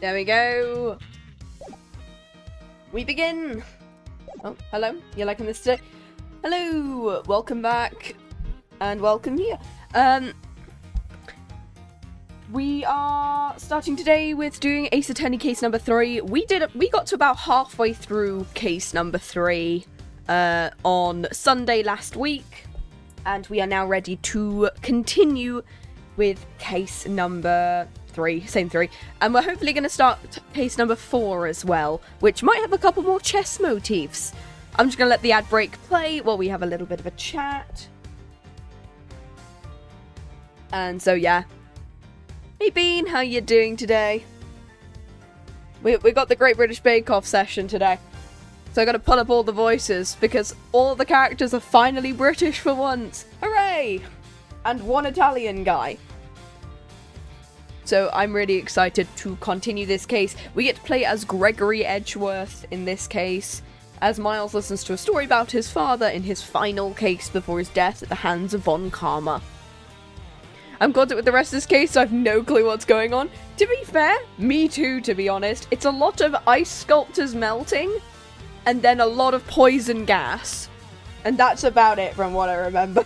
There we go. We begin. Oh, hello. You liking this today? Hello. Welcome back. And welcome here. We are starting today with doing Ace Attorney case number 3. We got to about halfway through case number 3 on Sunday last week, and we are now ready to continue with case number 3, same 3, and we're hopefully going to start case number 4 as well, which might have a couple more chess motifs. I'm just going to let the ad break play while we have a little bit of a chat. And so yeah. Hey Bean, how you doing today? We got the Great British Bake Off session today. So I gotta pull up all the voices, because all the characters are finally British for once. Hooray! And one Italian guy. So I'm really excited to continue this case. We get to play as Gregory Edgeworth in this case, as Miles listens to a story about his father in his final case before his death at the hands of Von Karma. I'm content with the rest of this case, so I have no clue what's going on. To be fair, me too, to be honest. It's a lot of ice sculptors melting, and then a lot of poison gas. And that's about it from what I remember.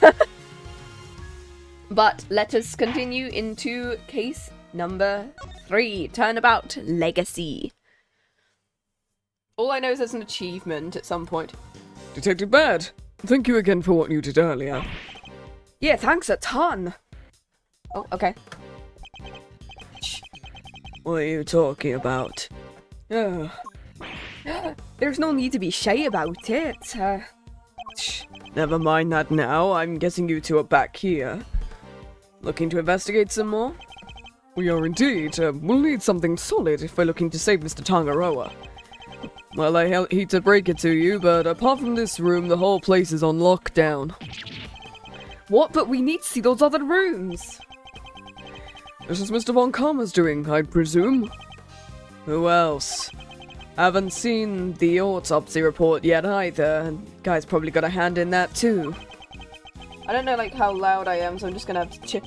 But let us continue into case number 3. Turnabout Legacy. All I know is there's an achievement at some point. Detective Bad, thank you again for what you did earlier. Yeah, thanks a ton. Oh, okay. What are you talking about? There's no need to be shy about it. Never mind that now. I'm guessing you two are back here. Looking to investigate some more? We are indeed. We'll need something solid if we're looking to save Mr. Tangaroa. Well, I hate to break it to you, but apart from this room, the whole place is on lockdown. What? But we need to see those other rooms. This is Mr. Von Karma's doing, I presume. Who else? Haven't seen the autopsy report yet either. Guy's probably got a hand in that too. I don't know like how loud I am, so I'm just gonna have to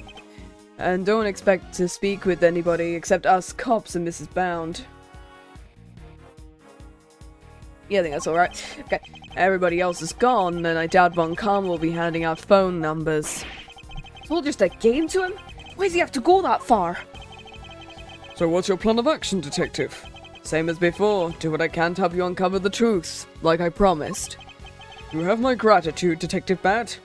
And don't expect to speak with anybody except us cops and Mrs. Bound. Yeah, I think that's alright. Okay. Everybody else is gone, and I doubt Von Karma will be handing out phone numbers. It's all just a game to him? Why does he have to go that far? So what's your plan of action, Detective? Same as before, do what I can to help you uncover the truth, like I promised. You have my gratitude, Detective Bat.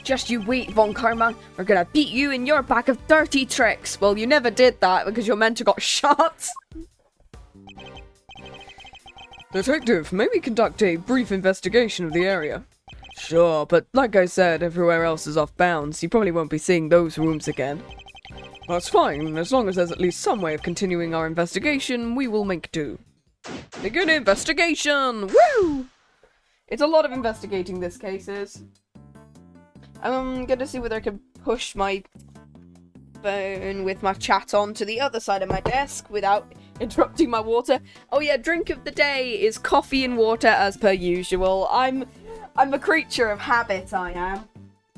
Just you wait, Von Karma. We're gonna beat you in your bag of dirty tricks. Well, you never did that because your mentor got shot. Detective, may we conduct a brief investigation of the area? Sure, but like I said, everywhere else is off bounds. You probably won't be seeing those rooms again. That's fine. As long as there's at least some way of continuing our investigation, we will make do. Begin investigation! Woo! It's a lot of investigating this case is. I'm gonna see whether I can push my phone with my chat on to the other side of my desk without interrupting my water. Oh yeah, drink of the day is coffee and water as per usual. I'm a creature of habit, I am.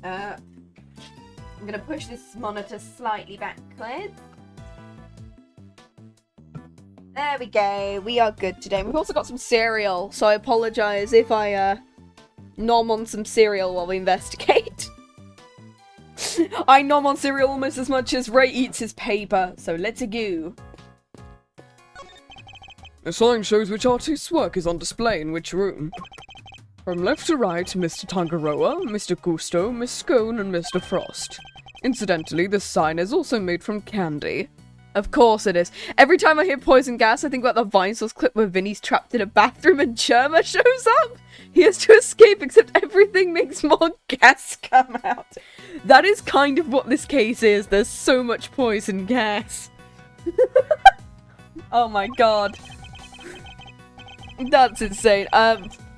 I'm gonna push this monitor slightly backwards. There we go, we are good today. We've also got some cereal, so I apologise if I nom on some cereal while we investigate. I nom on cereal almost as much as Ray eats his paper, so let's go. The sign shows which artist's work is on display in which room. From left to right, Mr. Tangaroa, Mr. Gusto, Miss Scone, and Mr. Frost. Incidentally, this sign is also made from candy. Of course it is. Every time I hear poison gas, I think about the Vinesource clip where Vinny's trapped in a bathroom and Germa shows up. He has to escape, except everything makes more gas come out. That is kind of what this case is. There's so much poison gas. Oh my god. That's insane.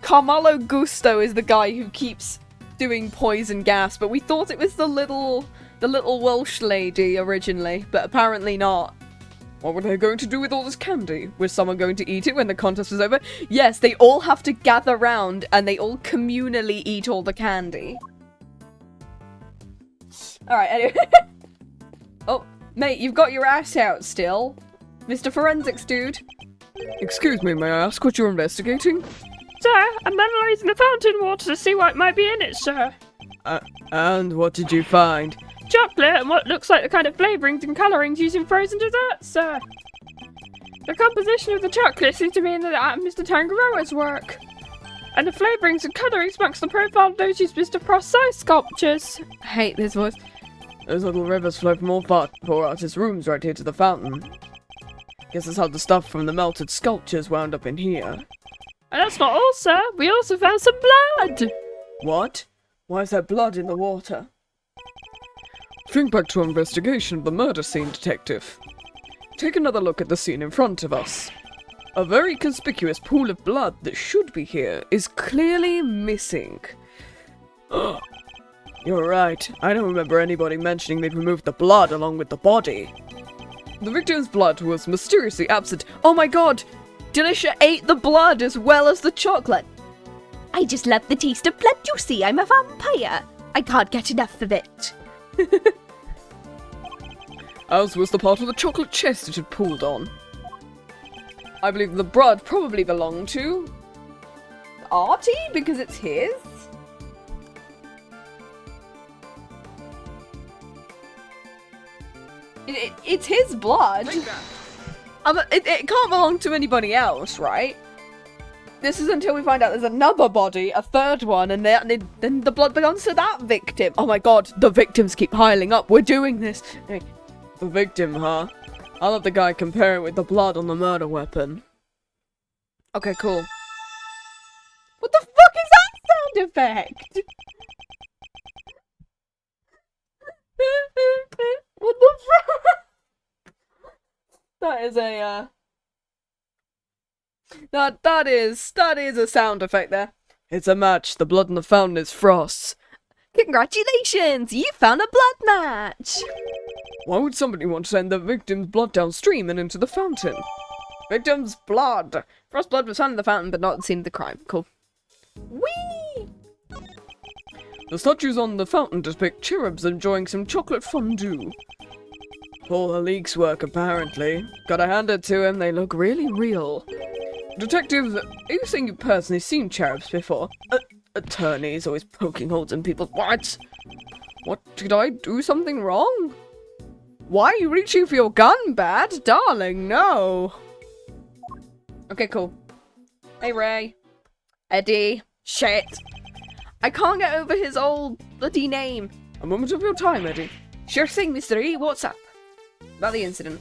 Carmelo Gusto is the guy who keeps doing poison gas, but we thought it was the little Welsh lady originally, but apparently not. What were they going to do with all this candy? Was someone going to eat it when the contest was over? Yes, they all have to gather round and they all communally eat all the candy. Alright, anyway. Oh, mate, you've got your ass out still. Mr. Forensics dude. Excuse me, may I ask what you're investigating? Sir, I'm analysing the fountain water to see what might be in it, sir. And what did you find? Chocolate and what looks like the kind of flavourings and colourings used in frozen desserts, sir. The composition of the chocolate seems to be in that of Mr. Tangaroa's work. And the flavourings and colourings match the profile of those used in Mr. Frost's sculptures. I hate this voice. Those little rivers flow from all four artists' rooms right here to the fountain. Guess that's how the stuff from the melted sculptures wound up in here. And that's not all, sir. We also found some blood. What? Why is there blood in the water? Think back to our investigation of the murder scene, Detective. Take another look at the scene in front of us. A very conspicuous pool of blood that should be here is clearly missing. You're right. I don't remember anybody mentioning they'd removed the blood along with the body. The victim's blood was mysteriously absent. Oh my god! Delicia ate the blood as well as the chocolate. I just love the taste of blood, you see. I'm a vampire. I can't get enough of it. As was the part of the chocolate chest it had pulled on. I believe the blood probably belonged to Artie? Because it's his? It's his blood. It can't belong to anybody else, right? This is until we find out there's another body, a third one, and then the blood belongs to that victim. Oh my god, the victims keep piling up. We're doing this. Anyway, the victim, huh? I'll let the guy compare it with the blood on the murder weapon. okay, cool. What the fuck is that sound effect? What the fuck? That is a, That is a sound effect there. It's a match. The blood in the fountain is Frost's. Congratulations! You found a blood match! Why would somebody want to send the victim's blood downstream and into the fountain? Victim's blood! Frost's blood was found in the fountain, but not at the scene of the crime. Cool. Whee! The statues on the fountain depict cherubs enjoying some chocolate fondue. All the leaks work, apparently. Gotta hand it to him, they look really real. Detective, are you saying you've personally seen cherubs before? Attorneys always poking holes in people's... What? What, did I do something wrong? Why are you reaching for your gun, Bad? Darling, no. Okay, cool. Hey, Ray. Eddie. Shit. I can't get over his old bloody name. A moment of your time, Eddie. Sure thing, Mr. E. What's up? About the incident.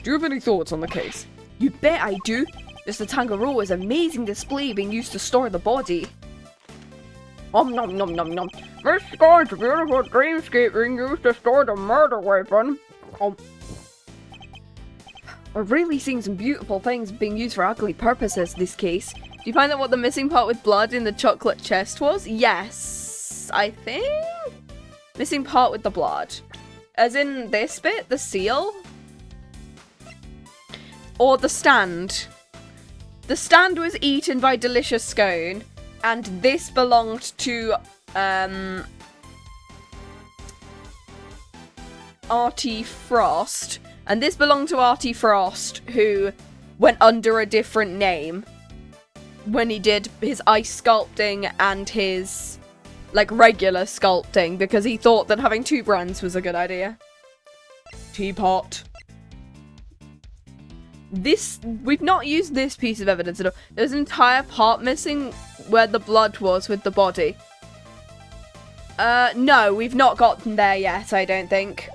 Do you have any thoughts on the case? You bet I do. Mr. Tangaroa's amazing display being used to store the body. Nom nom nom nom nom. This guy's beautiful dreamscape being used to store the murder weapon. We're really seeing some beautiful things being used for ugly purposes this case. Do you find out what the missing part with blood in the chocolate chest was? Yes, I think? Missing part with the blood. As in this bit, the seal? Or the stand? The stand was eaten by Delicious Scone, and this belonged to, Artie Frost. And this belonged to Artie Frost, who went under a different name when he did his ice sculpting and his, like, regular sculpting, because he thought that having two brands was a good idea. Teapot. We've not used this piece of evidence at all. There's an entire part missing where the blood was with the body. No, we've not gotten there yet, I don't think.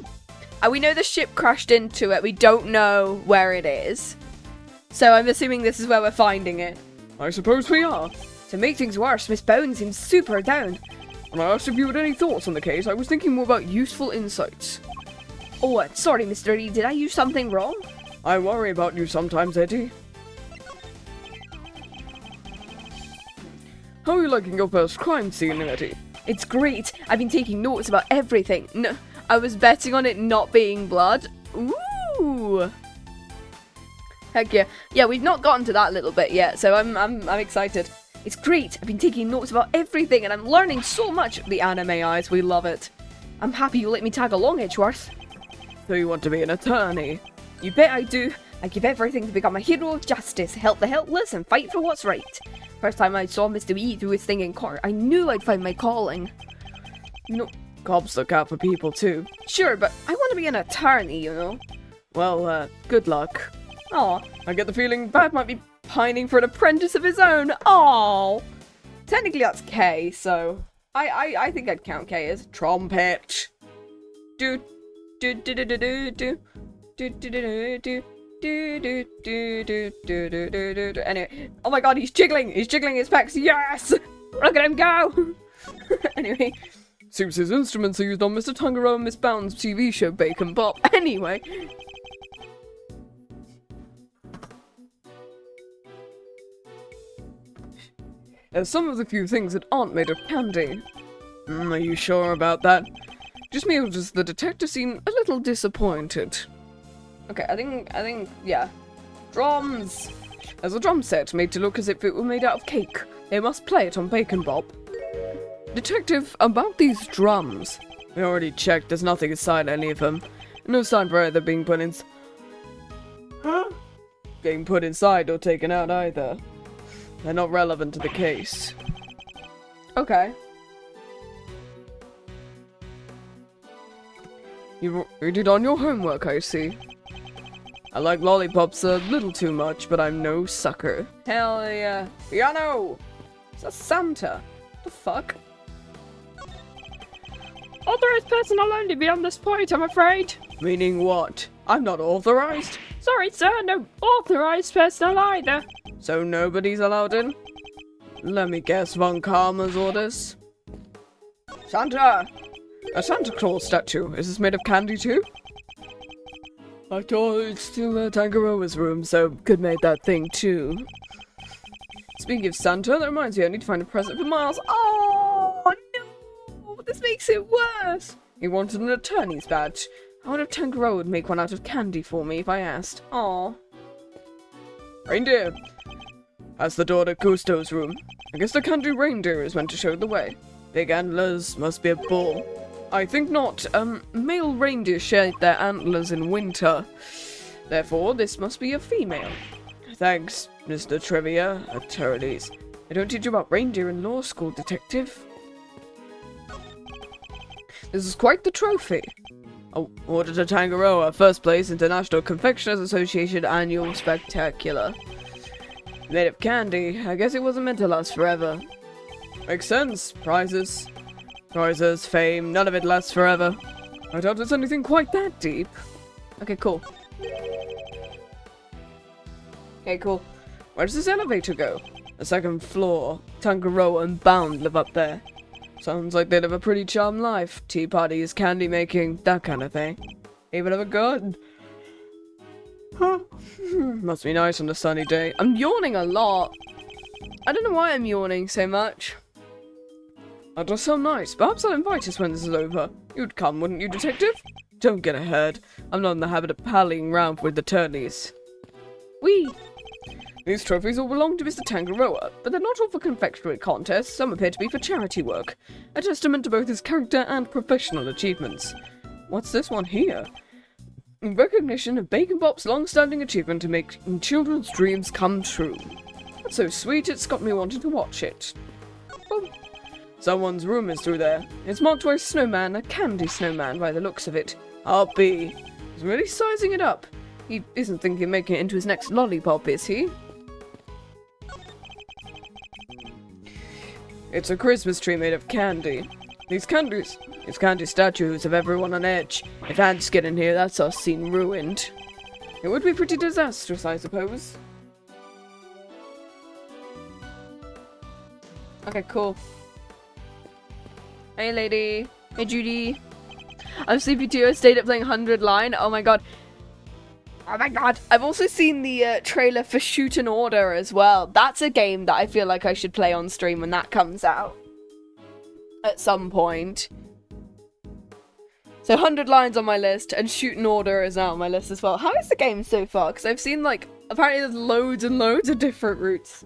We know the ship crashed into it. We don't know where it is. So I'm assuming this is where we're finding it. I suppose we are. To make things worse, Miss Bones seems super down. When I asked if you had any thoughts on the case, I was thinking more about useful insights. Oh, sorry, Mr. E. Did I use something wrong? I worry about you sometimes, Eddie. How are you liking your first crime scene, Eddie? It's great. I've been taking notes about everything. No, I was betting on it not being blood. Ooh. Heck yeah. Yeah, we've not gotten to that little bit yet, so I'm excited. It's great. I've been taking notes about everything, and I'm learning so much. The anime eyes, we love it. I'm happy you let me tag along, Edgeworth. So you want to be an attorney? You bet I do. I give everything to become a hero of justice, help the helpless, and fight for what's right. First time I saw Mr. E do his thing in court, I knew I'd find my calling. You know, cops look out for people too. Sure, but I want to be an attorney, you know? Well, good luck. Aw, I get the feeling Bad might be pining for an apprentice of his own. Aw. Technically that's K, so I think I'd count K as trumpet. Do do do do do do do do do do do. Anyway, oh my god, he's jiggling his pecs. Yes, look at him go. Anyway, seems his instruments are used on Mr. Tangaroa and Miss Bound's TV show Bacon Bop. Anyway, there's some of the few things that aren't made of candy. Are you sure about that? Just me or does the detective seem a little disappointed? okay, I think yeah. Drums. There's a drum set made to look as if it were made out of cake. They must play it on Bacon Bop. Detective, about these drums. We already checked, there's nothing inside any of them. No sign for either being put in... being put inside or taken out either. They're not relevant to the case. Okay. You did on your homework, I see. I like lollipops a little too much, but I'm no sucker. Hell yeah. Piano! It's a Santa. The fuck? Authorized personnel only beyond this point, I'm afraid. Meaning what? I'm not authorized? Sorry, sir, no authorized personnel either. So nobody's allowed in? Let me guess, Von Karma's orders? Santa! A Santa Claus statue. Is this made of candy too? I thought it's still Tangaroa's room, so could make that thing too. Speaking of Santa, that reminds me I need to find a present for Miles. Oh no! This makes it worse! He wanted an attorney's badge. I wonder if Tangaroa would make one out of candy for me if I asked. Aw. Reindeer! That's the door to Cousteau's room. I guess the candy reindeer is meant to show the way. Big antlers, must be a bull. I think not. Male reindeer shed their antlers in winter. Therefore, this must be a female. Thanks, Mr. Trivia, attorneys. I don't teach you about reindeer in law school, detective. This is quite the trophy. Awarded to Tangaroa, first place, International Confectioners Association Annual Spectacular. Made of candy, I guess it wasn't meant to last forever. Makes sense. Prizes, fame, none of it lasts forever. I doubt it's anything quite that deep. Okay, cool. Okay, cool. Where does this elevator go? The second floor. Tangaroa and Bound live up there. Sounds like they live a pretty charmed life. Tea parties, candy making, that kind of thing. Even have a garden. Huh. Must be nice on a sunny day. I'm yawning a lot. I don't know why I'm yawning so much. That does sound nice. Perhaps I'll invite us when this is over. You'd come, wouldn't you, detective? Don't get ahead. I'm not in the habit of pallying round with attorneys. These trophies all belong to Mr. Tangaroa, but they're not all for confectionery contests. Some appear to be for charity work. A testament to both his character and professional achievements. What's this one here? In recognition of Bacon Bop's long-standing achievement to make children's dreams come true. That's so sweet, it's got me wanting to watch it. Oh. Someone's room is through there. It's marked by a snowman, a candy snowman by the looks of it. I'll be. He's really sizing it up. He isn't thinking of making it into his next lollipop, is he? It's a Christmas tree made of candy. These candy statues have everyone on edge. If ants get in here, that's our scene ruined. It would be pretty disastrous, I suppose. Okay, cool. Hey, lady. Hey, Judy. I'm sleepy too. I stayed up playing 100 Line. Oh my god. Oh my god. I've also seen the trailer for Shoot and Order as well. That's a game that I feel like I should play on stream when that comes out. At some point. So 100 Lines on my list, and Shoot and Order is now on my list as well. How is the game so far? Because I've seen, like, apparently there's loads and loads of different routes.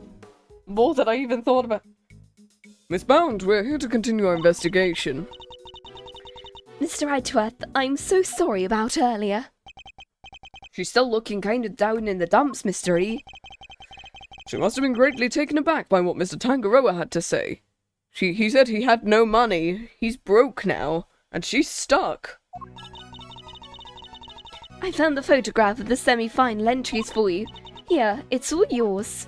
More than I even thought about. Miss Bound, we're here to continue our investigation. Mr. Edgeworth, I'm so sorry about earlier. She's still looking kind of down in the dumps, Mr. E. She must have been greatly taken aback by what Mr. Tangaroa had to say. He said he had no money, he's broke now, and she's stuck. I found the photograph of the semi-final entries for you. Here, it's all yours.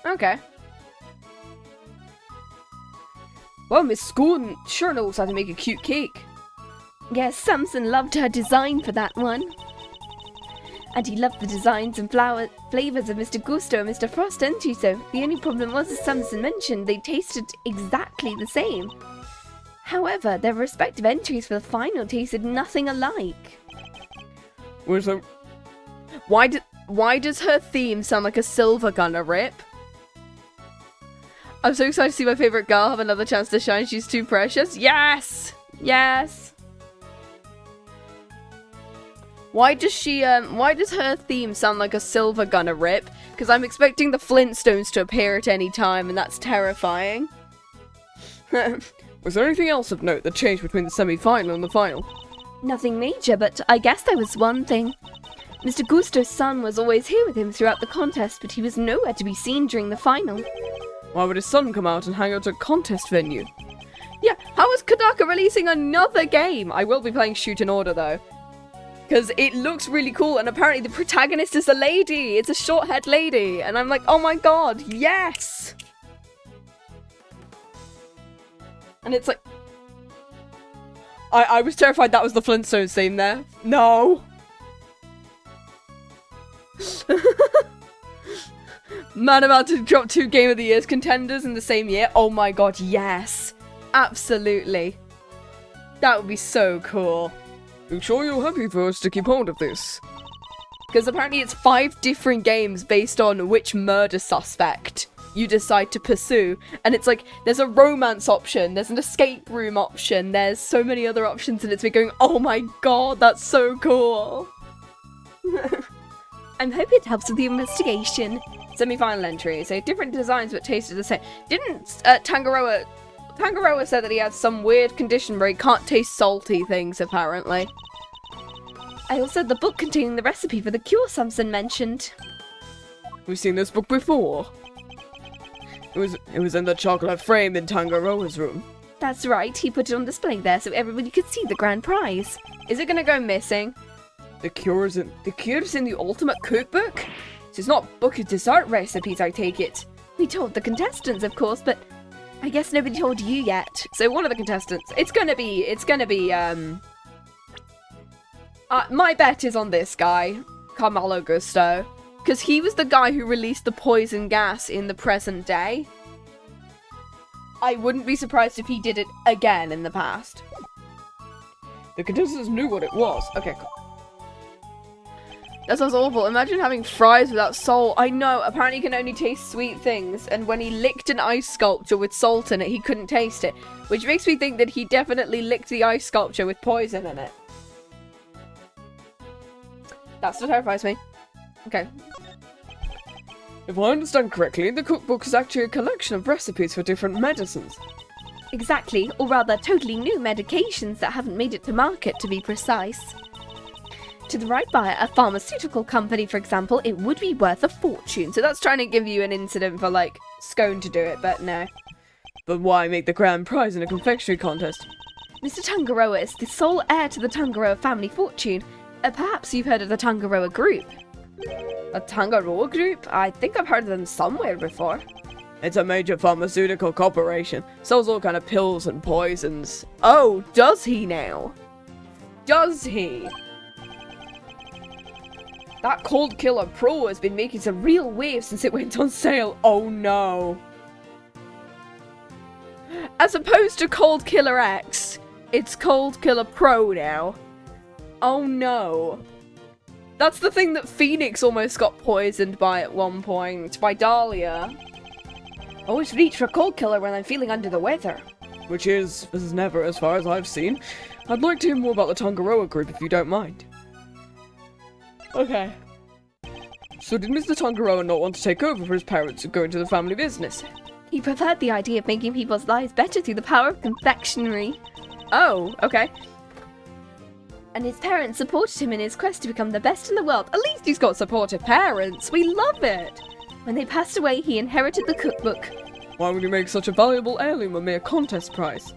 Okay. Well, Miss Scorn sure knows how to make a cute cake. Yes, Samson loved her design for that one. And he loved the designs and flavours of Mr. Gusto and Mr. Frost, didn't he? So the only problem was, as Samson mentioned, they tasted exactly the same. However, their respective entries for the final tasted nothing alike. Why does her theme sound like a silver gunner rip? I'm so excited to see my favourite girl have another chance to shine. She's too precious. Yes! Yes! Why does her theme sound like a silver gunner rip? Because I'm expecting the Flintstones to appear at any time, and that's terrifying. Was there anything else of note that changed between the semi-final and the final? Nothing major, but I guess there was one thing. Mr. Gusto's son was always here with him throughout the contest, but he was nowhere to be seen during the final. Why would his son come out and hang out at a contest venue? Yeah, how is Kodaka releasing another game? I will be playing Shoot in Order, though. Because it looks really cool, and apparently the protagonist is a lady. It's a short-haired lady. And I'm like, oh my god, yes! And it's like... I was terrified that was the Flintstones theme there. No! Man about to drop 2 Game of the Year's contenders in the same year. Oh my god, yes. Absolutely. That would be so cool. I'm sure you're happy for us to keep hold of this. Because apparently it's 5 different games based on which murder suspect you decide to pursue. And it's like, there's a romance option, there's an escape room option, there's so many other options, and it's me going, oh my god, that's so cool. I'm hoping it helps with the investigation. Semi-final entry, so different designs but tasted the same. Didn't Tangaroa said that he had some weird condition where he can't taste salty things, apparently. I also had the book containing the recipe for the cure Samson mentioned. We've seen this book before. It was in the chocolate frame in Tangaroa's room. That's right, he put it on display there so everybody could see the grand prize. Is it gonna go missing? The cure's in the ultimate cookbook? So it's not a book of dessert recipes, I take it. We told the contestants, of course, but I guess nobody told you yet. So one of the contestants, it's gonna be, my bet is on this guy, Carmelo Gusto, because he was the guy who released the poison gas in the present day. I wouldn't be surprised if he did it again in the past. The contestants knew what it was. Okay, cool. That sounds awful. Imagine having fries without salt. I know, apparently he can only taste sweet things, and when he licked an ice sculpture with salt in it, he couldn't taste it. Which makes me think that he definitely licked the ice sculpture with poison in it. That still terrifies me. Okay. If I understand correctly, the cookbook is actually a collection of recipes for different medicines. Exactly, or rather totally new medications that haven't made it to market, to be precise. To the right buyer, a pharmaceutical company, for example, it would be worth a fortune. So that's trying to give you an incident for, like, Scone to do it, but no. But why make the grand prize in a confectionery contest? Mr. Tangaroa is the sole heir to the Tangaroa family fortune. Perhaps you've heard of the Tangaroa Group. A Tangaroa Group? I think I've heard of them somewhere before. It's a major pharmaceutical corporation. Sells all kind of pills and poisons. Oh, does he now? Does he? That Cold Killer Pro has been making some real waves since it went on sale. Oh no. As opposed to Cold Killer X, it's Cold Killer Pro now. Oh no. That's the thing that Phoenix almost got poisoned by at one point, by Dahlia. Always reach for Cold Killer when I'm feeling under the weather. Which is never as far as I've seen. I'd like to hear more about the Tangaroa Group if you don't mind. Okay. So did Mr. Tangaroa not want to take over for his parents and go into the family business? He preferred the idea of making people's lives better through the power of confectionery. Oh, okay. And his parents supported him in his quest to become the best in the world. At least he's got supportive parents. We love it. When they passed away, he inherited the cookbook. Why would you make such a valuable heirloom a mere contest prize?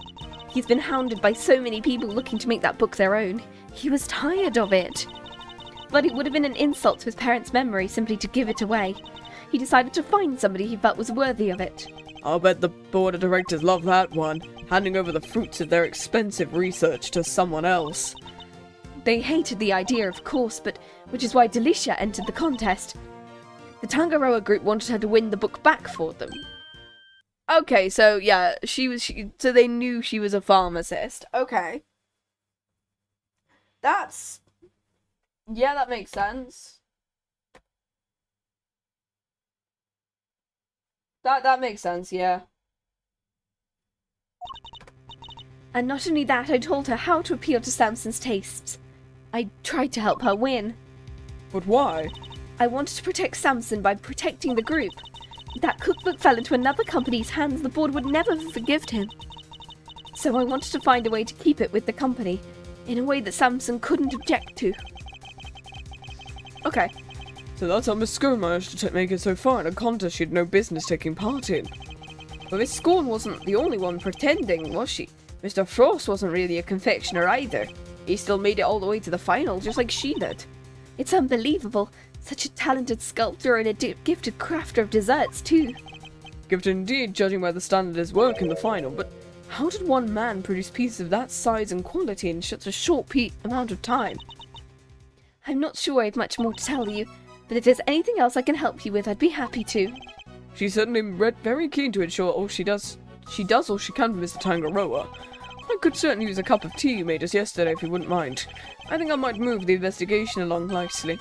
He's been hounded by so many people looking to make that book their own. He was tired of it. But it would have been an insult to his parents' memory simply to give it away. He decided to find somebody he felt was worthy of it. I'll bet the board of directors love that one, handing over the fruits of their expensive research to someone else. They hated the idea, of course, but which is why Delicia entered the contest. The Tangaroa group wanted her to win the book back for them. Okay, so yeah, so they knew she was a pharmacist. Okay. Yeah, that makes sense. That makes sense, yeah. And not only that, I told her how to appeal to Samson's tastes. I tried to help her win. But why? I wanted to protect Samson by protecting the group. If that cookbook fell into another company's hands, the board would never have forgiven him. So I wanted to find a way to keep it with the company, in a way that Samson couldn't object to. Okay. So that's how Miss Scone managed to make it so far in a contest she had no business taking part in. But Miss Scone wasn't the only one pretending, was she? Mr. Frost wasn't really a confectioner either. He still made it all the way to the final, just like she did. It's unbelievable. Such a talented sculptor and a gifted crafter of desserts, too. Gifted indeed, judging by the standard of his work in the final, but how did one man produce pieces of that size and quality in such a short amount of time? I'm not sure I have much more to tell you, but if there's anything else I can help you with, I'd be happy to. She's certainly very keen to ensure all she does all she can for Mr. Tangaroa. I could certainly use a cup of tea you made us yesterday if you wouldn't mind. I think I might move the investigation along nicely.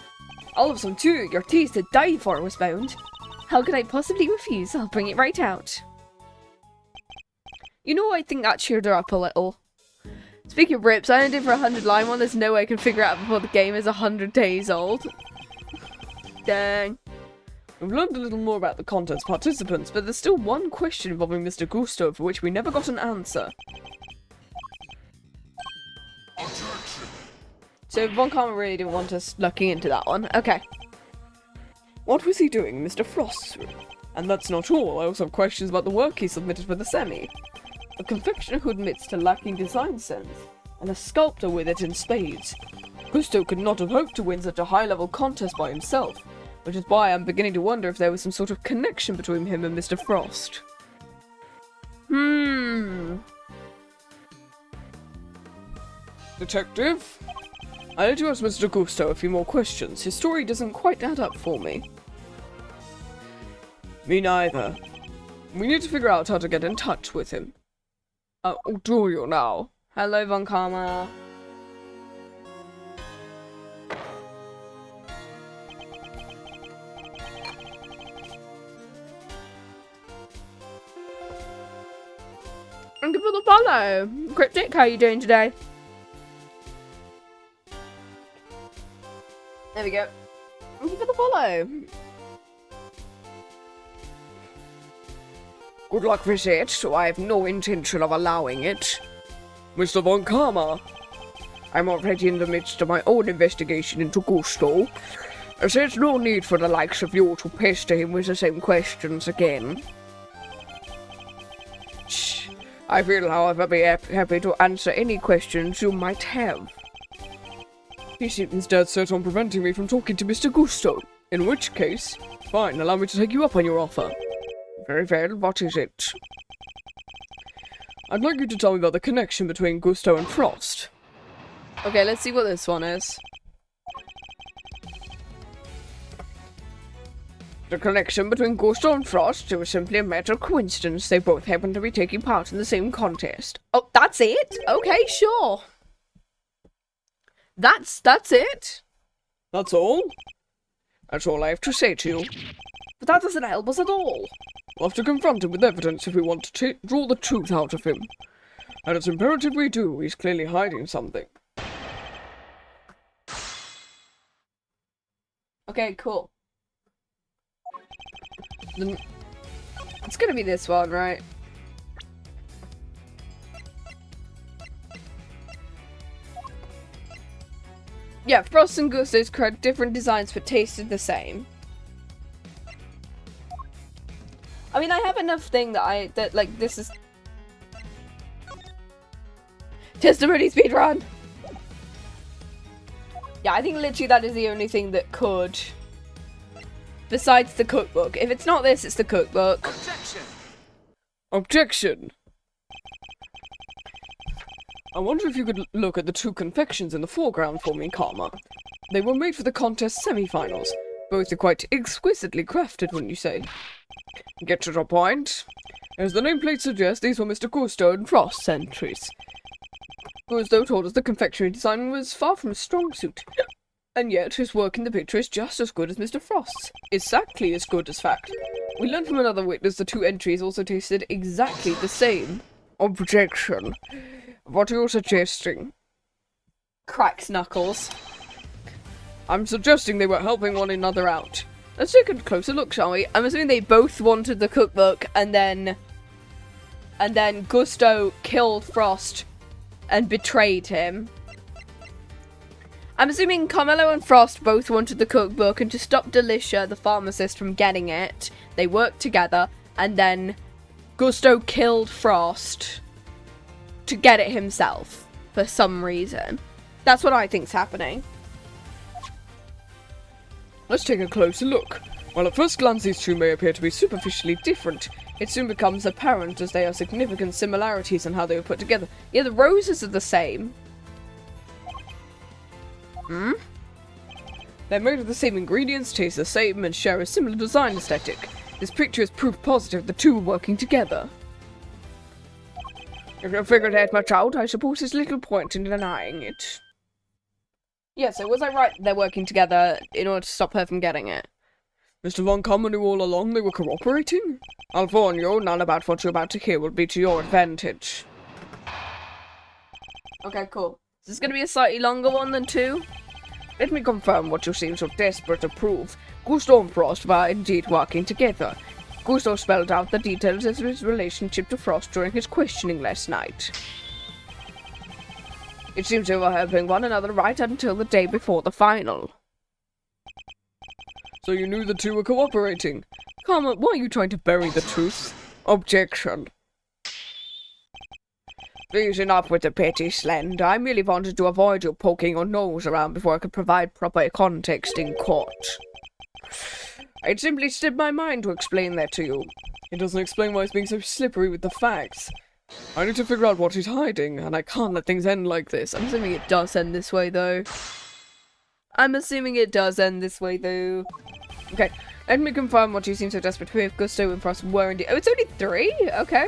I'll have some too. Your tea's to die for, Westbound. How could I possibly refuse? I'll bring it right out. You know, I think that cheered her up a little. Speaking of rips, I ended for 100 line one. There's no way I can figure out before the game is 100 days old. Dang. We've learned a little more about the contest participants, but there's still one question involving Mr. Gusto for which we never got an answer. So Von Karma really didn't want us looking into that one. Okay. What was he doing in Mr. Frost's room? And that's not all, I also have questions about the work he submitted for the semi. A confectioner who admits to lacking design sense, and a sculptor with it in spades. Gusto could not have hoped to win such a high-level contest by himself, which is why I'm beginning to wonder if there was some sort of connection between him and Mr. Frost. Detective? I need to ask Mr. Gusto a few more questions. His story doesn't quite add up for me. Me neither. We need to figure out how to get in touch with him. Do you now? Hello, Von Karma. Thank you for the follow. Cryptic, how are you doing today? There we go. Thank you for the follow. Good luck with it. I have no intention of allowing it. Mr. Von Karma, I'm already in the midst of my own investigation into Gusto. There's no need for the likes of you to pester him with the same questions again. Shh. I will, however, be happy to answer any questions you might have. He seems dead set on preventing me from talking to Mr. Gusto. In which case, fine, allow me to take you up on your offer. Very well, what is it? I'd like you to tell me about the connection between Gusto and Frost. Okay, let's see what this one is. The connection between Gusto and Frost, it was simply a matter of coincidence. They both happened to be taking part in the same contest. Oh, that's it? Okay, sure. That's it? That's all? That's all I have to say to you. But that doesn't help us at all. We'll have to confront him with evidence if we want to draw the truth out of him. And it's imperative we do. He's clearly hiding something. Okay, cool. It's gonna be this one, right? Yeah, Frost and Gusto's create different designs but tasted the same. I mean, I have enough thing that like, this is... Testimony speedrun! Yeah, I think literally that is the only thing that could... Besides the cookbook. If it's not this, it's the cookbook. Objection! Objection! I wonder if you could look at the two confections in the foreground for me, Karma. They were made for the contest semi-finals. Both are quite exquisitely crafted, wouldn't you say? Get to the point. As the nameplate suggests, these were Mr. Gusto and Frost's entries. Gusto told us the confectionery design was far from a strong suit. And yet, his work in the picture is just as good as Mr. Frost's. Exactly as good as fact. We learned from another witness the two entries also tasted exactly the same. Objection. What are you suggesting? Cracks knuckles. I'm suggesting they were helping one another out. Let's take a closer look, shall we? I'm assuming they both wanted the cookbook, and then Gusto killed Frost and betrayed him. I'm assuming Carmelo and Frost both wanted the cookbook, and to stop Delicia, the pharmacist, from getting it, they worked together, and then Gusto killed Frost to get it himself, for some reason. That's what I think's happening. Let's take a closer look. While at first glance these two may appear to be superficially different, it soon becomes apparent as they are significant similarities in how they were put together. Yeah, the roses are the same. They're made of the same ingredients, taste the same, and share a similar design aesthetic. This picture is proof positive the two were working together. If you figured that much out, I suppose there's little point in denying it. Yeah, so was I right they're working together in order to stop her from getting it? Mr. Von Kammer knew all along they were cooperating? I'll warn you, none about what you're about to hear will be to your advantage. Okay, cool. Is this going to be a slightly longer one than 2? Let me confirm what you seem so desperate to prove. Gusto and Frost were indeed working together. Gusto spelled out the details of his relationship to Frost during his questioning last night. It seems they were helping one another right until the day before the final. So you knew the two were cooperating? Karma, why are you trying to bury the truth? Objection. Please, enough with the petty slander. I merely wanted to avoid you poking your nose around before I could provide proper context in court. It simply slipped my mind to explain that to you. It doesn't explain why he's being so slippery with the facts. I need to figure out what he's hiding, and I can't let things end like this. I'm assuming it does end this way, though. Okay, let me confirm what you seem so desperate to hear if Gusto and Frost were indeed— Oh, it's only 3? Okay.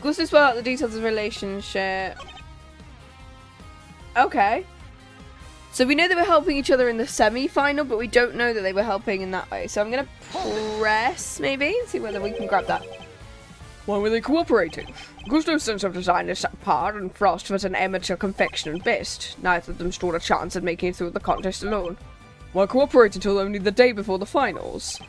Gusto spelled out the details of the relationship. Okay. So we know they were helping each other in the semi-final, but we don't know that they were helping in that way. So I'm going to press, maybe, and see whether we can grab that. Why were they cooperating? Gusto's sense of design is subpar, and Frost was an amateur confectioner at best. Neither of them stood a chance at making it through the contest alone. Why cooperate until only the day before the finals?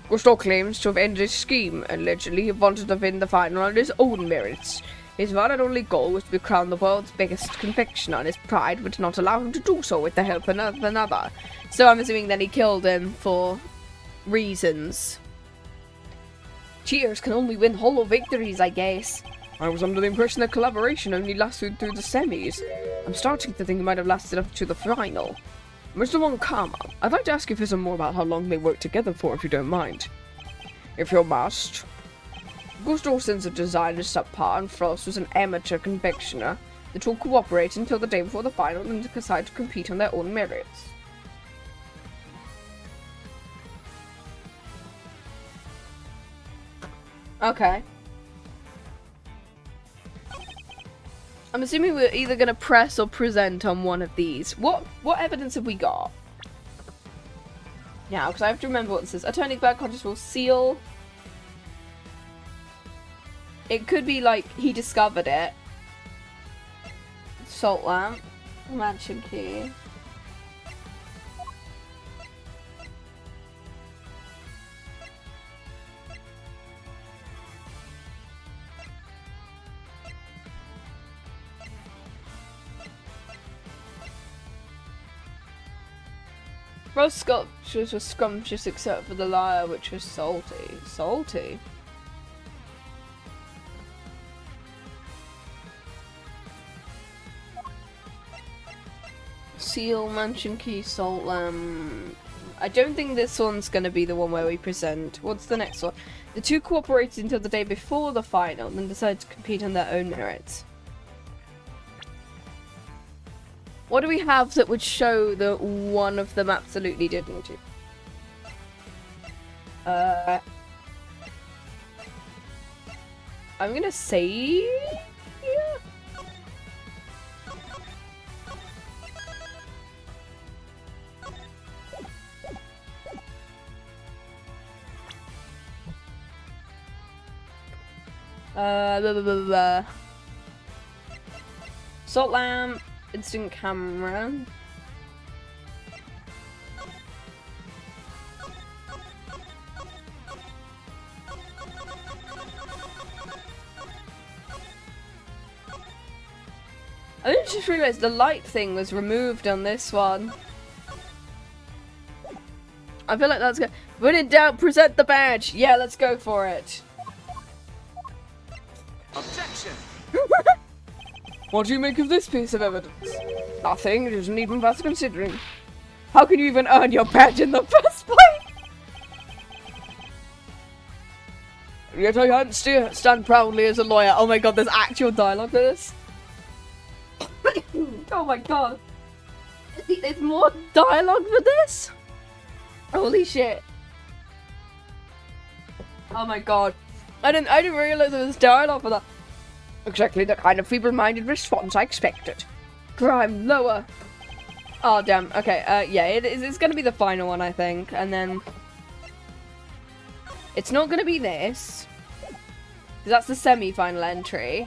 Gusto claims to have ended his scheme, and allegedly he wanted to win the final on his own merits. His one and only goal was to be crowned the world's biggest confectioner, and his pride would not allow him to do so with the help of another. So I'm assuming that he killed him for reasons. Cheaters can only win hollow victories, I guess. I was under the impression that collaboration only lasted through the semis. I'm starting to think it might have lasted up to the final. Mr. Von Karma, I'd like to ask you for some more about how long they worked together for, if you don't mind. If you must. Gusto's sense of design is subpar, and Frost was an amateur confectioner. The two cooperate until the day before the final and decide to compete on their own merits. Okay. I'm assuming we're either going to press or present on one of these. What evidence have we got? Yeah, because I have to remember what this is. Attorney bad conscience will seal. It could be like he discovered it. Salt lamp. Mansion key. Most sculptures were scrumptious except for the lyre, which was salty. Salty? Seal, mansion key, salt lamp. I don't think this one's gonna be the one where we present. What's the next one? The two cooperated until the day before the final, then decided to compete on their own merits. What do we have that would show that one of them absolutely didn't? I'm gonna say... Blah, blah, blah, blah. Salt lamp, instant camera. I just realised the light thing was removed on this one. I feel like that's good. When in doubt, present the badge. Yeah, let's go for it. Objection! What do you make of this piece of evidence? Nothing. It isn't even worth considering. How can you even earn your badge in the first place? Yet I can't stand proudly as a lawyer. Oh my god, there's actual dialogue for this? Oh my god. There's more dialogue for this? Holy shit. Oh my god. I didn't realize there was dialogue for that. Exactly the kind of feeble-minded response I expected. Crime lower. Oh damn. Okay. Yeah. It's gonna be the final one, I think, and then it's not gonna be this, because that's the semi-final entry.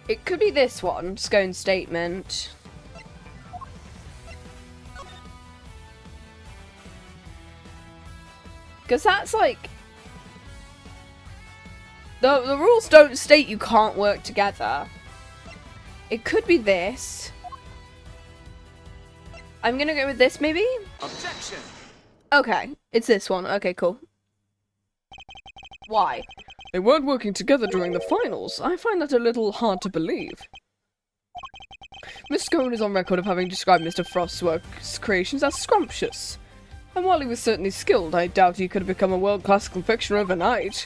It could be this one, Scone's statement. Because that's like... The rules don't state you can't work together. It could be this. I'm gonna go with this, maybe? Objection! Okay, it's this one. Okay, cool. Why? They weren't working together during the finals. I find that a little hard to believe. Miss Scone is on record of having described Mr. Frost's work's creations as scrumptious. And while he was certainly skilled, I doubt he could have become a world-class confectioner overnight.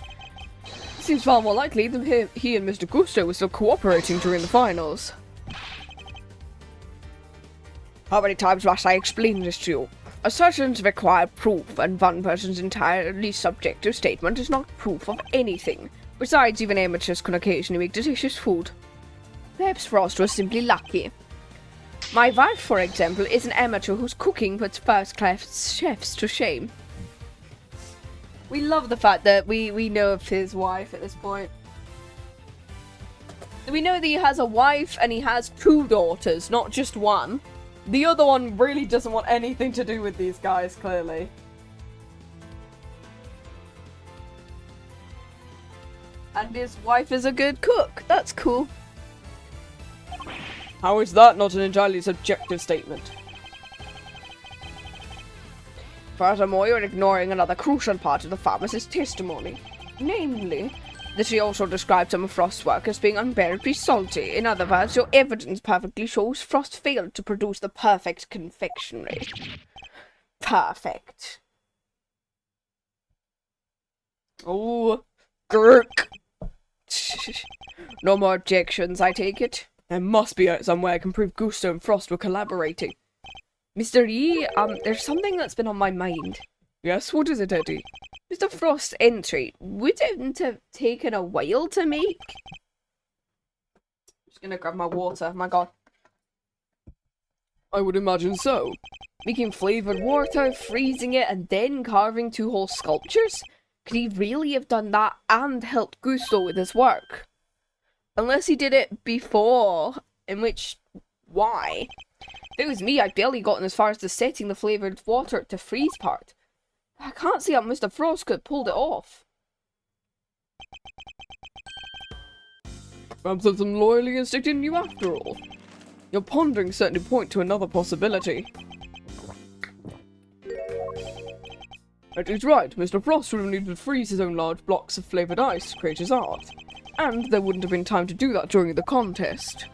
It seems far more likely that he and Mr. Gusto were still cooperating during the finals. How many times must I explain this to you? Assertions require proof, and one person's entirely subjective statement is not proof of anything. Besides, even amateurs can occasionally make delicious food. Perhaps Frost was simply lucky. My wife, for example, is an amateur whose cooking puts first-class chefs to shame. We love the fact that we know of his wife at this point. We know that he has a wife and he has 2 daughters, not just one. The other one really doesn't want anything to do with these guys, clearly. And his wife is a good cook. That's cool. How is that not an entirely subjective statement? Furthermore, you're ignoring another crucial part of the pharmacist's testimony. Namely, that she also described some of Frost's work as being unbearably salty. In other words, your evidence perfectly shows Frost failed to produce the perfect confectionery. Perfect. Oh, grk. No more objections, I take it. There must be some way I can prove Gusto and Frost were collaborating. Mr. E, there's something that's been on my mind. Yes, what is it, Eddie? Mr. Frost's entry, wouldn't have taken a while to make? Just gonna grab my water, my god. I would imagine so. Making flavoured water, freezing it, and then carving 2 whole sculptures? Could he really have done that and helped Gusto with his work? Unless he did it before, in which... why? If it was me, I'd barely gotten as far as the setting the flavoured water to freeze part. I can't see how Mr. Frost could have pulled it off. Perhaps there's some loyalty instinct in you after all. Your ponderings certainly point to another possibility. It is right, Mr. Frost would have needed to freeze his own large blocks of flavoured ice to create his art. And there wouldn't have been time to do that during the contest.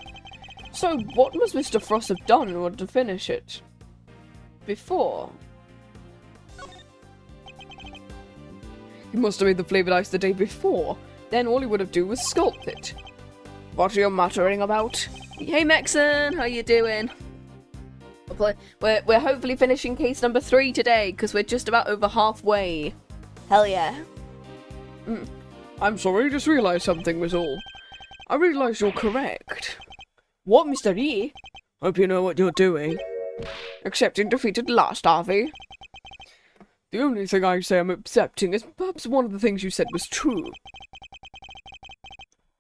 So, what must Mr. Frost have done in order to finish it? Before? He must have made the flavoured ice the day before. Then all he would have done was sculpt it. What are you muttering about? Hey Mexon, how you doing? We're hopefully finishing case number 3 today, because we're just about over halfway. Hell yeah. I'm sorry, I just realised something was all. I realised you're correct. What, Mr. E? Hope you know what you're doing. Accepting defeat at last, Harvey. The only thing I say I'm accepting is perhaps one of the things you said was true.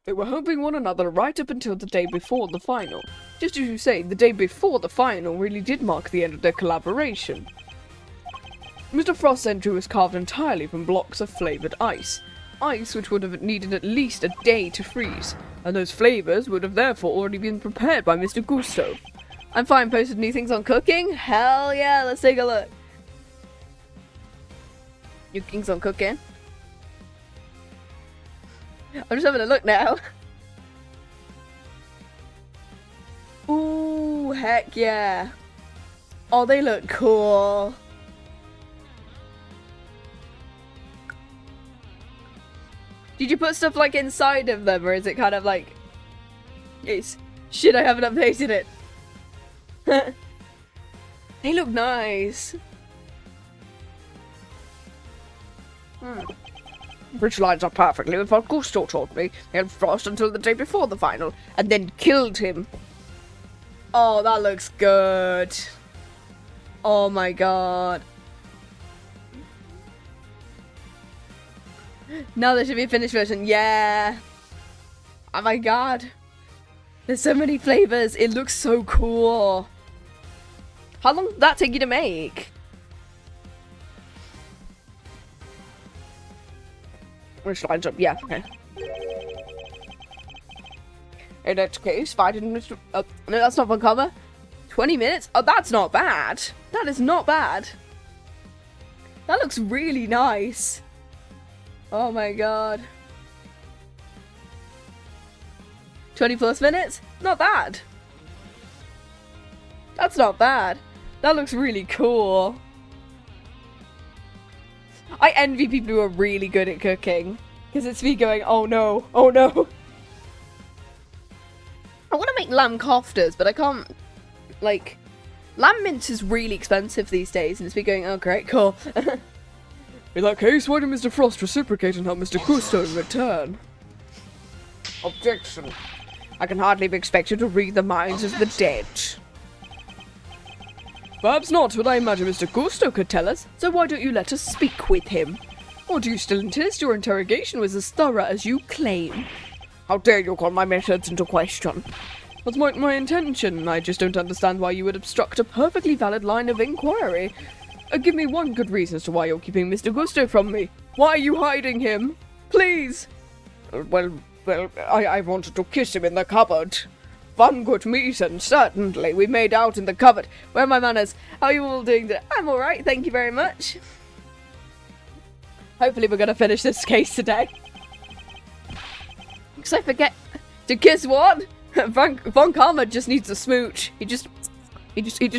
They were helping one another right up until the day before the final. Just as you say, the day before the final really did mark the end of their collaboration. Mr. Frost's entry was carved entirely from blocks of flavoured ice. Ice which would have needed at least a day to freeze, and those flavours would have therefore already been prepared by Mr. Gusto. I'm fine, posted new things on cooking? Hell yeah, let's take a look. New things on cooking? I'm just having a look now. Ooh, heck yeah. Oh, they look cool. Did you put stuff like inside of them, or is it kind of like... It's... Shit, I haven't updated it. They look nice. Which lines up perfectly with what Gusto told me. He had Frost until the day before the final, and then killed him. Oh, that looks good. Oh my god. Now there should be a finished version. Yeah. Oh my god. There's so many flavors. It looks so cool. How long did that take you to make? Which lines up, yeah, okay. In that case, if I didn't no, that's not one comma. 20 minutes? Oh, that's not bad. That is not bad. That looks really nice. Oh my god. 20 plus minutes? Not bad. That's not bad. That looks really cool. I envy people who are really good at cooking. Because it's me going, oh no, oh no. I want to make lamb koftas, but I can't, like... Lamb mince is really expensive these days, and it's me going, oh great, cool. In that case, why did Mr. Frost reciprocate and help Mr. Gusto in return? Objection. I can hardly be expected to read the minds of the dead. Perhaps not, but I imagine Mr. Gusto could tell us, so why don't you let us speak with him? Or do you still insist your interrogation was as thorough as you claim? How dare you call my methods into question? That's my intention. I just don't understand why you would obstruct a perfectly valid line of inquiry. Give me one good reason as to why you're keeping Mr. Gusto from me. Why are you hiding him? Please! Well, I wanted to kiss him in the cupboard. One good reason, certainly. We made out in the cupboard. Where are my manners? How are you all doing today? I'm alright, thank you very much. Hopefully we're going to finish this case today. Because I forget to kiss what? Von Karma just needs a smooch. He just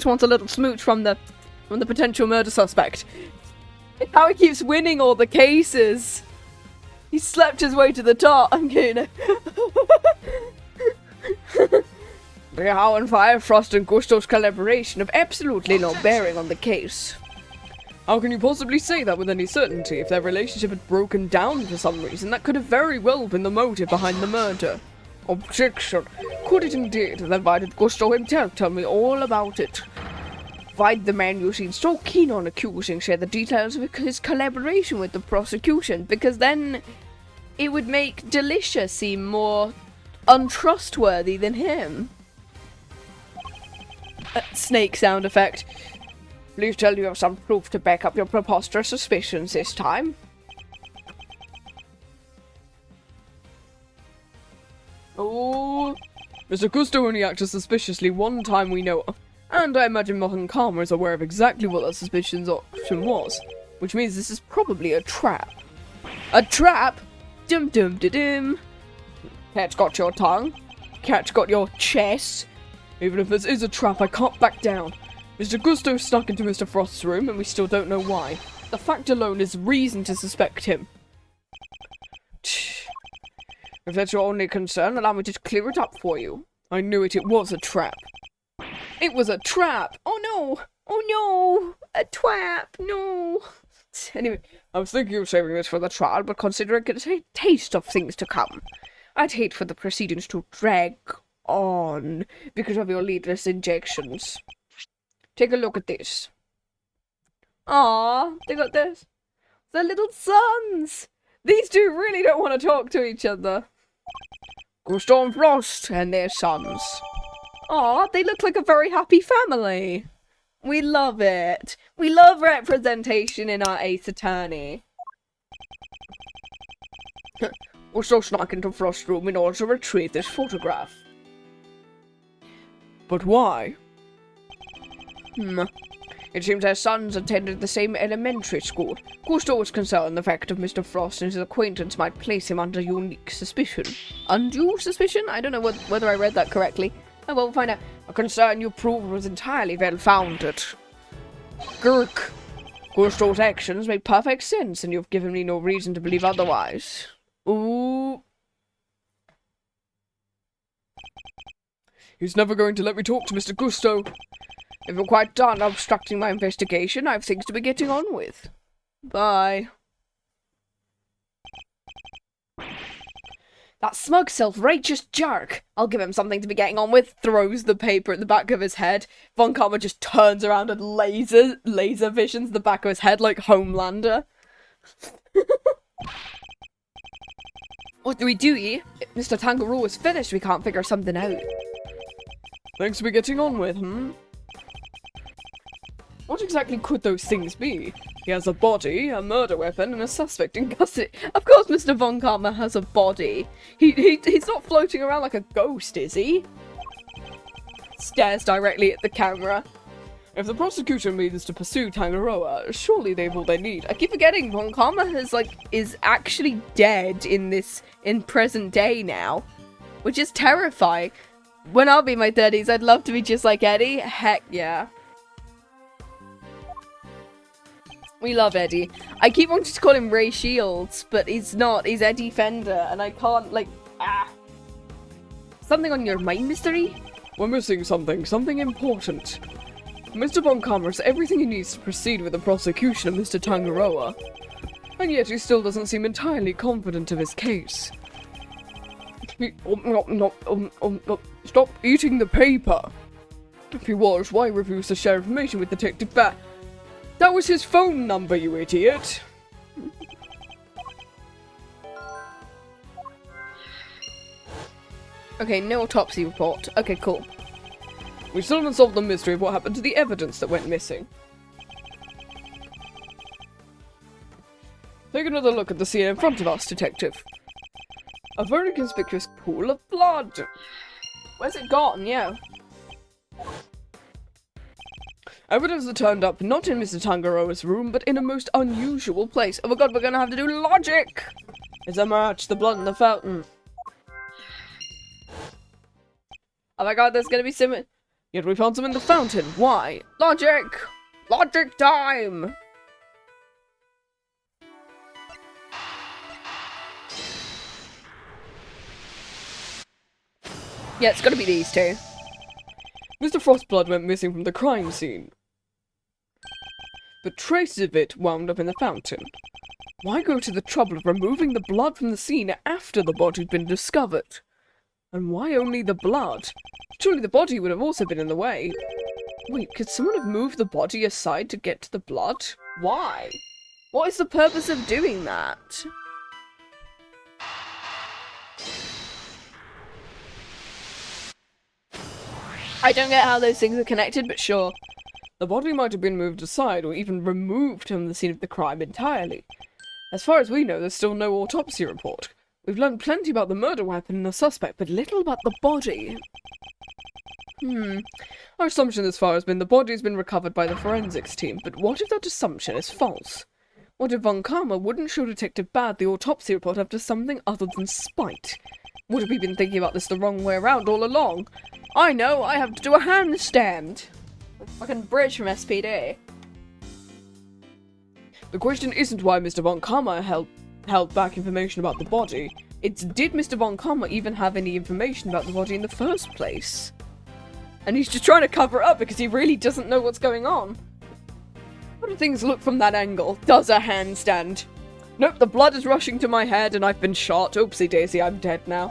wants a little smooch from the potential murder suspect. How he keeps winning all the cases. He slept his way to the top. I'm gonna. The How and Fire, Frost and Gusto's collaboration have absolutely no bearing on the case. How can you possibly say that with any certainty? If their relationship had broken down for some reason, that could have very well been the motive behind the murder. Objection. Could it indeed? Then why did Gusto himself tell me all about it? Why'd the man you seem so keen on accusing share the details of his collaboration with the prosecution? Because then it would make Delicious seem more untrustworthy than him. Snake sound effect. Please tell you have some proof to back up your preposterous suspicions this time. Oh, Mr. Gusto only acted suspiciously one time we know of, and I imagine Von Karma is aware of exactly what that suspicion's option was, which means this is probably a trap. A trap? Dum dum da dum. Cat's got your tongue. Cat's got your chest. Even if this is a trap, I can't back down. Mr. Gusto snuck into Mr. Frost's room, and we still don't know why. The fact alone is reason to suspect him. If that's your only concern, allow me to clear it up for you. I knew it was a trap. It was a trap! Oh no! Oh no! A trap! No! Anyway, I was thinking of saving this for the trial, but considering it's a taste of things to come, I'd hate for the proceedings to drag on because of your needless injections. Take a look at this. Aww, they got this. They're little sons! These two really don't want to talk to each other. Gusto and Frost and their sons. Aw, they look like a very happy family. We love it. We love representation in our Ace Attorney. Gusto snuck into Frost's room in order to retrieve this photograph. But why? It seems their sons attended the same elementary school. Gusto was concerned the fact of Mr. Frost and his acquaintance might place him under unique suspicion. Undue suspicion? I don't know whether I read that correctly. I will find out. A concern you proved was entirely well-founded. Gurk. Gusto's actions make perfect sense, and you've given me no reason to believe otherwise. Ooh. He's never going to let me talk to Mr. Gusto. If you're quite done obstructing my investigation, I have things to be getting on with. Bye. That smug, self-righteous jerk. I'll give him something to be getting on with. Throws the paper at the back of his head. Von Karma just turns around and laser visions the back of his head like Homelander. What do we do here? If Mr. Tangaroo is finished, we can't figure something out. Thanks for getting on with, What exactly could those things be? He has a body, a murder weapon, and a suspect in custody. Of course Mr. Von Karma has a body. He's not floating around like a ghost, is he? Stares directly at the camera. If the prosecutor means to pursue Tangaroa, surely they've all they need. I keep forgetting Von Karma is actually dead in present day now. Which is terrifying. When I'll be in my 30s, I'd love to be just like Eddie. Heck yeah. We love Eddie. I keep wanting to call him Ray Shields, but he's not. He's Eddie Fender, and I can't, Something on your mind, Mystery? We're missing something important. Mr. Von Karma has everything he needs to proceed with the prosecution of Mr. Tangaroa. And yet he still doesn't seem entirely confident of his case. Stop eating the paper! If he was, why refuse to share information with Detective Bat? That was his phone number, you idiot! Okay, no autopsy report. Okay, cool. We still haven't solved the mystery of what happened to the evidence that went missing. Take another look at the scene in front of us, Detective. A very conspicuous pool of blood! Where's it gone? Yeah. Evidence that turned up not in Mr. Tangaroa's room, but in a most unusual place. Oh my god, we're gonna have to do logic! Is that match the blood in the fountain? Oh my god, there's gonna be some... Yet we found some in the fountain. Why? Logic! Logic time! Yeah, it's gotta be these two. Mr. Frost's blood went missing from the crime scene, but traces of it wound up in the fountain. Why go to the trouble of removing the blood from the scene after the body had been discovered? And why only the blood? Surely the body would have also been in the way. Wait, could someone have moved the body aside to get to the blood? Why? What is the purpose of doing that? I don't get how those things are connected, but sure. The body might have been moved aside or even removed from the scene of the crime entirely. As far as we know, there's still no autopsy report. We've learned plenty about the murder weapon and the suspect, but little about the body. Our assumption thus far has been the body has been recovered by the forensics team, but what if that assumption is false? What if Von Karma wouldn't show Detective Bad the autopsy report after something other than spite? What if we've been thinking about this the wrong way around all along? I know, I have to do a handstand! Fucking bridge from SPD. The question isn't why Mr. Von Karma held back information about the body. It's did Mr. Von Karma even have any information about the body in the first place? And he's just trying to cover it up because he really doesn't know what's going on. How do things look from that angle? Does a handstand? Nope, the blood is rushing to my head and I've been shot. Oopsie daisy, I'm dead now.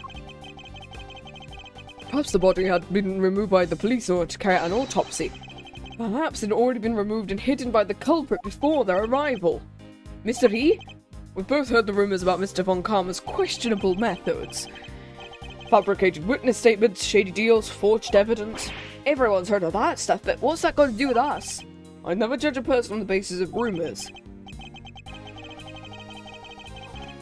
Perhaps the body had been removed by the police in order to carry out an autopsy. Perhaps it had already been removed and hidden by the culprit before their arrival. Mr. E? We've both heard the rumours about Mr. Von Karma's questionable methods. Fabricated witness statements, shady deals, forged evidence. Everyone's heard of that stuff, but what's that got to do with us? I never judge a person on the basis of rumours.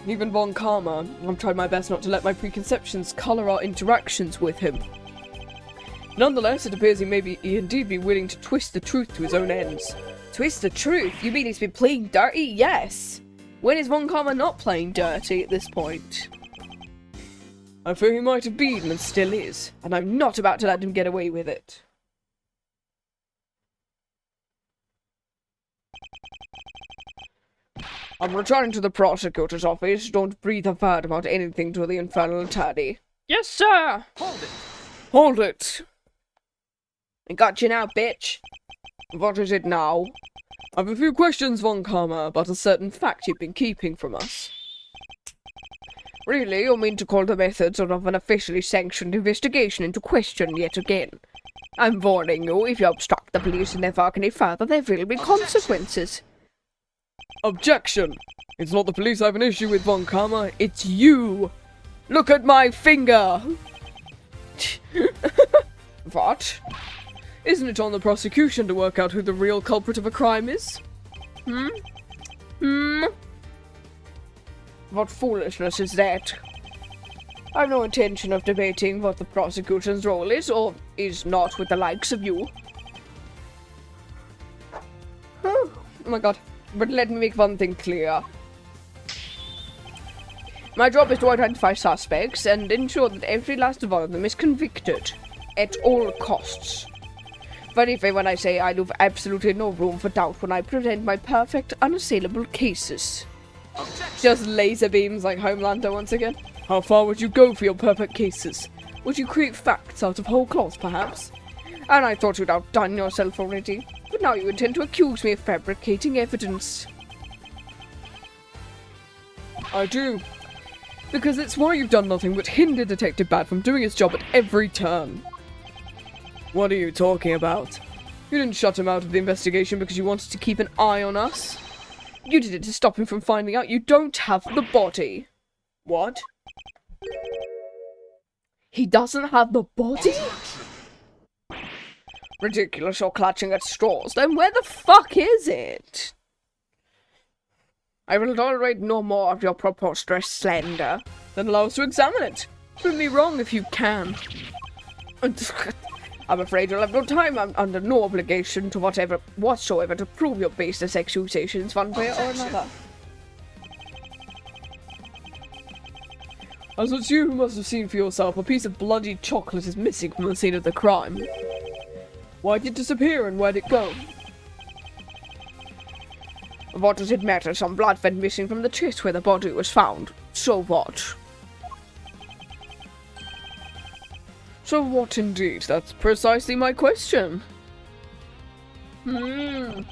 Even Von Karma, I've tried my best not to let my preconceptions colour our interactions with him. Nonetheless, it appears he indeed be willing to twist the truth to his own ends. Twist the truth? You mean he's been playing dirty? Yes! When is Von Karma not playing dirty at this point? I fear he might have been and still is, and I'm not about to let him get away with it. I'm returning to the prosecutor's office. Don't breathe a word about anything to the infernal attorney. Yes, sir! Hold it! Hold it! I got you now, bitch! What is it now? I've a few questions, Von Karma, about a certain fact you've been keeping from us. Really, you mean to call the methods of an officially sanctioned investigation into question yet again? I'm warning you, if you obstruct the police in their work any further, there will be consequences. Objection! It's not the police I have an issue with, Von Karma, it's you! Look at my finger! What? Isn't it on the prosecution to work out who the real culprit of a crime is? What foolishness is that? I've no intention of debating what the prosecution's role is, or is not, with the likes of you. Oh my god. But let me make one thing clear. My job is to identify suspects and ensure that every last one of them is convicted. At all costs. Verify when I say I leave absolutely no room for doubt when I present my perfect, unassailable cases. Just laser beams like Homelander once again. How far would you go for your perfect cases? Would you create facts out of whole cloth, perhaps? And I thought you'd outdone yourself already. But now you intend to accuse me of fabricating evidence. I do. Because it's why you've done nothing but hinder Detective Bad from doing his job at every turn. What are you talking about? You didn't shut him out of the investigation because you wanted to keep an eye on us. You did it to stop him from finding out you don't have the body. What? He doesn't have the body? Ridiculous, you're clutching at straws. Then where the fuck is it? I will tolerate no more of your preposterous slander. Then allow us to examine it. Prove me wrong if you can. I'm afraid you'll have no time. I'm under no obligation to whatsoever to prove your baseless accusations one way or another. As it's you who must have seen for yourself, a piece of bloody chocolate is missing from the scene of the crime. Why did it disappear and where'd it go? What does it matter? Some blood went missing from the chest where the body was found. So what? So what indeed? That's precisely my question. If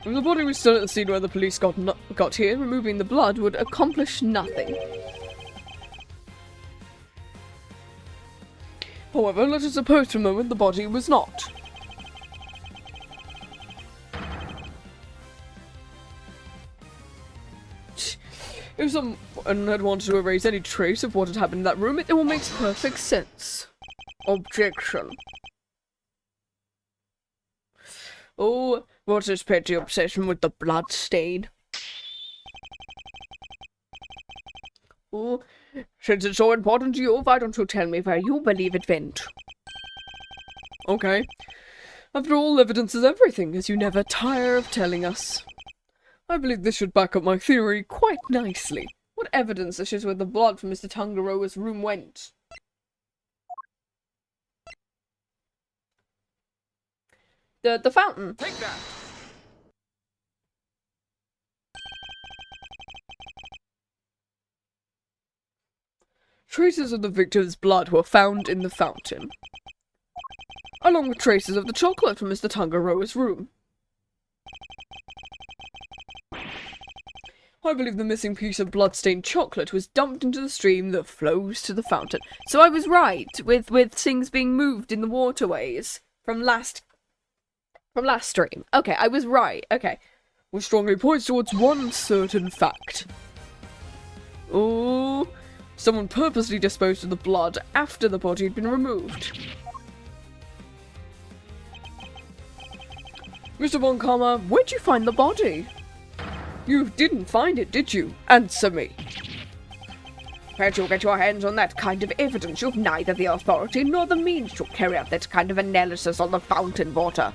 the body was still at the scene where the police got here, removing the blood would accomplish nothing. However, let us suppose for a moment the body was not. If someone had wanted to erase any trace of what had happened in that room, it all makes perfect sense. Objection. Oh, what's this petty obsession with the blood stain? Oh, since it's so important to you, why don't you tell me where you believe it went? Okay. After all, evidence is everything, as you never tire of telling us. I believe this should back up my theory quite nicely. What evidence issues where the blood from Mr. Tangaroa's room went? The fountain. Take that! Traces of the victim's blood were found in the fountain, along with traces of the chocolate from Mr. Tangaroa's room. I believe the missing piece of blood-stained chocolate was dumped into the stream that flows to the fountain. So I was right with things being moved in the waterways from last stream. Okay, I was right. Okay. Which strongly points towards one certain fact. Oh, someone purposely disposed of the blood after the body had been removed. Mr. Von Karma, where'd you find the body? You didn't find it, did you? Answer me. Where'd you get your hands on that kind of evidence? You've neither the authority nor the means to carry out that kind of analysis on the fountain water.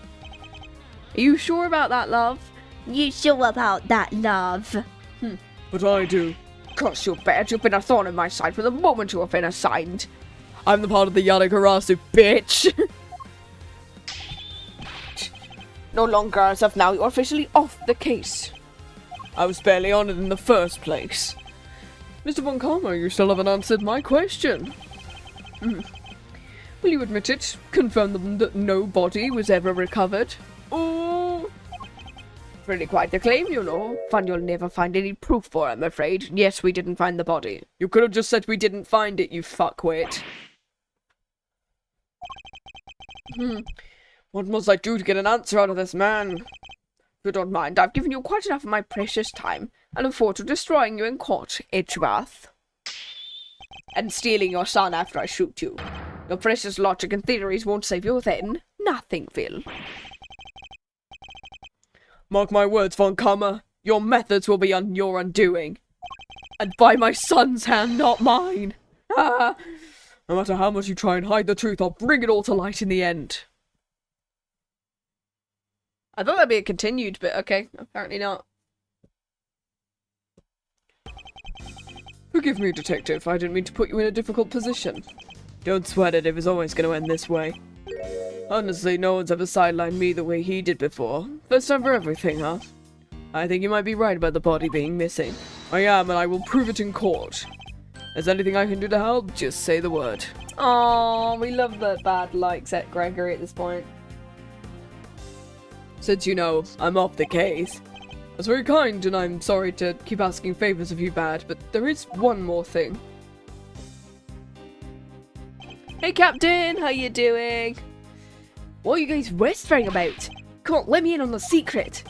Are you sure about that, love? You sure about that, love? But I do. Curse you, bad. You've been a thorn in my side from the moment you have been assigned. I'm the part of the Yanagarasu, bitch. No longer, as of now, you're officially off the case. I was barely on it in the first place. Mr. Von Karma, you still haven't answered my question. Will you admit it? Confirm that no body was ever recovered? Oh, really quite the claim, you know. Fun you'll never find any proof for, I'm afraid. Yes, we didn't find the body. You could have just said we didn't find it, you fuckwit. What must I do to get an answer out of this man? If you don't mind, I've given you quite enough of my precious time. I look forward to destroying you in court, Edgeworth. And stealing your son after I shoot you. Your precious logic and theories won't save you then. Nothing will. Mark my words, Von Karma. Your methods will be your undoing. And by my son's hand, not mine. No matter how much you try and hide the truth, I'll bring it all to light in the end. I thought that'd be a continued, but okay, apparently not. Forgive me, Detective. I didn't mean to put you in a difficult position. Don't sweat it, it was always going to end this way. Honestly, no one's ever sidelined me the way he did before. First time for everything, huh? I think you might be right about the body being missing. I am, and I will prove it in court. There's anything I can do to help, just say the word. Aww, we love the bad likes at Gregory at this point. Since you know, I'm off the case. That's very kind, and I'm sorry to keep asking favors of you, Bad, but there is one more thing. Hey, Captain! How you doing? What are you guys whispering about? Come on, let me in on the secret.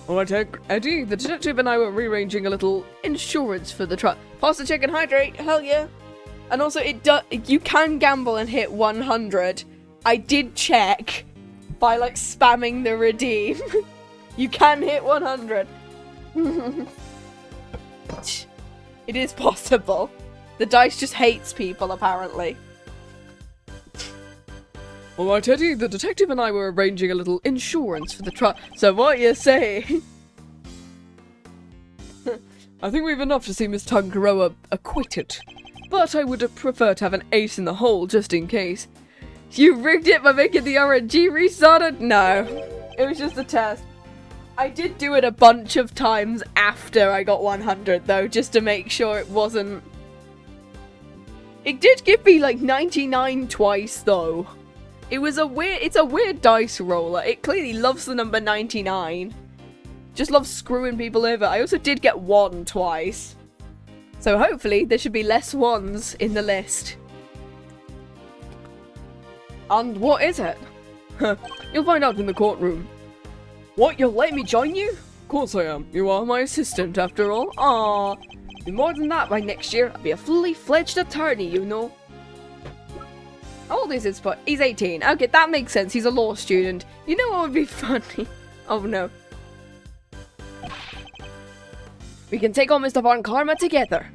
Alright, Eddie, the detective and I were rearranging a little insurance for the truck. Pasta, chicken, hydrate, hell yeah. And also, you can gamble and hit 100. I did check by, like, spamming the redeem. You can hit 100. It is possible. The dice just hates people, apparently. Alright, Eddie, the detective and I were arranging a little insurance for the truck. So what you say? I think we've enough to see Miss Tangaroa acquitted. But I would have preferred to have an ace in the hole, just in case. You rigged it by making the RNG restarted? No. It was just a test. I did do it a bunch of times after I got 100, though, just to make sure it wasn't... It did give me, like, 99 twice, though. It's a weird dice roller. It clearly loves the number 99. Just loves screwing people over. I also did get 1 twice. So hopefully there should be less 1s in the list. And what is it? You'll find out in the courtroom. What, you'll let me join you? Of course I am. You are my assistant after all. Aww. Be more than that by next year. I'll be a fully fledged attorney, you know. How old is this boy? He's 18. Okay, that makes sense. He's a law student. You know what would be funny? Oh no. We can take on Mr. Von Karma together.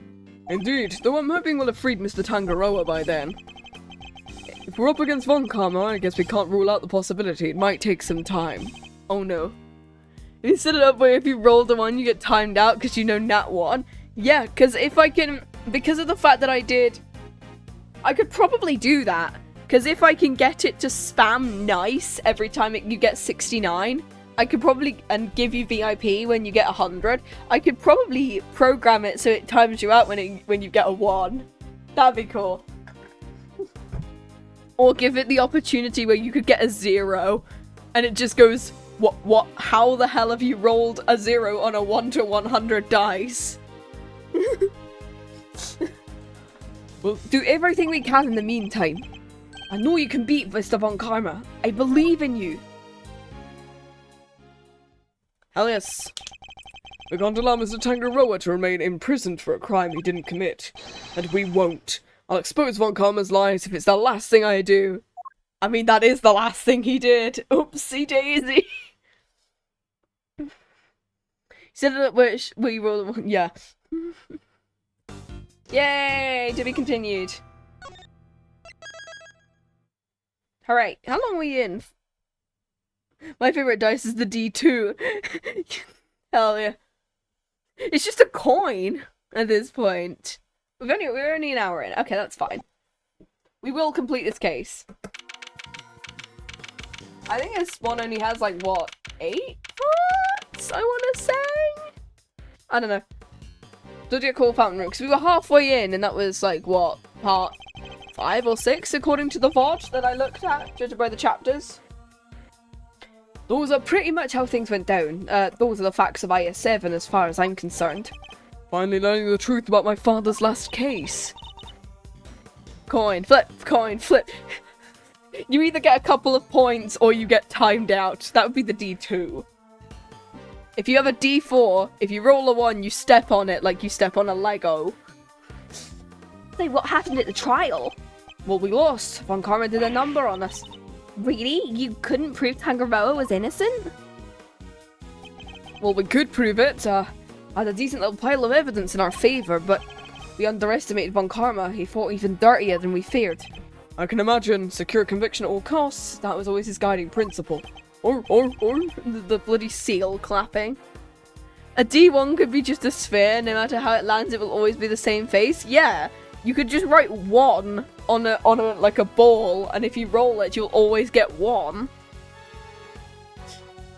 Indeed, though I'm hoping we'll have freed Mr. Tangaroa by then. If we're up against Von Karma, I guess we can't rule out the possibility it might take some time. Oh no. If you set it up where if you roll the one, you get timed out because you know nat 1. Yeah, because if I can... Because of the fact that I could probably do that. Because if I can get it to spam nice every time you get 69, I could probably... And give you VIP when you get 100. I could probably program it so it times you out when you get a 1. That'd be cool. Or give it the opportunity where you could get a 0. And it just goes... What? How the hell have you rolled a 0 on a 1 to 100 dice? We'll do everything we can in the meantime. I know you can beat Mr. Von Karma. I believe in you. Hell yes. We can't allow Mr. Tangaroa to remain imprisoned for a crime he didn't commit. And we won't. I'll expose Von Karma's lies if it's the last thing I do. I mean, that is the last thing he did. Oopsie daisy. Set it up where we roll. Yeah. Yay! To be continued. Alright, how long are we in? My favorite dice is the D2. Hell yeah. It's just a coin at this point. We're only an hour in. Okay, that's fine. We will complete this case. I think this one only has like, what, 8 parts, I want to say? I don't know. Study a cool fountain room, because we were halfway in, and that was like, what, part 5 or 6, according to the VOD that I looked at, judging by the chapters. Those are pretty much how things went down. Those are the facts of IS-7 as far as I'm concerned. Finally learning the truth about my father's last case. Coin flip, coin flip. You either get a couple of points or you get timed out. That would be the D2. If you have a D4, if you roll a 1, you step on it like you step on a Lego. So what happened at the trial? Well, we lost. Von Karma did a number on us. Really? You couldn't prove Tangaroa was innocent? Well, we could prove it. Had a decent little pile of evidence in our favour, but we underestimated Von Karma. He fought even dirtier than we feared. I can imagine. Secure conviction at all costs. That was always his guiding principle. Or. The bloody seal clapping. A D1 could be just a sphere. No matter how it lands, it will always be the same face. Yeah. You could just write 1 on a like a ball, and if you roll it, you'll always get 1.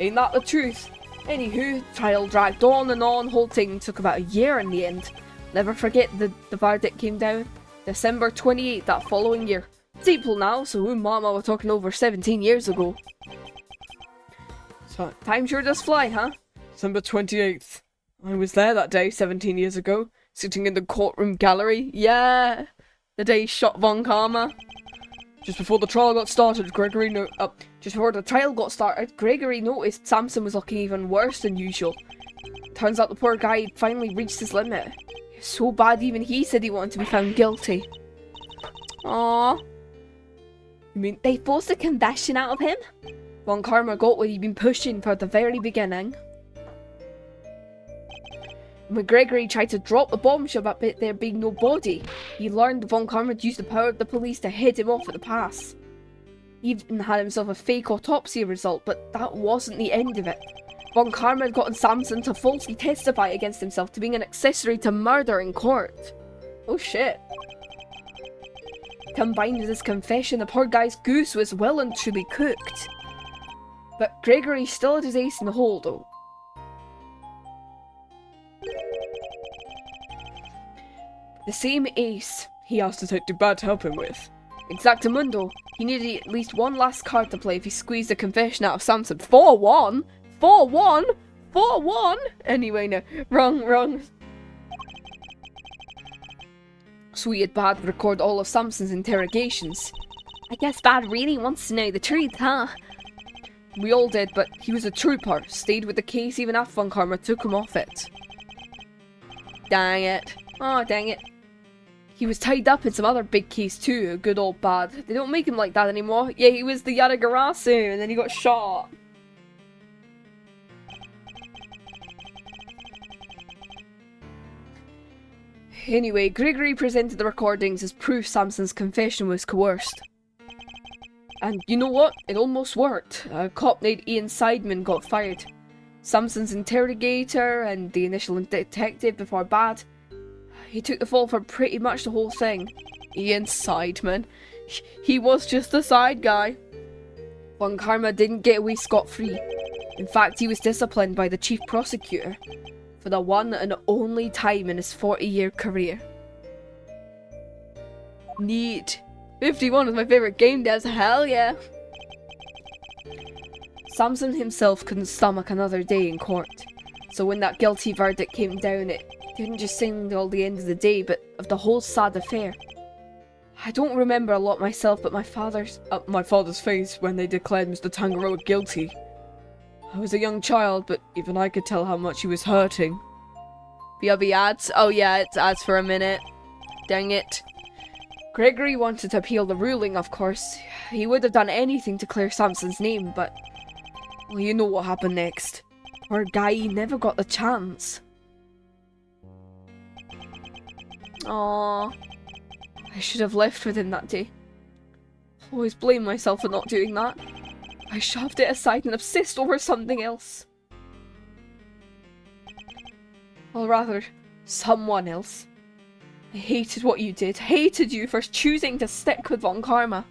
Ain't that the truth? Anywho, trial dragged on and on, whole thing took about a year in the end. Never forget the verdict came down December 28th that following year. It's April now, so we and Mama were talking over 17 years ago. So, time sure does fly, huh? December 28th. I was there that day 17 years ago, sitting in the courtroom gallery. Yeah, the day he shot Von Karma. Just before the trial got started, Gregory noticed Samson was looking even worse than usual. Turns out the poor guy had finally reached his limit. He was so bad even he said he wanted to be found guilty. Aww. You mean they forced a confession out of him? Von Karma got what he'd been pushing for at the very beginning. When Gregory tried to drop the bombshell about there being no body, he learned Von Karma had used the power of the police to head him off at the pass. He even had himself a fake autopsy result, but that wasn't the end of it. Von Karma had gotten Samson to falsely testify against himself to being an accessory to murder in court. Oh shit. Combined with his confession, the poor guy's goose was well and truly cooked. But Gregory still had his ace in the hole though. The same ace he asked Detective Bad to help him with. Exactamundo. He needed at least one last card to play if he squeezed a confession out of Samson. 4-1? 4-1? 4-1? Anyway, no. Wrong. So we had Bad record all of Samson's interrogations. I guess Bad really wants to know the truth, huh? We all did, but he was a trooper. Stayed with the case even after Von Karma took him off it. Dang it. Oh, dang it. He was tied up in some other big case too, good old Bad. They don't make him like that anymore. Yeah, he was the Yadagarasu, and then he got shot. Anyway, Gregory presented the recordings as proof Samson's confession was coerced. And you know what? It almost worked. A cop named Ian Seidman got fired. Samson's interrogator and the initial detective before Bad. He took the fall for pretty much the whole thing. Ian Seidman. He was just a side guy. Von Karma didn't get away scot-free. In fact, he was disciplined by the chief prosecutor for the one and only time in his 40-year career. Neat. 51 is my favourite game, devs. Hell yeah. Samson himself couldn't stomach another day in court. So when that guilty verdict came down, it didn't just signal the end of the day, but of the whole sad affair. I don't remember a lot myself, but my father's face when they declared Mr. Tangaroa guilty. I was a young child, but even I could tell how much he was hurting. BRB ads? Oh yeah, it's ads for a minute. Dang it. Gregory wanted to appeal the ruling, of course. He would have done anything to clear Samson's name, but... well, you know what happened next. Poor guy never got the chance. Aww. I should have left with him that day. Always blame myself for not doing that. I shoved it aside and obsessed over something else. Or rather, someone else. I hated what you did. Hated you for choosing to stick with Von Karma.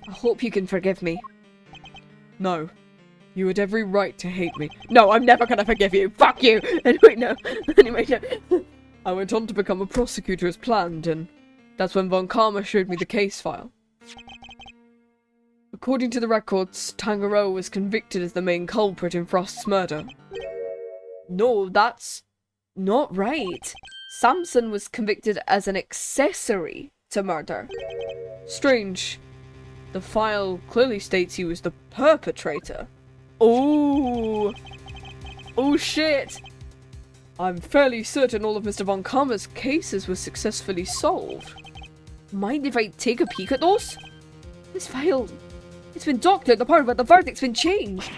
I hope you can forgive me. No. You had every right to hate me. No, I'm never gonna forgive you! Fuck you! Anyway, no. Anyway, no. I went on to become a prosecutor as planned, and that's when Von Karma showed me the case file. According to the records, Tangaroa was convicted as the main culprit in Frost's murder. No, that's not right. Samson was convicted as an accessory to murder. Strange. The file clearly states he was the perpetrator. Oh! Oh shit! I'm fairly certain all of Mr. Von Karma's cases were successfully solved. Mind if I take a peek at those? This file... it's been doctored apart, but the verdict's been changed.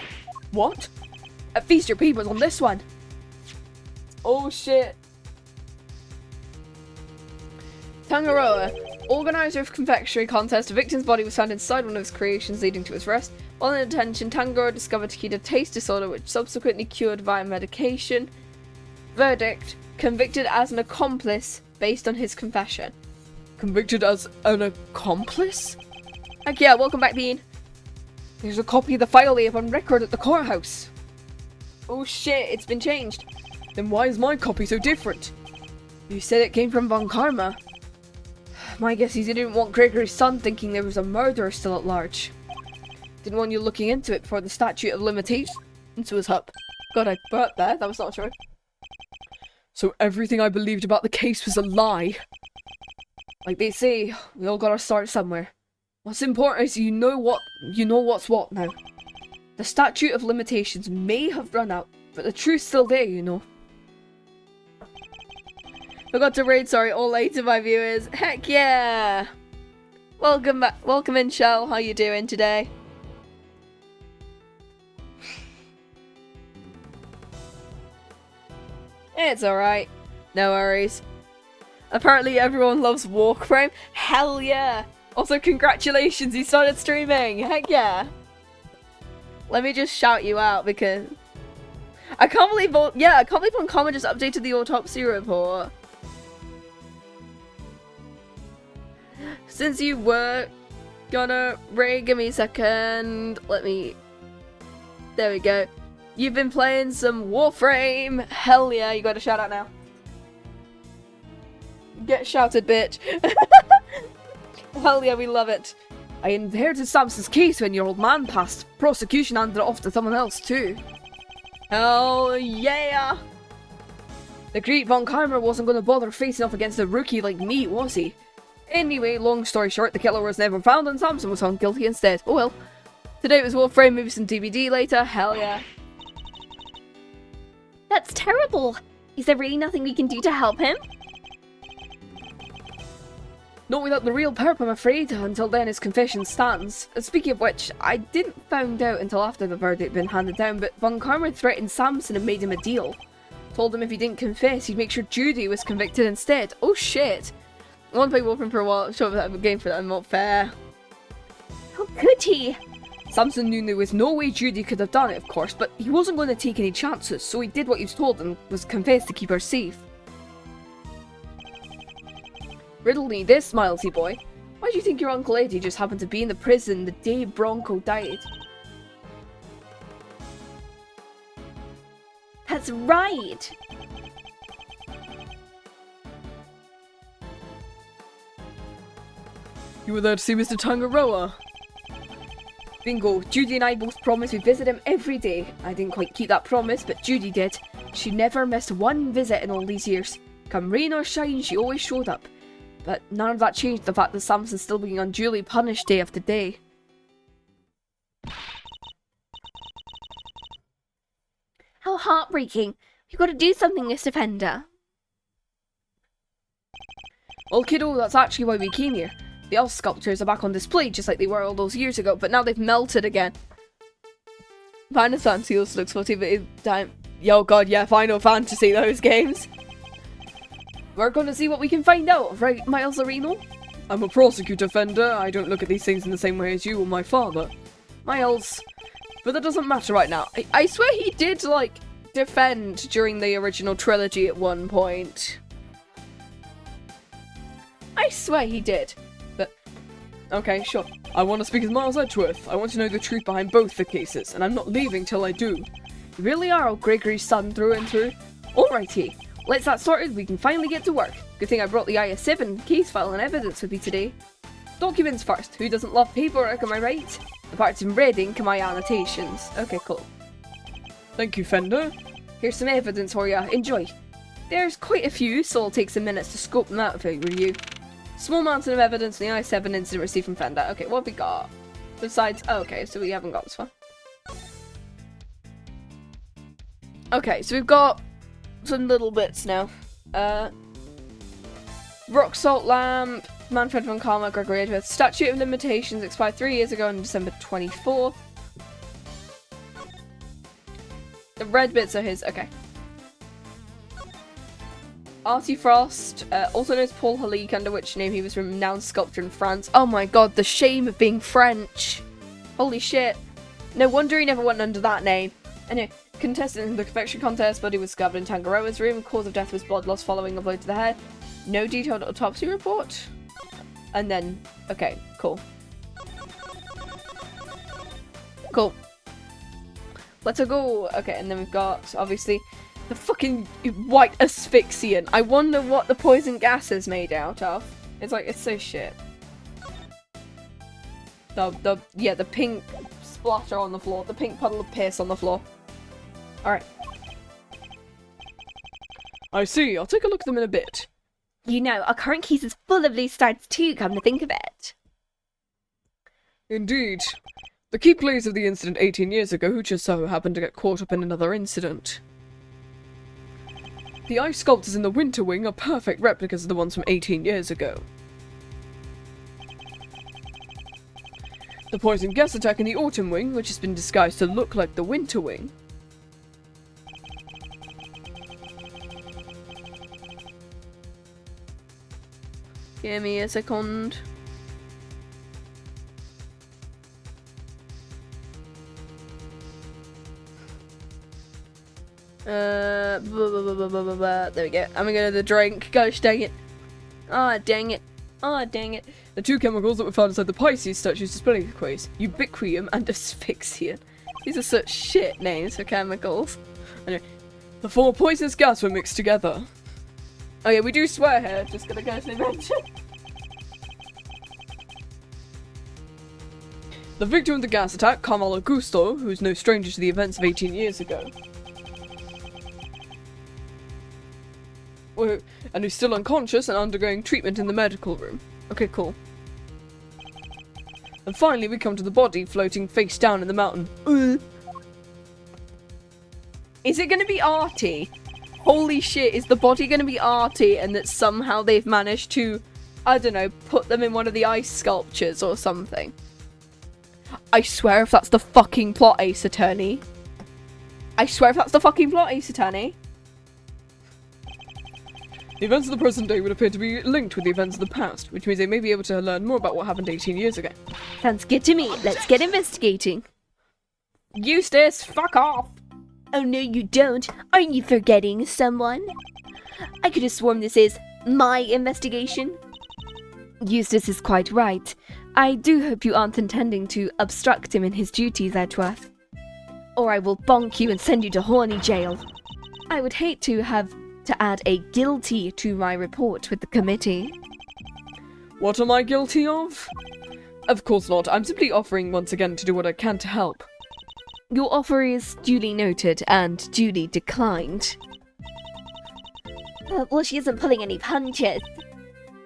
What? Feast your papers on this one. Oh shit. Tangaroa, organizer of confectionery contest, a victim's body was found inside one of his creations, leading to his arrest. While in detention, Tangaroa discovered he had a taste disorder, which subsequently cured via medication. Verdict: convicted as an accomplice based on his confession. Convicted as an accomplice? Heck yeah, welcome back, Bean. There's a copy of the file they have on record at the courthouse. Oh shit, it's been changed. Then why is my copy so different? You said it came from Von Karma. My guess is he didn't want Gregory's son thinking there was a murderer still at large. Didn't want you looking into it before the statute of limitations was up. God, I burped there. That was not true. So everything I believed about the case was a lie? Like they say, we all gotta start somewhere. What's important is you know what's what now. The statute of limitations may have run out, but the truth's still there, you know. Forgot to raid, sorry, all 8 of my viewers. Heck yeah! Welcome back, welcome in, Shell. How you doing today? It's alright. No worries. Apparently everyone loves Warframe. Hell yeah! Also, congratulations, you started streaming! Heck yeah! Let me just shout you out because... I can't believe Von Karma just updated the autopsy report. Since you were gonna raid, give me a second. There we go. You've been playing some Warframe. Hell yeah, you got a shout out now. Get shouted, bitch. Hell yeah, we love it. I inherited Samson's case when your old man passed. Prosecution handed it off to someone else too. Hell yeah! The great Von Karma wasn't going to bother facing off against a rookie like me, was he? Anyway, long story short, the killer was never found and Samson was found guilty instead. Oh well. Today was Warframe, maybe some DVD later. Hell yeah. That's terrible. Is there really nothing we can do to help him? Not without the real perp, I'm afraid. Until then, his confession stands. Speaking of which, I didn't find out until after the verdict had been handed down, but Von Karma threatened Samson and made him a deal. Told him if he didn't confess, he'd make sure Judy was convicted instead. Oh shit. I want to play Wolfram for a while, show that I'm a game for that, not fair. How could he? Samson knew there was no way Judy could have done it, of course, but he wasn't going to take any chances, so he did what he was told and was confessed to keep her safe. Riddle me this, Milesy boy. Why do you think your Uncle Eddie just happened to be in the prison the day Bronco died? That's right. You were there to see Mr. Tangaroa. Bingo, Judy and I both promised we'd visit him every day. I didn't quite keep that promise, but Judy did. She never missed one visit in all these years. Come rain or shine, she always showed up. But none of that changed the fact that Samson's still being unduly punished day after day. How heartbreaking. You've got to do something, Mr. Fender. Well, kiddo, that's actually why we came here. The elf sculptures are back on display just like they were all those years ago, but now they've melted again. Final Fantasy also looks 40, but time. Yo, god, yeah, Final Fantasy, those games. We're gonna see what we can find out, right, Miles Areno? I'm a prosecutor, Fender. I don't look at these things in the same way as you or my father. Miles. But that doesn't matter right now. I swear he did, like, defend during the original trilogy at one point. I swear he did. But, okay, sure. I want to speak as Miles Edgeworth. I want to know the truth behind both the cases, and I'm not leaving till I do. You really are old Gregory's son through and through. Alrighty. Let's get started, we can finally get to work. Good thing I brought the IS-7 case file and evidence with me today. Documents first, who doesn't love paperwork, am I right? The parts in red ink are my annotations. Okay, cool. Thank you, Fender. Here's some evidence for ya, enjoy. There's quite a few, so it'll take some minutes to scope them out if I were you. Small mountain of evidence in the IS-7 incident received from Fender. Okay, what have we got? Besides, oh, okay, so we haven't got this one. Okay, so we've got some little bits now. Rock salt lamp, Manfred von Karma, Gregory Edgeworth. Statute of limitations expired 3 years ago on December 24th. The red bits are his, okay. Artie Frost, also known as Paul Halik, under which name he was a renowned sculptor in France. Oh my god, the shame of being French. Holy shit. No wonder he never went under that name. Anyway, contestant in the confection contest, body was discovered in Tangaroa's room. Cause of death was blood loss following a blow to the head. No detailed autopsy report. And then, okay, cool. Cool. Let's go. Okay, and then we've got, obviously, the fucking white asphyxiant. I wonder what the poison gas is made out of. It's like, it's so shit. The pink splatter on the floor. The pink puddle of piss on the floor. Alright. I see. I'll take a look at them in a bit. You know, our current case is full of loose starts too, come to think of it. Indeed. The key players of the incident 18 years ago who just so happened to get caught up in another incident. The ice sculptors in the Winter Wing are perfect replicas of the ones from 18 years ago. The poison gas attack in the Autumn Wing, which has been disguised to look like the Winter Wing. Give me a second. There we go. I'm gonna go to the drink. Gosh dang it. Ah, dang it. Ah, dang it. The two chemicals that were found inside the Pisces statue's display case, ubiquium and asphyxiant. These are such shit names for chemicals. Anyway, the four poisonous gas were mixed together. Oh yeah, we do swear here, just gonna casually mention. The victim of the gas attack, Carmelo Augusto, who is no stranger to the events of 18 years ago. And who's still unconscious and undergoing treatment in the medical room. Okay, cool. And finally we come to the body floating face down in the mountain. Is it gonna be Artie? Holy shit, is the body gonna be Artie and that somehow they've managed to I don't know, put them in one of the ice sculptures or something. I swear if that's the fucking plot, Ace Attorney. I swear if that's the fucking plot, Ace Attorney. The events of the present day would appear to be linked with the events of the past, which means they may be able to learn more about what happened 18 years ago. Sounds good to me. Let's get investigating. Eustace, fuck off! Oh no you don't. Aren't you forgetting someone? I could have sworn this is my investigation. Eustace is quite right. I do hope you aren't intending to obstruct him in his duties, Edgeworth. Or I will bonk you and send you to horny jail. I would hate to have to add a guilty to my report with the committee. What am I guilty of? Of course not. I'm simply offering once again to do what I can to help. Your offer is duly noted and duly declined. Well, she isn't pulling any punches.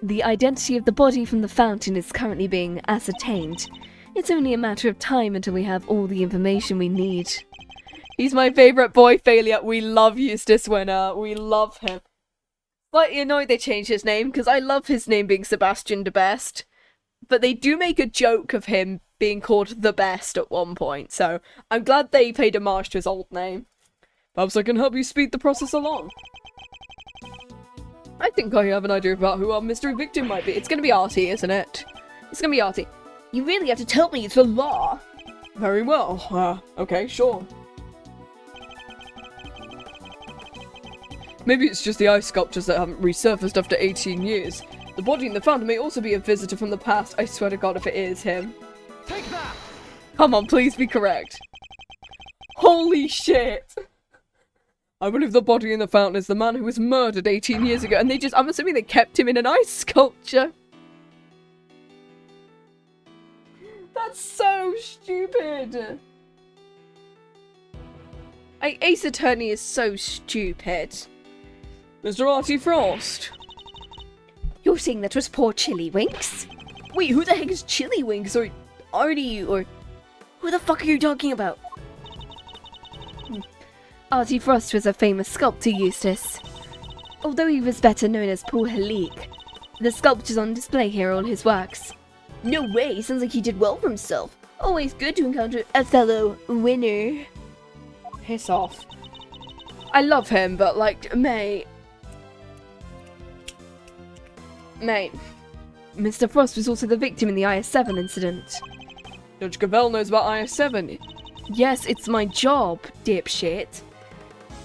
The identity of the body from the fountain is currently being ascertained. It's only a matter of time until we have all the information we need. He's my favourite boy failure. We love Eustace Winner. We love him. Slightly annoyed they changed his name, because I love his name being Sebastian the Best. But they do make a joke of him being called the Best at one point, so I'm glad they paid homage to his old name. Perhaps I can help you speed the process along. I think I have an idea about who our mystery victim might be. It's gonna be Artie, isn't it? It's gonna be Artie. You really have to tell me it's the law. Very well. Okay, sure. Maybe it's just the ice sculptures that haven't resurfaced after 18 years. The body in the fountain may also be a visitor from the past. I swear to God if it is him. Take that! Come on, please be correct. Holy shit! I believe the body in the fountain is the man who was murdered 18 years ago, and I'm assuming they kept him in an ice sculpture. That's so stupid. Ace Attorney is so stupid. Mr. Artie Frost. You're saying that was poor Chillywinks? Wait, who the heck is Chillywinks or Artie or who the fuck are you talking about? Artie Frost was a famous sculptor, Eustace. Although he was better known as Paul Halik, the sculptures on display here are all his works. No way, sounds like he did well for himself. Always good to encounter a fellow winner. Piss off. I love him, but like, mate, Mr. Frost was also the victim in the IS-7 incident. Judge Cavell knows about IS-7. Yes, it's my job, dipshit.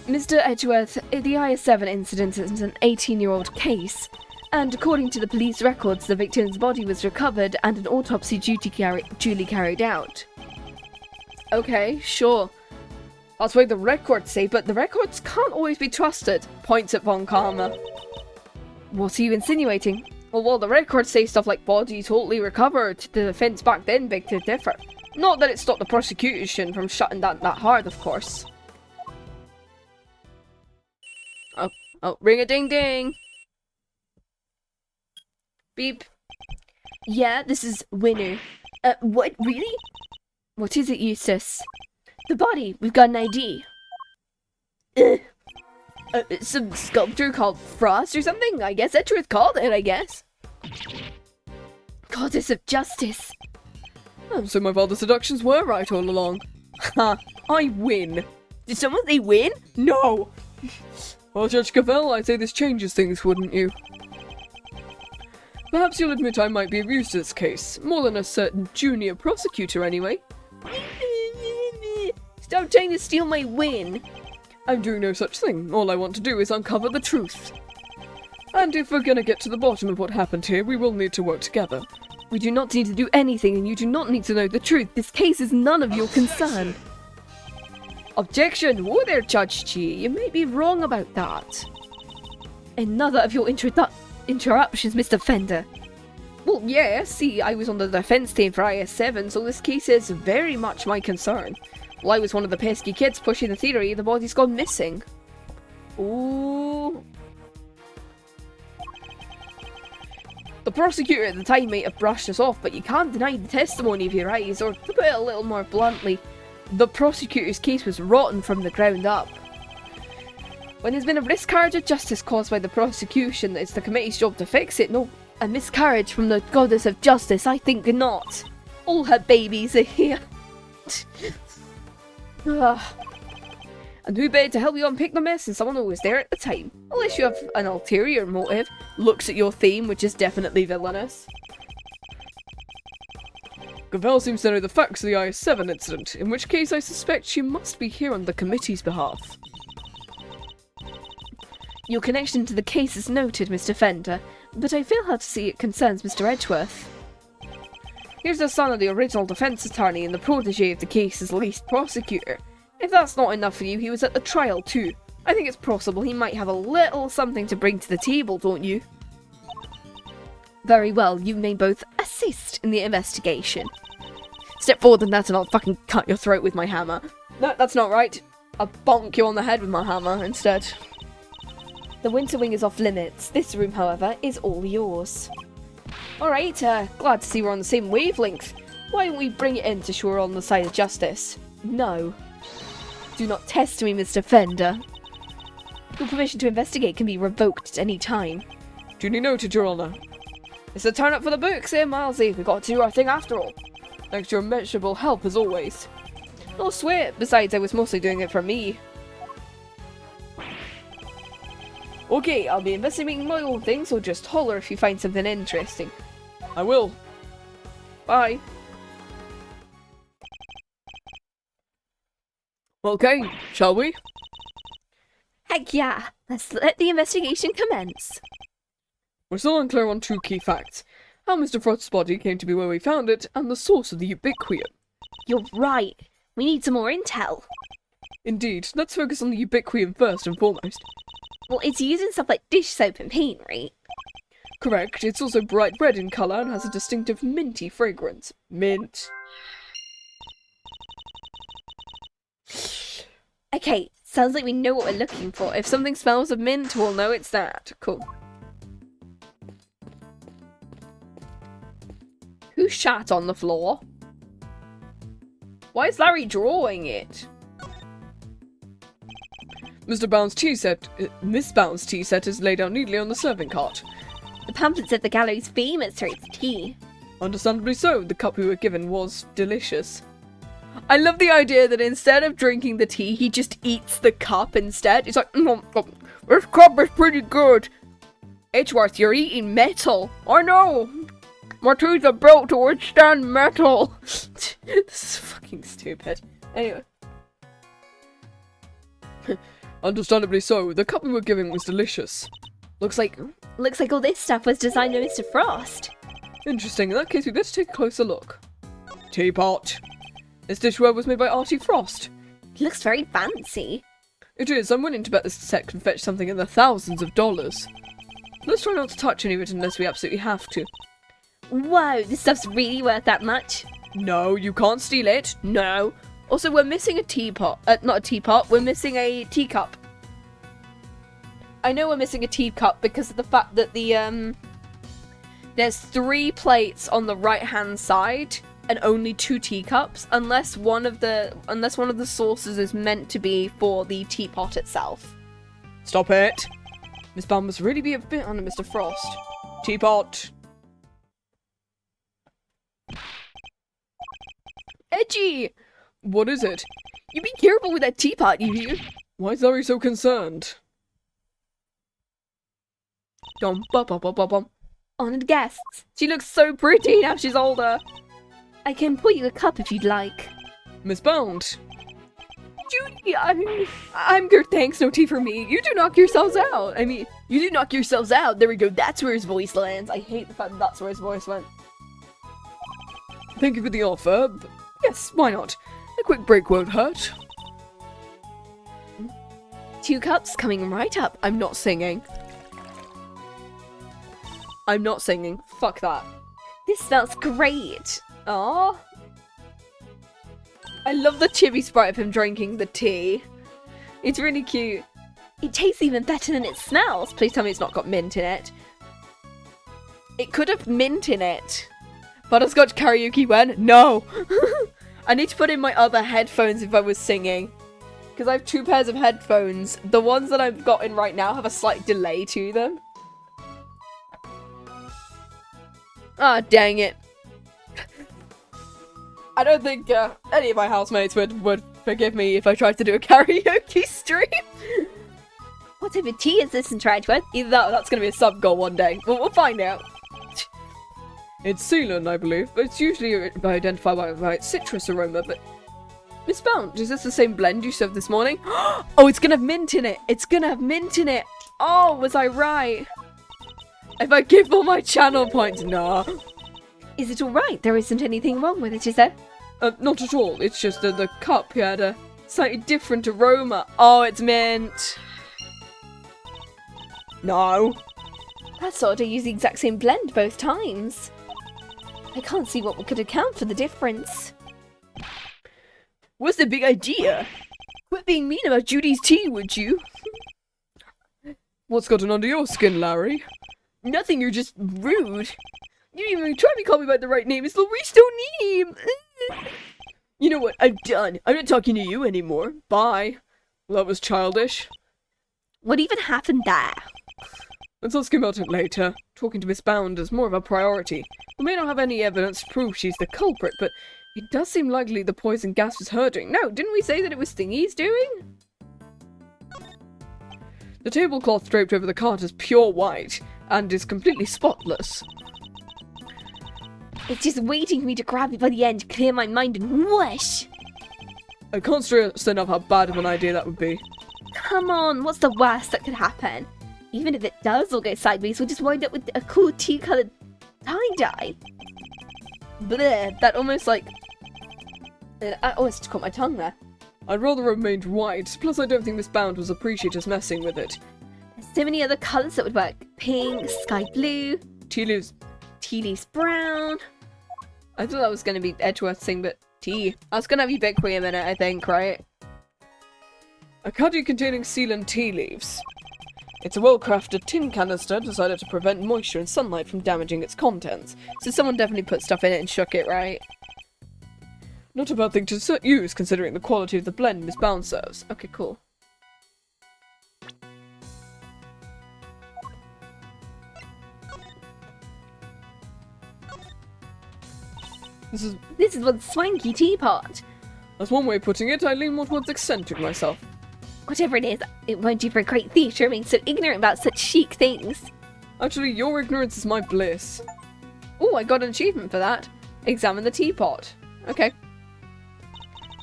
Mr. Edgeworth, the IS-7 incident is an 18-year-old case, and according to the police records, the victim's body was recovered and an autopsy duly carried out. Okay, sure. That's what the records say, but the records can't always be trusted. Points at Von Karma. What are you insinuating? Well, the records say stuff like body totally recovered. The defense back then begged to differ. Not that it stopped the prosecution from shutting down that hard, of course. Oh, ring a ding ding. Beep. Yeah, this is Winner. What, really? What is it, Eustace? The body, we've got an ID. Some sculptor called Frost or something? I guess Edgeworth called it, I guess. Goddess of Justice. Oh, so my father's deductions were right all along. Ha! I win. Did someone say win? No! Well, Judge Cavell, I'd say this changes things, wouldn't you? Perhaps you'll admit I might be of use to this case. More than a certain junior prosecutor, anyway. Stop trying to steal my win. I'm doing no such thing. All I want to do is uncover the truth. And if we're gonna get to the bottom of what happened here, we will need to work together. We do not need to do anything, and you do not need to know the truth. This case is none of your concern. Objection! Whoa there, Judge Chi. You may be wrong about that. Another of your interruptions, Mr. Fender. Well, yeah, see, I was on the defense team for IS-7, so this case is very much my concern. Well, I was one of the pesky kids pushing the theory the body's gone missing. Ooh. The prosecutor at the time might have brushed us off, but you can't deny the testimony of your eyes, or to put it a little more bluntly, the prosecutor's case was rotten from the ground up. When there's been a miscarriage of justice caused by the prosecution, it's the committee's job to fix it. No A miscarriage from the goddess of justice? I think not. All her babies are here. Ugh. And who better to help you unpick the mess than someone who was there at the time? Unless you have an ulterior motive. Looks at your theme, which is definitely villainous. Gavel seems to know the facts of the IS-7 incident, in which case I suspect she must be here on the committee's behalf. Your connection to the case is noted, Mr. Fender, but I fail how to see it concerns Mr. Edgeworth. Here's the son of the original defense attorney and the protege of the case's lead prosecutor. If that's not enough for you, he was at the trial too. I think it's possible he might have a little something to bring to the table, don't you? Very well, you may both assist in the investigation. Step forward and that and I'll fucking cut your throat with my hammer. No, that's not right. I'll bonk you on the head with my hammer instead. The Winter Wing is off limits. This room, however, is all yours. Alright, glad to see we're on the same wavelength. Why don't we bring it in to show we're on the side of justice? No. Do not test me, Mr. Fender. Your permission to investigate can be revoked at any time. Duly noted, Your Honour. It's a turn up for the books, eh, Milesy? We've got to do our thing after all. Thanks to your immeasurable help, as always. No sweat. Besides, I was mostly doing it for me. Okay, I'll be investigating my own thing, so just holler if you find something interesting. I will. Bye. Okay, shall we? Heck yeah! Let's let the investigation commence. We're still unclear on two key facts. How Mr. Frost's body came to be where we found it, and the source of the ubiquium. You're right. We need some more intel. Indeed. Let's focus on the ubiquium first and foremost. Well, it's used in stuff like dish soap and paint, right? Correct. It's also bright red in colour and has a distinctive minty fragrance. Mint. Okay, sounds like we know what we're looking for. If something smells of mint, we'll know it's that. Cool. Who shat on the floor? Why is Larry drawing it? Miss Bounds' tea set is laid out neatly on the serving cart. The pamphlet said the gallery's famous for its tea. Understandably so, the cup we were given was delicious. I love the idea that instead of drinking the tea, he just eats the cup instead. He's like, this cup is pretty good. Edgeworth, you're eating metal. I know. My teeth are built to withstand metal. This is fucking stupid. Anyway. Understandably so, the cup we were given was delicious. Looks like all this stuff was designed by Mr. Frost. Interesting, in that case we better take a closer look. Teapot. This dishware was made by Artie Frost. It looks very fancy. It is, I'm willing to bet this set can fetch something in the thousands of dollars. Let's try not to touch any of it unless we absolutely have to. Whoa, this stuff's really worth that much. No, you can't steal it. No. Also, we're missing a teapot. Not a teapot, we're missing a teacup. I know we're missing a teacup because of the fact that there's 3 plates on the right-hand side and only 2 teacups, unless one of the sources is meant to be for the teapot itself. Stop it! Miss Bound must really be a bit under Mr. Frost. Teapot! Edgy! What is it? You be careful with that teapot, you hear? Why is Larry so concerned? Dum bum bum bum bum bum. Honoured guests, She looks so pretty now she's older. I can pour you a cup if you'd like. Miss Bound! Judy, I'm good, thanks, no tea for me. You do knock yourselves out. I mean, you do knock yourselves out. There we go, that's where his voice lands. I hate the fact that that's where his voice went. Thank you for the offer. Yes, why not? A quick break won't hurt. 2 cups coming right up. I'm not singing. I'm not singing. Fuck that. This smells great. Aww. I love the chibi sprite of him drinking the tea. It's really cute. It tastes even better than it smells. Please tell me it's not got mint in it. It could have mint in it. Butterscotch karaoke when? No! I need to put in my other headphones if I was singing. Because I have 2 pairs of headphones. The ones that I've got in right now have a slight delay to them. Ah, dang it. I don't think any of my housemates would forgive me if I tried to do a karaoke stream. What type of tea is this in charge with? Either that or that's going to be a sub-goal one day. We'll find out. It's Ceylon, I believe, but it's usually identified by its citrus aroma, but... Miss Bounce, is this the same blend you served this morning? Oh, it's going to have mint in it. It's going to have mint in it. Oh, was I right? If I give all my channel points, nah. Is it alright? There isn't anything wrong with it, is there? Not at all. It's just that the cup had a Slightly different aroma. Oh, it's mint. No. That's odd, I use the exact same blend both times. I can't see what could account for the difference. What's the big idea? Quit being mean about Judy's tea, would you? What's gotten under your skin, Larry? Nothing, you're just rude. You didn't even try to call me by the right name. It's Louise O'Neill. You know what? I'm done. I'm not talking to you anymore. Bye. Well, that was childish. What even happened there? Let's ask about it later. Talking to Miss Bound is more of a priority. We may not have any evidence to prove she's the culprit, but it does seem likely the poison gas was her doing. No, didn't we say that it was Thingy's doing? The tablecloth draped over the cart is pure white, and is completely spotless. It's just waiting for me to grab it by the end, clear my mind, and whoosh! I can't stress enough how bad of an idea that would be. Come on, what's the worst that could happen? Even if it does all go sideways, we'll just wind up with a cool tea-coloured tie-dye. Bleh, that almost like... I almost caught my tongue there. I'd rather remained white, plus I don't think Miss Bound was appreciate us messing with it. There's so many other colours that would work. Pink, sky blue, Tea leaves. tea leaves brown. I thought that was going to be Edgeworth's thing, but tea. I was going to have ubiquity in it, I think, right? A caddy containing Ceylon tea leaves. It's a well-crafted tin canister designed to prevent moisture and sunlight from damaging its contents. So someone definitely put stuff in it and shook it, right? Not a bad thing to use, considering the quality of the blend Miss Bound serves. Okay, cool. This This is one swanky teapot. That's one way of putting it. I lean more towards eccentric myself. Whatever it is, it won't do for a great theatre being so ignorant about such chic things. Actually, your ignorance is my bliss. Oh, I got an achievement for that. Examine the teapot. Okay.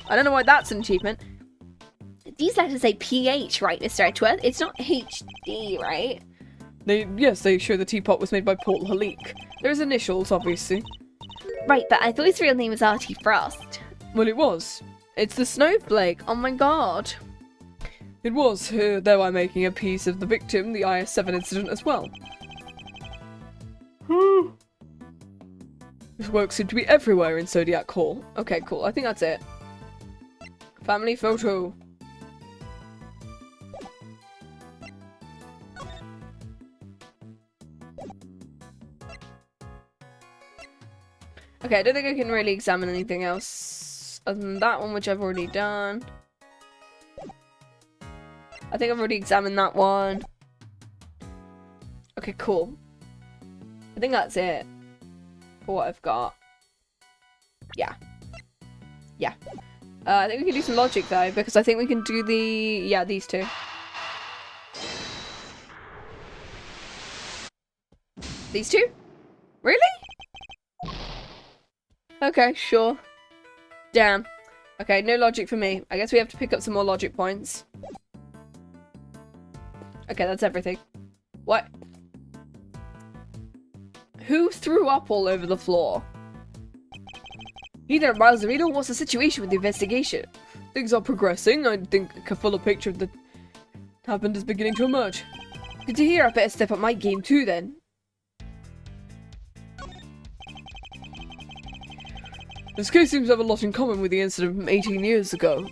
I don't know why that's an achievement. These letters say PH, right, Mr. Edgeworth? It's not HD, right? Yes, they show the teapot was made by Paul Halik. There's initials, obviously. Right, but I thought his real name was Artie Frost. Well, it was. It's the snowflake. Oh my god. It was, thereby making a piece of the victim, the IS-7 incident as well. This work seemed to be everywhere in Zodiac Hall. Okay, cool. I think that's it. Family photo. Okay, I don't think I can really examine anything else other than that one, which I've already done. I think I've already examined that one. Okay, cool. I think that's it for what I've got. Yeah. Yeah. I think we can do some logic though, because I think we can do the... yeah, these two. These two? Really? Okay, sure. Damn. Okay, no logic for me. I guess we have to pick up some more logic points. Okay, that's everything. What? Who threw up all over the floor? Either Marzarino, what's the situation with the investigation? Things are progressing. I think a fuller picture of the happened is beginning to emerge. Good to hear. I better step up my game too then. This case seems to have a lot in common with the incident from 18 years ago.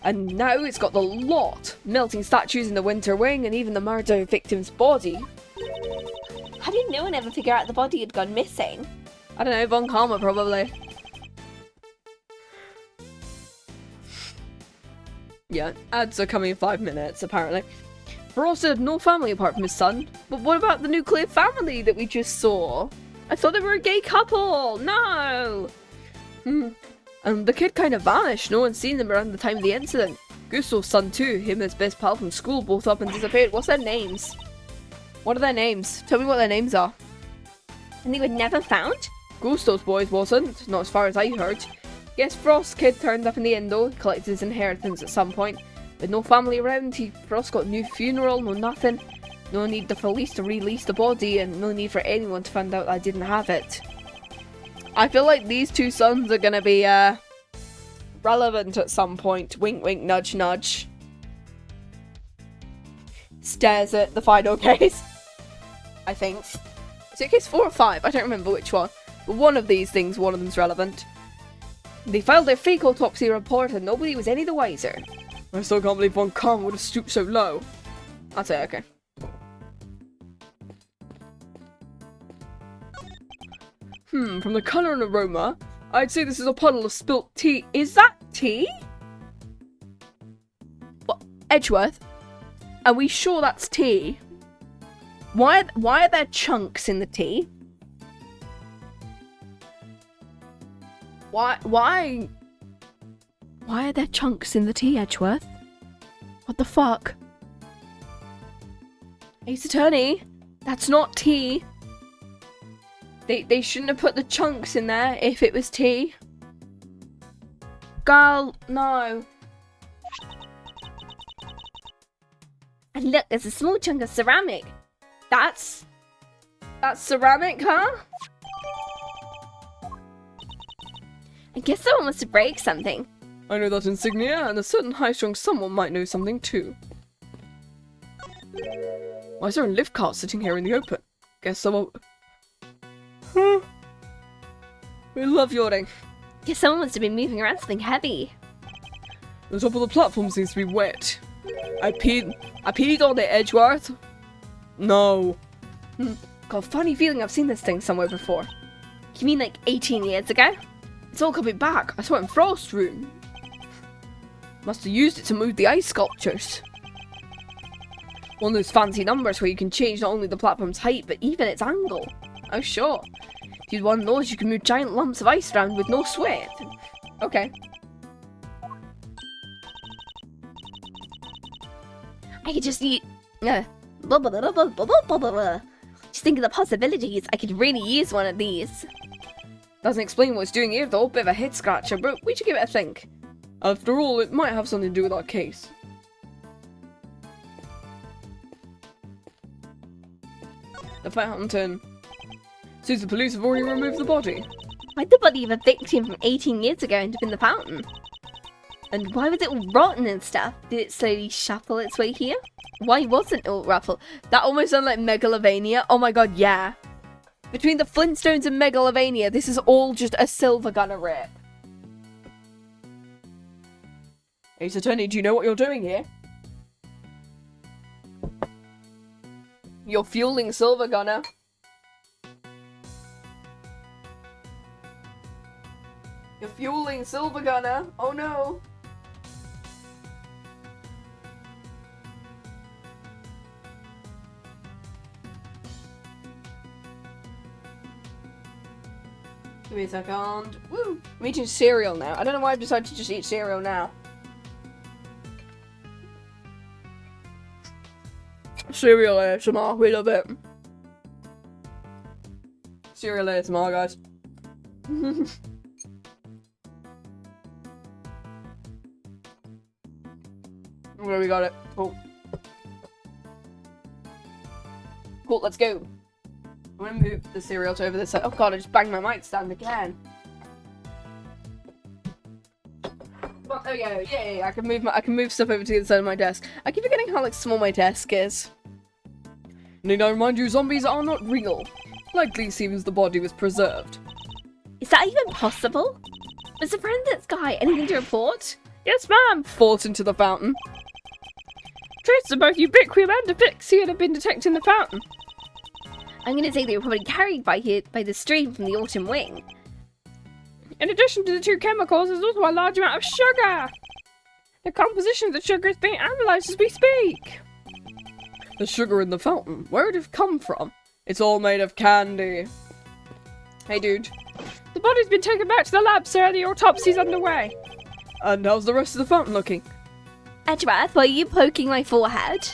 And now it's got the lot. Melting statues in the winter wing and even the murder victim's body. How did no one ever figure out the body had gone missing? I don't know, Von Karma probably. Yeah, ads are coming in 5 minutes apparently. Frost had no family apart from his son. But what about the nuclear family that we just saw? I thought they were a gay couple! No! And the kid kind of vanished. No one's seen them around the time of the incident. Gusto's son too. Him and his best pal from school both up and disappeared. What's their names? What are their names? Tell me what their names are. And they were never found? Gusto's boys wasn't. Not as far as I heard. Guess Frost's kid turned up in the end though. He collected his inheritance at some point. With no family around, Frost got a new funeral, no nothing. No need the police to release the body, and no need for anyone to find out I didn't have it. I feel like these two sons are gonna be, relevant at some point. Wink, wink, nudge, nudge. Stares at the final case. I think. Is it case 4 or 5? I don't remember which one. But one of these things, one of them's relevant. They filed their fake autopsy report and nobody was any the wiser. I still can't believe Von Kong would have stooped so low. I'll say okay. From the colour and aroma, I'd say this is a puddle of spilt tea. Is that tea? What? Edgeworth? Are we sure that's tea? Why are there chunks in the tea? Why are there chunks in the tea, Edgeworth? What the fuck? Ace Attorney, that's not tea. They shouldn't have put the chunks in there if it was tea. Girl, no. And look, there's a small chunk of ceramic. That's ceramic, huh? I guess someone wants to break something. I know that insignia, and a certain high-strung someone might know something too. Why is there a lift cart sitting here in the open? Guess someone... We love yawning. Guess someone must have been moving around something heavy. The top of the platform seems to be wet. I peed on it, Edgeworth. No. Got a funny feeling I've seen this thing somewhere before. You mean like 18 years ago? It's all coming back. I saw it in Frost's room. Must have used it to move the ice sculptures. One of those fancy numbers where you can change not only the platform's height, but even its angle. Oh, sure. If you'd one of those, you can move giant lumps of ice around with no sweat. Okay. I could just eat... Just think of the possibilities. I could really use one of these. Doesn't explain what it's doing here though. Bit of a head scratcher, but we should give it a think. After all, it might have something to do with our case. The fountain. Seems the police have already removed the body. Why'd the body of a victim from 18 years ago end up in the fountain? And why was it all rotten and stuff? Did it slowly shuffle its way here? Why wasn't it all ruffled? That almost sounded like Megalovania. Oh my god, yeah. Between the Flintstones and Megalovania, this is all just a silver gunner rip. Ace Attorney, do you know what you're doing here? You're fueling silver gunner. You're fueling silver gunner. Oh no. Give me a second. Woo! I'm eating cereal now. I don't know why I've decided to just eat cereal now. Cereal ASMR, we love it. Cereal ASMR, guys. Where we got it. Cool. Cool, let's go. I'm gonna move the cereal to over this side. Oh god, I just banged my mic stand again. Well, there we go. Yay! I can move stuff over to the other side of my desk. I keep forgetting how like small my desk is. Need I remind you, zombies are not real. Likely seems the body was preserved. Is that even possible? Was the forensics guy anything to report? Yes, ma'am. Fought into the fountain. Traces of both ubiquium and asphyxium have been detected in the fountain. I'm going to say they were probably carried by the stream from the autumn wing. In addition to the two chemicals, there's also a large amount of sugar. The composition of the sugar is being analysed as we speak. The sugar in the fountain. Where'd it have come from? It's all made of candy. Hey, dude. The body's been taken back to the lab, sir. The autopsy's underway. And how's the rest of the fountain looking? Edgeworth, were you poking my forehead?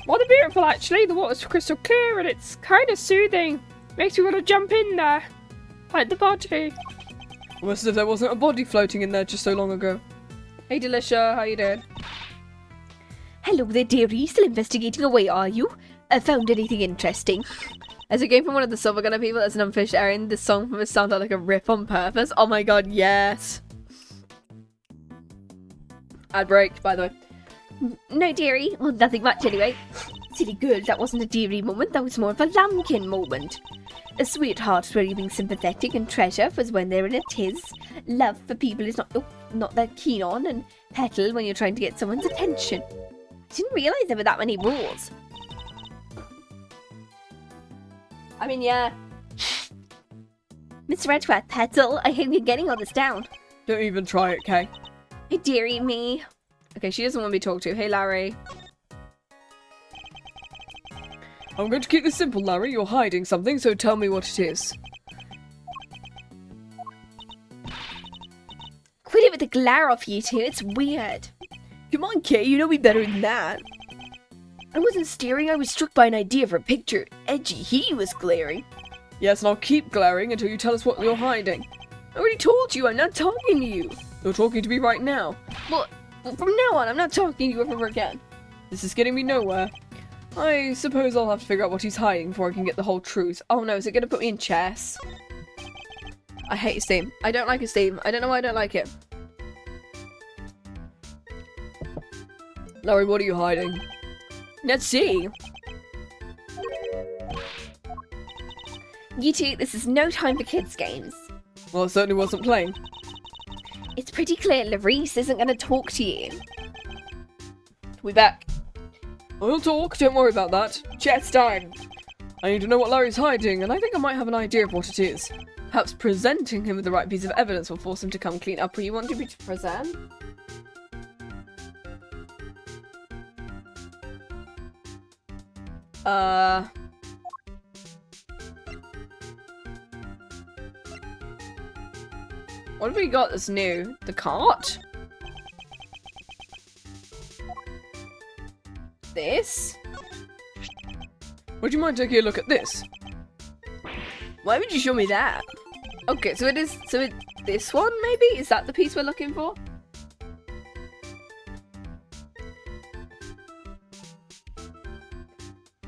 Rather beautiful, actually. The water's crystal clear and it's kind of soothing. Makes me want to jump in there. Like the body. Almost as if there wasn't a body floating in there just so long ago. Hey, Delicia, how you doing? Hello there, dearie. Still investigating away, are you? Found anything interesting? As it came from one of the Silver Gunner people as an unfinished errand, this song from us sounded like a rip on purpose. Oh my god, yes. Ad break, by the way. No, dearie. Well, nothing much anyway. Silly girl, that wasn't a dearie moment. That was more of a lambkin moment. A sweetheart where you being sympathetic and treasure was when they're in a tiz. Love for people is not that keen on, and petal when you're trying to get someone's attention. I didn't realise there were that many rules. I mean, yeah. Mr. Edgeworth, petal, I hope you're getting all this down. Don't even try it, Kay. Hey, dearie me. Okay, she doesn't want to be talked to. Hey, Larry. I'm going to keep this simple, Larry. You're hiding something, so tell me what it is. Quit it with the glare off you two. It's weird. Come on, Kay, you know me better than that. I wasn't staring, I was struck by an idea for a picture. Edgy, he was glaring. Yes, and I'll keep glaring until you tell us what you're hiding. I already told you, I'm not talking to you. You're talking to me right now. Well, from now on, I'm not talking to you ever again. This is getting me nowhere. I suppose I'll have to figure out what he's hiding before I can get the whole truth. Oh no, is it gonna put me in chess? I hate his theme. I don't like his theme. I don't know why I don't like it. Larry, what are you hiding? Let's see. You two, this is no time for kids' games. Well, I certainly wasn't playing. It's pretty clear Larice isn't going to talk to you. We back. We'll talk, don't worry about that. Chess time. I need to know what Larry's hiding, and I think I might have an idea of what it is. Perhaps presenting him with the right piece of evidence will force him to come clean up where you want me to present. What have we got that's new? The cart? This? Would you mind taking a look at this? Why would you show me that? Okay, so it is, this one maybe? Is that the piece we're looking for?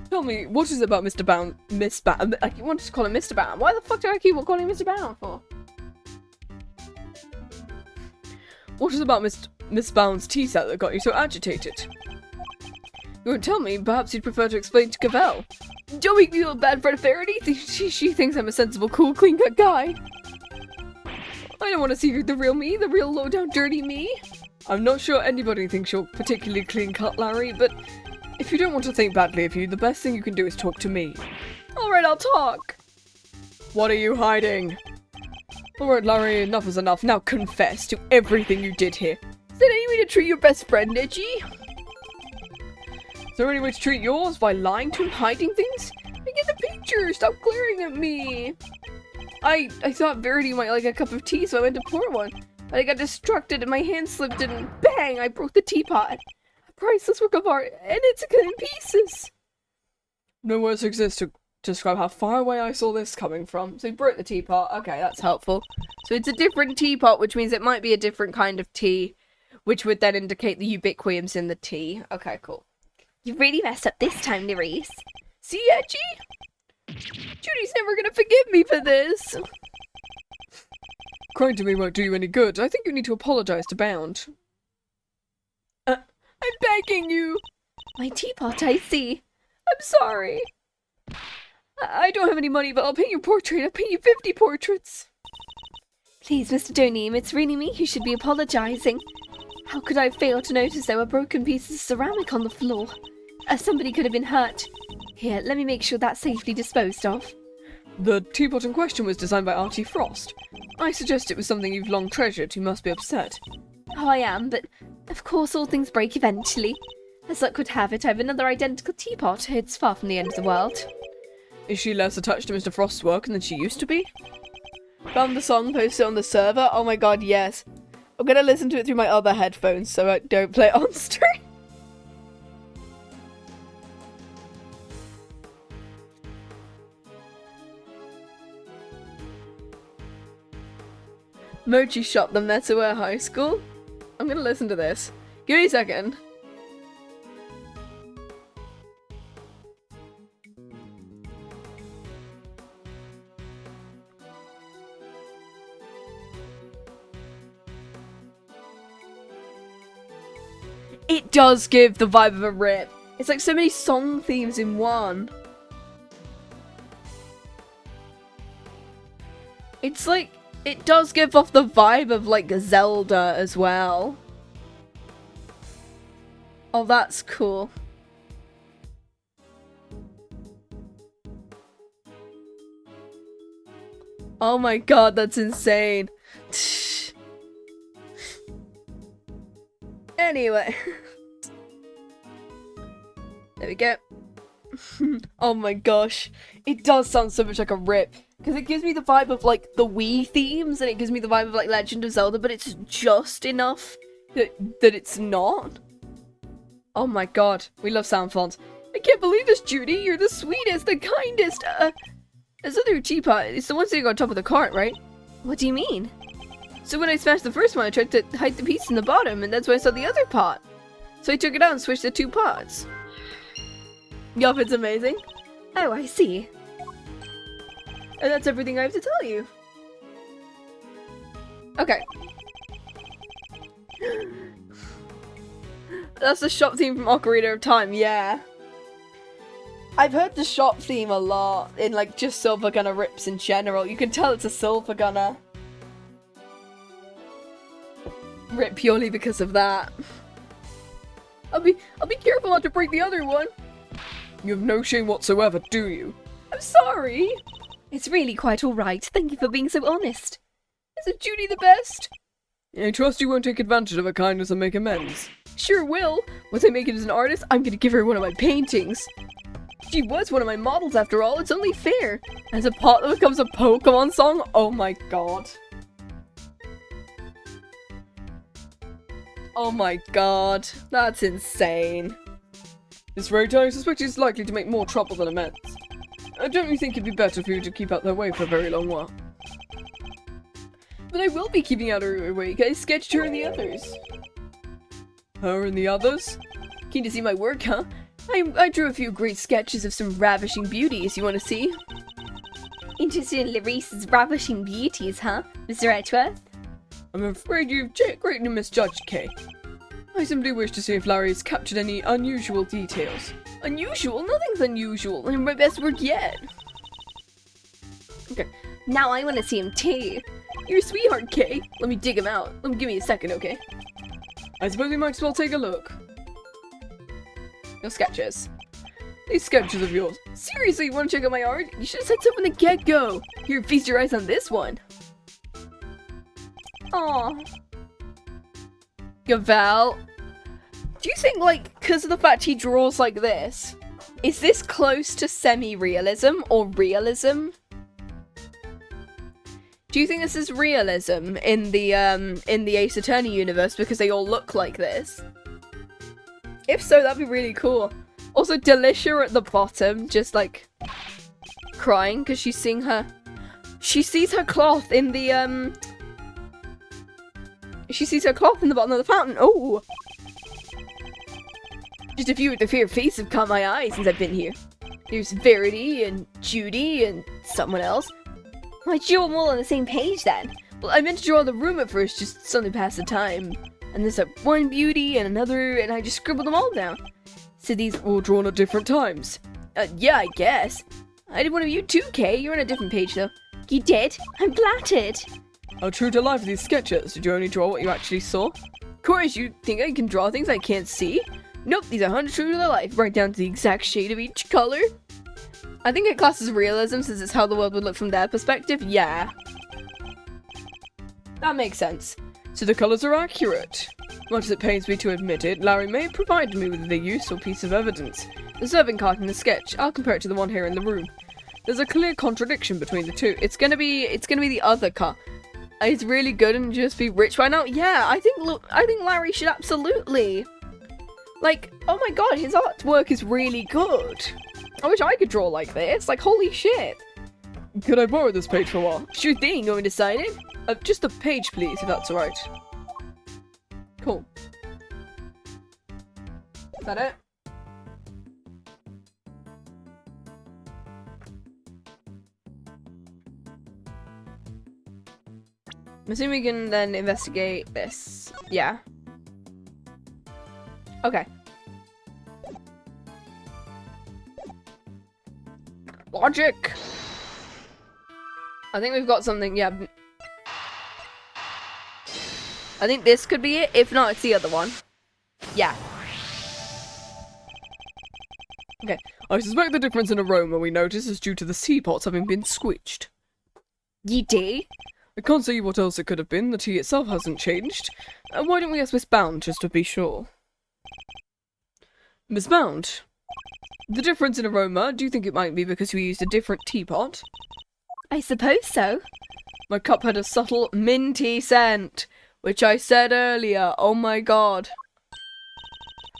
Tell me, what is it about Mr. Bound, Miss Bound? I wanted to call him Mr. Bound. Why the fuck do I keep calling him Mr. Bound for? What is about Miss Bound's tea set that got you so agitated? You won't tell me. Perhaps you'd prefer to explain to Cavell. Don't make me feel bad for Verity. She thinks I'm a sensible, cool, clean-cut guy. I don't want to see the real me, the real low-down, dirty me. I'm not sure anybody thinks you're particularly clean-cut, Larry, but if you don't want to think badly of you, the best thing you can do is talk to me. Alright, I'll talk. What are you hiding? Alright, Larry, enough is enough. Now confess to everything you did here. Is there any way to treat your best friend, Edgy? Is there any way to treat yours by lying to him, hiding things? I get the picture! Stop glaring at me! I thought Verity might like a cup of tea, so I went to pour one. But I got distracted and my hand slipped and bang! I broke the teapot. A priceless work of art, and it's in pieces! No words exist to describe how far away I saw this coming from. So he broke the teapot. Okay, that's helpful. So it's a different teapot, which means it might be a different kind of tea, which would then indicate the ubiquitums in the tea. Okay, cool. You really messed up this time, Nerys. See, Edgy? Judy's never gonna forgive me for this. Crying to me won't do you any good. I think you need to apologize to Bound. I'm begging you. My teapot, I see. I'm sorry. I don't have any money, but I'll paint your portrait. I'll paint you 50 portraits. Please, Mr. Doneem, it's really me who should be apologizing. How could I fail to notice there were broken pieces of ceramic on the floor? Somebody could have been hurt. Here, let me make sure that's safely disposed of. The teapot in question was designed by Artie Frost. I suggest it was something you've long treasured. You must be upset. Oh, I am, but of course all things break eventually. As luck would have it, I have another identical teapot. It's far from the end of the world. Is she less attached to Mr. Frost's work than she used to be? Found the song, posted on the server. Oh my god, yes. I'm gonna listen to it through my other headphones so I don't play it on stream. Mochi shop, the Metaware High School. I'm gonna listen to this. Give me a second. It does give the vibe of a rip. It's like so many song themes in one. It's like, it does give off the vibe of like Zelda as well. Oh, that's cool. Oh my god, that's insane. Anyway. There we go. Oh my gosh. It does sound so much like a rip. Because it gives me the vibe of like the Wii themes and it gives me the vibe of like Legend of Zelda, but it's just enough that it's not. Oh my god. We love sound fonts. I can't believe this, Judy. You're the sweetest, the kindest. This other teapot, it's the one sitting on top of the cart, right? What do you mean? So when I smashed the first one, I tried to hide the piece in the bottom, and that's when I saw the other pot. So I took it out and switched the two pots. Yup, it's amazing. Oh, I see. And that's everything I have to tell you. Okay. That's the shop theme from Ocarina of Time, yeah. I've heard the shop theme a lot in like just Silver Gunner rips in general. You can tell it's a Silver Gunner rip purely because of that. I'll be careful not to break the other one. You have no shame whatsoever, do you? I'm sorry. It's really quite alright. Thank you for being so honest. Isn't Judy the best? I trust you won't take advantage of her kindness and make amends. Sure will. Once I make it as an artist, I'm gonna give her one of my paintings. She was one of my models after all, it's only fair. As a pot that becomes a Pokemon song? Oh my god. Oh my god. That's insane. This rate, I suspect he's likely to make more trouble than amends. Don't you think it'd be better for you to keep out their way for a very long while? But I will be keeping out her way. I sketched her and the others. Her and the others? Keen to see my work, huh? I drew a few great sketches of some ravishing beauties. You want to see? Interested in Larissa's ravishing beauties, huh, Mr. Edgeworth? I'm afraid you've greatly misjudged Kay. I simply wish to see if Larry has captured any unusual details. Unusual? Nothing's unusual. I'm my best work yet. Okay. Now I want to see him too. You're a sweetheart, Kay. Let me dig him out. Give me a second, okay? I suppose we might as well take a look. Your sketches. These sketches of yours. Seriously, you want to check out my art? You should have said so from the get-go. Here, feast your eyes on this one. Aw. Gaval. Do you think, like, because of the fact he draws like this, is this close to semi-realism or realism? Do you think this is realism in the Ace Attorney universe because they all look like this? If so, that'd be really cool. Also, Delicia at the bottom, just like crying because she's seeing her. She sees her cloth in the She sees her cloth in the bottom of the fountain. Oh, just a few of the fair faces have caught my eye since I've been here. There's Verity and Judy and someone else. Why'd you draw them all on the same page then? Well, I meant to draw the room at first, just something to pass the time. And there's like one beauty and another, and I just scribbled them all down. So these were all drawn at different times? Yeah, I guess. I did one of you too, Kay. You're on a different page though. You did? I'm flattered. How true to life are these sketches? Did you only draw what you actually saw? Of course, you think I can draw things I can't see? Nope, these are 100 true to their life, right down to the exact shade of each color. I think it classes realism since it's how the world would look from their perspective. Yeah. That makes sense. So the colours are accurate. Much as it pains me to admit it, Larry may have provided me with a useful piece of evidence. The serving card in the sketch, I'll compare it to the one here in the room. There's a clear contradiction between the two. It's gonna be the other car. It's really good and just be rich right now. Yeah, I think Larry should absolutely. Like, oh my god, his artwork is really good. I wish I could draw like this. Like, holy shit. Could I borrow this page for a while? Sure thing, you want me to sign it? Just a page, please, if that's alright. Cool. Is that it? I'm assuming we can then investigate this. Yeah. Okay. Logic! I think we've got something, yeah. I think this could be it. If not, it's the other one. Yeah. Okay. I suspect the difference in aroma we notice is due to the teapots having been switched. You do? I can't see what else it could have been. The tea itself hasn't changed. Why don't we ask Miss Bound just to be sure? Miss Bound, the difference in aroma, do you think it might be because we used a different teapot? I suppose so. My cup had a subtle minty scent, which I said earlier. Oh my god.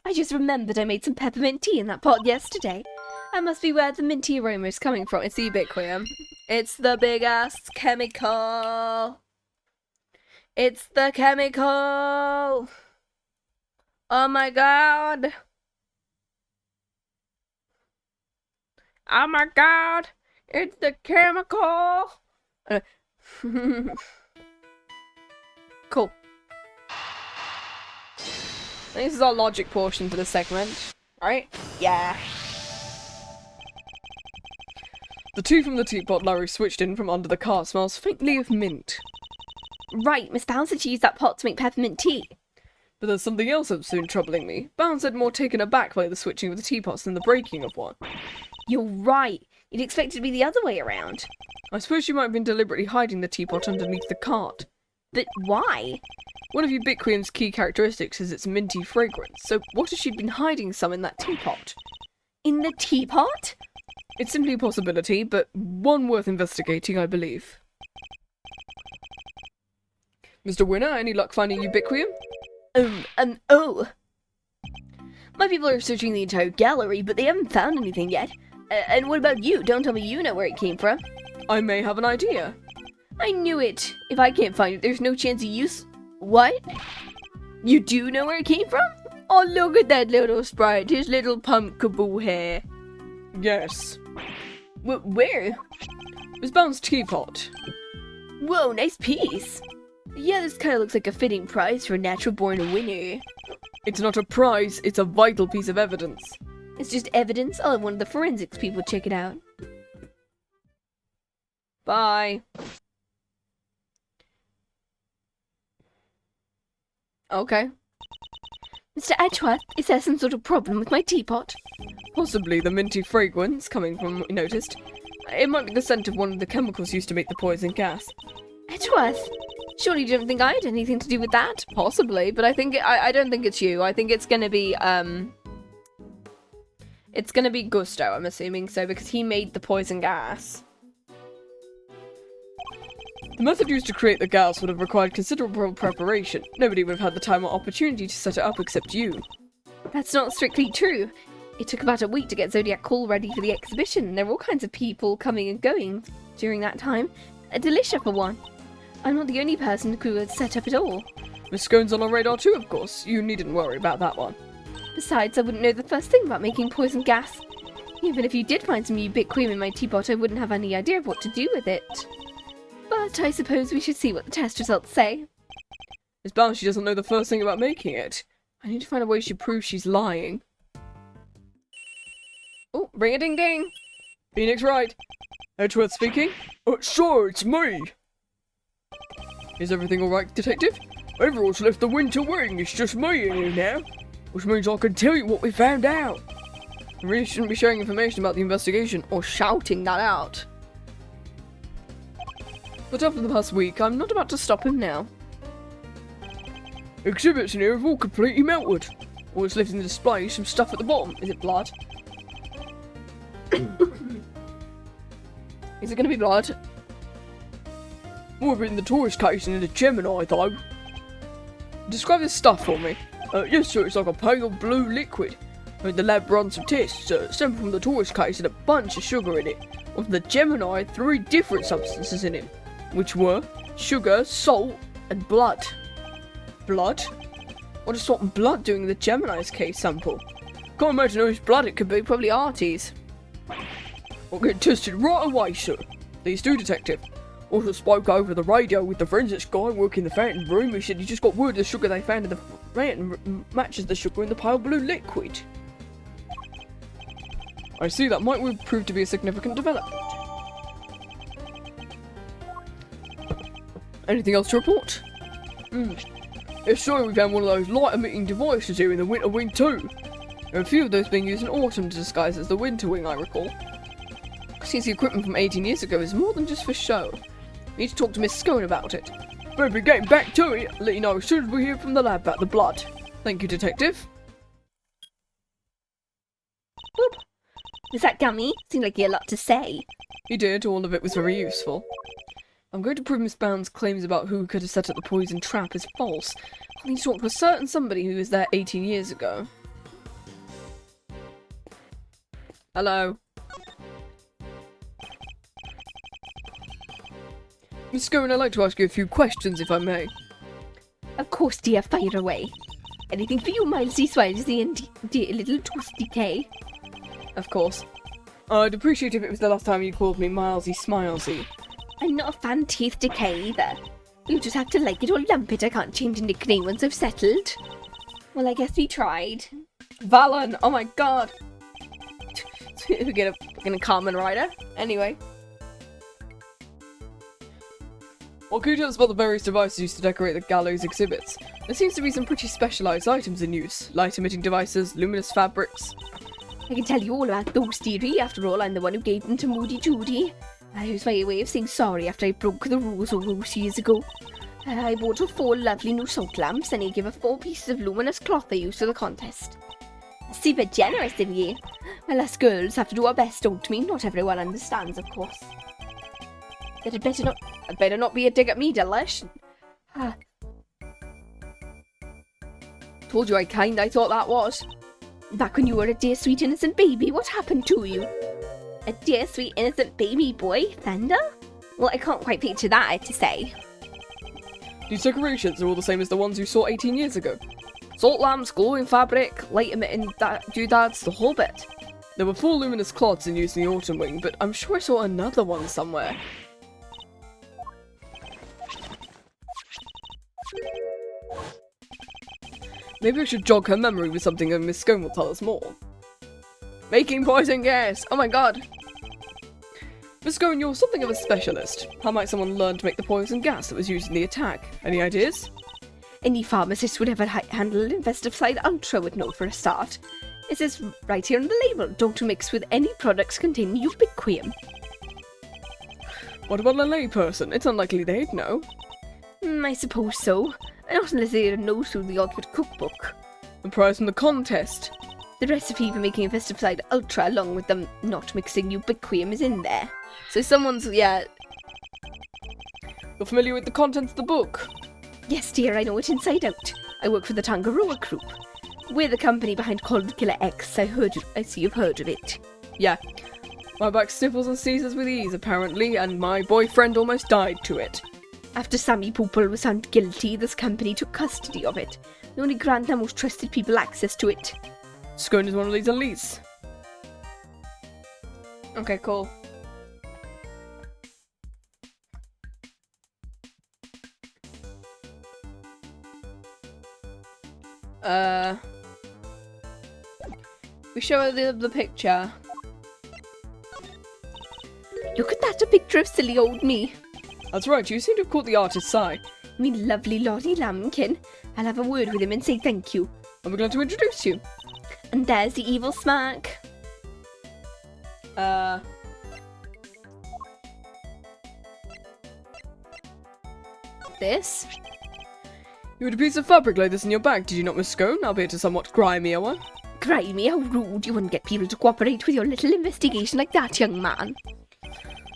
I just remembered I made some peppermint tea in that pot yesterday. That must be where the minty aroma is coming from. It's the ubiquium. It's the big ass chemical. It's the chemical. Oh my god. Oh my god. It's the chemical. Cool. I think this is our logic portion for the segment, right? Yeah. The tea from the teapot Larry switched in from under the car smells faintly of mint. Right, Miss Bound said she used that pot to make peppermint tea. But there's something else that's soon troubling me. Bound said more taken aback by the switching of the teapots than the breaking of one. You're right. You'd expect it to be the other way around. I suppose she might have been deliberately hiding the teapot underneath the cart. But why? One of ubiquium's key characteristics is its minty fragrance, so what if she'd been hiding some in that teapot? In the teapot? It's simply a possibility, but one worth investigating, I believe. Mr. Winner, any luck finding ubiquium? Oh. My people are searching the entire gallery, but they haven't found anything yet. And what about you? Don't tell me you know where it came from. I may have an idea. I knew it. If I can't find it, there's no chance of use. What? You do know where it came from? Oh, look at that little sprite. His little pumpkaboo hair. Yes. Where? Miss Bound's teapot. Whoa, nice piece. Yeah, this kind of looks like a fitting prize for a natural-born winner. It's not a prize, it's a vital piece of evidence. It's just evidence. I'll have one of the forensics people check it out. Bye. Okay. Mr. Edgeworth, is there some sort of problem with my teapot? Possibly the minty fragrance coming from what we noticed. It might be the scent of one of the chemicals used to make the poison gas. Edgeworth, surely you don't think I had anything to do with that? Possibly, but I don't think it's you. I think it's gonna be it's gonna be Gusto, I'm assuming so, because he made the poison gas. The method used to create the gas would have required considerable preparation. Nobody would have had the time or opportunity to set it up except you. That's not strictly true. It took about a week to get Zodiac Hall ready for the exhibition. There were all kinds of people coming and going during that time. Delicia for one. I'm not the only person who could set up it all. Miss Scone's on our radar too, of course. You needn't worry about that one. Besides, I wouldn't know the first thing about making poison gas. Even if you did find some ubiquium in my teapot, I wouldn't have any idea of what to do with it. But I suppose we should see what the test results say. Miss Bound, she doesn't know the first thing about making it. I need to find a way to prove she's lying. Oh, ring-a-ding-ding! Phoenix Wright. Edgeworth speaking? Sure, it's me. Is everything alright, Detective? Everyone's left the winter wing. It's just me in here now. Which means I can tell you what we found out. I really shouldn't be sharing information about the investigation or shouting that out. But after the past week, I'm not about to stop him now. Exhibits in here have all completely melted. All that's left in the display is some stuff at the bottom. Is it blood? Is it going to be blood? More of it in the tourist case than in the Gemini, though. Describe this stuff for me. Yes, sir, it's like a pale blue liquid. The lab runs some tests, sample from the tourist case and a bunch of sugar in it. On the Gemini, 3 different substances in it, which were sugar, salt, and blood. Blood? What is salt and blood doing in the Gemini's case sample? Can't imagine whose blood it could be. Probably Artie's. I'll get tested right away, sir. These do, detective. Also spoke over the radio with the forensics guy working the fountain room. He said he just got word the sugar they found in the fountain matches the sugar in the pale blue liquid. I see, that might prove to be a significant development. Anything else to report? Yes, sir, we found one of those light-emitting devices here in the winter wing too. There are a few of those being used in autumn to disguise as the winter wing, I recall. Since the equipment from 18 years ago is more than just for show. We need to talk to Miss Scone about it. Better be getting back to it. I'll let you know as soon as we hear from the lab about the blood. Thank you, detective. Whoop. Is that gummy? Seemed like he had a lot to say. He did, all of it was very useful. I'm going to prove Miss Bound's claims about who could have set up the poison trap is false. I need to talk to a certain somebody who was there 18 years ago. Hello. Miss Scone, I'd like to ask you a few questions, if I may. Of course, dear, fire away. Anything for you, Milesy Swilesy and dear little Toasty K. Of course. I'd appreciate if it was the last time you called me Milesy Smilesy. I'm not a fan teeth decay either. You just have to like it or lump it. I can't change a nickname once I've settled. Well, I guess we tried. Valen! Oh my god! We're gonna Carmen Rider. Anyway. What can you tell us about the various devices used to decorate the gallows exhibits? There seems to be some pretty specialised items in use. Light-emitting devices, luminous fabrics. I can tell you all about those, dearie. After all, I'm the one who gave them to Moody Judy. It was my way of saying sorry after I broke the rules all those years ago. I bought her 4 lovely new salt lamps and he gave her 4 pieces of luminous cloth they used for the contest. Super generous of you. Well, us girls have to do our best, don't we? Not everyone understands, of course. But I'd better not be a dig at me, Delish. Told you I thought that was. Back when you were a dear sweet innocent baby, what happened to you? A dear sweet innocent baby boy, Thunder? Well, I can't quite picture that, I have to say. These decorations are all the same as the ones you saw 18 years ago. Salt lamps, glowing fabric, light emitting doodads, the whole bit. There were 4 luminous cloths in use in the autumn wing, but I'm sure I saw another one somewhere. Maybe I should jog her memory with something and Miss Scone will tell us more. Making poison gas! Oh my god! Miss Scone, you're something of a specialist. How might someone learn to make the poison gas that was used in the attack? Any ideas? Any pharmacist would ever handle an Investicide Ultra would know for a start. It says right here on the label, don't mix with any products containing ubiquium. What about a layperson? It's unlikely they'd know. I suppose so. Not unless they know through the Ultimate Cookbook. The prize from the contest. The recipe for making a Investicide Ultra along with them not mixing ubiquium is in there. So someone's, yeah. You're familiar with the contents of the book? Yes, dear, I know it inside out. I work for the Tangaroa Group. We're the company behind Cold Killer X. I see you've heard of it. Yeah. My back sniffles and seizes with ease, apparently, and my boyfriend almost died to it. After Sammy Poople was found guilty, this company took custody of it. We only grant our most trusted people access to it. Scone is one of these elites. Okay, cool. We show her the picture. Look at that, a picture of silly old me. That's right, you seem to have caught the artist's eye. Me lovely Lottie Lambkin. I'll have a word with him and say thank you. I'm glad to introduce you. And there's the evil smack. This? You had a piece of fabric like this in your bag, did you not, Miss Scone? Albeit a somewhat grimier one. Grimy, how rude. You wouldn't get people to cooperate with your little investigation like that, young man.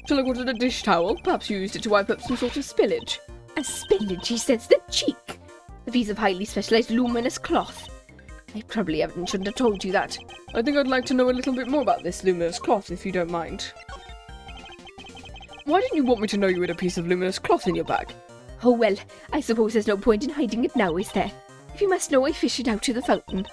Shall I wanted a dish towel? Perhaps you used it to wipe up some sort of spillage. A spillage, he says, the cheek. A piece of highly specialised luminous cloth. I probably shouldn't have told you that. I think I'd like to know a little bit more about this luminous cloth, if you don't mind. Why didn't you want me to know you had a piece of luminous cloth in your bag? Oh well, I suppose there's no point in hiding it now, is there? If you must know, I fished it out to the fountain.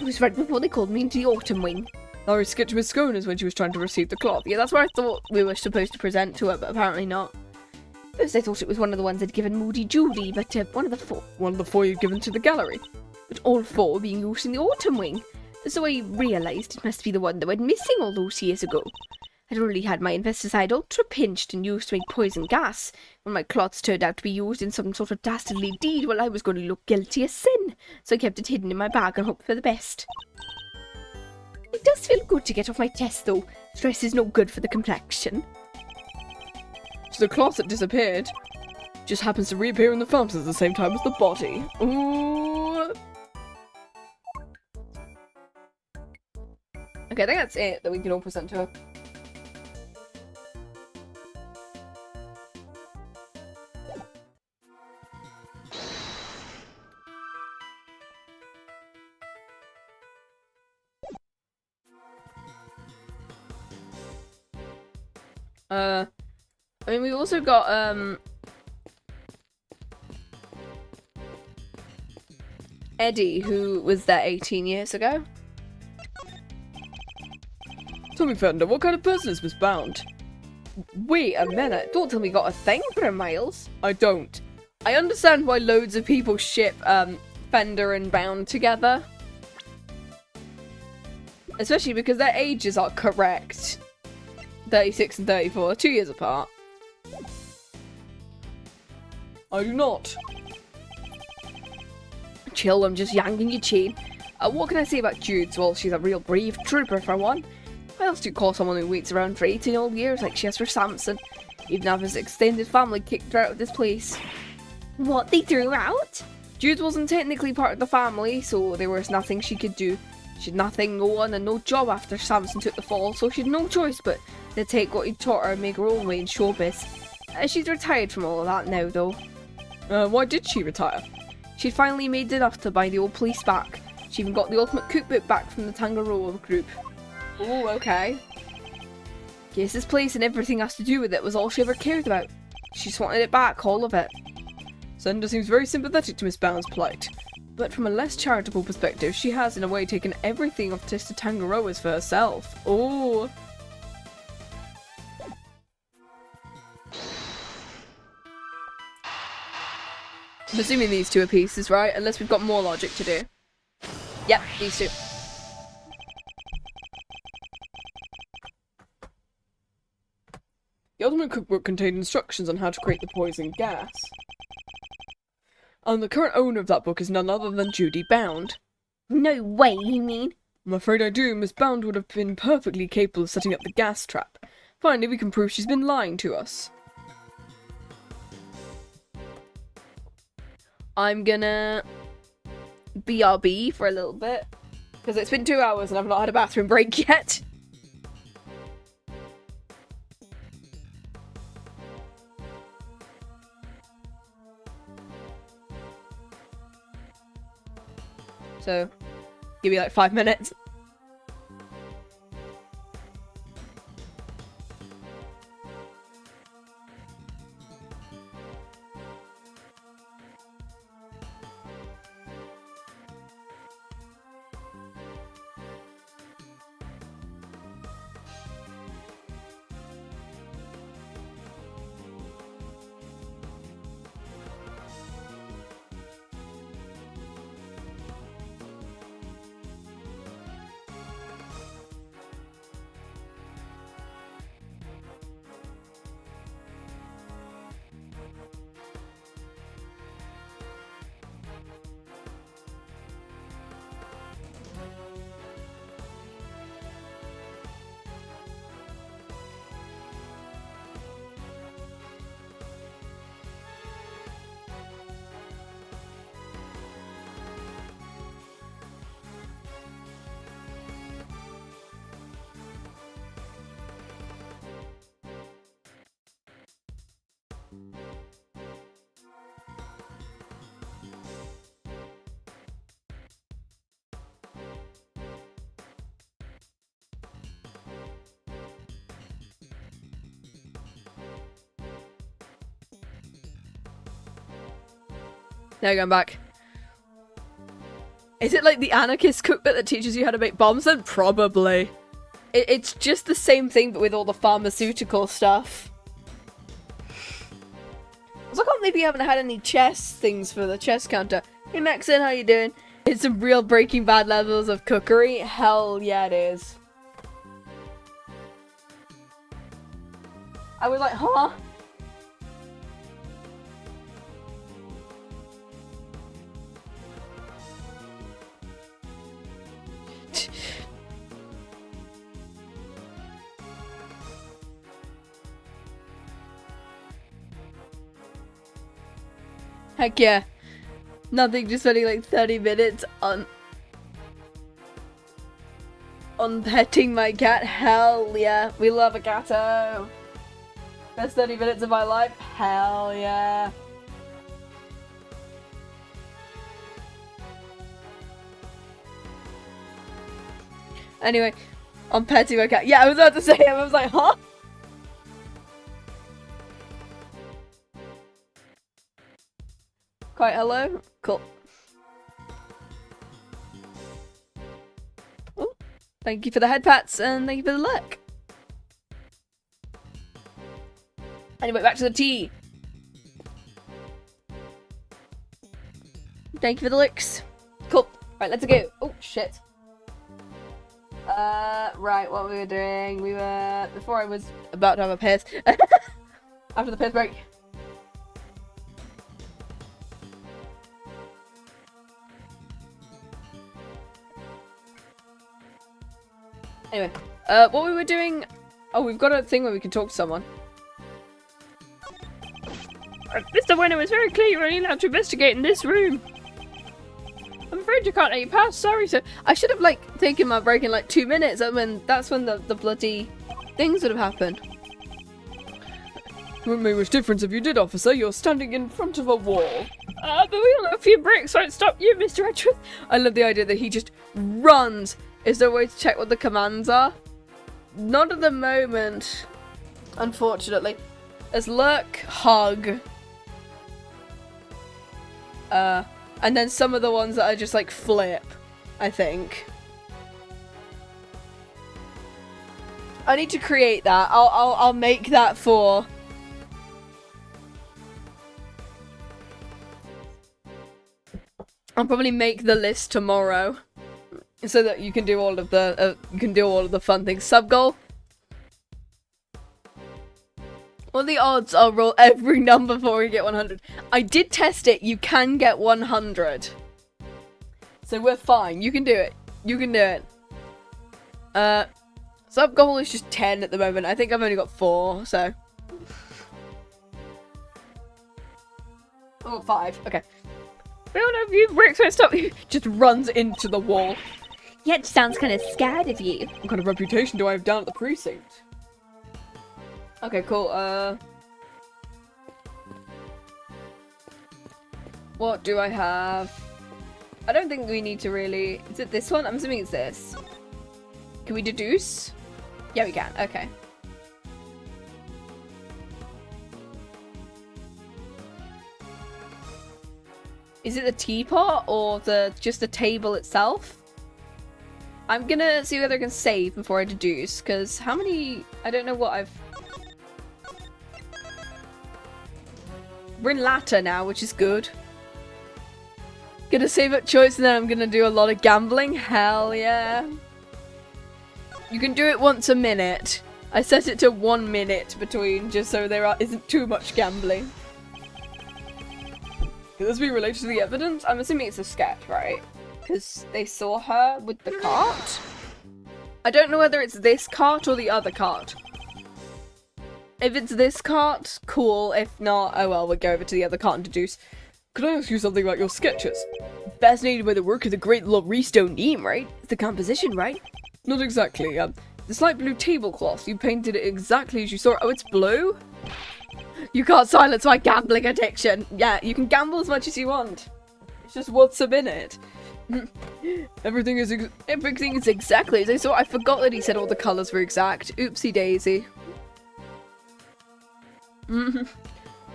It was right before they called me into the autumn wing. Larry sketched Miss Scone is when she was trying to receive the cloth. Yeah, that's where I thought we were supposed to present to her, but apparently not. First I thought it was one of the ones I'd given Moody Judy, but one of the four. One of the 4 you'd given to the gallery. But all 4 being used in the autumn wing. So I realised it must be the one that went missing all those years ago. I'd already had my investicide ultra pinched and used to make poison gas, when my cloths turned out to be used in some sort of dastardly deed while I was going to look guilty as sin, so I kept it hidden in my bag and hoped for the best. It does feel good to get off my chest though. Stress is no good for the complexion. So the cloth that disappeared just happens to reappear in the fountain at the same time as the body. Ooh. Okay, I think that's it that we can all present to her. I mean, we've also got, Eddie, who was there 18 years ago. Tell me, Fender, what kind of person is Miss Bound? Wait a minute, don't tell me you got a thing for her, Miles. I don't. I understand why loads of people ship, Fender and Bound together. Especially because their ages are correct. 36 and 34, 2 years apart. I do not. Chill, I'm just yanking your chain. What can I say about Jude? Well, she's a real brave trooper for one. Why else do you call someone who waits around for 18 old years like she has for Samson? Even if his extended family kicked her out of this place. What, they threw her out? Jude wasn't technically part of the family, so there was nothing she could do. She had nothing, no one, and no job after Samson took the fall, so she had no choice but to take what he taught her and make her own way in showbiz. She's retired from all of that now, though. Why did she retire? She'd finally made enough to buy the old police back. She even got the ultimate cookbook back from the Tangaroa group. Oh, okay. Guess this place and everything has to do with it was all she ever cared about. She just wanted it back, all of it. Sender seems very sympathetic to Miss Bound's plight. But from a less charitable perspective, she has in a way taken everything of Mr. Tangaroa's for herself. Oh. I'm assuming these two are pieces, right? Unless we've got more logic to do. Yep, these two. The ultimate cookbook contained instructions on how to create the poison gas. And the current owner of that book is none other than Judy Bound. No way, you mean? I'm afraid I do. Miss Bound would have been perfectly capable of setting up the gas trap. Finally, we can prove she's been lying to us. I'm gonna BRB for a little bit. Because it's been 2 hours and I've not had a bathroom break yet. So, give me like 5 minutes. There we go, I'm back. Is it like the anarchist cookbook that teaches you how to make bombs then? Probably. It's just the same thing but with all the pharmaceutical stuff. So I can't believe you haven't had any chess things for the chess counter. Hey Maxine, how you doing? It's some real Breaking Bad levels of cookery. Hell yeah it is. I was like, huh? Heck yeah. Nothing, just spending like 30 minutes on petting my cat. Hell yeah. We love a gatto. Best 30 minutes of my life. Hell yeah. Anyway, on petting my cat. Yeah, I was about to say it. I was like, huh? Quite hello? Cool. Oh, thank you for the head pats and thank you for the luck. Anyway, back to the tea. Thank you for the licks. Cool. Right, let's go. Oh, shit. Right, what we were doing. We were... Before I was about to have a piss. After the piss break. Anyway, what we were doing... Oh, we've got a thing where we can talk to someone. Mr. Winner, it's very clear you're only allowed to investigate in this room. I'm afraid you can't let you pass, sorry sir. I should have, like, taken my break in, like, 2 minutes. I mean, that's when the bloody things would have happened. It wouldn't make much difference if you did, officer. You're standing in front of a wall. But we all have a few bricks, won't stop you, Mr. Edgeworth. I love the idea that he just runs. Is there a way to check what the commands are? Not at the moment, unfortunately. There's lurk, hug. And then some of the ones that are just like flip, I think. I need to create that. I'll make that for... I'll probably make the list tomorrow. So that you can do all of the fun things. Sub goal. What are the odds I'll roll every number before we get 100? I did test it. You can get 100. So we're fine. You can do it. You can do it. Sub goal is just 10 at the moment. I think I've only got 4, so. Oh, 5. Okay. We all know if you bricks won't stop you. Just runs into the wall. Yeah, it sounds kind of scared of you. What kind of reputation do I have down at the precinct? Okay, cool. What do I have? I don't think we need to really... Is it this one? I'm assuming it's this. Can we deduce? Yeah, we can. Okay. Is it the teapot or just the table itself? I'm gonna see whether I can save before I deduce, because how many... I don't know what I've... We're in latter now, which is good. Gonna save up choice and then I'm gonna do a lot of gambling. Hell yeah. You can do it once a minute. I set it to 1 minute between, just so there isn't too much gambling. Could this be related to the evidence? I'm assuming it's a sketch, right? Because they saw her with the cart. I don't know whether it's this cart or the other cart. If it's this cart, cool. If not, oh well, we'll go over to the other cart and deduce. Could I ask you something about your sketches? Fascinated by the work of the great Laurice O'Neill, right? It's the composition, right? Not exactly. The slight blue tablecloth, you painted it exactly as you saw it. Oh, it's blue? You can't silence my gambling addiction. Yeah, you can gamble as much as you want. It's just what's a minute. Everything is exactly as I saw. I forgot that he said all the colours were exact. Oopsie daisy.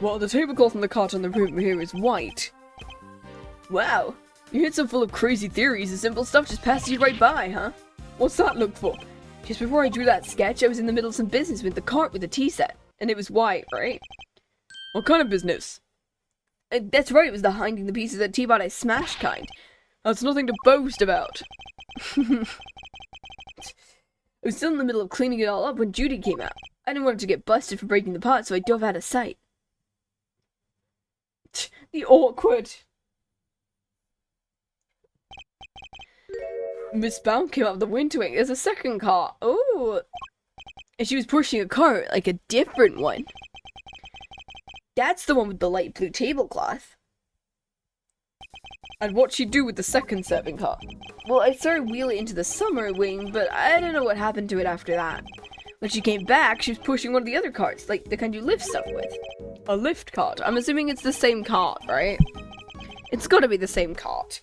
Well, the tablecloth in the cart in the room here is white. Wow, your head's so full of crazy theories, the simple stuff just passes you right by, huh? What's that look for? Just before I drew that sketch, I was in the middle of some business with the cart with the tea set. And it was white, right? What kind of business? That's right, it was the hiding the pieces of the teapot I smashed kind. That's nothing to boast about. I was still in the middle of cleaning it all up when Judy came out. I didn't want her to get busted for breaking the pot, so I dove out of sight. The awkward. Miss Bound came out of the window wing. There's a second cart. Oh. And she was pushing a cart, like a different one. That's the one with the light blue tablecloth. And what'd she do with the second serving cart? Well, I started wheeling into the summer wing, but I don't know what happened to it after that. When she came back, she was pushing one of the other carts, like the kind you lift stuff with. A lift cart? I'm assuming it's the same cart, right? It's gotta be the same cart.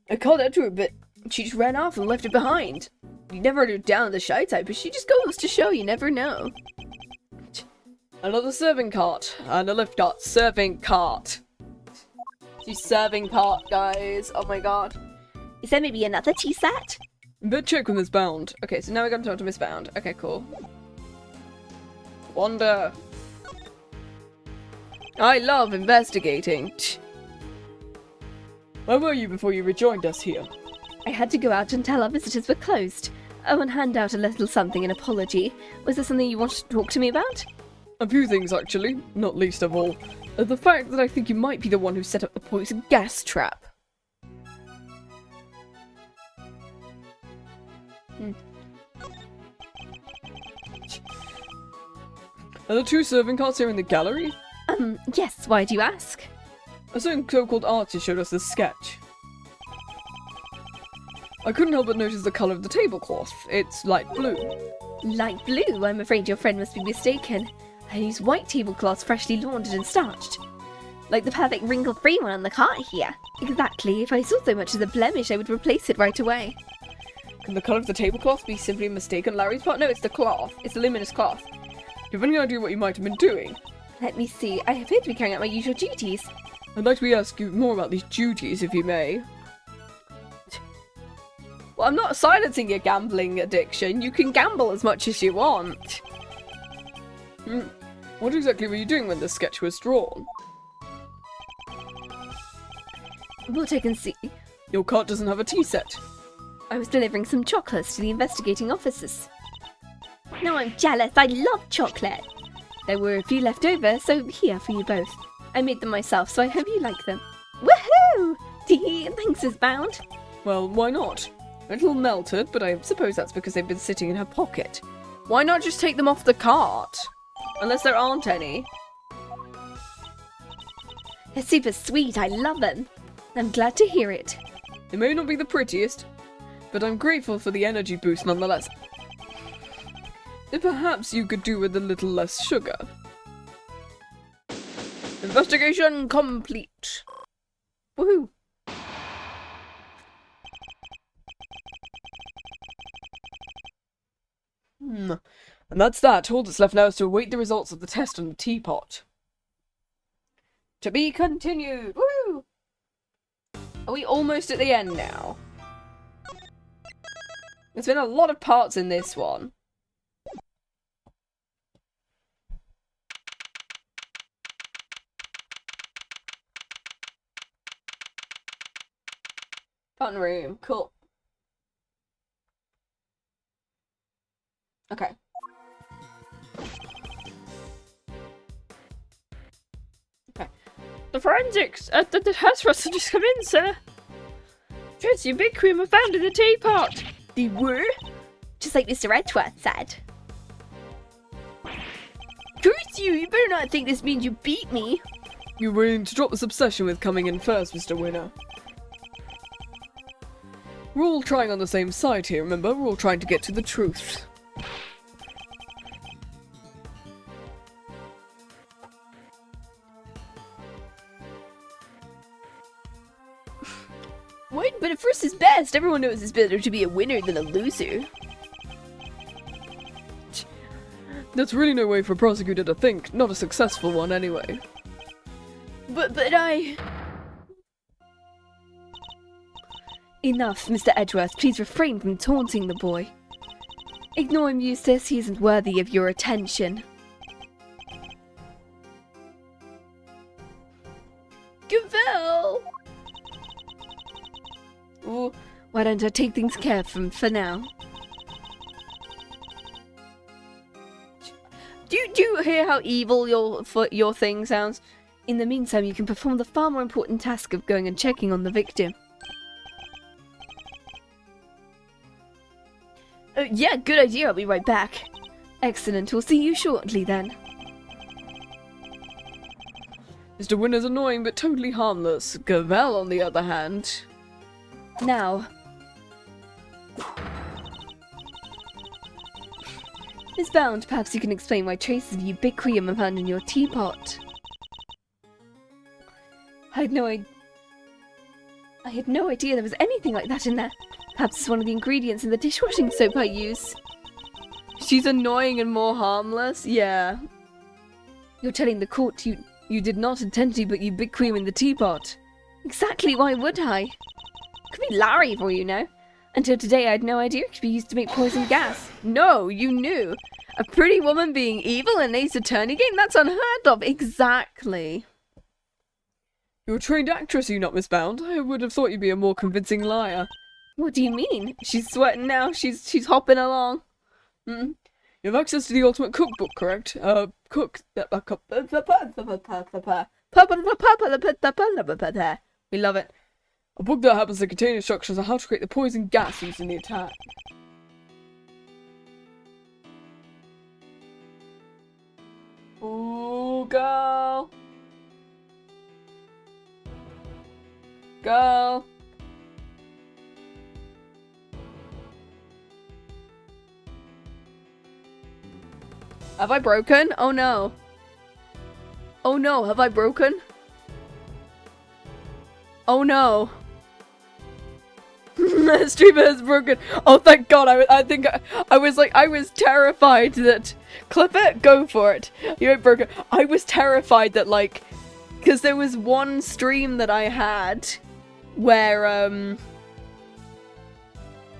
I called out to her, but she just ran off and left it behind. You never heard her down the shy type, but she just goes to show you never know. Another serving cart. And a lift cart. Serving cart. She's serving cart, guys. Oh my god. Is there maybe another tea set? Better check with Miss Bound. Okay, so now we're gonna talk to Miss Bound. Okay, cool. Wanda. I love investigating. Where were you before you rejoined us here? I had to go out and tell our visitors were closed. Oh, and hand out a little something in apology. Was there something you wanted to talk to me about? A few things, actually. Not least of all, the fact that I think you might be the one who set up the poison gas trap. Are the two serving carts here in the gallery? Yes, why do you ask? A certain so-called artist showed us this sketch. I couldn't help but notice the colour of the tablecloth. It's light blue. Light blue? I'm afraid your friend must be mistaken. I use white tablecloths freshly laundered and starched. Like the perfect wrinkle-free one on the cart here. Exactly. If I saw so much as a blemish, I would replace it right away. Can the colour of the tablecloth be simply a mistake on Larry's part? No, it's the cloth. It's the luminous cloth. Do you have any idea what you might have been doing? Let me see. I appear to be carrying out my usual duties. I'd like to ask you more about these duties, if you may. Well, I'm not silencing your gambling addiction. You can gamble as much as you want. What exactly were you doing when the sketch was drawn? What I can see. Your cart doesn't have a tea set. I was delivering some chocolates to the investigating officers. No, I'm jealous. I love chocolate. There were a few left over, so here for you both. I made them myself, so I hope you like them. Woohoo! Thanks, Miss Bound. Well, why not? A little melted, but I suppose that's because they've been sitting in her pocket. Why not just take them off the cart? Unless there aren't any. They're super sweet. I love them. I'm glad to hear it. They may not be the prettiest, but I'm grateful for the energy boost nonetheless. Then perhaps you could do with a little less sugar. Investigation complete. Woohoo. And that's that. All that's left now is to await the results of the test on the teapot. To be continued. Woo! Are we almost at the end now? There's been a lot of parts in this one. Fun room, cool. Okay. Okay. The forensics at the test results have just come in, sir. Tracy and Big Cream were found in the teapot. They were? Just like Mr. Edgeworth said. Curse you! You better not think this means you beat me. You're willing to drop this obsession with coming in first, Mr. Winner. We're all trying on the same side here, remember? We're all trying to get to the truth. What? But at first is best. Everyone knows it's better to be a winner than a loser. That's really no way for a prosecutor to think. Not a successful one, anyway. But I... Enough, Mr. Edgeworth. Please refrain from taunting the boy. Ignore him, Eustace. He isn't worthy of your attention. Gavel! Ooh, why don't I take things care of him for now? Do you hear how evil your thing sounds? In the meantime, you can perform the far more important task of going and checking on the victim. Yeah, good idea. I'll be right back. Excellent. We'll see you shortly then. Mr. Winner's annoying but totally harmless. Gavel, on the other hand... Now. Miss Bound, perhaps you can explain why traces of ubiquium are found in your teapot. I had no idea there was anything like that in there. Perhaps it's one of the ingredients in the dishwashing soap I use. She's annoying and more harmless? Yeah. You're telling the court you did not intend to put ubiquium in the teapot. Exactly, why would I? Could be Larry for you know. Until today I had no idea it could be used to make poison gas. No, you knew. A pretty woman being evil in an Ace Attorney game? That's unheard of. Exactly. You're a trained actress, you not, Miss Bound. I would have thought you'd be a more convincing liar. What do you mean? She's sweating now. She's hopping along. You have access to the ultimate cookbook, correct? We love it. A book that happens to contain instructions on how to create the poison gas used in the attack. Ooh, girl. Girl. Have I broken? Oh no. Oh no, have I broken? Oh no. Streamer has broken. Oh thank god, I think I was terrified that... Clip it? Go for it. You ain't broken. I was terrified that like... Because there was one stream that I had where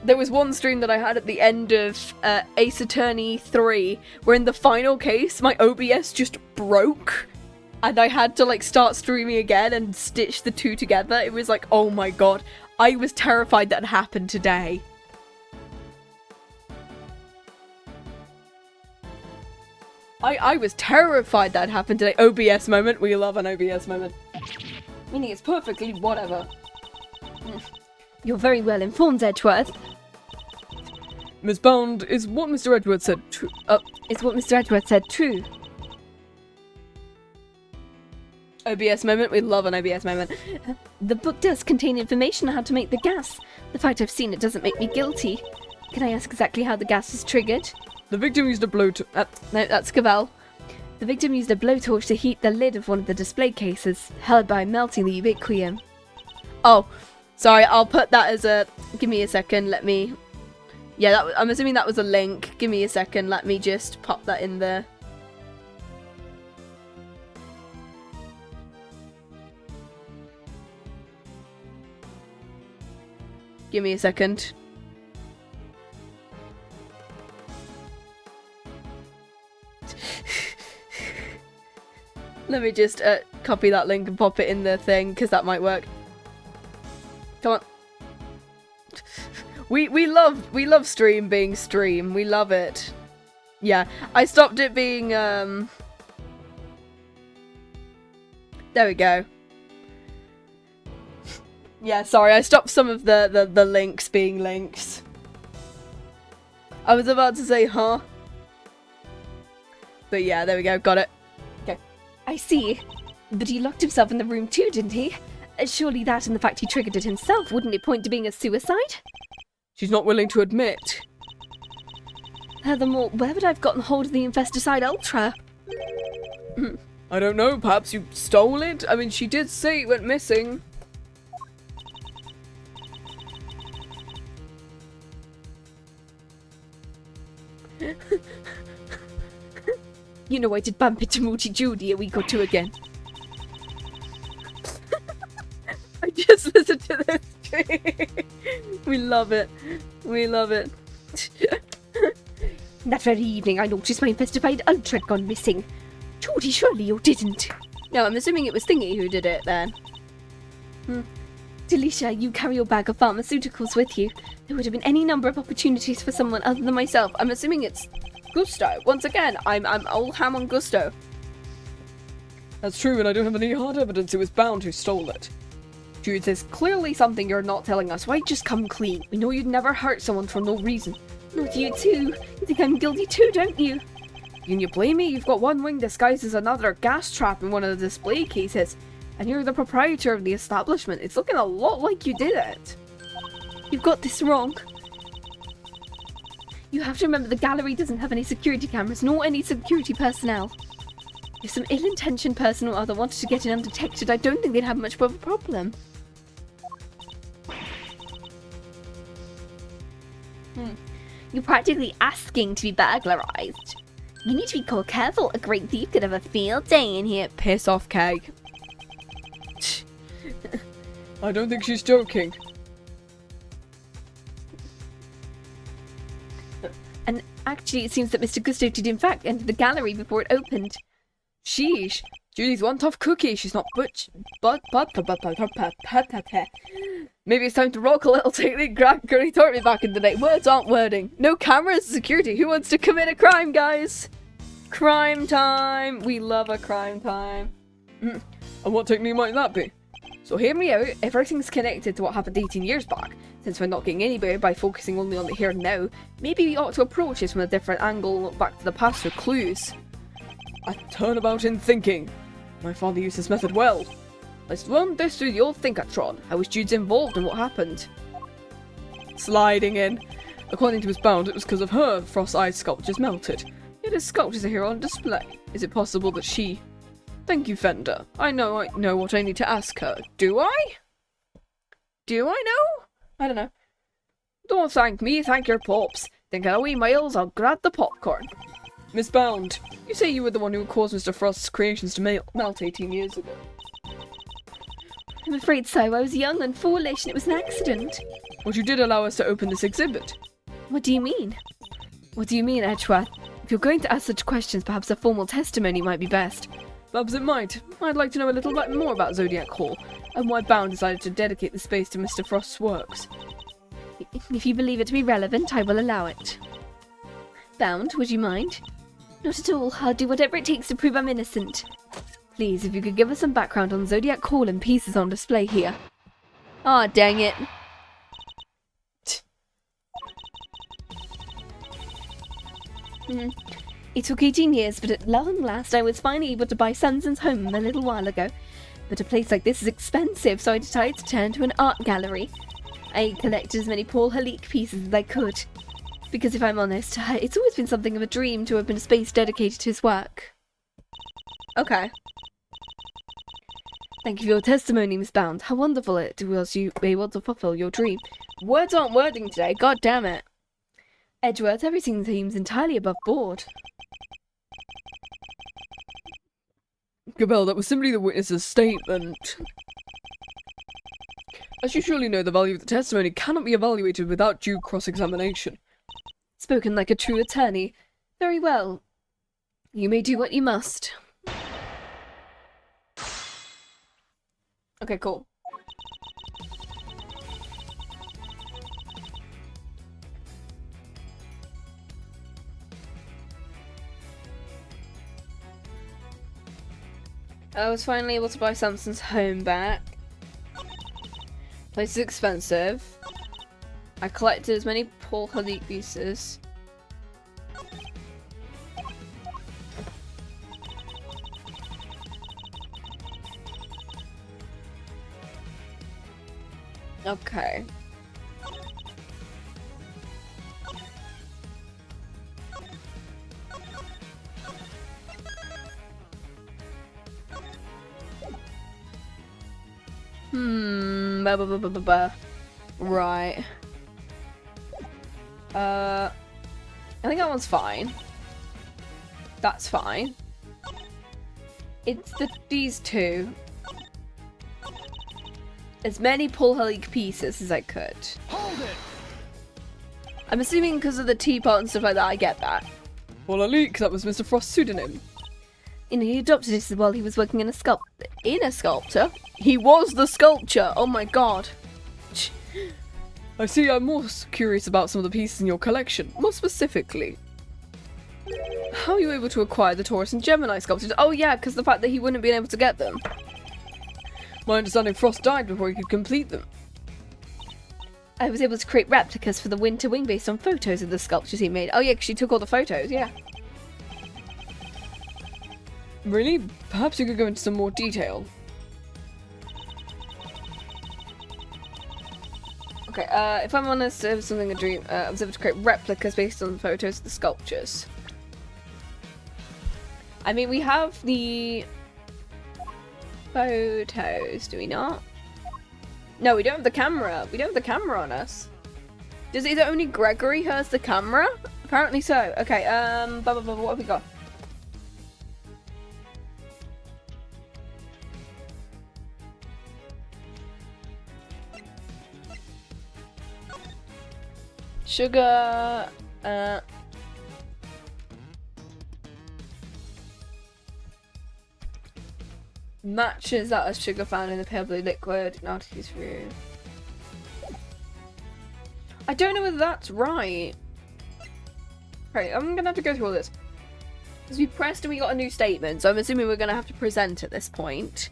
there was one stream that I had at the end of Ace Attorney 3 where in the final case my OBS just broke and I had to like start streaming again and stitch the two together. It was like, oh my god. I was terrified that happened today. I was terrified that happened today. OBS moment. We love an OBS moment. Meaning it's perfectly whatever. You're very well informed, Edgeworth. Miss Bound, is what Mr. Edgeworth said true? Is what Mr. Edgeworth said true? OBS moment. We love an OBS moment. The book does contain information on how to make the gas. The fact I've seen it doesn't make me guilty. Can I ask exactly how the gas is triggered? The victim used a blowtorch. No, that's Cavell. The victim used a blowtorch to heat the lid of one of the display cases, held by melting the ubiquium. Oh, sorry. I'll put that as a. Give me a second. Let me. Yeah, I'm assuming that was a link. Give me a second. Let me just pop that in there. Give me a second. Let me just copy that link and pop it in the thing, because that might work. Come on. We love stream being stream. We love it. Yeah, I stopped it being there we go. Yeah, sorry, I stopped some of the links being links. I was about to say, huh? But yeah, there we go, got it. Okay. I see. But he locked himself in the room too, didn't he? Surely that and the fact he triggered it himself, wouldn't it point to being a suicide? She's not willing to admit. Furthermore, where would I have gotten hold of the Infesticide Ultra? I don't know, perhaps you stole it? I mean, she did say it went missing. You know I did bump into Moochie Judy a week or two again. I just listened to this We love it. We love it. That very evening, I noticed my investified ultra had gone missing. Geordie, surely you didn't. No, I'm assuming it was Thingy who did it then. Delisha, you carry your bag of pharmaceuticals with you. There would have been any number of opportunities for someone other than myself. I'm assuming it's Gusto. Once again, I'm all ham on Gusto. That's true, and I don't have any hard evidence it was Bound who stole it. Jude, there's clearly something you're not telling us. Why just come clean? We know you'd never hurt someone for no reason. Not you too. You think I'm guilty too, don't you? Can you blame me? You've got one wing disguised as another gas trap in one of the display cases. And you're the proprietor of the establishment. It's looking a lot like you did it. You've got this wrong. You have to remember the gallery doesn't have any security cameras, nor any security personnel. If some ill-intentioned person or other wanted to get in undetected, I don't think they'd have much of a problem. You're practically asking to be burglarized. You need to be called careful. A great thief could have a field day in here. Piss off, Keg. I don't think she's joking. And actually, it seems that Mr. Gusto did in fact enter the gallery before it opened. Sheesh. Judy's one tough cookie. She's not Maybe it's time to rock a little technique. Gregory taught me back in the day. Words aren't wording. No cameras, security. Who wants to commit a crime, guys? Crime time. We love a crime time. And what technique might that be? So hear me out. Everything's connected to what happened 18 years back. Since we're not getting anywhere by focusing only on the here and now, maybe we ought to approach this from a different angle and look back to the past for clues. A turnabout in thinking. My father used this method well. Let's run this through the old Thinkatron. How was Jude's involved and what happened? Sliding in. According to his Bound, it was because of her Frost's eye sculptures melted. Yet his sculptures are here on display. Is it possible that she... Thank you, Fender. I know what I need to ask her. Do I? Do I know? I don't know. Don't thank me, thank your pops. Thinking away, Miles, I'll grab the popcorn. Miss Bound, you say you were the one who caused Mr. Frost's creations to melt 18 years ago. I'm afraid so. I was young and foolish and it was an accident. But you did allow us to open this exhibit. What do you mean? What do you mean, Edgeworth? If you're going to ask such questions, perhaps a formal testimony might be best. Perhaps it might. I'd like to know a little bit more about Zodiac Hall, and why Bound decided to dedicate the space to Mr. Frost's works. If you believe it to be relevant, I will allow it. Bound, would you mind? Not at all. I'll do whatever it takes to prove I'm innocent. Please, if you could give us some background on Zodiac Hall and pieces on display here. Ah, dang it. It took 18 years, but at long last I was finally able to buy Sunson's home a little while ago. But a place like this is expensive, so I decided to turn to an art gallery. I collected as many Paul Halik pieces as I could. Because if I'm honest, it's always been something of a dream to open a space dedicated to his work. Okay. Thank you for your testimony, Miss Bound. How wonderful it was you were able to fulfill your dream. Words aren't wording today, god damn it. Edgeworth, everything seems entirely above board. Gabelle, that was simply the witness's statement. As you surely know, the value of the testimony cannot be evaluated without due cross-examination. Spoken like a true attorney. Very well. You may do what you must. Okay, cool. I was finally able to buy Samson's home back. Place is expensive. I collected as many Paul Halik pieces. Okay. Right. I think that one's fine. That's fine. It's these two. as many pull-leak pieces as I could. Hold it! I'm assuming because of the teapot and stuff like that, I get that. Well, a leak, that was Mr. Frost's pseudonym. You know, he adopted it while he was working in a sculptor? He was the sculpture! Oh my god. I see I'm more curious about some of the pieces in your collection. More specifically, how are you able to acquire the Taurus and Gemini sculptures? Oh yeah, because the fact that he wouldn't have been able to get them. My understanding Frost died before he could complete them. I was able to create replicas for the Winter Wing based on photos of the sculptures he made. Oh yeah, because she took all the photos, yeah. Really? Perhaps you could go into some more detail. Okay, if I'm honest, it was something a dream. I was able to create replicas based on the photos of the sculptures. I mean, we have the photos, do we not? No, we don't have the camera. We don't have the camera on us. Is it only Gregory who has the camera? Apparently so. Okay, what have we got? Sugar, matches that as sugar found in the pale blue liquid in Artie's room. I don't know whether that's right. Right, I'm gonna have to go through all this. Because we pressed and we got a new statement, so I'm assuming we're gonna have to present at this point.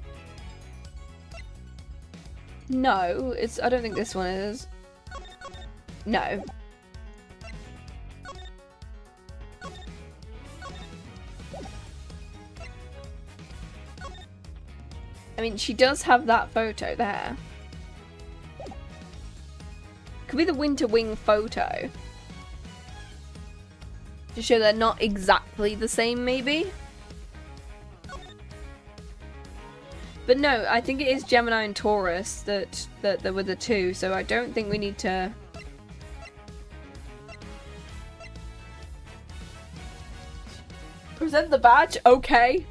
No, I don't think this one is. No. I mean, she does have that photo there. Could be the Winter Wing photo. To show they're not exactly the same, maybe? But no, I think it is Gemini and Taurus that were the two, so I don't think we need to... Present the badge? Okay.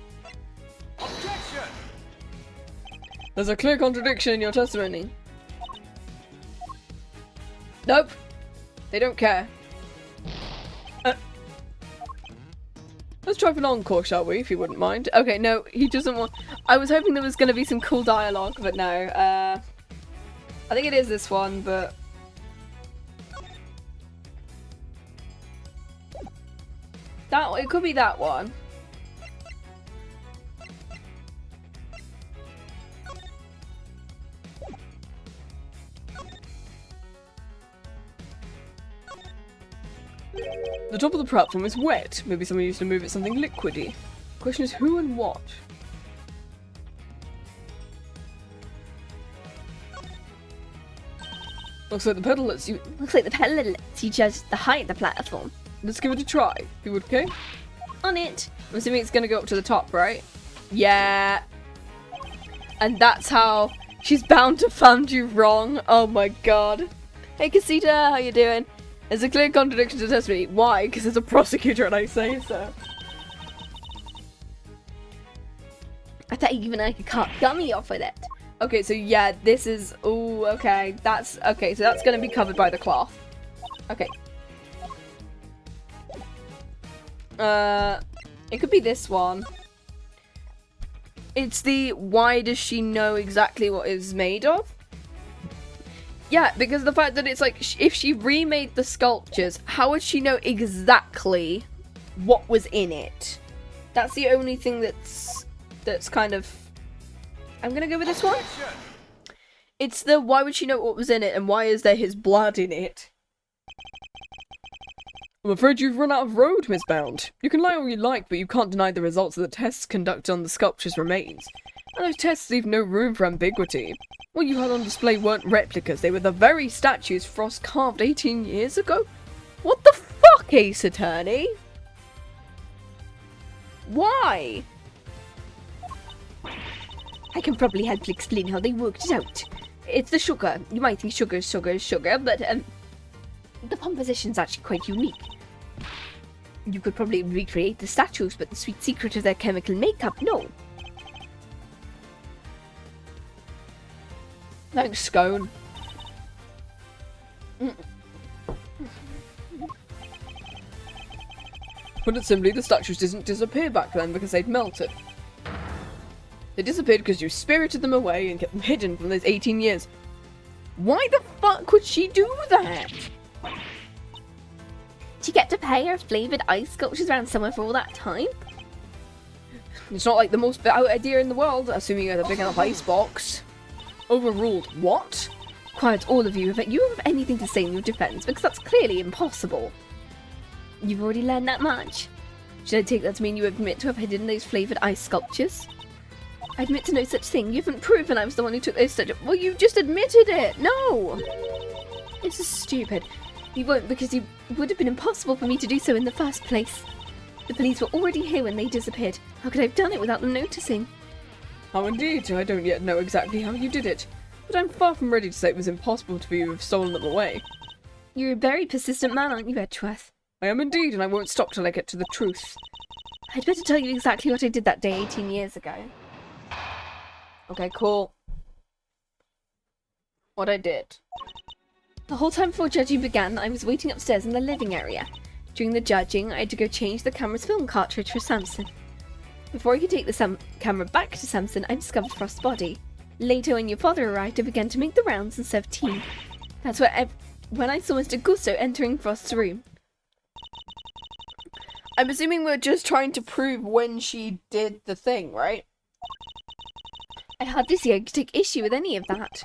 Objection! There's a clear contradiction in your testimony. Nope. They don't care. Let's try for an encore, shall we, if you wouldn't mind? Okay, no, he doesn't want... I was hoping there was going to be some cool dialogue, but no. I think it is this one, but... It could be that one. The top of the platform is wet. Maybe someone used to move it something liquidy. The question is who and what? Looks like the pedal lets you... Looks like the pedal lets you judge the height of the platform. Let's give it a try. You would, okay? On it. I'm assuming it's going to go up to the top, right? Yeah. And that's how she's bound to find you wrong. Oh my god. Hey, Casita, how you doing? There's a clear contradiction to testimony. Why? Because there's a prosecutor and I say so. I thought even I could cut gummy off with it. Okay, so yeah, this is... Oh, okay. That's... Okay, so that's going to be covered by the cloth. Okay. It could be this one. It's the... Why does she know exactly what it's made of? Yeah, because the fact that it's like, if she remade the sculptures, how would she know exactly what was in it? That's the only thing that's kind of... I'm gonna go with this one. It's the why would she know what was in it and why is there his blood in it? I'm afraid you've run out of road, Miss Bound. You can lie all you like, but you can't deny the results of the tests conducted on the sculpture's remains. And those tests leave no room for ambiguity. What you had on display weren't replicas, they were the very statues Frost carved 18 years ago. What the fuck, Ace Attorney? Why? I can probably help explain how they worked it out. It's the sugar. You might think sugar is sugar is sugar, but the composition's actually quite unique. You could probably recreate the statues, but the sweet secret of their chemical makeup, no. Thanks, Scone. Put it simply, the statues didn't disappear back then because they'd melted. They disappeared because you spirited them away and kept them hidden for those 18 years. Why the fuck would she do that? She kept to pay her flavoured ice sculptures around somewhere for all that time? It's not like the most out idea in the world, assuming you had a big enough ice box. Overruled. What? Quiet, all of you, if you have anything to say in your defence, because that's clearly impossible. You've already learned that much. Should I take that to mean you admit to have hidden those flavoured ice sculptures? I admit to no such thing. You haven't proven I was the one who took those statues. Well, you just admitted it! No! This is stupid. You won't, because it would have been impossible for me to do so in the first place. The police were already here when they disappeared. How could I have done it without them noticing? How indeed, I don't yet know exactly how you did it, but I'm far from ready to say it was impossible for you to have stolen them away. You're a very persistent man, aren't you, Edgeworth? I am indeed, and I won't stop till I get to the truth. I'd better tell you exactly what I did that day 18 years ago. Okay, cool. What I did. The whole time before judging began, I was waiting upstairs in the living area. During the judging, I had to go change the camera's film cartridge for Samson. Before I could take the camera back to Samson, I discovered Frost's body. Later, when your father arrived, I began to make the rounds and serve tea. That's when I saw Mr. Gusto entering Frost's room. I'm assuming we're just trying to prove when she did the thing, right? I hardly see I could take issue with any of that.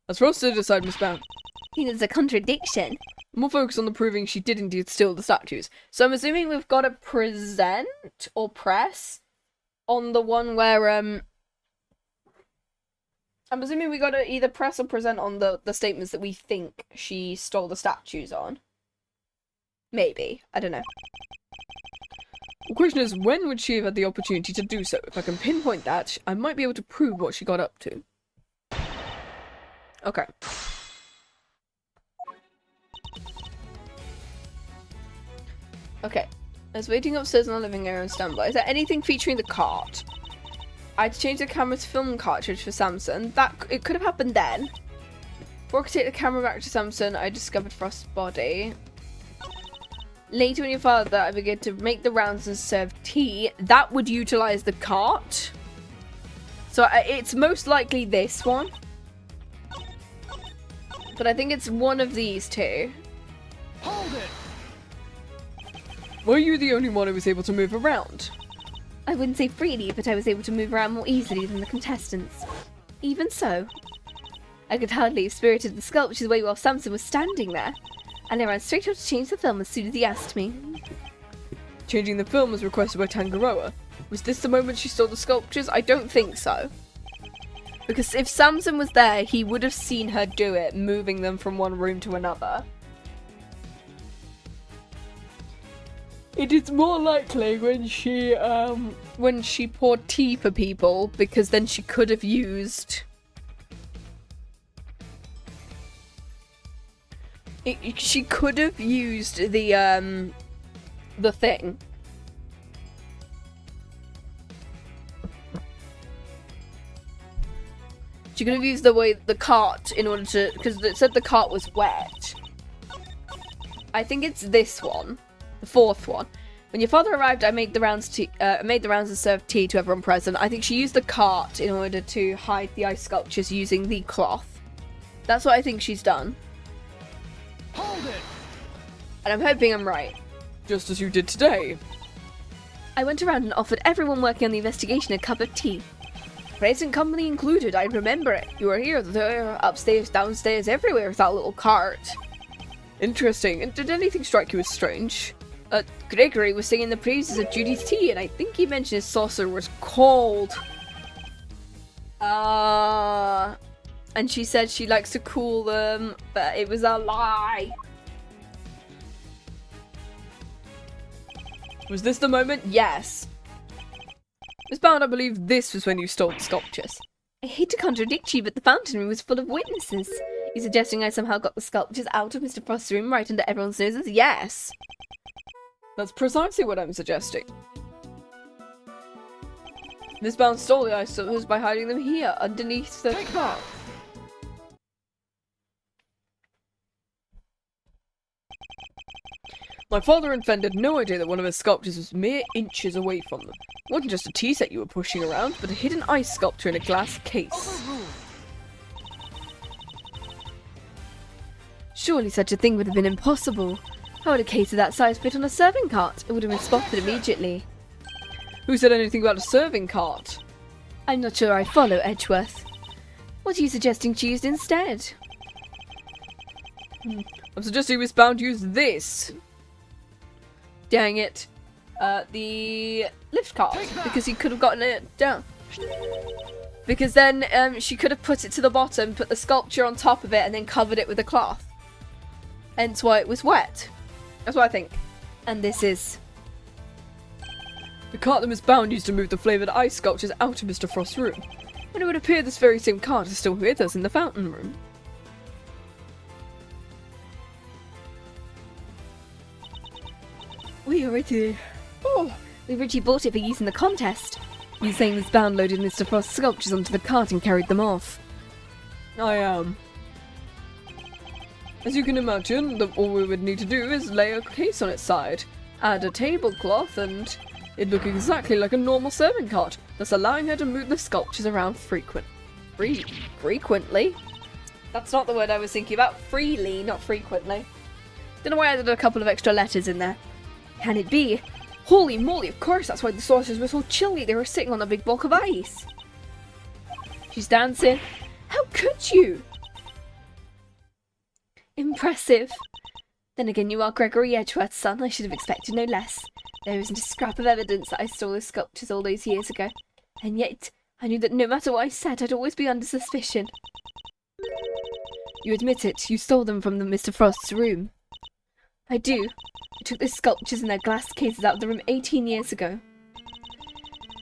That's for us to decide, Miss Bound. I think there's a contradiction. More focus on the proving she did indeed steal the statues. So I'm assuming we've got to present or press on the one where I'm assuming we got to either press or present on the statements that we think she stole the statues on. Maybe. I don't know. The question is, when would she have had the opportunity to do so? If I can pinpoint that, I might be able to prove what she got up to. Okay. Okay. I was waiting upstairs in the living area on standby. Is there anything featuring the cart? I had to change the camera's film cartridge for Samson. It could have happened then. Before I could take the camera back to Samson, I discovered Frost's body. Later, when your father, I began to make the rounds and serve tea. That would utilize the cart. So it's most likely this one. But I think it's one of these two. Hold it! Were you the only one who was able to move around? I wouldn't say freely, but I was able to move around more easily than the contestants. Even so, I could hardly have spirited the sculptures away while Samson was standing there, and I ran straight up to change the film as soon as he asked me. Changing the film was requested by Tangaroa. Was this the moment she stole the sculptures? I don't think so. Because if Samson was there, he would have seen her do it, moving them from one room to another. It is more likely when she poured tea for people, because then she could have used... she could have used the thing. She could have used the cart in order to, because it said the cart was wet. I think it's this one, the fourth one. When your father arrived, I made the rounds and served tea to everyone present. I think she used the cart in order to hide the ice sculptures using the cloth. That's what I think she's done. Hold it! And I'm hoping I'm right. just as you did today. I went around and offered everyone working on the investigation a cup of tea. Present company included, I remember it. You were here, there, upstairs, downstairs, everywhere with that little cart. Interesting. And did anything strike you as strange? Gregory was singing the praises of Judy's tea, and I think he mentioned his saucer was cold. And she said she likes to cool them, but it was a lie. Was this the moment? Yes. Miss Bound, I believe this was when you stole the sculptures. I hate to contradict you, but the fountain room was full of witnesses. You're suggesting I somehow got the sculptures out of Mr. Frost's room right under everyone's noses? Yes. That's precisely what I'm suggesting. Miss Bound stole the ice sculptures by hiding them here, underneath the cart. My father and Fenn had no idea that one of his sculptures was mere inches away from them. It wasn't just a tea set you were pushing around, but a hidden ice sculpture in a glass case. Surely such a thing would have been impossible. How would a case of that size fit on a serving cart? It would have been spotted immediately. Who said anything about a serving cart? I'm not sure I follow, Edgeworth. What are you suggesting she used instead? I'm suggesting Miss Bound use this. Dang it. The lift cart, because he could have gotten it down. Because then she could have put it to the bottom, put the sculpture on top of it, and then covered it with a cloth. Hence why it was wet. That's what I think. And this is... The cart that Miss Bound used to move the flavoured ice sculptures out of Mr. Frost's room. And it would appear this very same cart is still with us in the fountain room. We already bought it for use in the contest. You saying Miss Bound loaded Mr. Frost's sculptures onto the cart and carried them off? I am. As you can imagine, all we would need to do is lay a case on its side, add a tablecloth, and it'd look exactly like a normal serving cart, thus allowing her to move the sculptures around Frequently? That's not the word I was thinking about. Freely, not frequently. Don't know why I added a couple of extra letters in there. Can it be? Holy moly, of course, that's why the saucers were so chilly. They were sitting on a big block of ice. She's dancing. How could you? Impressive. Then again, you are Gregory Edgeworth's son. I should have expected no less. There isn't a scrap of evidence that I stole those sculptures all those years ago. And yet, I knew that no matter what I said, I'd always be under suspicion. You admit it. You stole them from Mr. Frost's room. I do. I took the sculptures in their glass cases out of the room 18 years ago.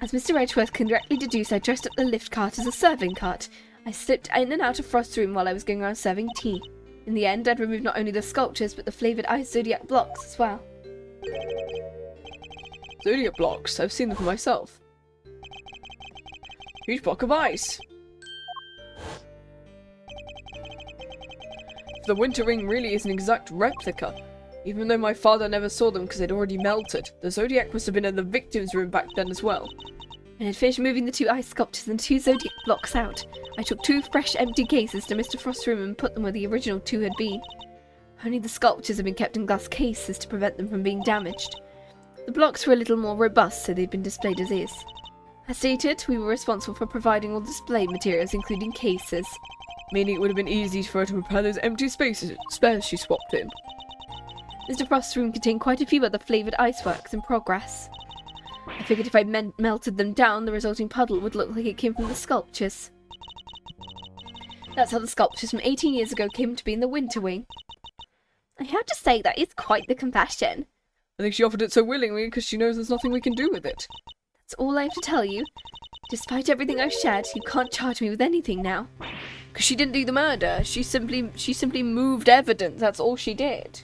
As Mr. Edgeworth can directly deduce, I dressed up the lift cart as a serving cart. I slipped in and out of Frost's room while I was going around serving tea. In the end, I'd removed not only the sculptures, but the flavoured ice zodiac blocks as well. Zodiac blocks? I've seen them for myself. Huge block of ice. The winter ring really is an exact replica. Even though my father never saw them because they'd already melted, the zodiac must have been in the victim's room back then as well. When I'd finished moving the 2 ice sculptures and 2 zodiac blocks out, I took 2 fresh empty cases to Mr. Frost's room and put them where the original 2 had been. Only the sculptures had been kept in glass cases to prevent them from being damaged. The blocks were a little more robust, so they'd been displayed as is. As stated, we were responsible for providing all display materials, including cases. Meaning it would have been easy for her to prepare those empty spares she swapped in. Mr. Frost's room contained quite a few other flavoured ice works in progress. I figured if I melted them down, the resulting puddle would look like it came from the sculptures. That's how the sculptures from 18 years ago came to be in the winter wing. I have to say, that is quite the confession. I think she offered it so willingly because she knows there's nothing we can do with it. That's all I have to tell you. Despite everything I've shared, you can't charge me with anything now. Because she didn't do the murder. She simply moved evidence. That's all she did.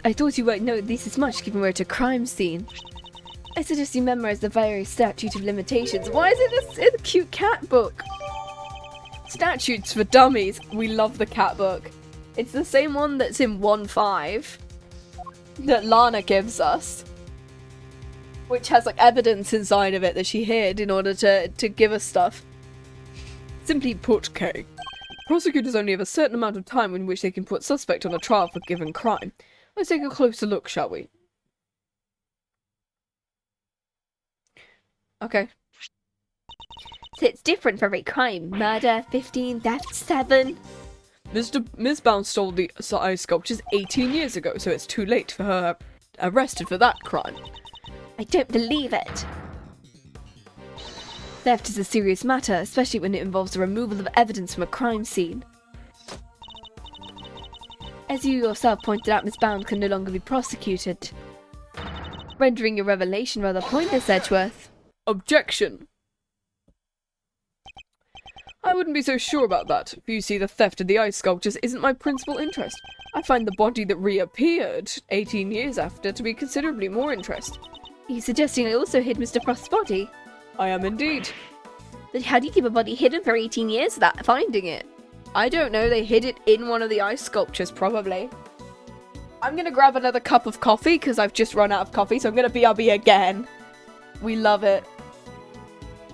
I thought you won't know this as much, given we're at a crime scene. I suggest you memorize the various statute of limitations. Why is it this a cute cat book? Statutes for dummies. We love the cat book. It's the same one that's in 1.5 that Lana gives us, which has like evidence inside of it that she hid in order to give us stuff. Simply put, Kay, prosecutors only have a certain amount of time in which they can put suspect on a trial for a given crime. Let's take a closer look, shall we? Okay. So it's different for every crime. Murder, 15, theft, 7. Ms. Bound stole the ice sculptures 18 years ago, so it's too late for her arrested for that crime. I don't believe it. Theft is a serious matter, especially when it involves the removal of evidence from a crime scene. As you yourself pointed out, Miss Bound can no longer be prosecuted, rendering your revelation rather pointless, Edgeworth. Objection! I wouldn't be so sure about that. For you see, the theft of the ice sculptures isn't my principal interest. I find the body that reappeared 18 years after to be considerably more interesting. Are you suggesting I also hid Mr. Frost's body? I am indeed. But how do you keep a body hidden for 18 years without finding it? I don't know, they hid it in one of the ice sculptures, probably. I'm gonna grab another cup of coffee, because I've just run out of coffee, so I'm gonna BRB again. We love it.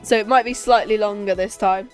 So it might be slightly longer this time.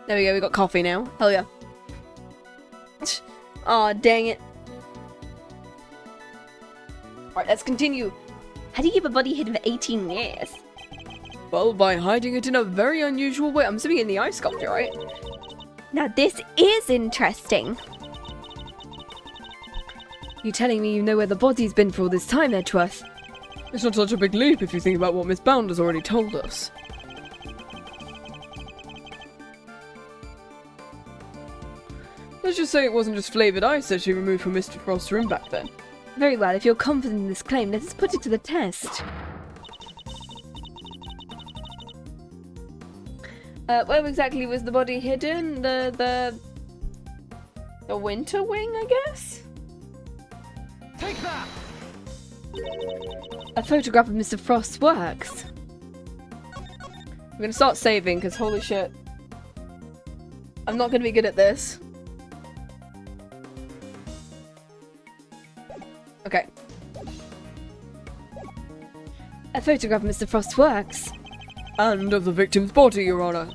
There we go, we got coffee now. Hell yeah. Aw, dang it. Alright, let's continue. How do you keep a body hidden for 18 years? Well, by hiding it in a very unusual way. I'm assuming in the ice sculpture, right? Now this is interesting. You telling me you know where the body's been for all this time, Edgeworth? It's not such a big leap if you think about what Miss Bound has already told us. Let's just say it wasn't just flavoured ice that she removed from Mr. Frost's room back then. Very well, if you're confident in this claim, let us put it to the test. Where exactly was the body hidden? The winter wing, I guess? Take that! A photograph of Mr. Frost's works. I'm gonna start saving, because holy shit. I'm not gonna be good at this. Okay. A photograph of Mr. Frost's works. And of the victim's body, Your Honour.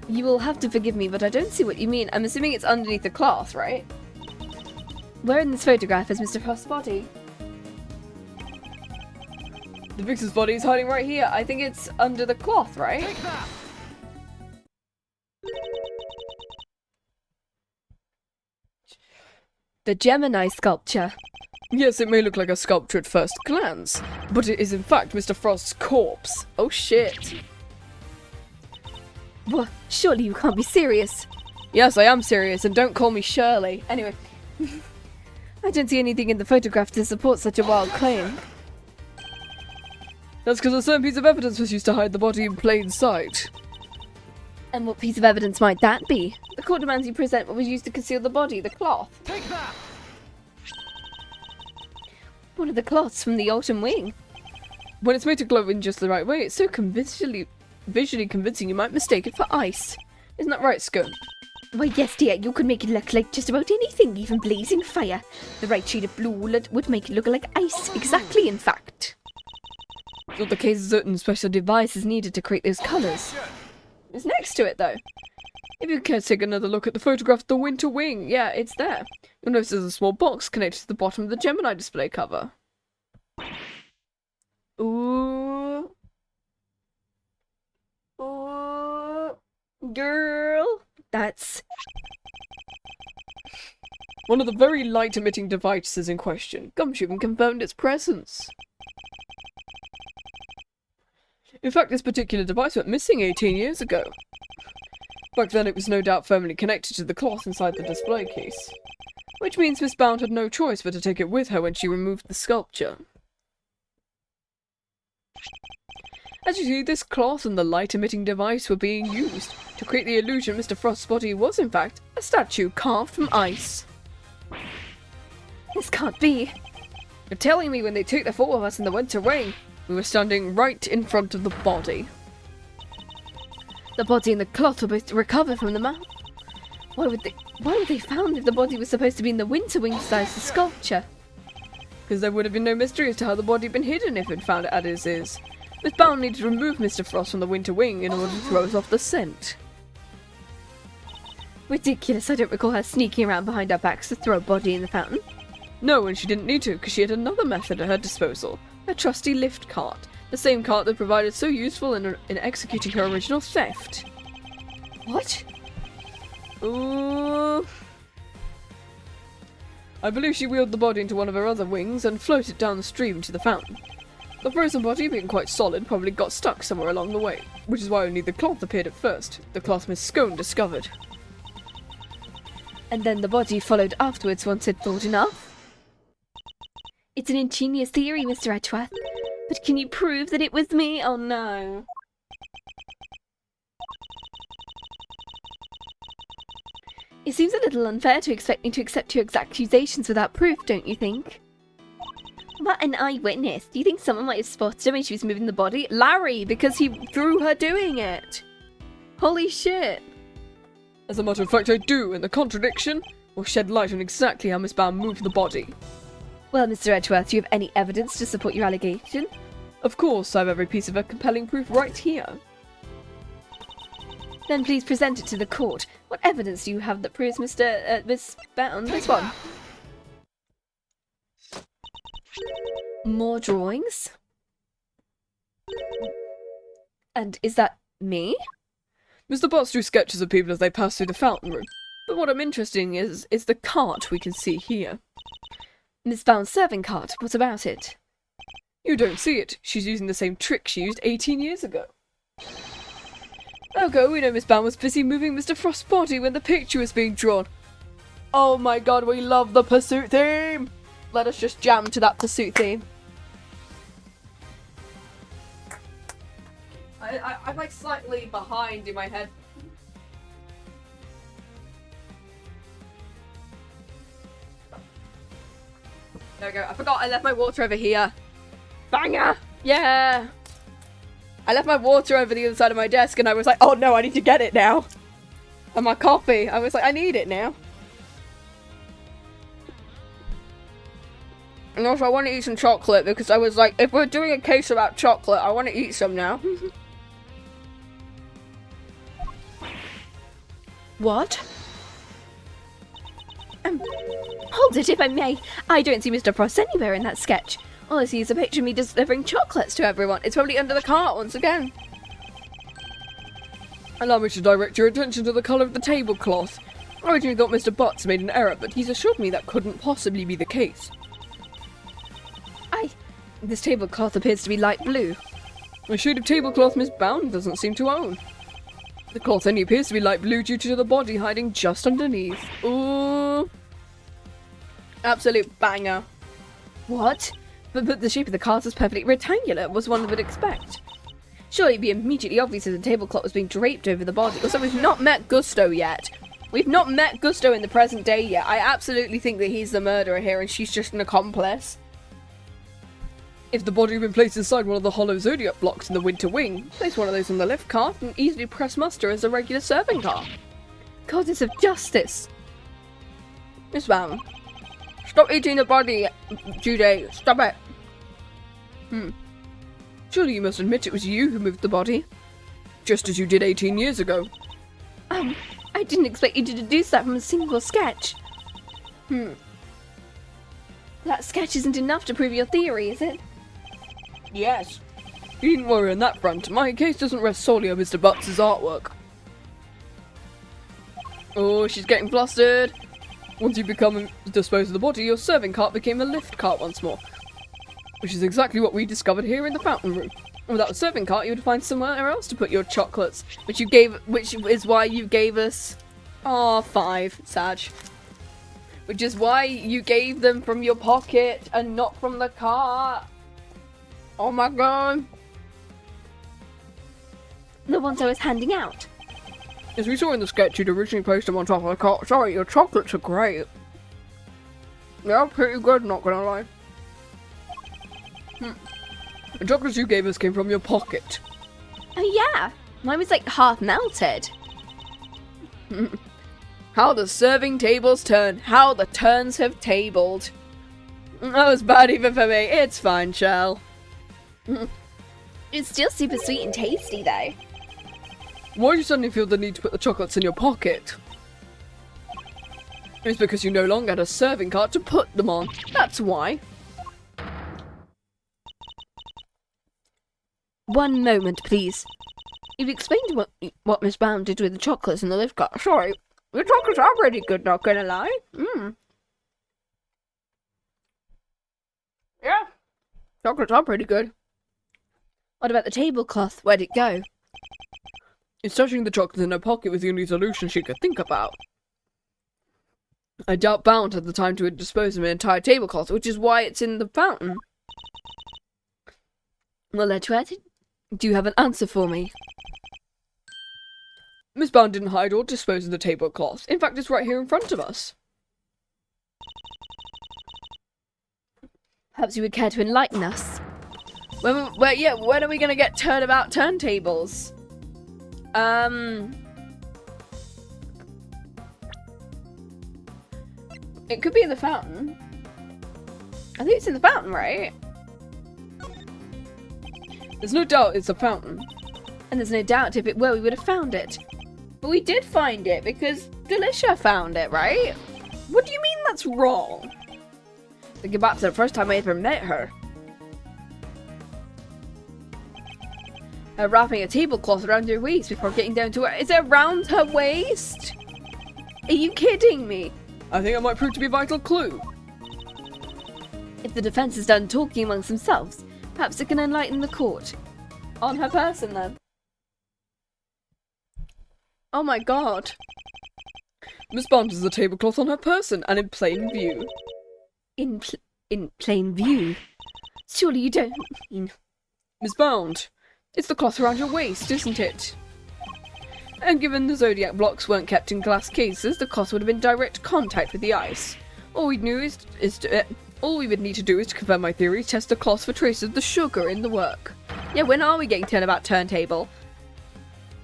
You will have to forgive me, but I don't see what you mean. I'm assuming it's underneath the cloth, right? Where in this photograph is Mr. Frost's body? The victim's body is hiding right here. I think it's under the cloth, right? Take that! The Gemini sculpture. Yes, it may look like a sculpture at first glance, but it is in fact Mr. Frost's corpse. Oh shit. What? Surely you can't be serious. Yes, I am serious, and don't call me Shirley. Anyway. I don't see anything in the photograph to support such a wild claim. That's because a certain piece of evidence was used to hide the body in plain sight. And what piece of evidence might that be? The court demands you present what was used to conceal the body, the cloth. Take that! One of the cloths from the autumn wing. When it's made to glow in just the right way, it's so visually convincing you might mistake it for ice. Isn't that right, Scone? Why, yes, dear, you could make it look like just about anything, even blazing fire. The right shade of blue would make it look like ice. Exactly, in fact. It's not the case a certain special device is needed to create those colours. It's next to it, though. If you care to take another look at the photograph of the winter wing, yeah, it's there. You'll notice there's a small box connected to the bottom of the Gemini display cover. Ooh. Ooh. Girl. That's... One of the very light-emitting devices in question. Gumshoe even confirmed its presence. In fact, this particular device went missing 18 years ago. Back then it was no doubt firmly connected to the cloth inside the display case. Which means Miss Bound had no choice but to take it with her when she removed the sculpture. As you see, this cloth and the light-emitting device were being used to create the illusion Mr. Frost's body was in fact a statue carved from ice. This can't be. You're telling me when they took the photo of us in the winter wing, we were standing right in front of the body. The body and the cloth were both recovered from the map. Why would they found if the body was supposed to be in the winter wing size of sculpture? Because there would have been no mystery as to how the body had been hidden if it found it as is. Miss Bound needed to remove Mr. Frost from the winter wing in order to throw us off the scent. Ridiculous, I don't recall her sneaking around behind our backs to throw a body in the fountain. No, and she didn't need to, because she had another method at her disposal. Her trusty lift cart. The same cart that provided so useful in executing her original theft. What? Ooh. I believe she wheeled the body into one of her other wings and floated down the stream to the fountain. The frozen body, being quite solid, probably got stuck somewhere along the way, which is why only the cloth appeared at first. The cloth Miss Scone discovered. And then the body followed afterwards once it thawed enough? It's an ingenious theory, Mr. Edgeworth. But can you prove that it was me? Oh no. It seems a little unfair to expect me to accept your accusations without proof, don't you think? What an eyewitness. Do you think someone might have spotted her when she was moving the body? Larry, because he threw her doing it. Holy shit. As a matter of fact, I do, and the contradiction will shed light on exactly how Miss Bound moved the body. Well, Mr. Edgeworth, do you have any evidence to support your allegation? Of course, I have every piece of her compelling proof right here. Then please present it to the court. What evidence do you have that proves Miss Bound this one? More drawings? And is that me? Mr. Potts drew sketches of people as they passed through the fountain room. But what I'm interested in is the cart we can see here. Miss Bound's serving cart, what about it? You don't see it. She's using the same trick she used 18 years ago. Ergo, we know Miss Bound was busy moving Mr. Frost's body when the picture was being drawn. Oh my god, we love the pursuit theme! Let us just jam to that pursuit theme. I'm like slightly behind in my head. There we go. I forgot I left my water over here. Banger! Yeah! I left my water over the other side of my desk and I was like, oh no, I need to get it now. And my coffee. I was like, I need it now. And also I want to eat some chocolate because I was like, if we're doing a case about chocolate, I want to eat some now. What? Hold it if I may. I don't see Mr. Frost anywhere in that sketch. All I see is a picture of me just delivering chocolates to everyone. It's probably under the cart once again. Allow me to direct your attention to the colour of the tablecloth. I originally thought Mr. Butts made an error, but he's assured me that couldn't possibly be the case. This tablecloth appears to be light blue. A shade of tablecloth Miss Bound doesn't seem to own. The cloth only appears to be light blue due to the body hiding just underneath. Ooh. Absolute banger. What? But the shape of the cart is perfectly rectangular, was one would expect. Surely it'd be immediately obvious if the tablecloth was being draped over the body. Also, we've not met Gusto yet. We've not met Gusto in the present day yet. I absolutely think that he's the murderer here and she's just an accomplice. If the body had been placed inside one of the hollow zodiac blocks in the winter wing, place one of those on the lift cart and easily press muster as a regular serving car. Goddess of justice. Miss Brown, stop eating the body, Jude. Stop it. Surely you must admit it was you who moved the body. Just as you did 18 years ago. I didn't expect you to deduce that from a single sketch. That sketch isn't enough to prove your theory, is it? Yes. You needn't worry on that front. My case doesn't rest solely on Mr. Butts' artwork. Oh, she's getting flustered. Once you become disposed of the body, your serving cart became a lift cart once more. Which is exactly what we discovered here in the fountain room. Without a serving cart, you would find somewhere else to put your chocolates, which is why you gave us 5, Sag. Which is why you gave them from your pocket and not from the cart. Oh my god. The ones I was handing out. As we saw in the sketch, you'd originally placed them on top of the cart. Sorry, your chocolates are great. They're pretty good, not gonna lie. The chocolates you gave us came from your pocket. Oh yeah, mine was like half melted. How the serving tables turn. How the turns have tabled. That was bad even for me. It's fine, Shell. It's still super sweet and tasty though. Why do you suddenly feel the need to put the chocolates in your pocket? It's because you no longer had a serving cart to put them on. That's why. One moment, please. You've explained what Miss Brown did with the chocolates in the lift cart. Sorry, the chocolates are pretty good, not gonna lie. Yeah, chocolates are pretty good. What about the tablecloth? Where'd it go? It's touching the chocolates in her pocket was the only solution she could think about. I doubt Bound had the time to dispose of an entire tablecloth, which is why it's in the fountain. Well, Edgeworth, do you have an answer for me? Miss Bound didn't hide or dispose of the tablecloth. In fact, it's right here in front of us. Perhaps you would care to enlighten us. When are we gonna get turnabout turntables? It could be in the fountain. I think it's in the fountain, right? There's no doubt it's a fountain. And there's no doubt if it were, we would have found it. But we did find it because Delicia found it, right? What do you mean that's wrong? Thinking back to the first time I ever met her. Her wrapping a tablecloth around her waist before getting down to her. Is it around her waist? Are you kidding me? I think it might prove to be a vital clue. If the defense is done talking amongst themselves, perhaps it can enlighten the court. On her person, then. Oh my god. Miss Bond has the tablecloth on her person and in plain view. In plain view? Surely you don't mean... Miss Bound, it's the cloth around your waist, isn't it? And given the zodiac blocks weren't kept in glass cases, the cloth would have been in direct contact with the ice. All we would need to do is to confirm my theory, test the cloth for traces of the sugar in the work. Yeah, when are we getting turnabout turntable?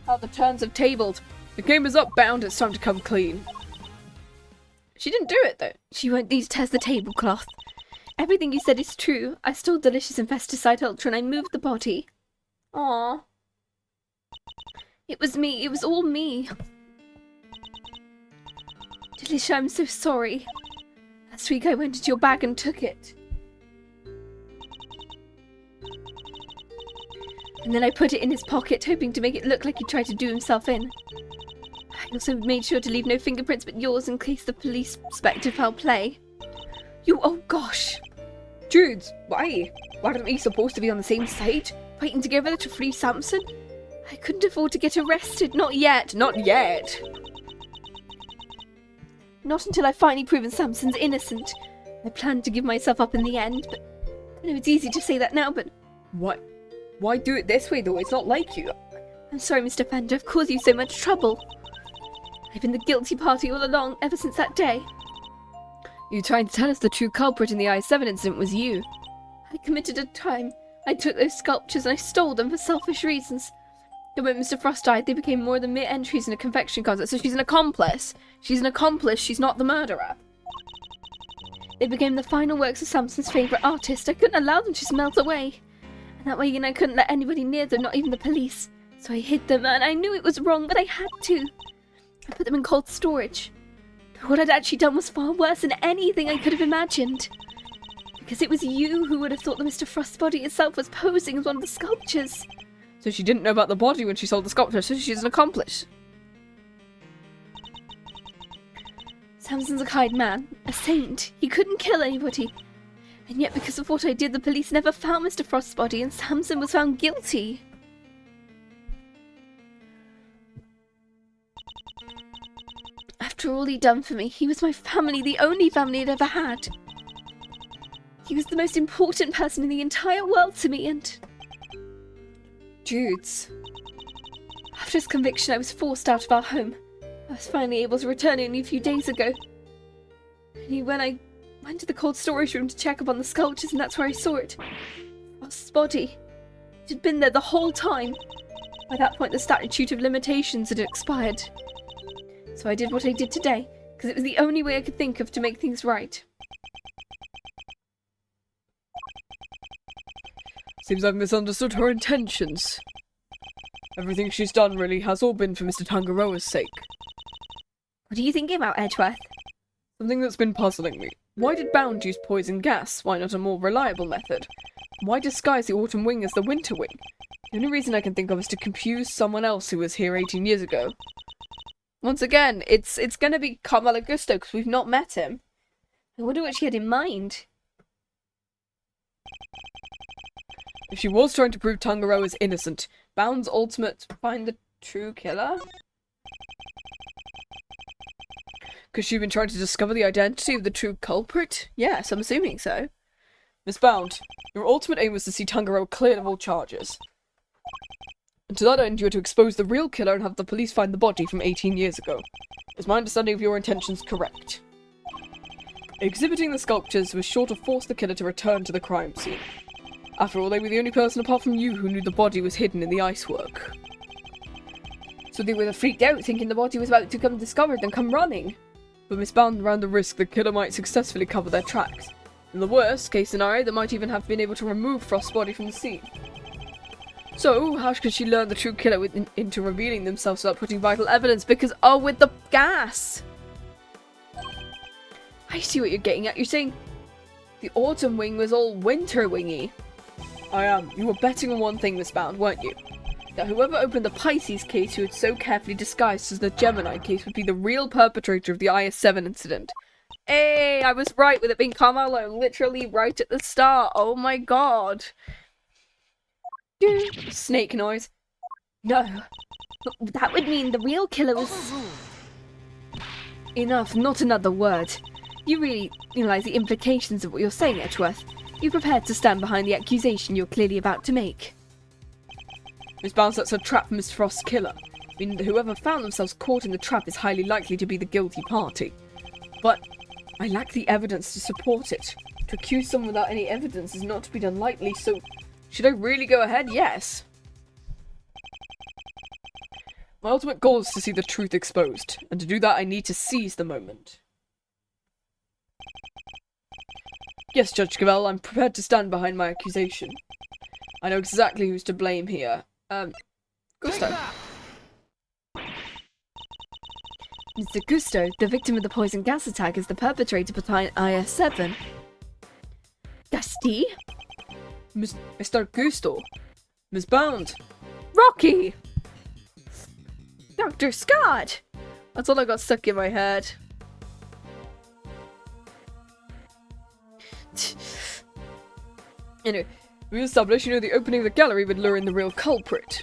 How the turns have tabled. The game is up, Bound, it's time to come clean. She didn't do it, though. She won't need to test the tablecloth. Everything you said is true. I stole Delicious Infesticide Ultra and I moved the body. Aww. It was me. It was all me. Delicia, I'm so sorry. Last week I went into your bag and took it. And then I put it in his pocket, hoping to make it look like he tried to do himself in. I also made sure to leave no fingerprints but yours in case the police suspected foul play. Oh gosh. Judes, Why? Why aren't we supposed to be on the same side? Fighting together to free Samson? I couldn't afford to get arrested. Not yet. Not yet. Not until I've finally proven Samson's innocent. I planned to give myself up in the end, but I know it's easy to say that now, but... What? Why do it this way, though? It's not like you. I'm sorry, Mr. Fender, I've caused you so much trouble. I've been the guilty party all along, ever since that day. You trying to tell us the true culprit in the I-7 incident was you? I committed a crime. I took those sculptures and I stole them for selfish reasons. Then when Mr. Frost died, they became more than mere entries in a confection closet. So she's an accomplice. She's an accomplice, she's not the murderer. They became the final works of Samson's favourite artist. I couldn't allow them to just melt away. And that way, I couldn't let anybody near them, not even the police. So I hid them, and I knew it was wrong, but I had to. I put them in cold storage. But what I'd actually done was far worse than anything I could have imagined. Because it was you who would have thought that Mr. Frost's body itself was posing as one of the sculptures. So she didn't know about the body when she sold the sculpture, so she's an accomplice. Samson's a kind man, a saint. He couldn't kill anybody. And yet because of what I did, the police never found Mr. Frost's body and Samson was found guilty. After all he'd done for me, he was my family, the only family I'd ever had. He was the most important person in the entire world to me, and... Judes. After his conviction, I was forced out of our home. I was finally able to return only a few days ago. And when I went to the cold storage room to check up on the sculptures, and that's where I saw it. Frost's body. It had been there the whole time. By that point, the statute of limitations had expired. So I did what I did today, because it was the only way I could think of to make things right. Seems I've misunderstood her intentions. Everything she's done really has all been for Mr. Tangaroa's sake. What are you thinking about, Edgeworth? Something that's been puzzling me. Why did Bound use poison gas? Why not a more reliable method? Why disguise the autumn wing as the winter wing? The only reason I can think of is to confuse someone else who was here 18 years ago. Once again, it's going to be Carmela Gusto, because we've not met him. I wonder what she had in mind. If she was trying to prove Tangaroa's innocent, Bound's ultimate find the true killer? Because she'd been trying to discover the identity of the true culprit? Yes, I'm assuming so. Miss Bound, your ultimate aim was to see Tangaroa cleared of all charges. And to that end, you are to expose the real killer and have the police find the body from 18 years ago. Is my understanding of your intentions correct? Exhibiting the sculptures was sure to force the killer to return to the crime scene. After all, they were the only person apart from you who knew the body was hidden in the icework. So they would have freaked out, thinking the body was about to come discovered and come running. But Miss Bound ran the risk the killer might successfully cover their tracks. In the worst case scenario, they might even have been able to remove Frost's body from the scene. So, how could she learn the true killer into revealing themselves without putting vital evidence? Because, oh, with the gas! I see what you're getting at. You're saying the autumn wing was all winter wingy. I am. You were betting on one thing, Miss Bound, weren't you? That whoever opened the Pisces case who had so carefully disguised as the Gemini case would be the real perpetrator of the IS-7 incident. Hey, I was right with it being Carmelo, literally right at the start. Oh my god. Snake noise. No. But that would mean the real killer was... Enough, not another word. You really realise the implications of what you're saying, Edgeworth? You prepared to stand behind the accusation you're clearly about to make? Miss Bound sets a trap for Miss Frost's killer, meaning that whoever found themselves caught in the trap is highly likely to be the guilty party. But I lack the evidence to support it. To accuse someone without any evidence is not to be done lightly, so should I really go ahead? Yes. My ultimate goal is to see the truth exposed, and to do that I need to seize the moment. Yes, Judge Cavell, I'm prepared to stand behind my accusation. I know exactly who's to blame here. Gusto. Mr. Gusto, the victim of the poison gas attack, is the perpetrator behind IS-7. Dusty? Mr. Gusto. Miss Bound. Rocky! Dr. Scott! That's all I got stuck in my head. Anyway, we established, the opening of the gallery would lure in the real culprit.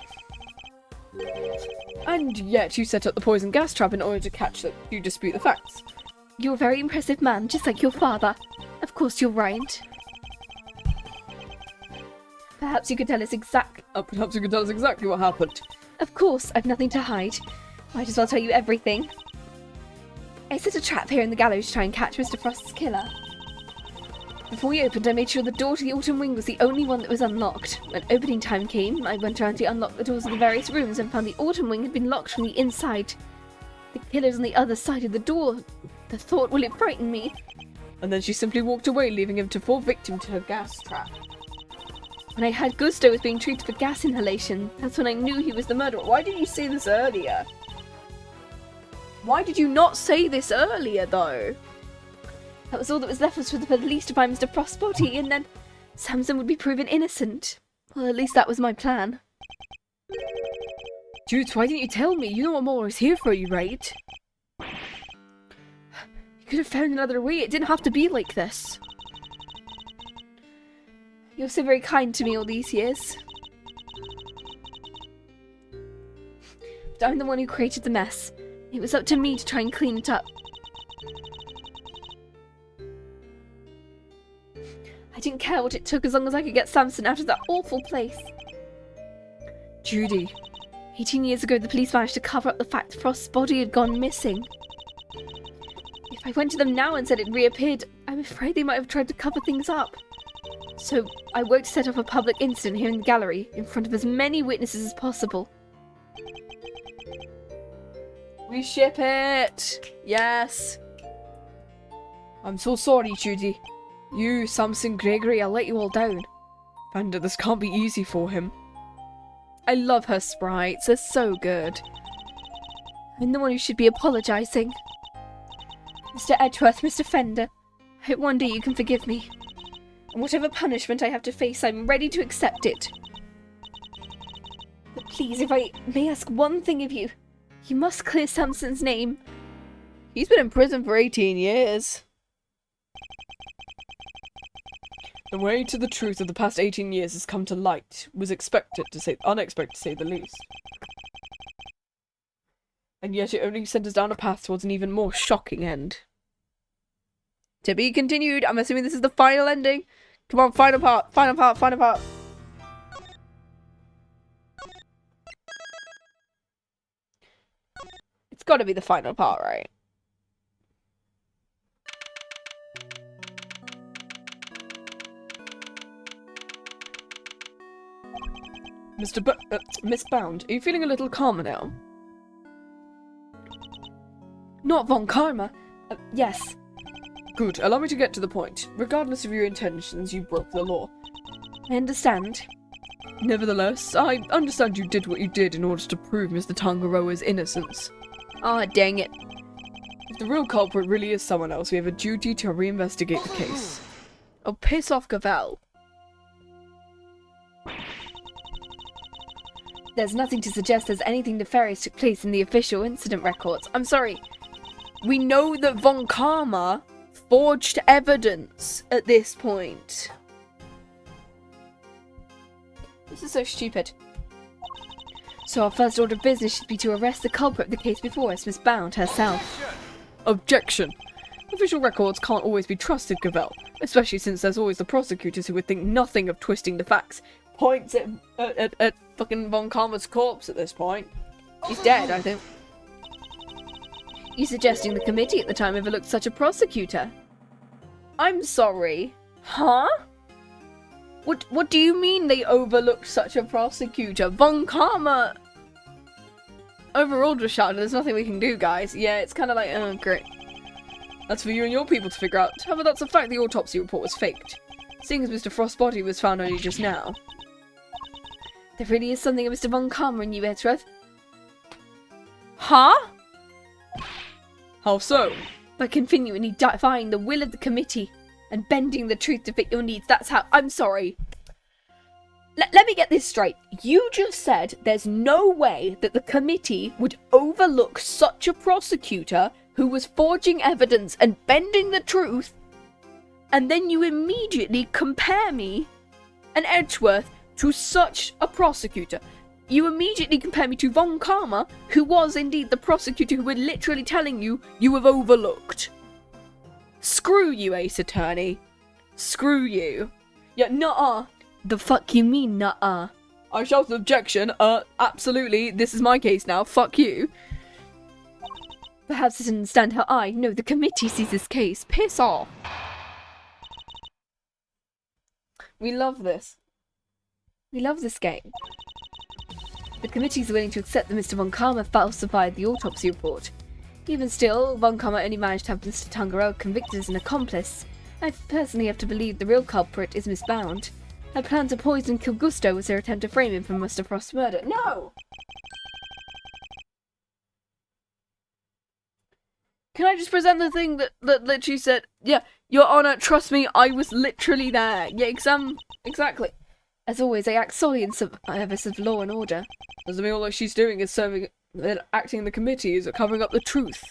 And yet you set up the poison gas trap in order to catch them. You dispute the facts. You're a very impressive man, just like your father. Of course you're right. Perhaps you could tell us exactly... Perhaps you can tell us exactly what happened. Of course, I've nothing to hide. Might as well tell you everything. I set a trap here in the gallows to try and catch Mr. Frost's killer. Before we opened, I made sure the door to the autumn wing was the only one that was unlocked. When opening time came, I went around to unlock the doors of the various rooms and found the autumn wing had been locked from the inside. The killer's on the other side of the door. The thought, will it frighten me? And then she simply walked away, leaving him to fall victim to her gas trap. When I heard Gusto was being treated for gas inhalation, that's when I knew he was the murderer. Why didn't you say this earlier? Why did you not say this earlier, though? That was all that was left was for the police to find Mr. Frost's body, and then Samson would be proven innocent. Well, at least that was my plan. Jude, why didn't you tell me? You know I'm always here for you, right? You could have found another way. It didn't have to be like this. You're so very kind to me all these years. But I'm the one who created the mess. It was up to me to try and clean it up. I didn't care what it took as long as I could get Samson out of that awful place. Judy. 18 years ago, the police managed to cover up the fact Frost's body had gone missing. If I went to them now and said it reappeared, I'm afraid they might have tried to cover things up. So I worked to set up a public incident here in the gallery, in front of as many witnesses as possible. We ship it! Yes! I'm so sorry, Judy. You, Samson, Gregory, I'll let you all down. Vanda, this can't be easy for him. I love her sprites, they're so good. I'm the one who should be apologising. Mr. Edgeworth, Mr. Fender, I hope one day you can forgive me. And whatever punishment I have to face, I'm ready to accept it. But please, if I may ask one thing of you, you must clear Samson's name. He's been in prison for 18 years. The way to the truth of the past 18 years has come to light. Was unexpected to say the least. And yet it only sent us down a path towards an even more shocking end. To be continued. I'm assuming this is the final ending. Come on, final part, final part, final part. It's got to be the final part, right? Miss Bound, are you feeling a little calmer now? Not Von Karma. Yes. Good, allow me to get to the point. Regardless of your intentions, you broke the law. I understand. Nevertheless, I understand you did what you did in order to prove Mr. Tangaroa's innocence. Ah, dang it. If the real culprit really is someone else, we have a duty to reinvestigate the case. Oh, piss off, Gavel. There's nothing to suggest there's anything nefarious took place in the official incident records. I'm sorry. We know that Von Karma forged evidence at this point. This is so stupid. So our first order of business should be to arrest the culprit of the case before us, Miss Bound herself. Objection! Official records can't always be trusted, Gavel, especially since there's always the prosecutors who would think nothing of twisting the facts. Points at fucking Von Karma's corpse at this point. He's dead, I think. You suggesting the committee at the time overlooked such a prosecutor? I'm sorry. Huh? What do you mean they overlooked such a prosecutor? Von Karma overruled Rashad. There's nothing we can do, guys. Yeah, it's kind of like, oh, great. That's for you and your people to figure out. However, that's a fact the autopsy report was faked. Seeing as Mr. Frost's body was found only just now. There really is something of Mr. Von Karma in you, Edgeworth. Huh? How so? By continually defying the will of the committee and bending the truth to fit your needs. That's how... I'm sorry. Let me get this straight. You just said there's no way that the committee would overlook such a prosecutor who was forging evidence and bending the truth, and then you immediately compare me and Edgeworth to such a prosecutor. You immediately compare me to Von Karma, who was indeed the prosecutor who were literally telling you you have overlooked. Screw you, Ace Attorney. Screw you. Yeah, nuh-uh. The fuck you mean, nuh-uh? I shout objection. Absolutely. This is my case now. Fuck you. Perhaps I didn't understand how I. No, the committee sees this case. Piss off. We love this. We love this game. The committee is willing to accept that Mr. Von Karma falsified the autopsy report. Even still, Von Karma only managed to have Mr. Tangarel convicted as an accomplice. I personally have to believe the real culprit is misbound. Her plan to poison and kill Gusto was her attempt to frame him for Mr. Frost's murder. No! Can I just present the thing that literally said, yeah, Your Honor, trust me, I was literally there. Yeah, exactly. As always, I act solely in service of law and order. Doesn't mean all that she's doing is acting in the committee is covering up the truth.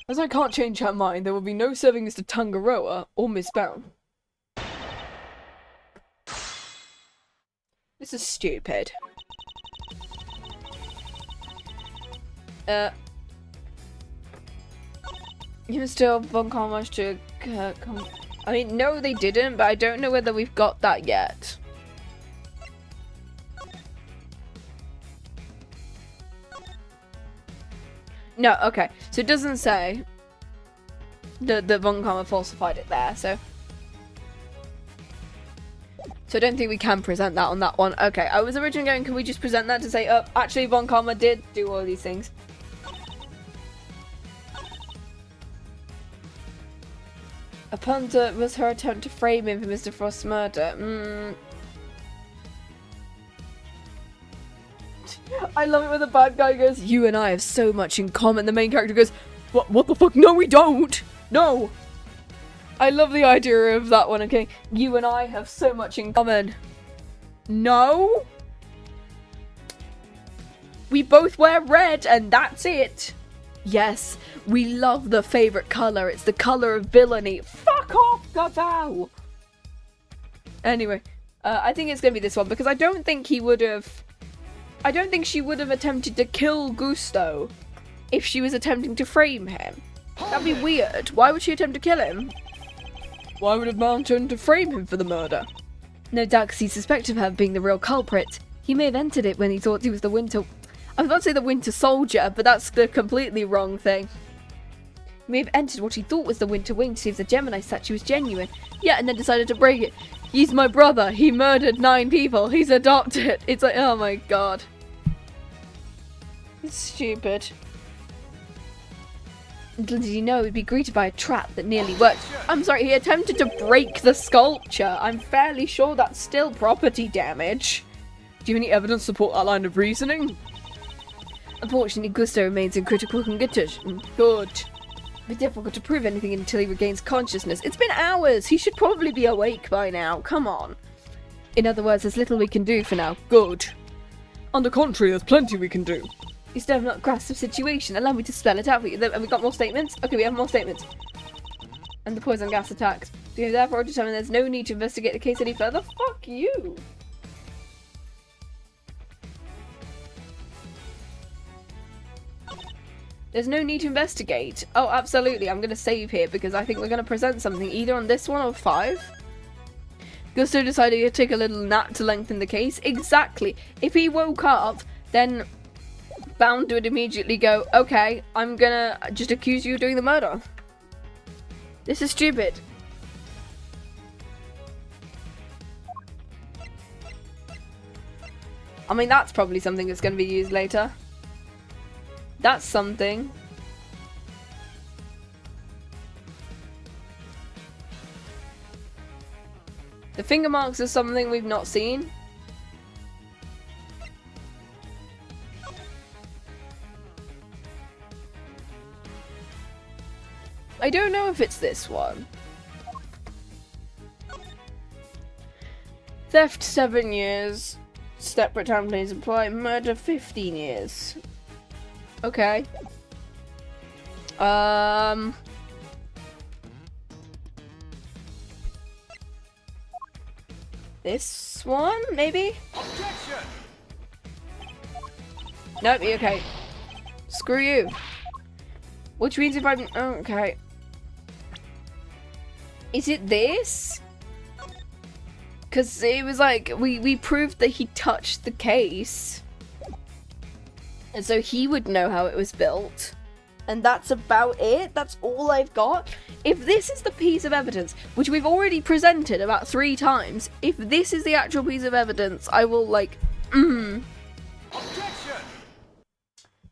As I can't change her mind, there will be no serving Mr. Tangaroa or Miss Brown. This is stupid. Mr. Von Karma to I mean, no, they didn't, but I don't know whether we've got that yet. No, okay. So it doesn't say that Von Karma falsified it there, so I don't think we can present that on that one. Okay, I was originally going, can we just present that to say, actually Von Karma did do all these things. Upon was her attempt to frame him for Mr. Frost's murder. I love it when the bad guy goes, you and I have so much in common. The main character goes, what the fuck? No, we don't. No. I love the idea of that one, okay? You and I have so much in common. No. We both wear red and that's it. Yes, we love the favourite colour. It's the colour of villainy. Fuck off, Gazelle! Anyway, I think it's going to be this one because I don't think she would have attempted to kill Gusto if she was attempting to frame him. That'd be weird. Why would she attempt to kill him? Why would a man turn to frame him for the murder? No doubt because he suspected her of being the real culprit. He may have entered it when he thought he was the Winter... I was about to say the Winter Soldier, but that's the completely wrong thing. He may have entered what he thought was the Winter Wing to see if the Gemini statue was genuine. Yeah, and then decided to break it. He's my brother. He murdered 9 people. He's adopted. It's like, oh my god. It's stupid. Little did he know he'd be greeted by a trap that nearly worked. I'm sorry, he attempted to break the sculpture. I'm fairly sure that's still property damage. Do you have any evidence to support that line of reasoning? Unfortunately, Gusto remains in critical condition. Good. It'll be difficult to prove anything until he regains consciousness. It's been hours. He should probably be awake by now. Come on. In other words, there's little we can do for now. Good. On the contrary, there's plenty we can do. You still have not grasped the situation. Allow me to spell it out for you. Have we got more statements? Okay, we have more statements. And the poison gas attacks. We have therefore determined there's no need to investigate the case any further. Fuck you. There's no need to investigate. Oh, absolutely. I'm going to save here because I think we're going to present something either on this one or 5. Gusto decided to take a little nap to lengthen the case. Exactly. If he woke up, then Bound would immediately go, okay, I'm going to just accuse you of doing the murder. This is stupid. I mean, that's probably something that's going to be used later. That's something. The finger marks are something we've not seen. I don't know if it's this one. Theft 7 years. Separate trampolines apply. Murder 15 years. Okay. This one, maybe? Objection! Nope, okay. Screw you. Which means if I'm... Oh, okay. Is it this? Because it was like, we proved that he touched the case. And so he would know how it was built. And that's about it. That's all I've got. If this is the piece of evidence, which we've already presented about 3 times, if this is the actual piece of evidence, I will, like, Objection!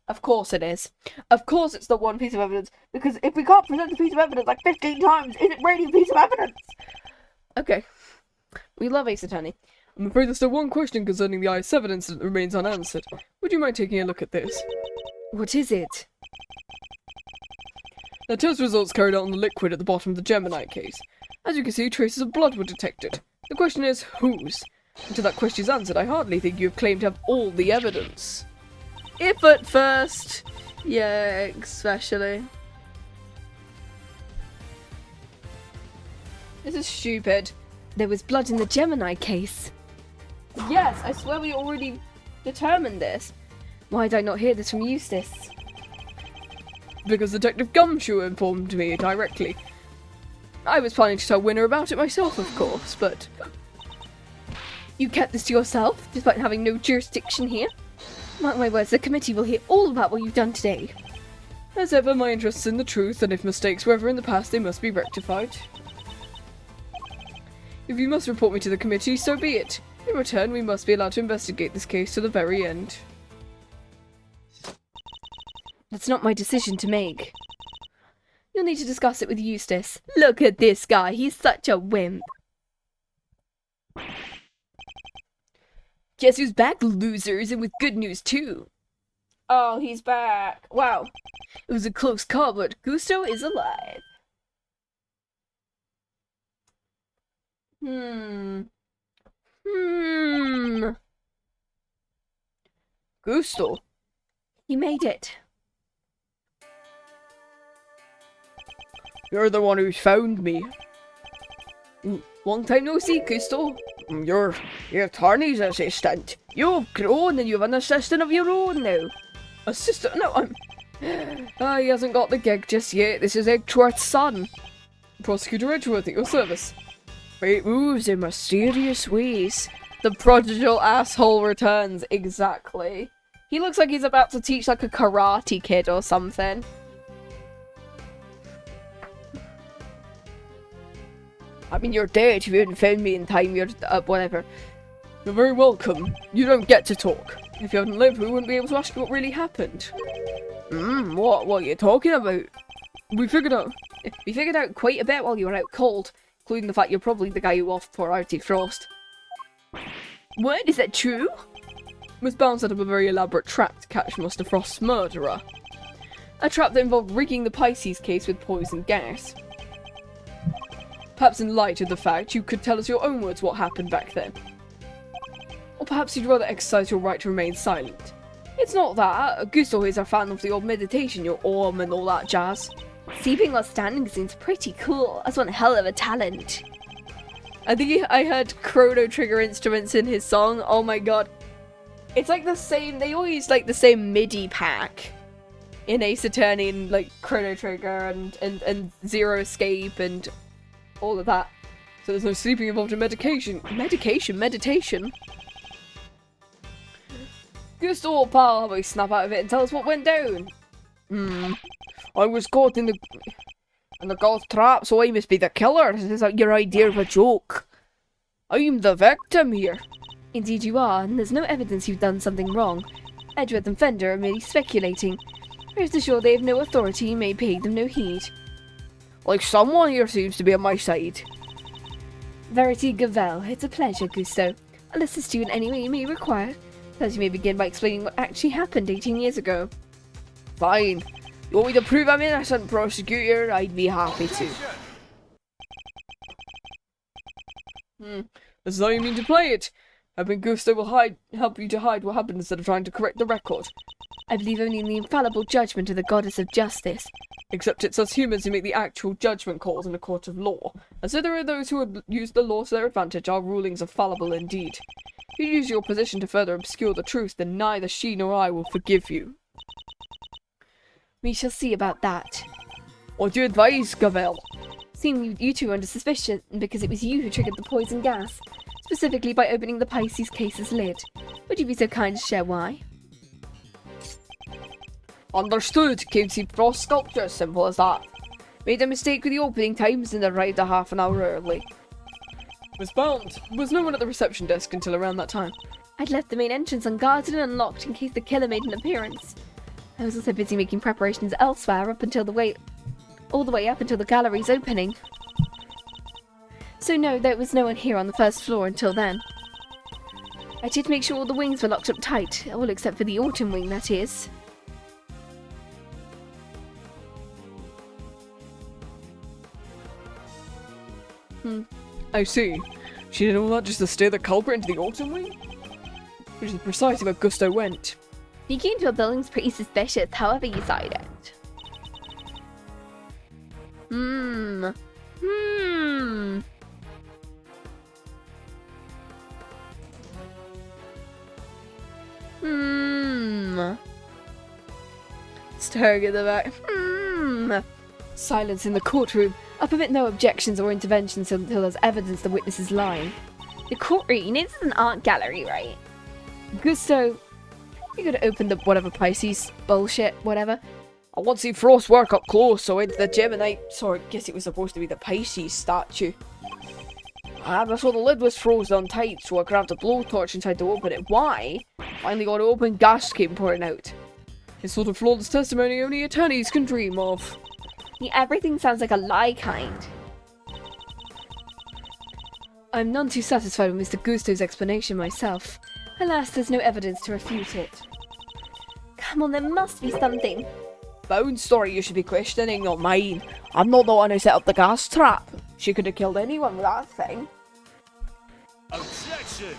Of course it is. Of course it's the one piece of evidence. Because if we can't present the piece of evidence like 15 times, is it really a piece of evidence? Okay. We love Ace Attorney. I'm afraid there's still one question concerning the ice evidence that remains unanswered. Would you mind taking a look at this? What is it? The test results carried out on the liquid at the bottom of the Gemini case. As you can see, traces of blood were detected. The question is, whose? Until that question is answered, I hardly think you have claimed to have all the evidence. If at first. Yeah, especially. This is stupid. There was blood in the Gemini case. Yes, I swear we already determined this. Why did I not hear this from Eustace? Because Detective Gumshoe informed me directly. I was planning to tell Winner about it myself, of course, but... You kept this to yourself, despite having no jurisdiction here? Mark my words, the committee will hear all about what you've done today. As ever, my interest is in the truth, and if mistakes were ever in the past, they must be rectified. If you must report me to the committee, so be it. In return, we must be allowed to investigate this case to the very end. That's not my decision to make. You'll need to discuss it with Eustace. Look at this guy, he's such a wimp. Guess who's back, losers, and with good news too. Oh, he's back. Wow. It was a close call, but Gusto is alive. Gusto? He made it. You're the one who's found me. Long time no see, Gusto. You're the attorney's assistant. You've grown and you have an assistant of your own now. Assistant? No, I'm... He hasn't got the gig just yet. This is Edgeworth's son. Prosecutor Edgeworth at your service. Fate moves in mysterious ways. The prodigal asshole returns. Exactly. He looks like he's about to teach like a karate kid or something. I mean, you're dead. If you hadn't found me in time, you're whatever. You're very welcome. You don't get to talk. If you hadn't lived, we wouldn't be able to ask you what really happened. What are you talking about? We figured out Quite a bit while you were out cold, including the fact you're probably the guy who offed poor Artie Frost. What? Is that true? Miss Bound set up a very elaborate trap to catch Mr. Frost's murderer. A trap that involved rigging the Pisces case with poison gas. Perhaps in light of the fact you could tell us your own words what happened back then. Or perhaps you'd rather exercise your right to remain silent. It's not that. Gusto is a fan of the old meditation, your Om and all that jazz. Sleeping while standing seems pretty cool. That's one hell of a talent. I think I heard Chrono Trigger instruments in his song. Oh my god. It's like the same, they all use like the same MIDI pack in Ace Attorney and like Chrono Trigger and Zero Escape and all of that. So there's no sleeping involved in medication. Meditation. Gusto, old pal, how about you snap out of it and tell us what went down? I was caught in the golf trap, so I must be the killer. Is that your idea of a joke? I'm the victim here. Indeed you are, and there's no evidence you've done something wrong. Edgeworth and Fender are merely speculating. Rest assured they have no authority and may pay them no heed. Like someone here seems to be on my side. Verity Gavel, it's a pleasure, Gusto. I'll assist you in any way you may require. Thus you may begin by explaining what actually happened 18 years ago. Fine. You want me to prove I'm innocent, Prosecutor? I'd be happy to. This is how you mean to play it. Hoping Gusto will help you to hide what happened instead of trying to correct the record. I believe only in the infallible judgment of the goddess of justice. Except it's us humans who make the actual judgment calls in a court of law. And so there are those who would use the law to their advantage. Our rulings are fallible indeed. If you use your position to further obscure the truth, then neither she nor I will forgive you. We shall see about that. What do you advise, Gavel? Seeing you two are under suspicion because it was you who triggered the poison gas. Specifically by opening the Pisces case's lid. Would you be so kind to share why? Understood. Came to see Frost sculpture. Simple as that. Made a mistake with the opening times and arrived a half an hour early. Was bound. Was no one at the reception desk until around that time. I'd left the main entrance unguarded and unlocked in case the killer made an appearance. I was also busy making preparations elsewhere all the way up until the gallery's opening. So no, there was no one here on the first floor until then. I did make sure all the wings were locked up tight, all except for the autumn wing, that is. I see. She did all that just to steer the culprit into the autumn wing? Which is precisely where Gusto went. Sneaking into a building's pretty suspicious, however you side it. Staring at the back. Silence in the courtroom. I permit no objections or interventions until there's evidence the witness is lying. The courtroom, this is an art gallery, right? Gusto, you could open the whatever Pisces bullshit, whatever. I want to see Frost work up close, so I went to the gym and I guess it was supposed to be the Pisces statue. I saw the lid was frozen tight, so I grabbed a blowtorch and tried to open it. Why? Finally got it open, gas came pouring out. His sort of flawless testimony only attorneys can dream of. Yeah, everything sounds like a lie kind. I'm none too satisfied with Mr. Gusto's explanation myself. Alas, there's no evidence to refute it. Come on, there must be something. Bound's story you should be questioning, not mine. I'm not the one who set up the gas trap. She could have killed anyone with that thing. Objection!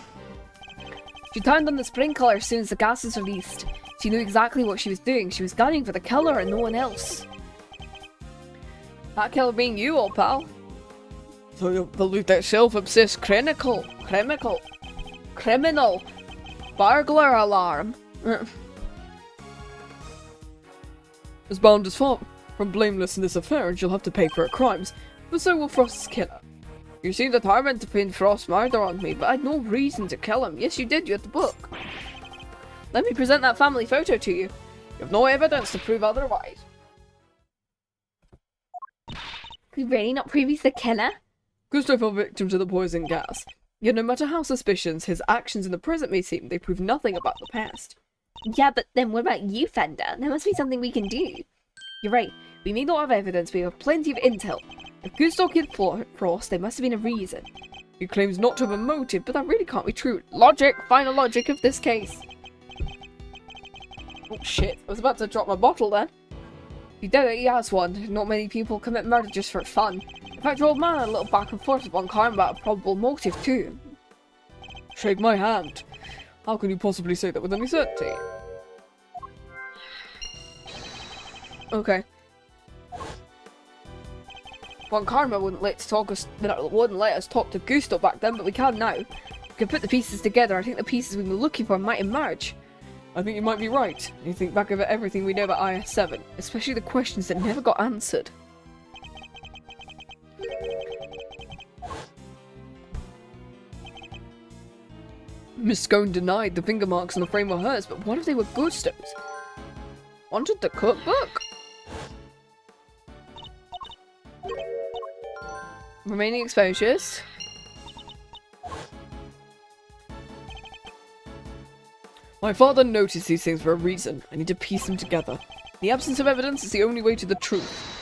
She turned on the sprinkler as soon as the gas was released. She knew exactly what she was doing. She was gunning for the killer and no one else. That killer being you, old pal. So you believe that self-obsessed criminal, burglar alarm. As bound as far from blameless in this affair, and she'll have to pay for her crimes, but so will Frost's killer. You seem determined to pin Frost's murder on me, but I had no reason to kill him. Yes, you did. You had the book. Let me present that family photo to you. You have no evidence to prove otherwise. Could really not prove he's the killer? Gusto fell victim to the poison gas. Yet no matter how suspicious his actions in the present may seem, they prove nothing about the past. Yeah, but then what about you, Fender? There must be something we can do. You're right. We may not have evidence, but we have plenty of intel. If Gusto killed Frost, there must have been a reason. He claims not to have a motive, but that really can't be true. Logic! Final logic of this case. Oh shit, I was about to drop my bottle then. He did it, he has one. Not many people commit murder just for fun. In fact, your old man had a little back and forth with one Karen about a probable motive too. Shake my hand. How can you possibly say that with any certainty? Okay. Juan Karma wouldn't let us talk to Gusto back then, but we can now. We can put the pieces together. I think the pieces we've been looking for might emerge. I think you might be right. You think back over everything we know about IS-7, especially the questions that never got answered. Miss Scone denied the finger marks on the frame were hers, but what if they were Gusto's? Wanted the cookbook? Remaining exposures. My father noticed these things for a reason. I need to piece them together. The absence of evidence is the only way to the truth.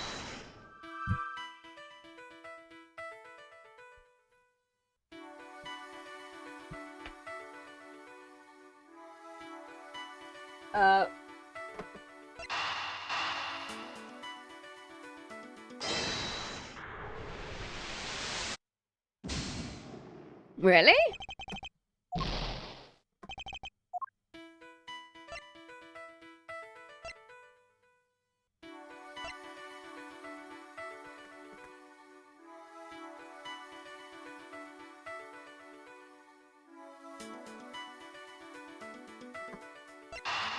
Really?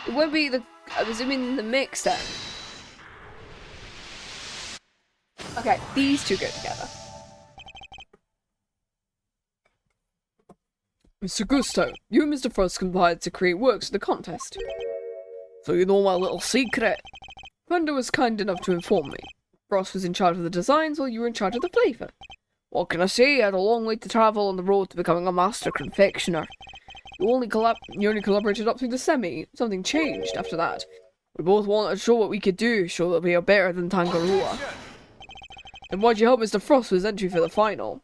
It won't be the... I'm assuming the mix then. Okay, these two go together. Mr. Gusto, you and Mr. Frost conspired to create works for the contest. So you know my little secret? Brenda was kind enough to inform me. Frost was in charge of the designs while you were in charge of the flavour. What can I say? I had a long way to travel on the road to becoming a master confectioner. You only collaborated up through the semi. Something changed after that. We both wanted to show what we could do, show that we are better than Tangaroa. Then why'd you help Mr. Frost with his entry for the final?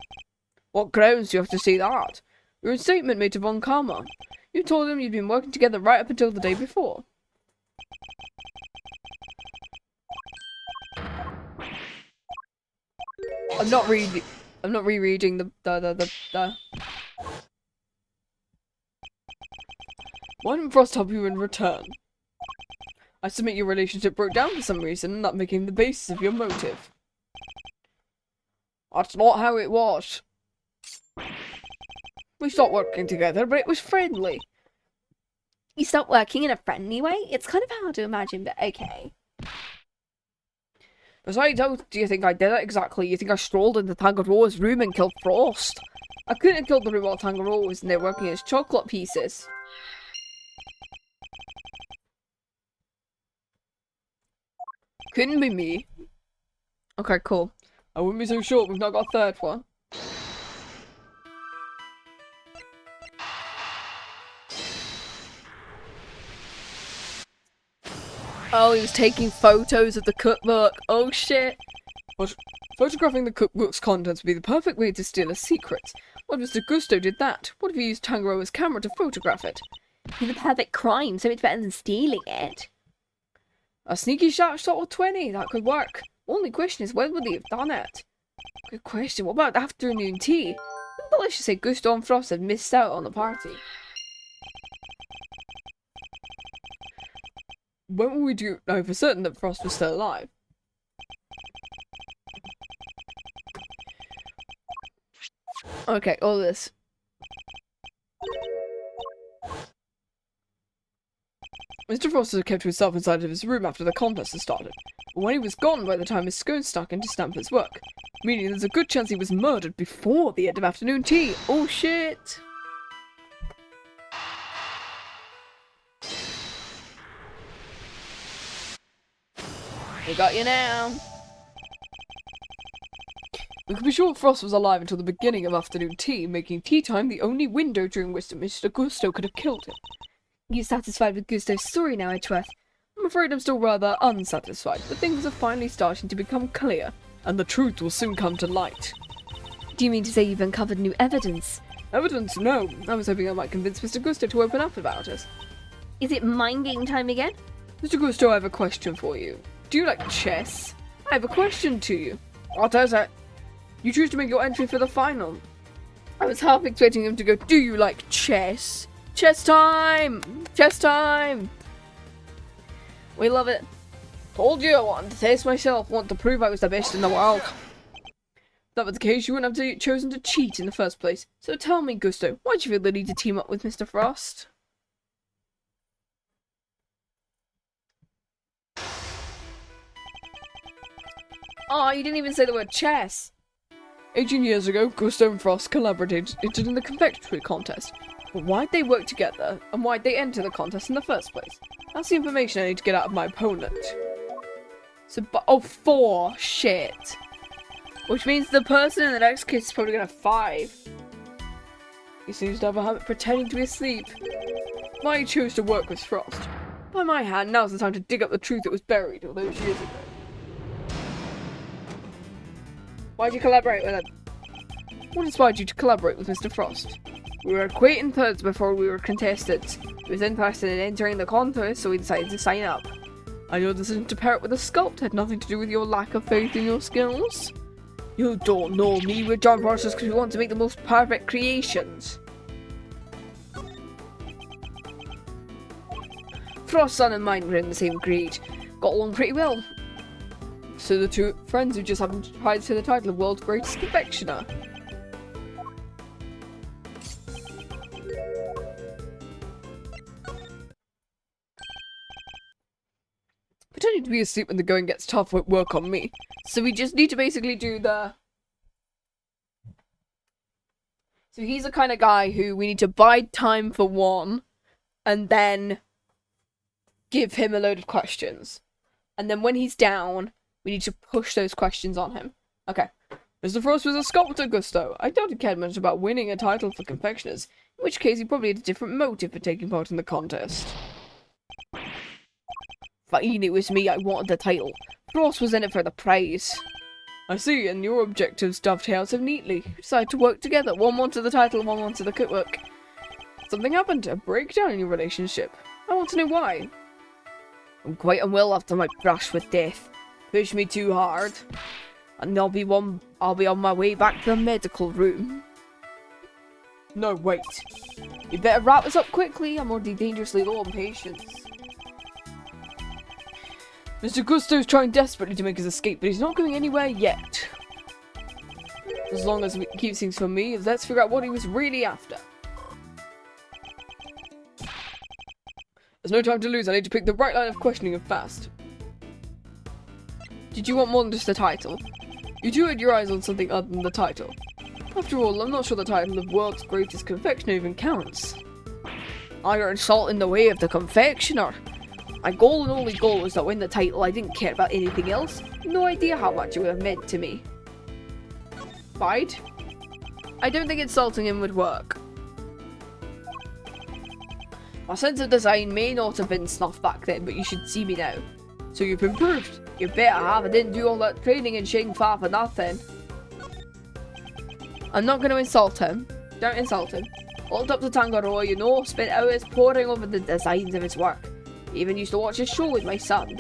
What grounds do you have to say that? Your statement made to Von Karma. You told him you'd been working together right up until the day before. I'm not rereading the. Why didn't Frost help you in return? I submit your relationship broke down for some reason, and that became the basis of your motive. That's not how it was. We stopped working together, but it was friendly. You stopped working in a friendly way? It's kind of hard to imagine, but okay. Besides, how do you think I did it exactly? You think I strolled into Tangaroa's room and killed Frost? I couldn't have killed the room while Tangaroa was in there working his chocolate pieces. Couldn't be me. Okay, cool. I wouldn't be so sure we've not got a third one. Oh, he was taking photos of the cookbook. Oh shit. But photographing the cookbook's contents would be the perfect way to steal a secret. What if Mr. Gusto did that? What if he used Tangaroa's camera to photograph it? It'd be the perfect crime, so it's better than stealing it. A sneaky shot with 20, that could work. Only question is, when would they have done it? Good question. What about afternoon tea? But let's just say Gusto and Frost had missed out on the party. When will we do know for certain that Frost was still alive? Okay, all this. Mr. Frost had kept himself inside of his room after the contest had started, but when he was gone by the time his scone stuck into Stamper's work, meaning there's a good chance he was murdered before the end of afternoon tea. Oh shit! We got you now. We could be sure Frost was alive until the beginning of afternoon tea, making tea time the only window during which Mr. Gusto could have killed him. You satisfied with Gusto's story now, Edgeworth? I'm afraid I'm still rather unsatisfied, but things are finally starting to become clear, and the truth will soon come to light. Do you mean to say you've uncovered new evidence? Evidence? No. I was hoping I might convince Mr. Gusto to open up about it. Is it mind game time again? Mr. Gusto, I have a question for you. Do you like chess? I have a question to you. What is it? You choose to make your entry for the final. I was half expecting him to go, do you like chess? Chess time! Chess time! We love it. Told you I wanted to test myself, want to prove I was the best in the world. If that was the case, you wouldn't have chosen to cheat in the first place. So tell me, Gusto, why'd you feel the need to team up with Mr. Frost? Oh, you didn't even say the word chess. 18 years ago, Gusto and Frost collaborated in the confectionery contest. But why'd they work together, and why'd they enter the contest in the first place? That's the information I need to get out of my opponent. So, oh, 4. Shit. Which means the person in the next case is probably gonna have 5. He seems to have a habit of pretending to be asleep. Why he chose to work with Frost? By my hand, now's the time to dig up the truth that was buried all those years ago. Why'd you collaborate with him? What inspired you to collaborate with Mr. Frost? We were acquaintances before we were contestants. He was interested in entering the contest, so we decided to sign up. I know this isn't to pair up with a sculpt, had nothing to do with your lack of faith in your skills. You don't know me, we're joint forces because we want to make the most perfect creations. Frost's son and mine were in the same grade. Got along pretty well. So the two friends who just happened to rise to the title of World's Greatest Confectioner. Pretending to be asleep when the going gets tough won't work on me. So we just need to basically do the... So he's the kind of guy who we need to bide time for one, and then give him a load of questions. And then when he's down, we need to push those questions on him. Okay. Mr. Frost was a sculptor, Gusto. I doubt he cared much about winning a title for confectioners, in which case he probably had a different motive for taking part in the contest. Fine, it was me, I wanted the title. Frost was in it for the prize. I see, and your objectives dovetail so neatly. We decided to work together. One wanted the title, one wanted the cookbook. Something happened, a breakdown in your relationship. I want to know why. I'm quite unwell after my brush with death. Pushed me too hard. And I'll be on my way back to the medical room. No, wait. You better wrap this up quickly. I'm already dangerously low on patience. Mr. Gusto's trying desperately to make his escape, but he's not going anywhere yet. As long as he keeps things from me, let's figure out what he was really after. There's no time to lose. I need to pick the right line of questioning and fast. Did you want more than just the title? You two had your eyes on something other than the title. After all, I'm not sure the title of World's Greatest Confectioner even counts. You're insulting the way of the confectioner. My goal and only goal was to win the title. I didn't care about anything else. No idea how much it would have meant to me. Bide? I don't think insulting him would work. My sense of design may not have been snuffed back then, but you should see me now. So you've improved? You better have. I didn't do all that training in Shing Fa for nothing. I'm not going to insult him. Don't insult him. Looked up to Tangaroa, you know, spent hours poring over the designs of his work. Even used to watch his show with my son.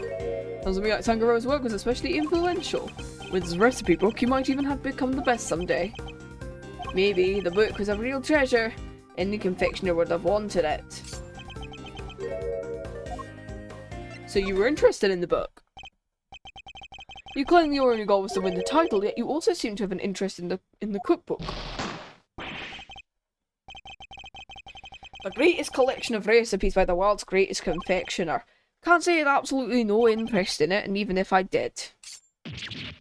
Sounds to me like Tangaroa's work was especially influential. With his recipe book, you might even have become the best someday. Maybe. The book was a real treasure. Any confectioner would have wanted it. So you were interested in the book? You claim your only goal was to win the title, yet you also seem to have an interest in the cookbook. The greatest collection of recipes by the world's greatest confectioner. Can't say I had absolutely no interest in it, and even if I did.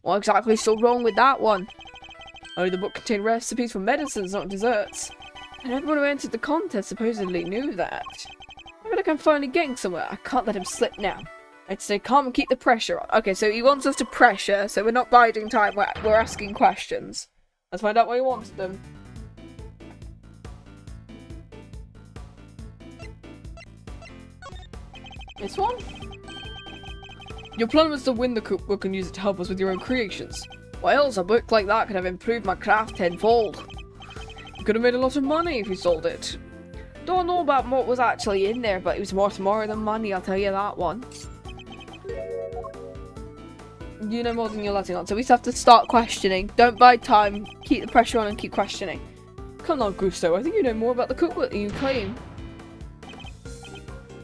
What exactly is so wrong with that one? Oh, the book contained recipes for medicines, not desserts. And everyone who entered the contest supposedly knew that. I feel like I'm finally getting somewhere. I can't let him slip now. I'd say calm and keep the pressure on. Okay, so he wants us to pressure, so we're not biding time, we're asking questions. Let's find out why he wanted them. This one? Your plan was to win the cookbook and use it to help us with your own creations. Well, a book like that could have improved my craft tenfold. You could have made a lot of money if you sold it. Don't know about what was actually in there, but it was worth more than money, I'll tell you that one. You know more than you're letting on, So we just have to start questioning. Don't bide time, keep the pressure on and keep questioning. Come on, Gusto, I think you know more about the cookbook than you claim.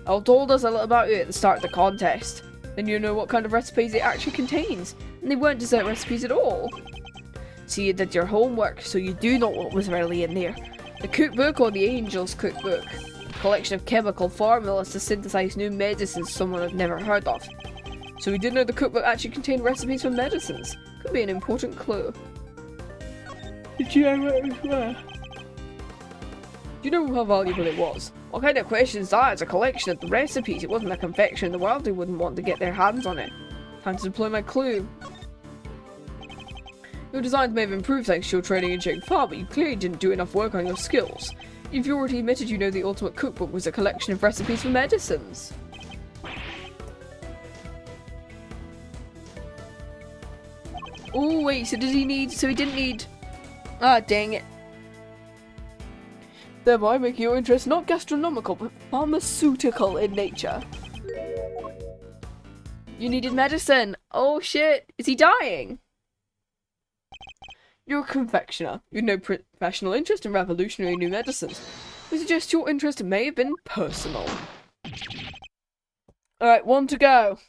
Elle told us a little about it at the start of the contest. Then you know what kind of recipes it actually contains. And they weren't dessert recipes at all. So you did your homework, so you do know what was really in there. The cookbook or the Angel's cookbook. A collection of chemical formulas to synthesize new medicines someone had never heard of. So we did know the cookbook actually contained recipes for medicines. Could be an important clue. Did you know what it was? Do you know how valuable it was? What kind of questions that? It's a collection of the recipes. It wasn't a confection in the world who wouldn't want to get their hands on it. Time to deploy my clue. Your designs may have improved thanks to your training in Shing Fa, but you clearly didn't do enough work on your skills. You've already admitted you know the ultimate cookbook was a collection of recipes for medicines. Oh wait, so he didn't need... Ah, dang it. Thereby making your interest not gastronomical, but pharmaceutical in nature. You needed medicine. Oh shit, is he dying? You're a confectioner. You know professional interest in revolutionary new medicines. We suggest your interest may have been personal. Alright, one to go.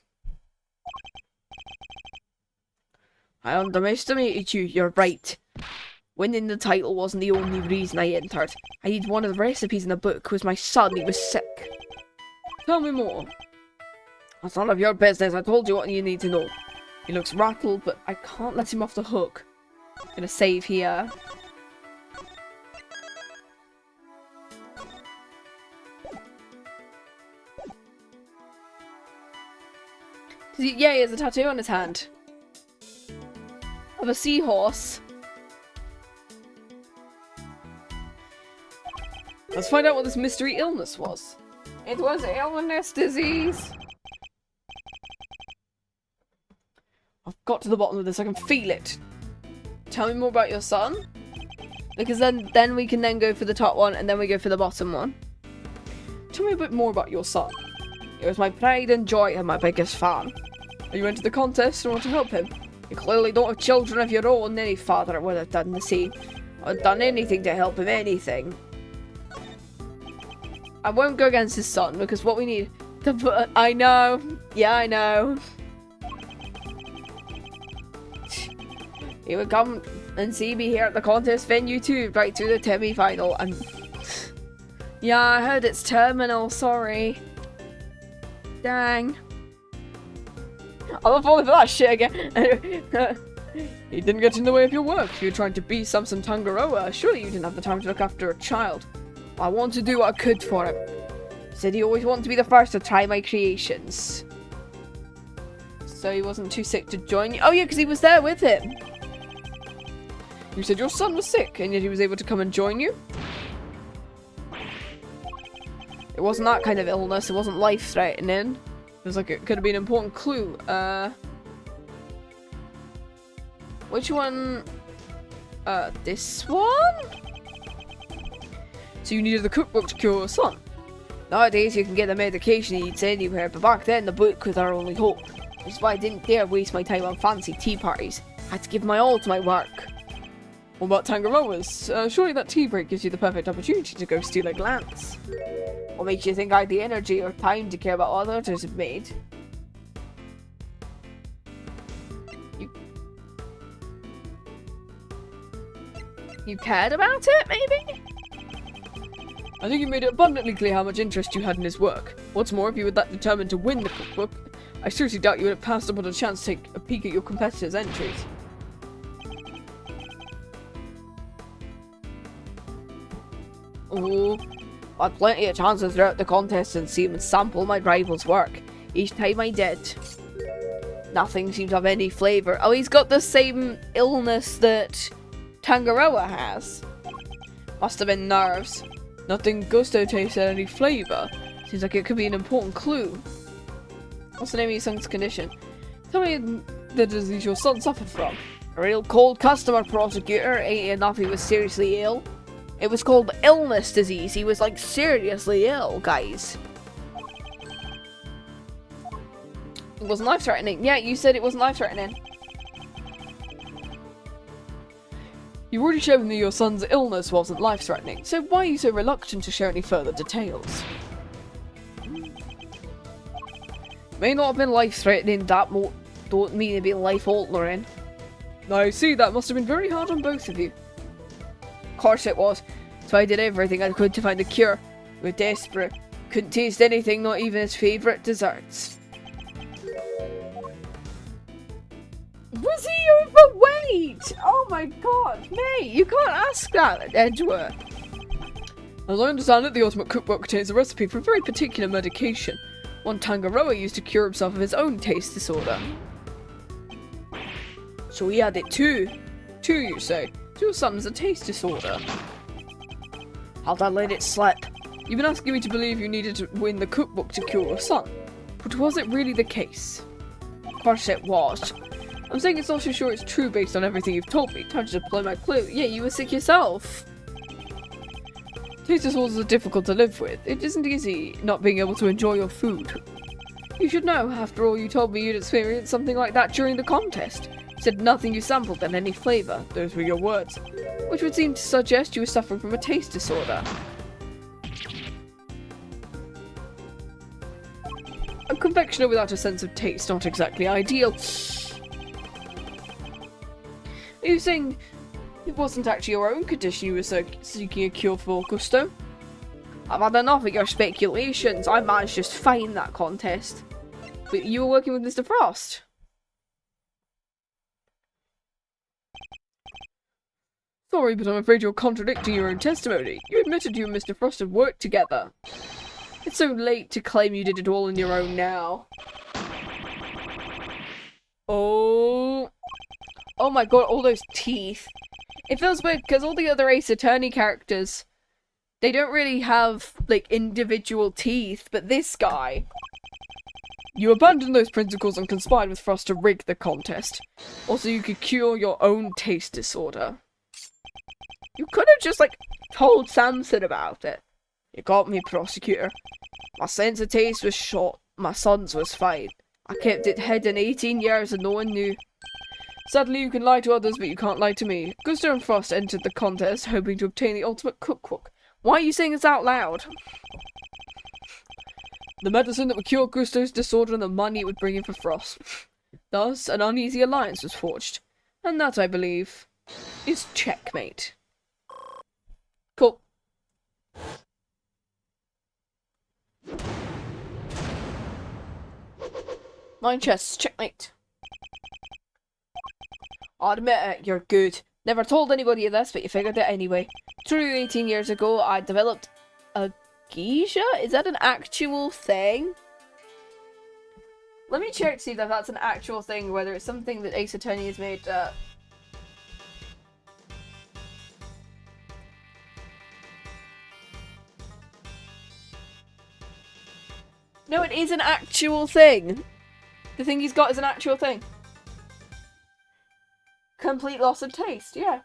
I underestimated you, you're right. Winning the title wasn't the only reason I entered. I needed one of the recipes in the book because my son, he was sick. Tell me more. That's none of your business, I told you what you need to know. He looks rattled, but I can't let him off the hook. Gonna save here. Yeah, he has a tattoo on his hand. Of a seahorse. Let's find out what this mystery illness was. It was illness disease. I've got to the bottom of this, I can feel it. Tell me more about your son. Because then we can then go for the top one and then we go for the bottom one. Tell me a bit more about your son. He was my pride and joy and my biggest fan. You entered the contest and want to help him. You clearly don't have children of your own. Any father would have done the same. I'd done anything to help him, anything. I won't go against his son because what we need to put. I know. Yeah, I know. He would come and see me here at the contest venue too, right through the semi-final. And yeah, I heard it's terminal. Sorry. Dang. I'll fall for that shit again. He didn't get in the way of your work. You were trying to be Samson Tangaroa. Surely you didn't have the time to look after a child. I wanted to do what I could for him. He said he always wanted to be the first to try my creations. So he wasn't too sick to join you. Oh yeah, because he was there with him. You said your son was sick, and yet he was able to come and join you? It wasn't that kind of illness. It wasn't life-threatening. It was like it could have been an important clue. Which one? This one? So you needed the cookbook to cure your son? Nowadays you can get the medication he needs anywhere, but back then the book was our only hope. That's why I didn't dare waste my time on fancy tea parties. I had to give my all to my work. What about Tangaroa's? Surely that tea break gives you the perfect opportunity to go steal a glance. What makes you think I had the energy or time to care about what others have made? You cared about it, maybe? I think you made it abundantly clear how much interest you had in his work. What's more, if you were that determined to win the cookbook, I seriously doubt you would have passed up on a chance to take a peek at your competitors' entries. Oh, I had plenty of chances throughout the contest and see him and sample my rival's work. Each time I did, nothing seemed to have any flavour. Oh, he's got the same illness that Tangaroa has. Must have been nerves. Nothing gusto tasted any flavour. Seems like it could be an important clue. What's the name of your son's condition? Tell me the disease your son suffered from. A real cold customer, Prosecutor. Ain't enough he was seriously ill. It was called illness disease. He was like seriously ill, guys. It wasn't life-threatening. Yeah, you said it wasn't life-threatening. You've already shown that your son's illness wasn't life-threatening, so why are you so reluctant to share any further details? May not have been life-threatening, that don't mean it'd be life-altering. I see, that must have been very hard on both of you. Of course it was. So I did everything I could to find a cure. We were desperate. Couldn't taste anything, not even his favourite desserts. Was he overweight? Oh my god, mate, you can't ask that, Edgeworth. As I understand it, the Ultimate Cookbook contains a recipe for a very particular medication. One Tangaroa used to cure himself of his own taste disorder. So he had it too? Two, you say? Your son's a taste disorder. How'd I let it slip? You've been asking me to believe you needed to win the cookbook to cure your son. But was it really the case? Of course it was. I'm saying it's not so sure it's true based on everything you've told me. Time to deploy my clue. Yeah, you were sick yourself. Taste disorders are difficult to live with. It isn't easy not being able to enjoy your food. You should know, after all, you told me you'd experienced something like that during the contest. You said nothing you sampled had any flavour. Those were your words. Which would seem to suggest you were suffering from a taste disorder. A confectioner without a sense of taste, not exactly ideal. Are you saying it wasn't actually your own condition you were seeking a cure for, Gusto? I've had enough of your speculations. I managed just fine that contest. But you were working with Mr. Frost. Sorry, but I'm afraid you're contradicting your own testimony. You admitted you and Mr. Frost had worked together. It's so late to claim you did it all on your own now. Oh. Oh my god, all those teeth. It feels weird because all the other Ace Attorney characters, they don't really have, like, individual teeth, but this guy... You abandoned those principles and conspired with Frost to rig the contest. Also, you could cure your own taste disorder. You could have just, like, told Samson about it. You got me, Prosecutor. My sense of taste was shot. My son's was fine. I kept it hidden 18 years and no one knew. Sadly, you can lie to others, but you can't lie to me. Gusto and Frost entered the contest, hoping to obtain the ultimate cookbook. Why are you saying this out loud? The medicine that would cure Gusto's disorder and the money it would bring in for Frost. Thus, an uneasy alliance was forged. And that, I believe, is checkmate. Cool. Nine chests, checkmate. I'll admit it, you're good. Never told anybody of this, but you figured it anyway. True, 18 years ago, I developed a geisha? Is that an actual thing? Let me check to see if that's an actual thing, whether it's something that Ace Attorney has made. No, it is an actual thing. The thing he's got is an actual thing. Complete loss of taste, yeah.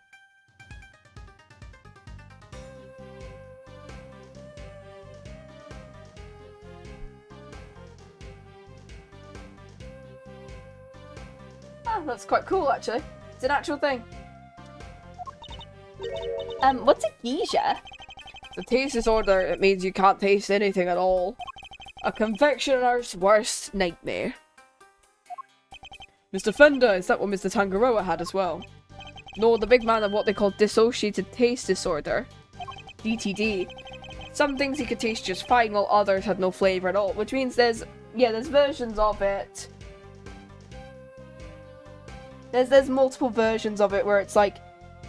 Oh, that's quite cool, actually. It's an actual thing. What's a geisha? The taste disorder, it means you can't taste anything at all. A confectioner's worst nightmare. Mr. Fender, is that what Mr. Tangaroa had as well? No, the big man had what they call dissociated taste disorder. DTD. Some things he could taste just fine, while others had no flavour at all, which means there's versions of it. There's multiple versions of it where it's like,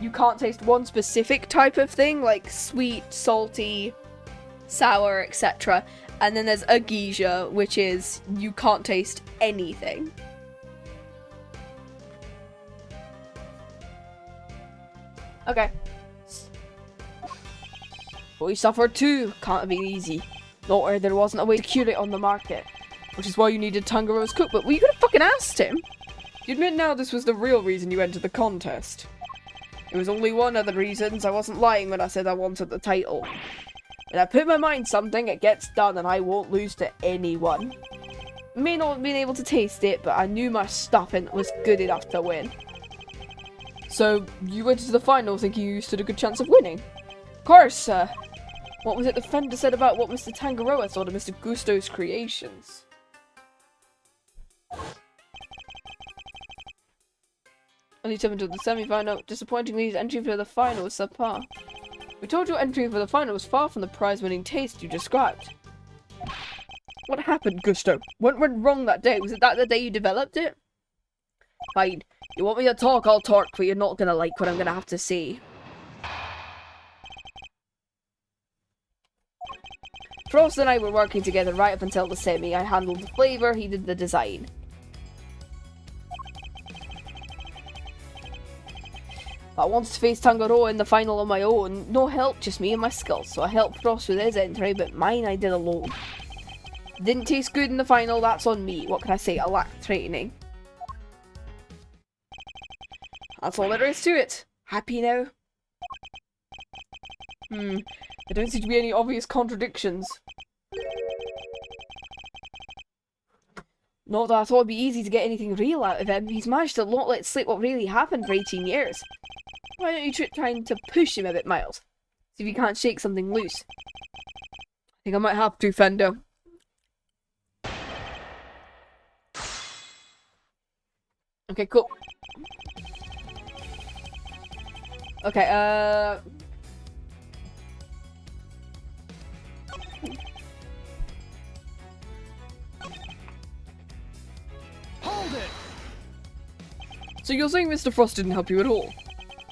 you can't taste one specific type of thing, like sweet, salty, sour, etc. And then there's a geisha, which is, you can't taste anything. Okay. We suffered too. Can't have been easy. Not where there wasn't a way to cure it on the market. Which is why you needed Tangaroa's cookbook. Well, you could have fucking asked him. You admit now this was the real reason you entered the contest. It was only one of the reasons. I wasn't lying when I said I wanted the title. When I put my mind something, it gets done and I won't lose to anyone. May not have been able to taste it, but I knew my stuffing was good enough to win. So, you went into the final thinking you stood a good chance of winning? Of course, what was it the Fender said about what Mr. Tangaroa thought of Mr. Gusto's creations? Only 7 to the semi-final. Disappointingly, his entry for the final was subpar. We told you entry for the final was far from the prize-winning taste you described. What happened, Gusto? What went wrong that day? Was it that the day you developed it? Fine. You want me to talk, I'll talk, but you're not gonna like what I'm gonna have to say. Frost and I were working together right up until the semi. I handled the flavour, he did the design. But I wanted to face Tangaroa in the final on my own. No help, just me and my skills. So I helped Frost with his entry, but mine I did alone. Didn't taste good in the final, that's on me. What can I say? I lacked training. That's all there is to it. Happy now? There don't seem to be any obvious contradictions. Not that I thought it'd be easy to get anything real out of him. He's managed to not let slip what really happened for 18 years. Why don't you try to push him a bit, Miles? See if you can't shake something loose. I think I might have to, Fender. Okay, cool. Okay, Hold it! So you're saying Mr. Frost didn't help you at all?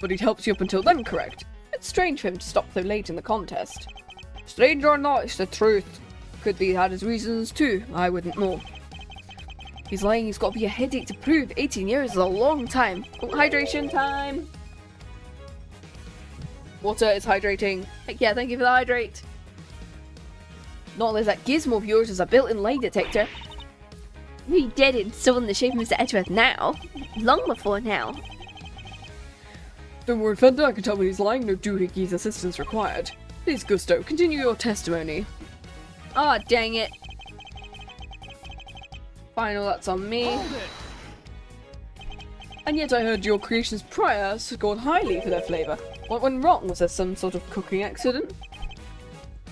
But he'd helped you up until then, correct? It's strange for him to stop so late in the contest. Strange or not, it's the truth. Could be he had his reasons too, I wouldn't know. He's lying, he's got to be a headache to prove. 18 years is a long time. Oh, hydration time! Water is hydrating. Heck yeah, thank you for the hydrate. Not only that gizmo of yours is a built-in lie detector. We did it, still in the shape of Mr. Edgeworth now. Long before now. Don't worry, Fender, I can tell when he's lying, no doohickeys assistance required. Please, Gusto, continue your testimony. Ah, dang it. Final, that's on me. Hold it. And yet I heard your creations prior scored highly for their flavour. What went wrong? Was there some sort of cooking accident?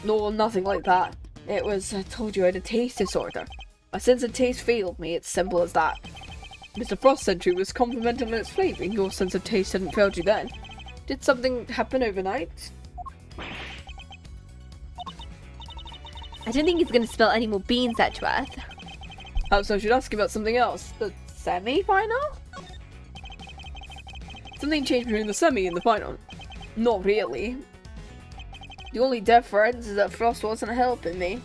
No, nothing like that. It was, I told you I had a taste disorder. My sense of taste failed me, it's simple as that. Mr. Frost's entry was complimented on its flavouring. Your sense of taste hadn't failed you then. Did something happen overnight? I don't think he's gonna spill any more beans, Edgeworth. Perhaps I should ask you about something else. The semi-final? Something changed between the semi and the final. Not really. The only difference is that Frost wasn't helping me.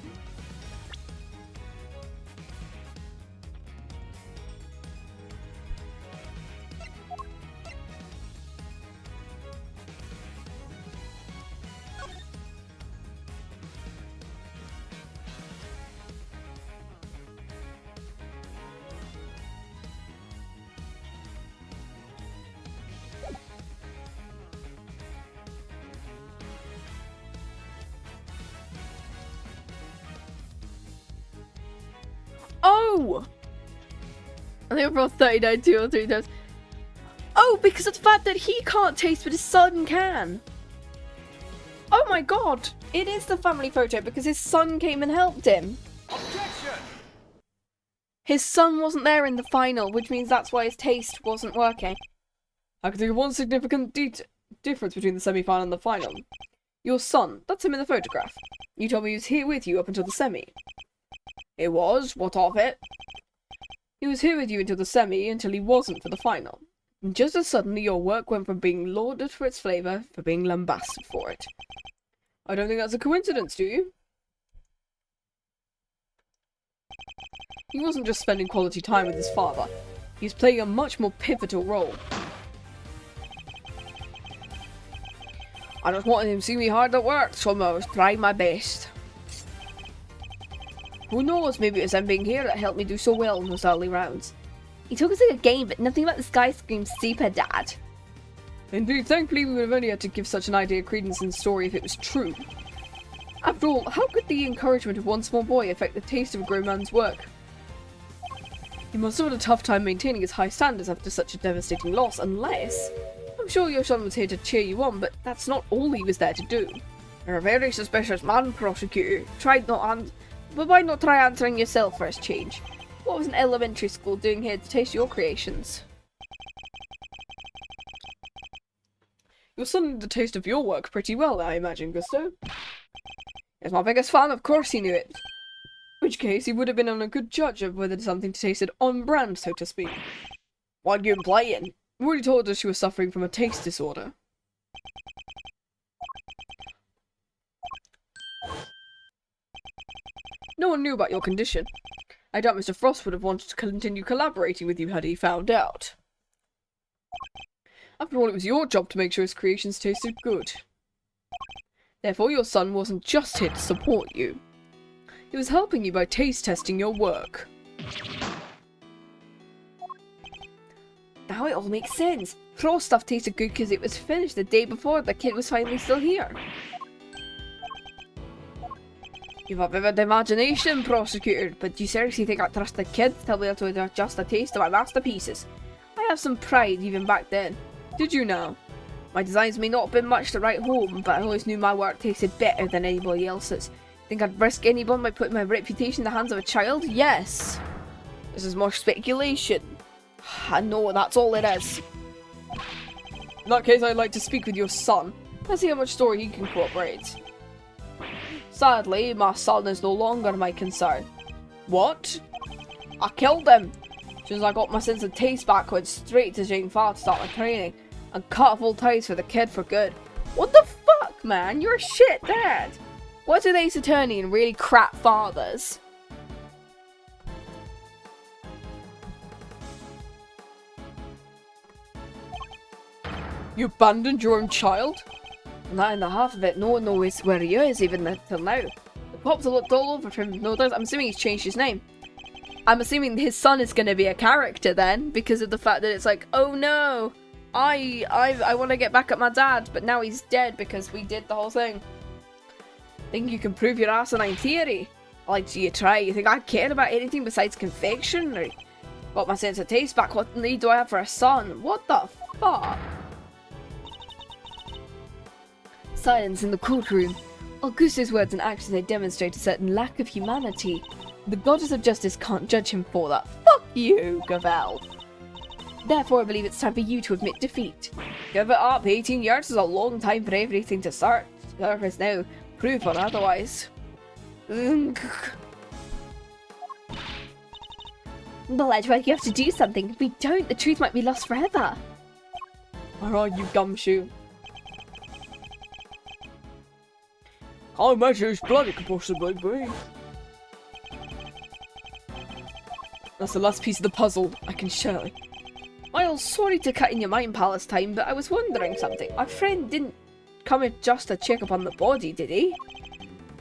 Oh! I think I brought 39 2 or 3 times. Oh, because of the fact that he can't taste but his son can. Oh my god! It is the family photo because his son came and helped him. Objection! His son wasn't there in the final, which means that's why his taste wasn't working. I can think of one significant difference between the semi-final and the final. Your son, that's him in the photograph. You told me he was here with you up until the semi. It was? What of it? He was here with you until the semi, until he wasn't for the final. And just as suddenly your work went from being lauded for its flavour, for being lambasted for it. I don't think that's a coincidence, do you? He wasn't just spending quality time with his father. He's playing a much more pivotal role. I just wanted him to see me hard at work, so I was trying my best. Who knows, maybe it was him being here that helped me do so well in those early rounds. He talks like a game, but nothing about the Sky Scream Super Dad. Indeed, thankfully we would have only had to give such an idea credence in the story if it was true. After all, how could the encouragement of one small boy affect the taste of a grown man's work? He must have had a tough time maintaining his high standards after such a devastating loss, unless... I'm sure your son was here to cheer you on, but that's not all he was there to do. You're a very suspicious man, Prosecutor. But why not try answering yourself for a change? What was an elementary school doing here to taste your creations? Your son knew the taste of your work pretty well, I imagine, Gusto. He's my biggest fan, of course he knew it. In which case, he would have been on a good judge of whether something tasted on brand, so to speak. What are you implying? You already told us she was suffering from a taste disorder. No one knew about your condition. I doubt Mr. Frost would have wanted to continue collaborating with you had he found out. After all, it was your job to make sure his creations tasted good. Therefore, your son wasn't just here to support you. He was helping you by taste testing your work. Now it all makes sense. Frost stuff tasted good because it was finished the day before the kid was finally still here. You've a vivid imagination, Prosecutor, but do you seriously think I trust the kid to tell me that they're just a taste of my masterpieces? I have some pride even back then. Did you now? My designs may not have been much to write home, but I always knew my work tasted better than anybody else's. Think I'd risk anyone by putting my reputation in the hands of a child? Yes. This is more speculation. I know, that's all it is. In that case, I'd like to speak with your son. Let's see how much story he can cooperate. Sadly, my son is no longer my concern. What? I killed him! As soon as I got my sense of taste back, I went straight to Jane Farr to start my training, and cut off all ties for the kid for good. What the fuck, man? You're a shit dad! What's an ace attorney and really crap fathers? You abandoned your own child? That and the half of it, no one knows where he is even until now. The cops have looked all over for him. No, I'm assuming he's changed his name. I'm assuming his son is going to be a character then, because of the fact that it's like, oh no, I want to get back at my dad, but now he's dead because we did the whole thing. Think you can prove your asinine theory? Like, do you try? You think I care about anything besides confectionery? Got my sense of taste back. What need do I have for a son? What the fuck? Silence in the courtroom. Augusto's words and actions they demonstrate a certain lack of humanity. The goddess of justice can't judge him for that. Fuck you, Gavel. Therefore, I believe it's time for you to admit defeat. Give it up. 18 years is a long time for everything to start. Surface now. Proof or otherwise. Well, Edward, you have to do something. If we don't, the truth might be lost forever. Where are you, Gumshoe? Can't imagine whose blood it could possibly be. That's the last piece of the puzzle, I can show. Well, sorry to cut in your mind, Palace time, but I was wondering something. Our friend didn't come in just to check up on the body, did he? You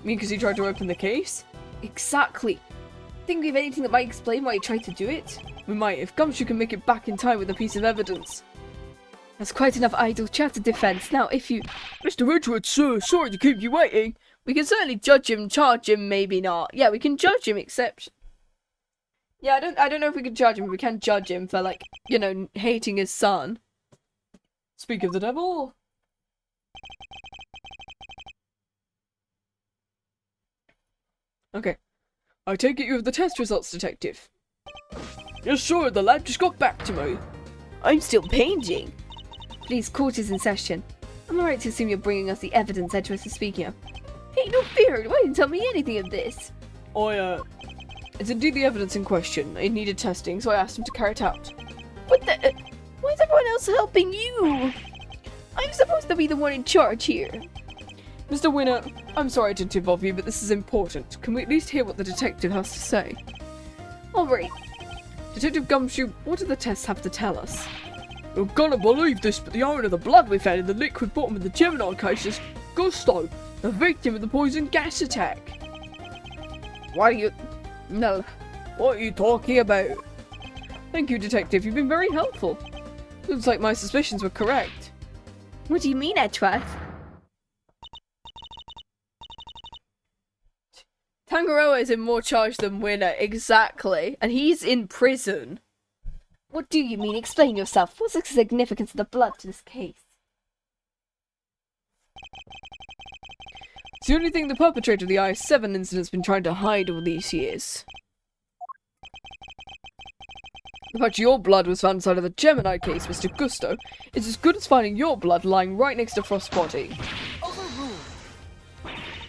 mean because he tried to open the case? Exactly. Think we have anything that might explain why he tried to do it? We might, if Gumshoe can make it back in time with a piece of evidence. That's quite enough idle chatter defense. Now, if you... Mr. Edward, sir, sorry to keep you waiting. We can certainly judge him, charge him, maybe not. Yeah, we can judge him, except... Yeah, I don't know if we can judge him, but we can judge him for, like, you know, hating his son. Speak of the devil. Okay. I take it you have the test results, Detective. Yes, sir, the lab just got back to me. I'm still painting. Please, court is in session. Am I right to assume you're bringing us the evidence Edgeworth is speaking of? Hey, no fear, why didn't tell me anything of this? It's indeed the evidence in question. It needed testing, so I asked him to carry it out. What the... why is everyone else helping you? I'm supposed to be the one in charge here. Mr. Winner, I'm sorry to involve you, but this is important. Can we at least hear what the detective has to say? Alright. Detective Gumshoe, what do the tests have to tell us? You're gonna believe this, but the iron of the blood we found in the liquid bottom of the Gemini case is Gusto, the victim of the poison gas attack. Why are you... No. What are you talking about? Thank you, Detective. You've been very helpful. Looks like my suspicions were correct. What do you mean, Edgeworth? Tangaroa is in more charge than Winner, exactly. And he's in prison. What do you mean? Explain yourself. What's the significance of the blood to this case? It's the only thing the perpetrator of the I-7 incident's been trying to hide all these years. The fact your blood was found inside of the Gemini case, Mr. Gusto, is as good as finding your blood lying right next to Frost's body.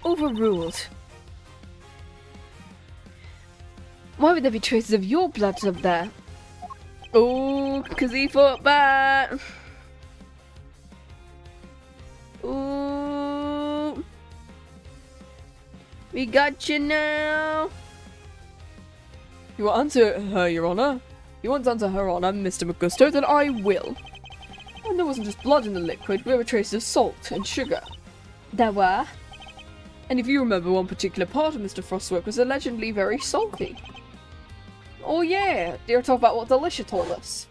Overruled. Why would there be traces of your blood up there? Oh, because he fought back. Ooh. We got you now. You will answer her, Your Honour. You want to answer her Honour, Mr. McGusto, then I will. And there wasn't just blood in the liquid, there were traces of salt and sugar. There were? And if you remember, one particular part of Mr. Frost's work was allegedly very salty. Oh yeah, you're talking about what Delicia told us.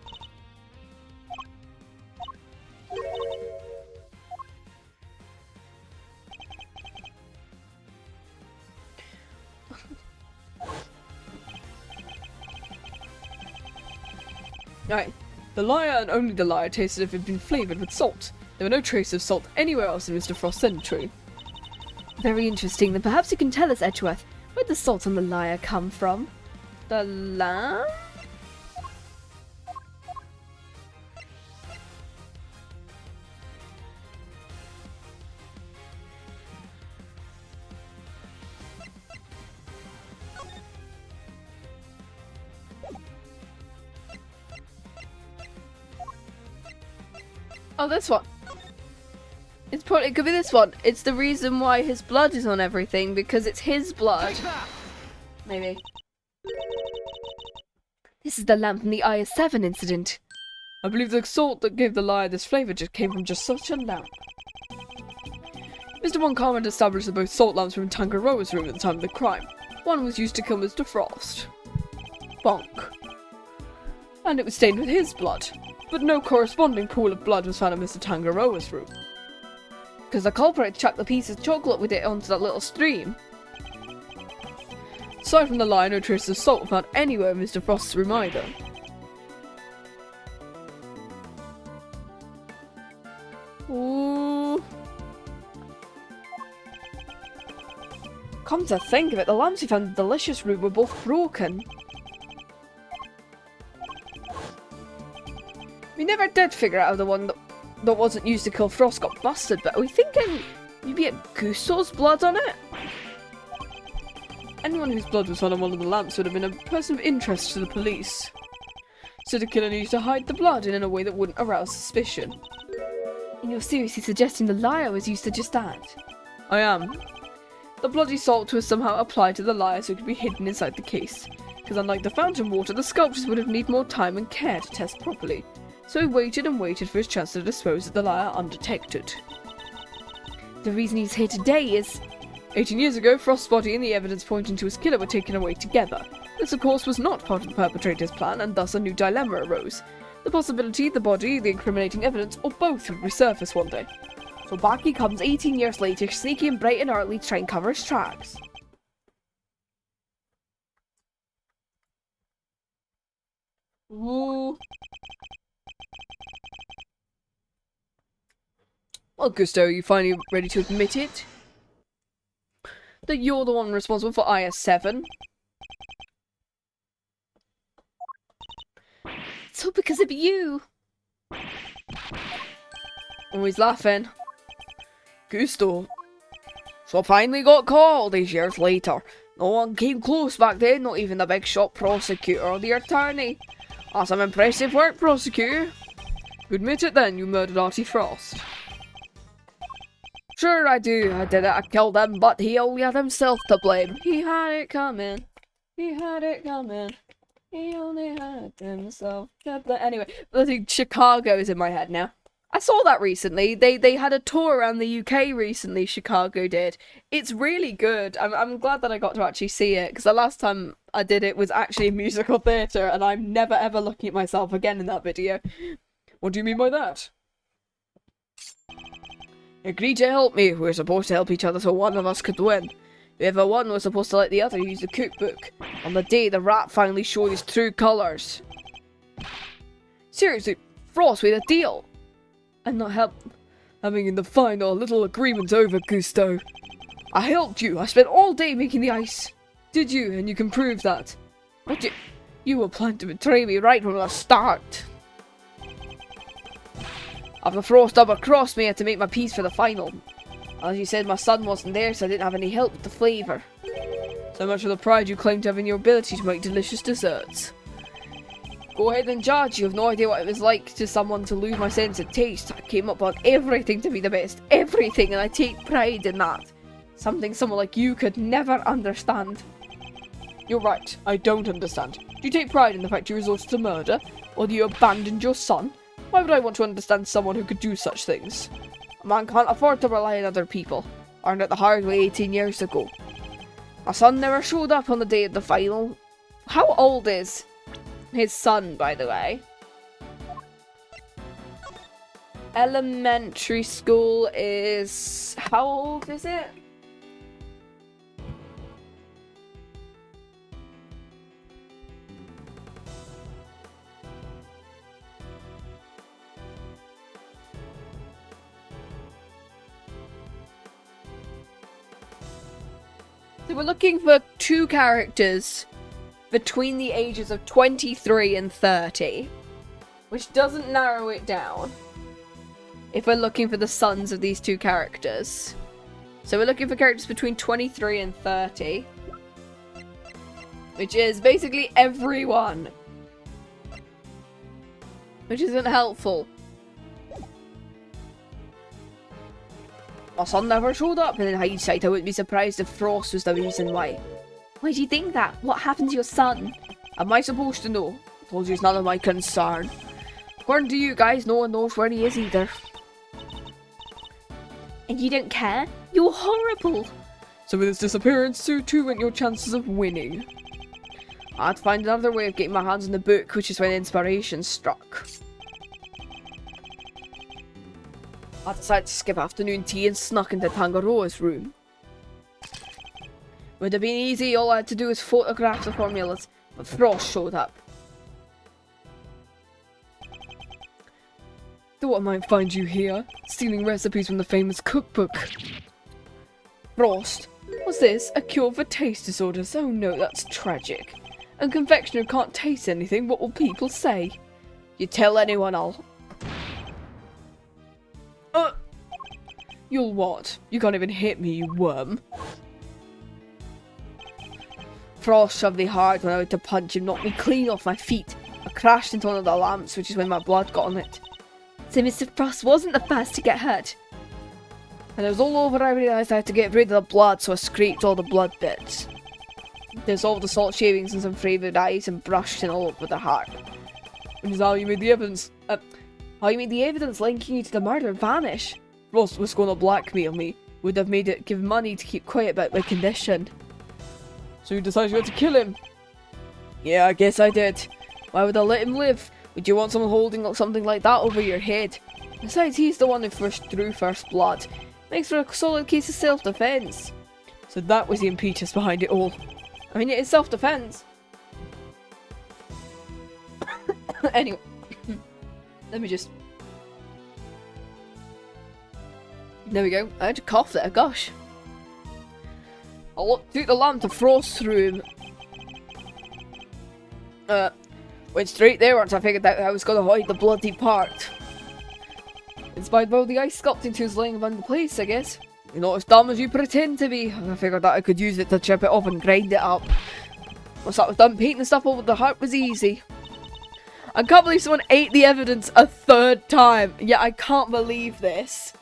Right. The liar and only the liar tasted if it had been flavoured with salt. There were no traces of salt anywhere else in Mr. Frost's cemetery. Very interesting. Then perhaps you can tell us, Edgeworth, where the salt on the liar come from? The lamb? Oh, this one. It could be this one. It's the reason why his blood is on everything, because it's his blood. Maybe. This is the lamp from the IS-7 incident. I believe the salt that gave the liar this flavour just came from just such a lamp. Mr. Montgomery established that both salt lamps were in Tangaroa's room at the time of the crime. One was used to kill Mr. Frost. Bonk. And it was stained with his blood. But no corresponding pool of blood was found in Mr. Tangaroa's room. Because the culprit chucked the piece of chocolate with it onto that little stream. Aside from the liar, no traces of salt were found anywhere in Mr. Frost's room either. Ooh. Come to think of it, the lamps we found in the delicious room were both broken. We never did figure out how the one that wasn't used to kill Frost got busted, but are we thinking maybe it Gusto's blood on it? Anyone whose blood was found on one of the lamps would have been a person of interest to the police. So the killer needs to hide the blood in a way that wouldn't arouse suspicion. And you're seriously suggesting the liar was used to just that? I am. The bloody salt was somehow applied to the liar so it could be hidden inside the case. Because unlike the fountain water, the sculptures would have needed more time and care to test properly. So he waited and waited for his chance to dispose of the liar undetected. The reason he's here today is... 18 years ago, Frost's body and the evidence pointing to his killer were taken away together. This, of course, was not part of the perpetrator's plan, and thus a new dilemma arose. The possibility the body, the incriminating evidence, or both would resurface one day. So back he comes 18 years later, sneaky and bright and early to try and cover his tracks. Ooh. Well, Gusto, you finally ready to admit it? That you're the one responsible for IS-7? It's all because of you! Always laughing. Gusto. So I finally got caught all these years later. No one came close back then, not even the big shot prosecutor or the attorney. That's some impressive work, prosecutor. You admit it then, you murdered Artie Frost. Sure I do, I did it, I killed him, but he only had himself to blame. He had it coming. He had it coming. He only had himself to blame. Anyway, I think Chicago is in my head now. I saw that recently. They had a tour around the UK recently, Chicago did. It's really good. I'm glad that I got to actually see it, because the last time I did it was actually in musical theatre, and I'm never ever looking at myself again in that video. What do you mean by that? Agreed to help me. We were supposed to help each other so one of us could win. Whoever won was supposed to let the other use the cookbook. On the day the rat finally showed his true colours. Seriously, Frost, we had a deal. And not having in the final little agreement over, Gusto. I helped you. I spent all day making the ice. Did you? And you can prove that. But you were planning to betray me right from the start. After Frost double-crossed me, I had to make my peace for the final. As you said, my son wasn't there, so I didn't have any help with the flavour. So much for the pride you claim to have in your ability to make delicious desserts. Go ahead and judge. You have no idea what it was like to someone to lose my sense of taste. I came up on everything to be the best. Everything, and I take pride in that. Something someone like you could never understand. You're right, I don't understand. Do you take pride in the fact you resorted to murder? Or do you abandon your son? Why would I want to understand someone who could do such things? A man can't afford to rely on other people. I learned it the hard way 18 years ago. My son never showed up on the day of the final. How old is his son, by the way? Elementary school is... How old is it? So we're looking for two characters between the ages of 23 and 30, which doesn't narrow it down if we're looking for the sons of these two characters. So we're looking for characters between 23 and 30, which is basically everyone, which isn't helpful. My son never showed up, and in hindsight I wouldn't be surprised if Frost was the reason why. Why do you think that? What happened to your son? Am I supposed to know? I told you it's none of my concern. According to you guys, no one knows where he is either. And you don't care? You're horrible. So with his disappearance, so too went your chances of winning. I had to find another way of getting my hands on the book, which is when inspiration struck. I decided to skip afternoon tea and snuck into Tangaroa's room. Would have been easy, all I had to do was photograph the formulas, but Frost showed up. Thought I might find you here, stealing recipes from the famous cookbook. Frost, what's this? A cure for taste disorders? Oh no, that's tragic. A confectioner can't taste anything, what will people say? You tell anyone, You'll what? You can't even hit me, you worm. Frost shoved me hard when I went to punch him, knocked me clean off my feet. I crashed into one of the lamps, which is when my blood got on it. So Mr. Frost wasn't the first to get hurt. And it was all over, I realised I had to get rid of the blood, so I scraped all the blood bits. Dissolved the salt shavings and some flavoured eyes and brushed it all over the heart. Which is how you made the evidence. How you made the evidence linking you to the murder vanish? Frost was going to blackmail me. Would have made it give money to keep quiet about my condition. So you decided you had to kill him? Yeah, I guess I did. Why would I let him live? Would you want someone holding something like that over your head? Besides, he's the one who first drew first blood. Makes for a solid case of self-defence. So that was the impetus behind it all. I mean, it is self-defence. Anyway. Let me just... There we go. I had to cough there, gosh. I took the lamp to Frost's room. Went straight there once I figured out I was going to hide the bloody part. Inspired by all the ice sculpting tools laying around the place, I guess. You're not as dumb as you pretend to be. I figured that I could use it to chip it off and grind it up. Once that was done, painting stuff over the heart was easy. I can't believe someone ate the evidence a third time. Yeah, I can't believe this.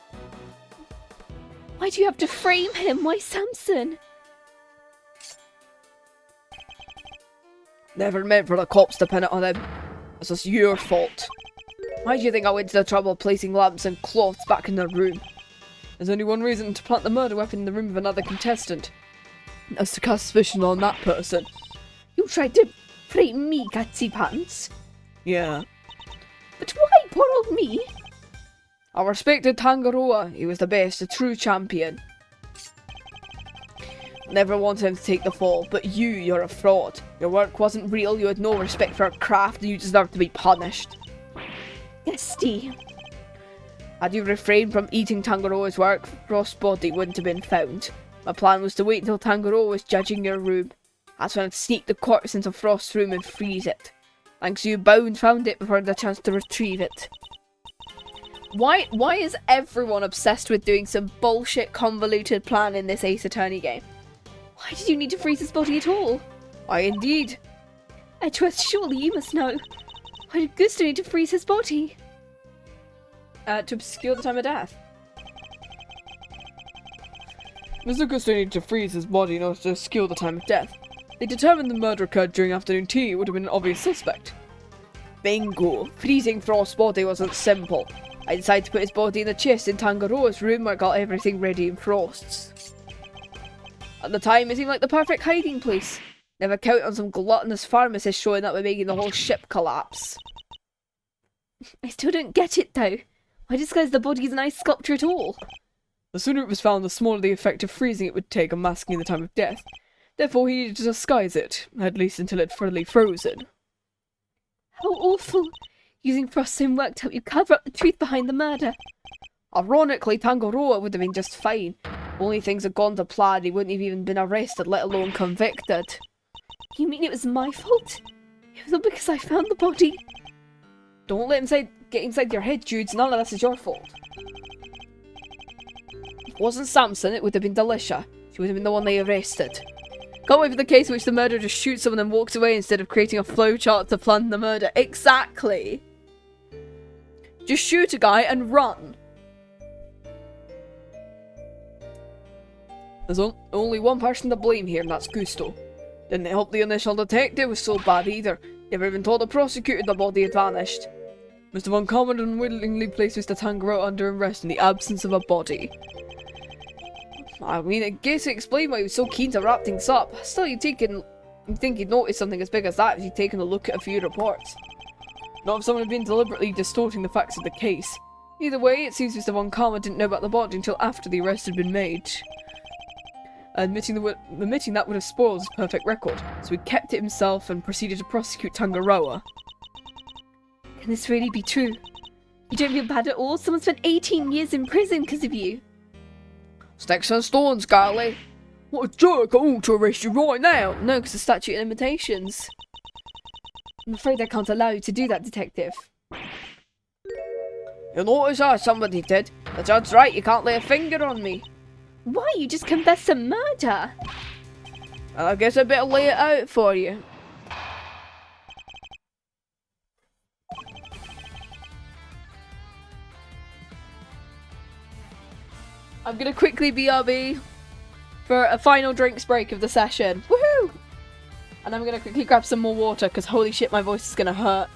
Why do you have to frame him? Why Samson? Never meant for the cops to pin it on him. This was your fault. Why do you think I went to the trouble of placing lamps and cloths back in their room? There's only one reason to plant the murder weapon in the room of another contestant. That's to cast suspicion on that person. You tried to frame me, Gatsy Pants. Yeah. But why poor old me? I respected Tangaroa. He was the best, a true champion. Never wanted him to take the fall, but you're a fraud. Your work wasn't real, you had no respect for our craft, and you deserve to be punished. Gusty. Had you refrained from eating Tangaroa's work, Frost's body wouldn't have been found. My plan was to wait until Tangaroa was judging your room. That's when I'd sneak the corpse into Frost's room and freeze it. Thanks to you, Bound found it before I had the chance to retrieve it. Why is everyone obsessed with doing some bullshit convoluted plan in this Ace Attorney game? Why did you need to freeze his body at all? Why indeed? Edgeworth, surely you must know. Why did Gusto need to freeze his body? To obscure the time of death. Mr. Gusto needed to freeze his body in order to obscure the time of death. They determined the murder occurred during afternoon tea. It would have been an obvious suspect. Bingo! Freezing Frost's body wasn't simple. I decided to put his body in the chest in Tangaroa's room where I got everything ready in Frost's. At the time, it seemed like the perfect hiding place. Never count on some gluttonous pharmacist showing up and making the whole ship collapse. I still don't get it though. Why disguise the body as an ice sculpture at all? The sooner it was found, the smaller the effect of freezing it would take on masking the time of death. Therefore, he needed to disguise it, at least until it fully frozen. How awful! Using Frost's own work to help you cover up the truth behind the murder. Ironically, Tangaroa would have been just fine. Only things had gone to plan, he wouldn't have even been arrested, let alone convicted. You mean it was my fault? It was all because I found the body? Don't let him get inside your head, Judes. None of this is your fault. If it wasn't Samson, it would have been Delicia. She would have been the one they arrested. Can't wait for the case in which the murderer just shoots someone and walks away instead of creating a flowchart to plan the murder. Exactly! Just shoot a guy and run. There's only one person to blame here, and that's Gusto. Didn't help the initial detective was so bad either. Never even told the prosecutor the body had vanished. Mr. Von Common unwillingly placed Mr. Tangaroa under arrest in the absence of a body. I mean, I guess it explained why he was so keen to wrap things up. Still, you'd think he'd notice something as big as that if he'd taken a look at a few reports. Not if someone had been deliberately distorting the facts of the case. Either way, it seems Mr. Von Karma didn't know about the body until after the arrest had been made. Admitting that would have spoiled his perfect record, so he kept it himself and proceeded to prosecute Tangaroa. Can this really be true? You don't feel bad at all? Someone spent 18 years in prison because of you. Sticks and stones, Carly. What a jerk! I want to arrest you right now! No, because the statute of limitations. I'm afraid I can't allow you to do that, Detective. You'll notice how somebody did. The judge's right, you can't lay a finger on me. Why? You just confessed to murder! Well, I guess I better lay it out for you. I'm gonna quickly BRB for a final drinks break of the session. Woohoo! And I'm gonna quickly grab some more water because holy shit, my voice is gonna hurt.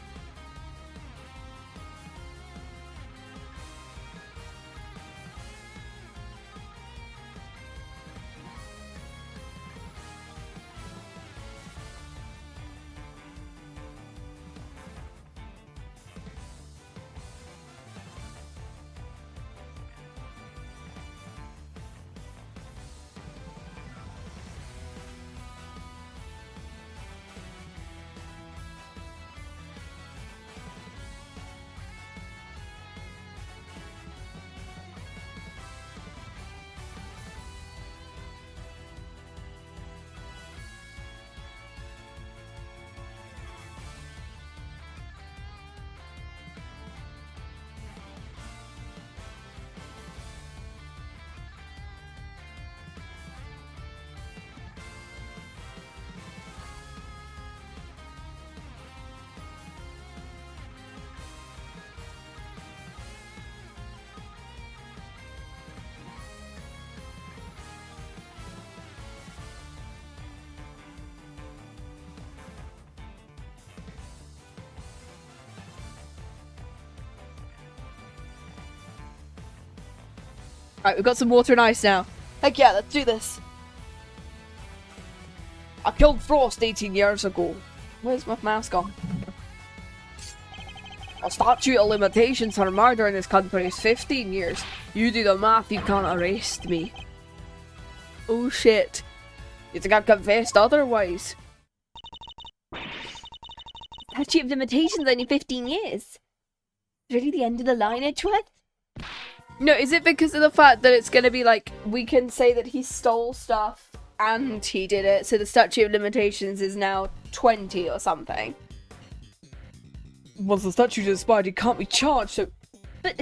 Right, we've got some water and ice now. Heck yeah, let's do this. I killed Frost 18 years ago. Where's my mouse gone? A statute of limitations for murder in this country is 15 years. You do the math, you can't arrest me. Oh shit. You think I've confessed otherwise? Statute of limitations only 15 years. Really the end of the line, Edgeworth? No, is it because of the fact that it's gonna be like, we can say that he stole stuff and he did it, so the statute of limitations is now 20 or something? Once the statute is expired, he can't be charged, so... But...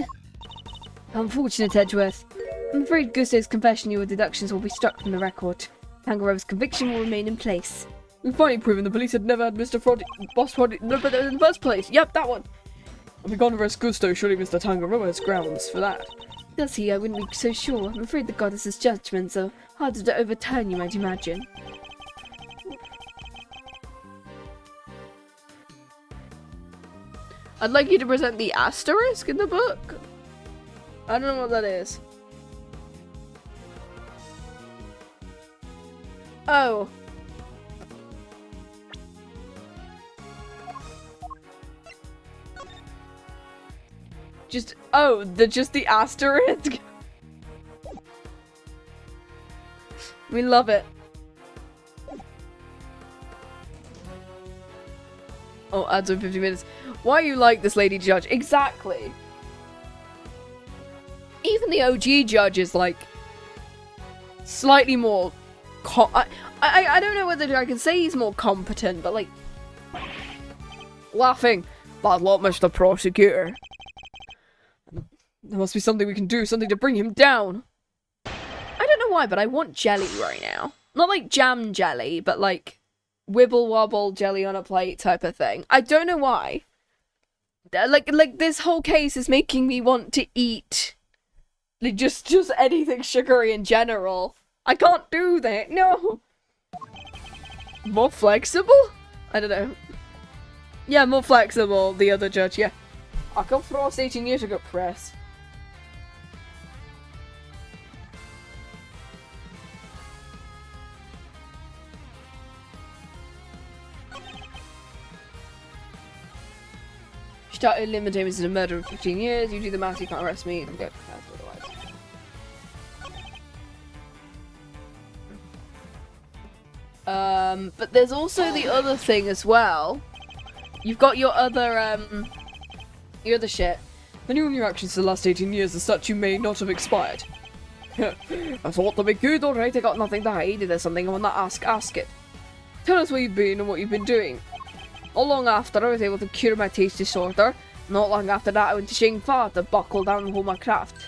Unfortunate, Edgeworth. I'm afraid Gusto's confession and your deductions will be struck from the record. Tangaroa's conviction will remain in place. We've finally proven the police had never had Mr. Boss Frody in the first place. Yep, that one. If we can't arrest Gusto, surely Mr. Tangaroa has grounds for that. Does he? I wouldn't be so sure. I'm afraid the goddess's judgments are harder to overturn, you might imagine. I'd like you to present the asterisk in the book. I don't know what that is. Oh. Just the asterisk. We love it. Oh, adds on 50 minutes. Why you like this lady judge? Exactly. Even the OG judge is like slightly more I don't know whether I can say he's more competent, but like laughing. Bad luck, Mr. Prosecutor. There must be something we can do, something to bring him down. I don't know why, but I want jelly right now. Not like jam jelly, but like wibble wobble jelly on a plate type of thing. I don't know why. Like this whole case is making me want to eat like just anything sugary in general. I can't do that. No. More flexible? I don't know. Yeah, more flexible, the other judge, yeah. I killed Frost 18 years ago, press. Started limitations in a murder of 15 years. You do the math, you can't arrest me. Don't get cast otherwise. But there's also the other thing as well. You've got your other shit. Depending on your actions for the last 18 years, the statute may not have expired. I thought to be good, alright, I got nothing to hide. If there's something I want to ask it. Tell us where you've been and what you've been doing. Not long after, I was able to cure my taste disorder. Not long after that, I went to Shingfa to buckle down and hold my craft.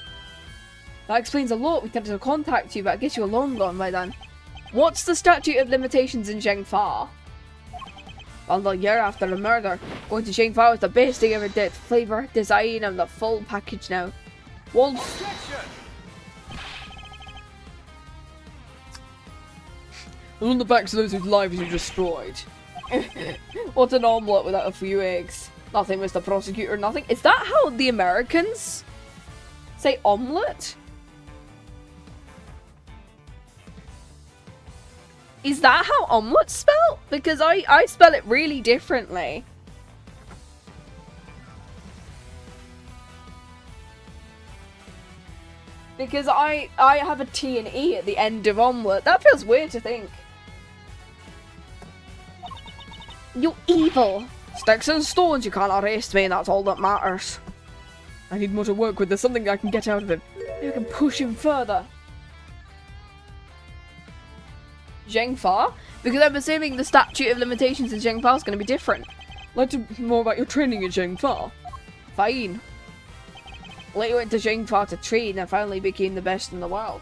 That explains a lot. We tried to contact you, but I guess you were long gone by then. What's the statute of limitations in Shingfa? Well, a year after the murder, going to Shingfa was the best thing I ever did. Flavor, design, and the full package now. Wolf. And on the backs of those whose lives you destroyed. What's an omelette without a few eggs? Nothing, Mr. Prosecutor, nothing. Is that how the Americans say omelette? Is that how omelette's spelled? Because I spell it really differently. Because I have a T and E at the end of omelette. That feels weird to think. You're evil. Sticks and stones, you can't arrest me, and that's all that matters. I need more to work with. There's something I can get out of him. You can push him further. Zhengfa? Because I'm assuming the statute of limitations in Zhengfa is going to be different. I'd like to know more about your training in Shingfa. Fine. Later went to Shingfa to train and finally became the best in the world.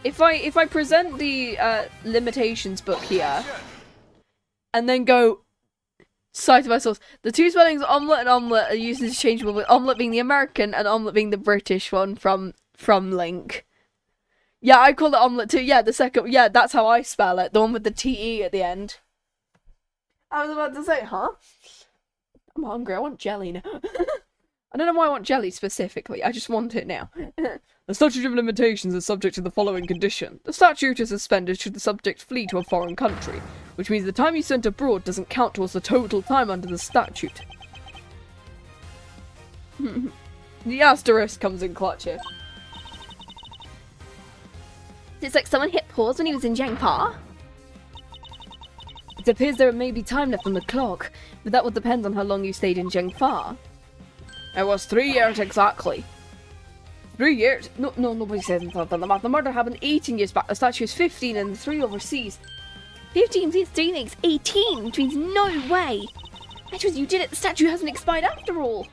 If I present the limitations book here, and then go cite my source, the two spellings omelette and omelette are used interchangeable, with omelette being the American and omelette being the British one from Link. Yeah, I call it omelette too. Yeah, the second. Yeah, that's how I spell it. The one with the TE at the end. I was about to say, huh? I'm hungry. I want jelly now. I don't know why I want jelly specifically. I just want it now. The statute of limitations is subject to the following condition. The statute is suspended should the subject flee to a foreign country, which means the time you spent abroad doesn't count towards the total time under the statute. The asterisk comes in clutch here. It's like someone hit pause when he was in Zhengfa. It appears there may be time left on the clock, but that would depend on how long you stayed in Zhengfa. It was 3 years exactly. 3 years? No, nobody says anything about the math. The murder happened 18 years back. The statue is 15 and the 3 overseas. 15 plus 3 makes 18, which means no way. That was you did it. The statue hasn't expired after all.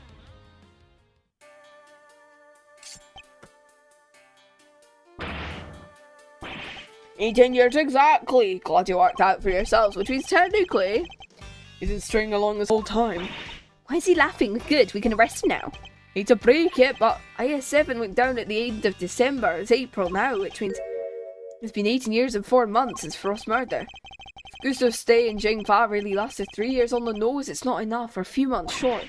"18 years exactly. Glad you worked out for yourselves, which means technically He's been stringing along this whole time. Why is he laughing? Good, we can arrest him now. need to break it, but IS-7 went down at the end of December. It's April now, which means it's been 18 years and 4 months since Frost's murder. If Gustav's stay in Jingfa really lasted 3 years on the nose, it's not enough, or a few months short.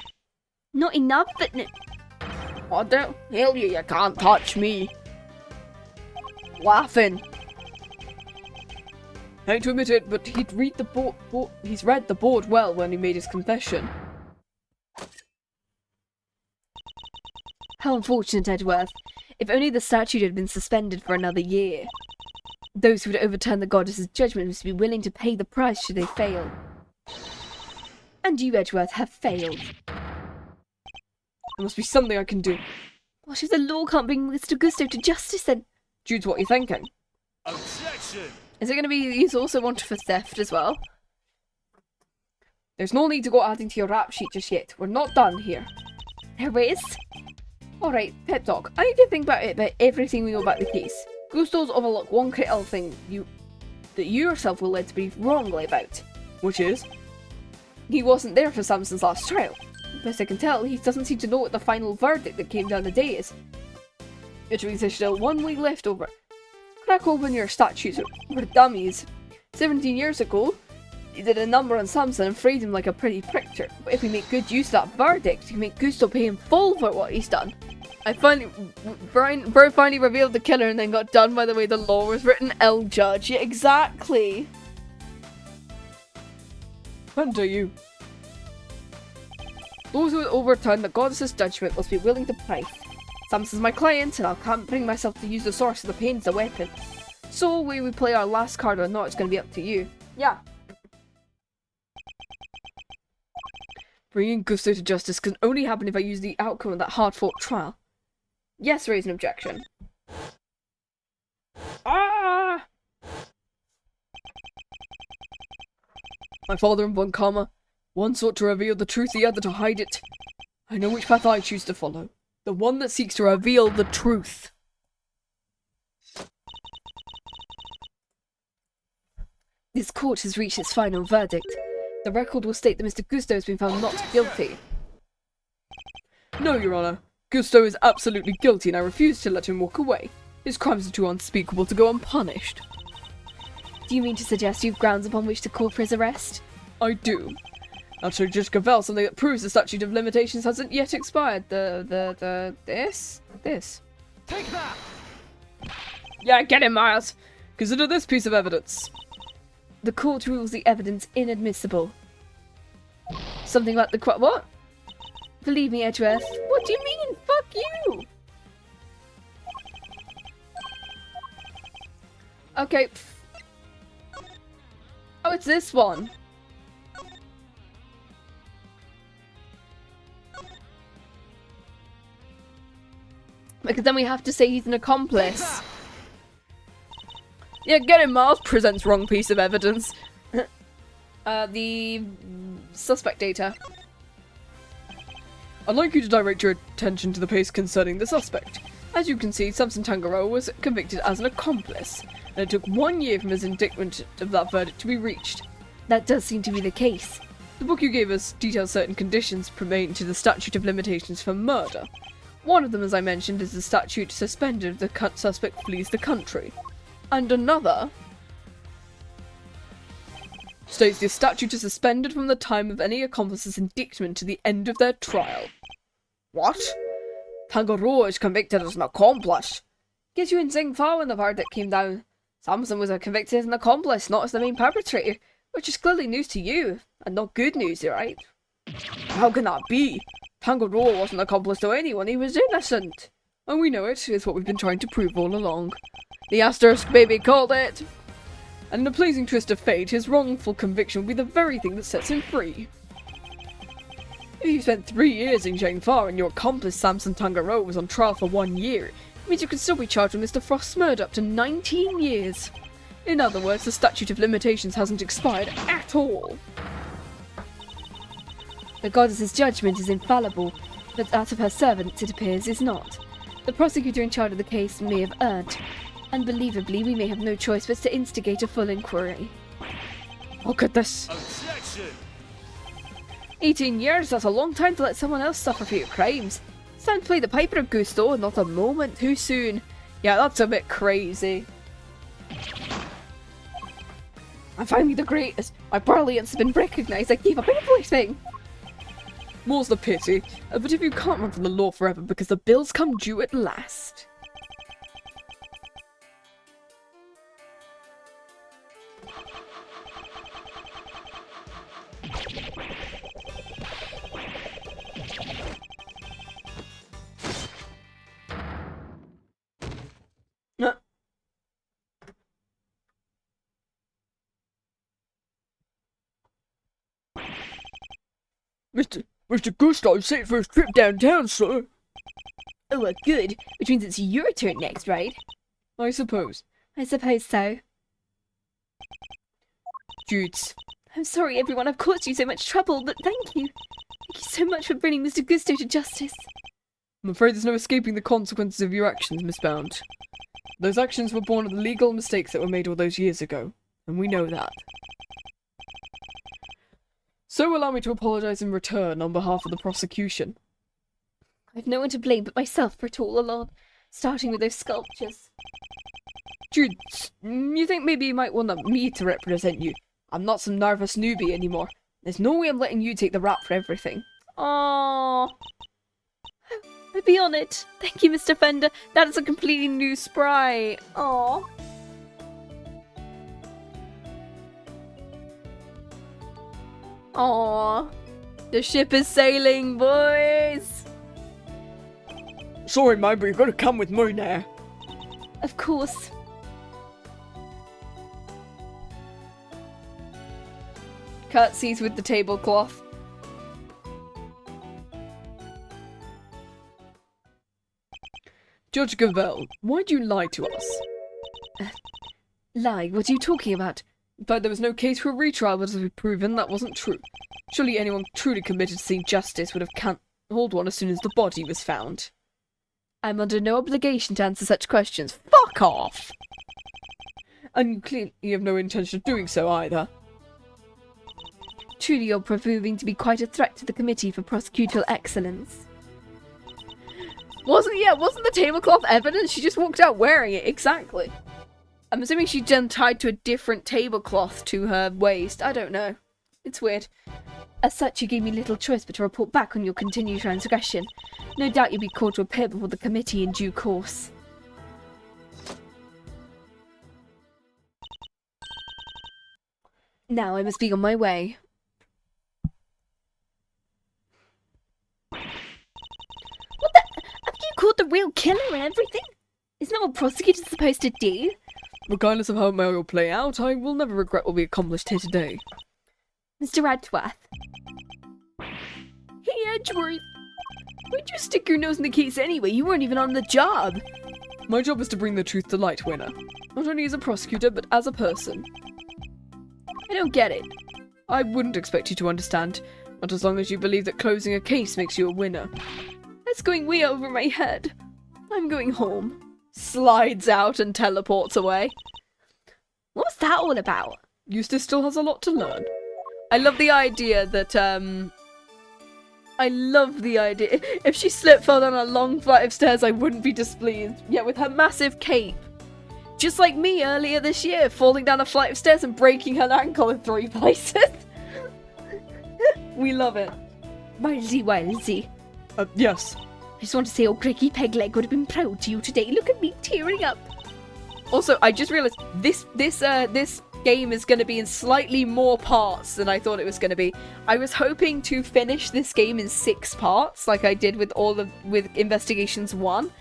Not enough, but... Oh, don't hell you can't touch me. Laughing. I hate to admit it, but he'd read the he's read the board well when he made his confession. How unfortunate, Edgeworth. If only the statute had been suspended for another year. Those who would overturn the goddess's judgment must be willing to pay the price should they fail. And you, Edgeworth, have failed. There must be something I can do. What if the law can't bring Mr. Gusto to justice then? Jude's what you're thinking. Objection! Is it going to be he's also wanted for theft as well? There's no need to go adding to your rap sheet just yet. We're not done here. There is. Alright, pep talk. I need to think about everything we know about the case. Gusto's overlooked one critical thing that you yourself were led to believe wrongly about. Which is? He wasn't there for Samson's last trial. Best I can tell, he doesn't seem to know what the final verdict that came down today is. Which means there's still one week left over. Crack open your statutes for dummies. 17 years ago, He did a number on Samson and freed him like a pretty picture. But if we make good use of that verdict, he can make Gusto pay in full for what he's done. Bro finally revealed the killer and then got done by the way the law was written. L Judge. Yeah, exactly. And do you? Those who overturn the goddess's judgment must be willing to pay. Samson's my client, and I can't bring myself to use the source of the pain as a weapon. So, whether we play our last card or not, it's going to be up to you. Yeah. Bringing Gusto to justice can only happen if I use the outcome of that hard-fought trial. Yes, raise an objection. Ah! My father and Von Karma, one sought to reveal the truth, the other to hide it. I know which path I choose to follow. The one that seeks to reveal the truth. This court has reached its final verdict. The record will state that Mr. Gusto has been found not guilty. No, Your Honor. Gusto is absolutely guilty and I refuse to let him walk away. His crimes are too unspeakable to go unpunished. Do you mean to suggest you've grounds upon which to call for his arrest? I do. I'll show Judge Cavell something that proves the statute of limitations hasn't yet expired. This? Take that! Yeah, get him, Miles. Consider this piece of evidence. The court rules the evidence inadmissible. Something about the what? Believe me, Edgeworth. What do you mean? Fuck you! Okay. Oh, it's this one. Because then we have to say he's an accomplice. Yeah, get him, Miles. Presents wrong piece of evidence. The suspect data. I'd like you to direct your attention to the case concerning the suspect. As you can see, Samson Tangaroa was convicted as an accomplice, and it took 1 year from his indictment of that verdict to be reached. That does seem to be the case. The book you gave us details certain conditions pertaining to the statute of limitations for murder. One of them, as I mentioned, is the statute suspended if the suspect flees the country. And another states the statute is suspended from the time of any accomplice's indictment to the end of their trial. What? Tangaroa is convicted as an accomplice. Guess you didn't sing far when the verdict came down. Samson was convicted as an accomplice, not as the main perpetrator, which is clearly news to you, and not good news, right? How can that be? Tangaroa wasn't an accomplice to anyone, he was innocent. And we know it, it's what we've been trying to prove all along. The asterisk baby called it. And in a pleasing twist of fate, his wrongful conviction will be the very thing that sets him free. If you spent 3 years in Jangfar and your accomplice Samson Tangaroa was on trial for 1 year, it means you could still be charged with Mr. Frost's murder up to 19 years. In other words, the statute of limitations hasn't expired at all. The goddess's judgment is infallible, but that of her servants, it appears, is not. The prosecutor in charge of the case may have erred. Unbelievably, we may have no choice but to instigate a full inquiry. Look at this. Objection! 18 years, that's a long time to let someone else suffer for your crimes. It's time to play the piper of Gusto, not a moment too soon. Yeah, that's a bit crazy. I'm finally the greatest. My brilliance has been recognised. I gave up everything. More's the pity, but if you can't run from the law forever because the bills come due at last. Mr. Gustav set for his trip downtown, sir. Oh, good. Which means it's your turn next, right? I suppose. I suppose so. Jutes. I'm sorry, everyone. I've caused you so much trouble, but thank you. Thank you so much for bringing Mr. Gusto to justice. I'm afraid there's no escaping the consequences of your actions, Miss Bound. Those actions were born of the legal mistakes that were made all those years ago, and we know that. So allow me to apologise in return on behalf of the prosecution. I've no one to blame but myself for it all along, starting with those sculptures. Jude, you think maybe you might want me to represent you? I'm not some nervous newbie anymore. There's no way I'm letting you take the rap for everything. Aww. I'd be on it. Thank you, Mr. Fender. That is a completely new sprite. Aww. Aww. The ship is sailing, boys. Sorry, mate, but you've got to come with me now. Of course. Curtsies with the tablecloth. Judge Gavelle, why'd you lie to us? Lie? What are you talking about? That there was no case for a retrial, but as we've proven, that wasn't true. Surely anyone truly committed to seeing justice would have hold one as soon as the body was found. I'm under no obligation to answer such questions. Fuck off! And you clearly have no intention of doing so either. Truly, you're proving to be quite a threat to the Committee for Prosecutorial Excellence. Wasn't the tablecloth evidence? She just walked out wearing it. Exactly. I'm assuming she then tied to a different tablecloth to her waist. I don't know. It's weird. As such, you gave me little choice but to report back on your continued transgression. No doubt you'll be called to appear before the committee in due course. Now I must be on my way. What the? Have you caught the real killer and everything? Isn't that what prosecutors are supposed to do? Regardless of how it may all play out, I will never regret what we accomplished here today. Mr. Radworth. Hey, Edgeworth. Why'd you stick your nose in the case anyway? You weren't even on the job. My job is to bring the truth to light, Winner. Not only as a prosecutor, but as a person. I don't get it. I wouldn't expect you to understand, not as long as you believe that closing a case makes you a winner. That's going way over my head. I'm going home. Slides out and teleports away. What's that all about? Eustace still has a lot to learn. I love the idea that, if she slipped fell down a long flight of stairs, I wouldn't be displeased. Yet with her massive cape. Just like me earlier this year, falling down a flight of stairs and breaking her ankle in 3 places. We love it. Wilesy. Yes. I just want to say old Greggy Pegleg would have been proud to you today. Look at me tearing up. Also, I just realised this game is going to be in slightly more parts than I thought it was going to be. I was hoping to finish this game in 6 parts, like I did with with Investigations 1.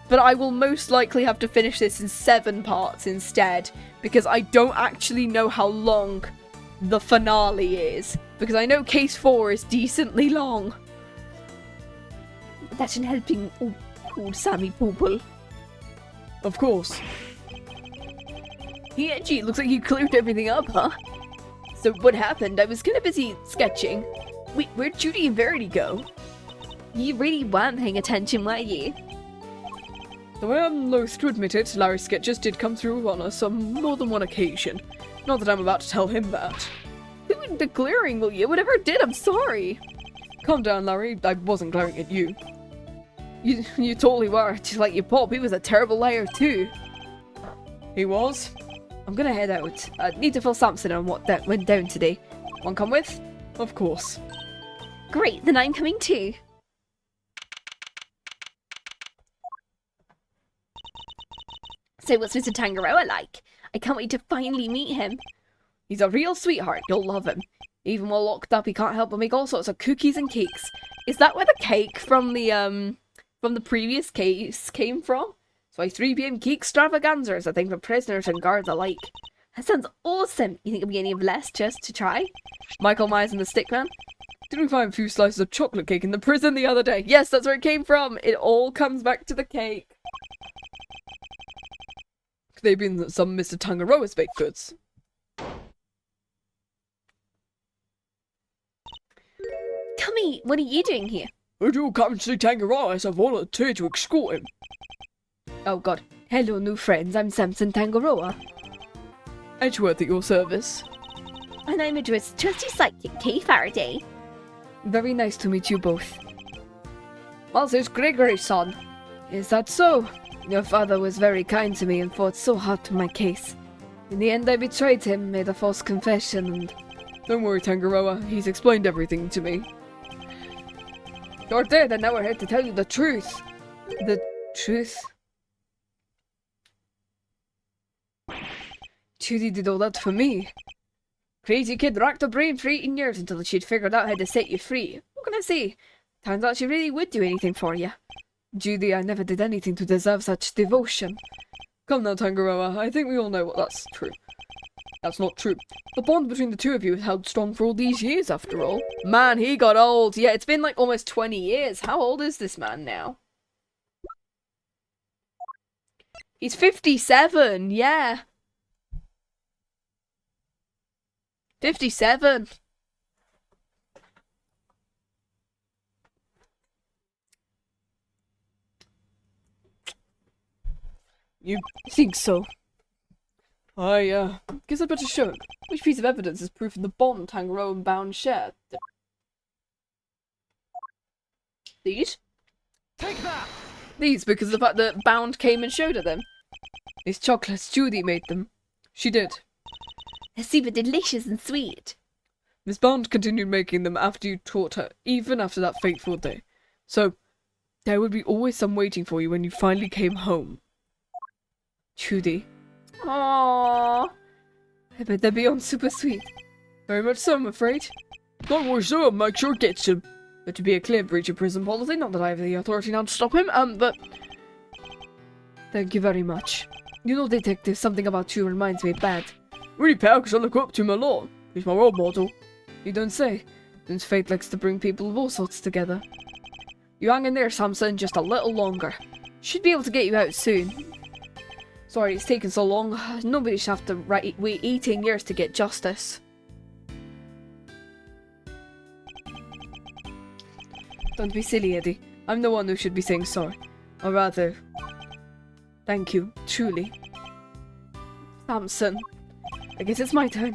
But I will most likely have to finish this in 7 parts instead, because I don't actually know how long the finale is. Because I know Case 4 is decently long. That's in helping old Sammy Poople. Of course. Hey, Edgy, looks like you cleared everything up, huh? So what happened? I was kind of busy sketching. Wait, where'd Judy and Verity go? You really weren't paying attention, were you? Though I am loath to admit it, Larry's sketches did come through on us on more than one occasion. Not that I'm about to tell him that. We wouldn't be glaring, will you? Whatever I did, I'm sorry. Calm down, Larry. I wasn't glaring at you. You totally were. Just like your pop, he was a terrible liar too. He was? I'm gonna head out. I need to fill Samson on what went down today. Want to come with? Of course. Great, then I'm coming too. So what's Mr. Tangaroa like? I can't wait to finally meet him. He's a real sweetheart. You'll love him. Even while locked up, he can't help but make all sorts of cookies and cakes. Is that where the cake from the previous case came from? So a 3 PM cake extravaganza is a thing for prisoners and guards alike. That sounds awesome. You think it'll be any of less just to try? Michael Myers and the Stickman? Did we find a few slices of chocolate cake in the prison the other day? Yes, that's where it came from. It all comes back to the cake. Could they have been some Mr. Tangaroa's baked goods? Tommy, what are you doing here? Would you come and see Tangaroa as I volunteered to escort him? Oh god. Hello, new friends. I'm Samson Tangaroa. Edgeworth at your service. And I'm Edgeworth's trusty sidekick, Kay Faraday. Very nice to meet you both. Well, there's Gregory's son. Is that so? Your father was very kind to me and fought so hard to my case. In the end, I betrayed him, made a false confession, and... Don't worry, Tangaroa. He's explained everything to me. You're dead, and now we're here to tell you the truth. The truth? Judy did all that for me. Crazy kid racked her brain for 18 years until she'd figured out how to set you free. What can I say? Turns out she really would do anything for you. Judy, I never did anything to deserve such devotion. Come now, Tangaroa. I think we all know that's true. That's not true. The bond between the two of you has held strong for all these years, after all. Man, he got old. Yeah, it's been like almost 20 years. How old is this man now? He's 57, yeah. 57. You think so? I guess I'd better show him. Which piece of evidence is proof of the bond Tangaroa and Bound share? These? Take that! These, because of the fact that Bound came and showed her them. These chocolates, Judy made them. She did. They're super delicious and sweet. Miss Bound continued making them after you taught her, even after that fateful day. So, there would be always some waiting for you when you finally came home. Judy. Aww. I bet they're beyond super sweet. Very much so, I'm afraid. Don't worry, sir, I'll make sure it gets him. But to be a clear breach of prison policy, not that I have the authority now to stop him, but... Thank you very much. You know, Detective, something about you reminds me bad. Really, pal, because I look up to him a lot. He's my role model. You don't say. Since fate likes to bring people of all sorts together. You hang in there, Samson, just a little longer. Should be able to get you out soon. Sorry it's taken so long. Nobody should have to wait 18 years to get justice. Don't be silly, Eddie. I'm the one who should be saying sorry. Or rather, thank you, truly. Samson. I guess it's my turn.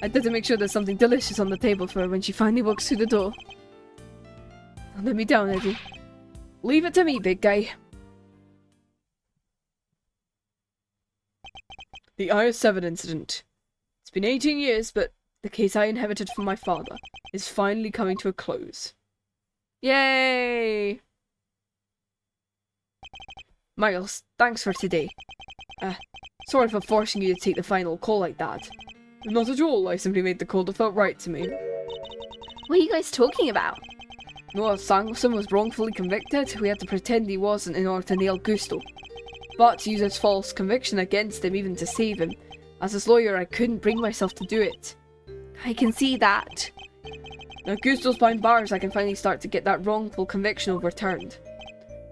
I'd better make sure there's something delicious on the table for her when she finally walks through the door. Now let me down, Eddie. Leave it to me, big guy. The IS-7 incident. It's been 18 years, but the case I inherited from my father is finally coming to a close. Yay! Miles, thanks for today. Sorry for forcing you to take the final call like that. Not at all, I simply made the call that felt right to me. What are you guys talking about? Noah Sanderson was wrongfully convicted. We had to pretend he wasn't in order to nail Gusto. But to use his false conviction against him even to save him. As his lawyer, I couldn't bring myself to do it. I can see that. Now Gusto's behind bars, I can finally start to get that wrongful conviction overturned.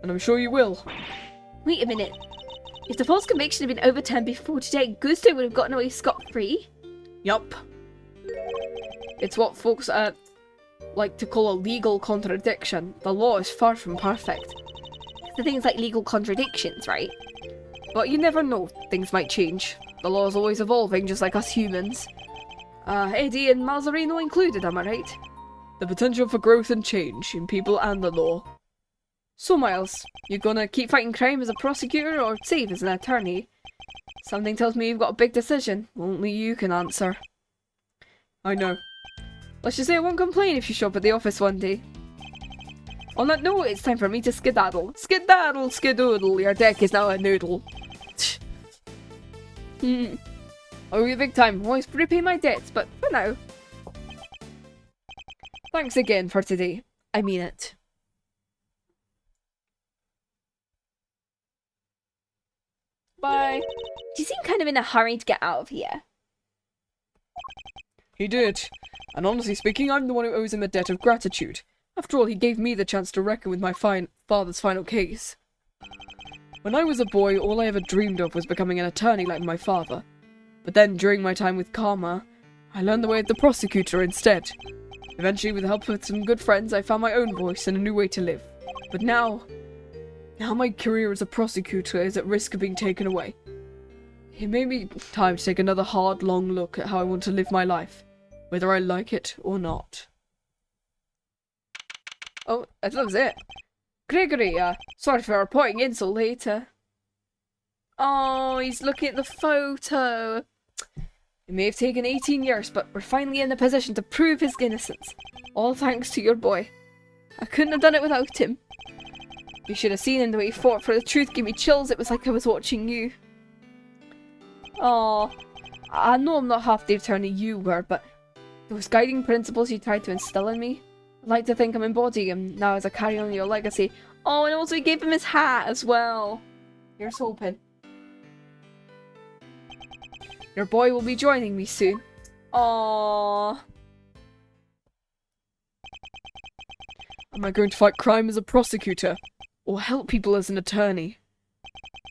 And I'm sure you will. Wait a minute. If the false conviction had been overturned before today, Gusto would have gotten away scot-free? Yup. It's what folks like to call a legal contradiction. The law is far from perfect. The things like legal contradictions, right? But you never know, things might change. The law is always evolving, just like us humans. Eddie and Mazzarino included, am I right? The potential for growth and change in people and the law. So Miles, you gonna keep fighting crime as a prosecutor or save as an attorney? Something tells me you've got a big decision. Only you can answer. I know. Let's just say I won't complain if you show up at the office one day. On that note, it's time for me to skedaddle. Skedaddle, skedoodle, your deck is now a noodle. I owe you big time. Always repay my debts, but for now. Thanks again for today. I mean it. Bye. You seem kind of in a hurry to get out of here. He did. And honestly speaking, I'm the one who owes him a debt of gratitude. After all, he gave me the chance to reckon with my father's final case. When I was a boy, all I ever dreamed of was becoming an attorney like my father. But then, during my time with Karma, I learned the way of the prosecutor instead. Eventually, with the help of some good friends, I found my own voice and a new way to live. But now my career as a prosecutor is at risk of being taken away. It may be time to take another hard, long look at how I want to live my life, whether I like it or not. Oh, that was it. Gregory, sorry for reporting in so late. Oh, he's looking at the photo. It may have taken 18 years, but we're finally in a position to prove his innocence. All thanks to your boy. I couldn't have done it without him. You should have seen him the way he fought for the truth. Gave me chills. It was like I was watching you. Oh, I know I'm not half the attorney you were, but those guiding principles you tried to instill in me, I'd like to think I'm embodying them now as I carry on your legacy. Oh, and also he gave him his hat as well. Here's hoping. Your boy will be joining me soon. Aww. Am I going to fight crime as a prosecutor? Or help people as an attorney?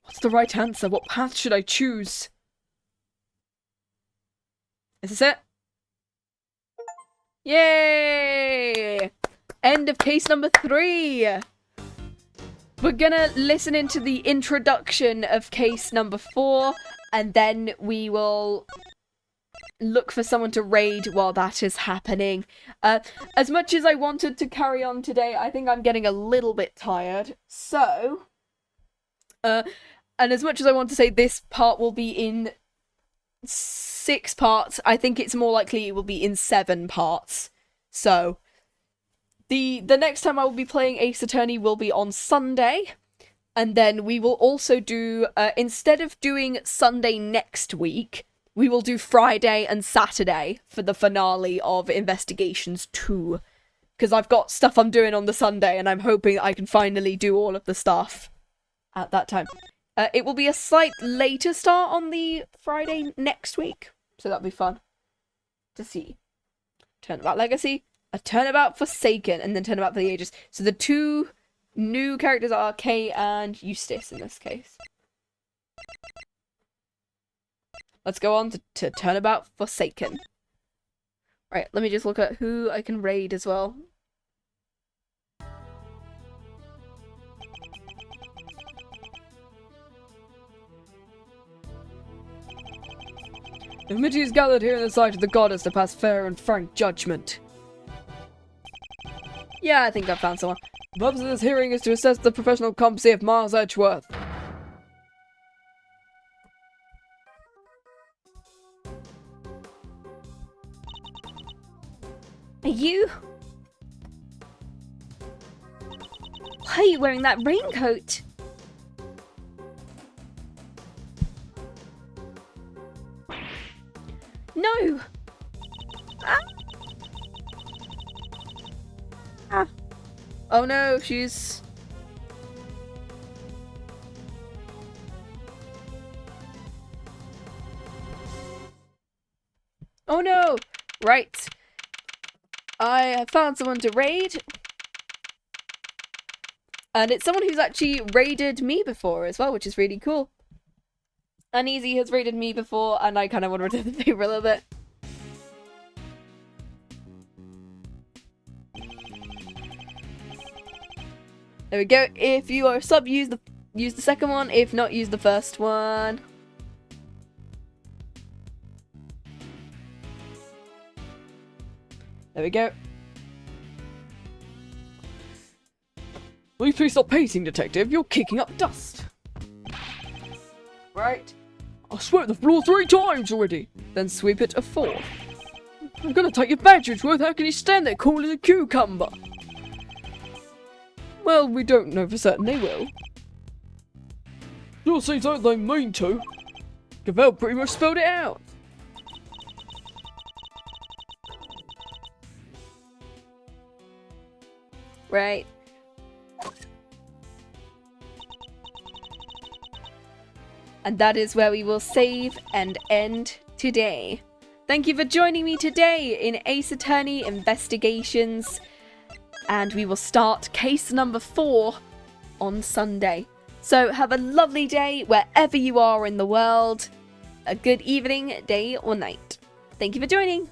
What's the right answer? What path should I choose? Is this it? Yay! End of case number 3. We're gonna listen into the introduction of case number 4, and then we will look for someone to raid while that is happening. As much as I wanted to carry on today, I think I'm getting a little bit tired. So, and as much as I want to say this part will be in 6 parts, I think it's more likely it will be in 7 parts. So, the next time I will be playing Ace Attorney will be on Sunday. And then we will also do, instead of doing Sunday next week, we will do Friday and Saturday for the finale of Investigations 2. Because I've got stuff I'm doing on the Sunday, and I'm hoping I can finally do all of the stuff at that time. It will be a slight later start on the Friday next week. So that'll be fun to see. Turnabout Legacy, a Turnabout Forsaken, and then Turnabout for the Ages. So the 2 new characters are Kay and Eustace in this case. Let's go on to Turnabout Forsaken. Right, let me just look at who I can raid as well. The committee is gathered here in the sight of the goddess to pass fair and frank judgment. Yeah, I think I found someone. The purpose of this hearing is to assess the professional competency of Miles Edgeworth. Are you? Why are you wearing that raincoat? No! Ah! Ah. Oh no, she's... Oh no! Right. I have found someone to raid. And it's someone who's actually raided me before as well, which is really cool. Uneasy has raided me before, and I kind of want to return the favor a little bit. There we go. If you are a sub, use the second one. If not, use the first one. There we go. Will you please stop pacing, detective? You're kicking up dust. Right. I swept the floor 3 times already. Then sweep it a 4th. I'm gonna take your badge, Edgeworth. How can you stand there cool as a cucumber? Well, we don't know for certain they will. Sure seems like they mean to. Cavell pretty much spelled it out. Right. And that is where we will save and end today. Thank you for joining me today in Ace Attorney Investigations. And we will start case number 4 on Sunday. So have a lovely day wherever you are in the world. A good evening, day or night. Thank you for joining.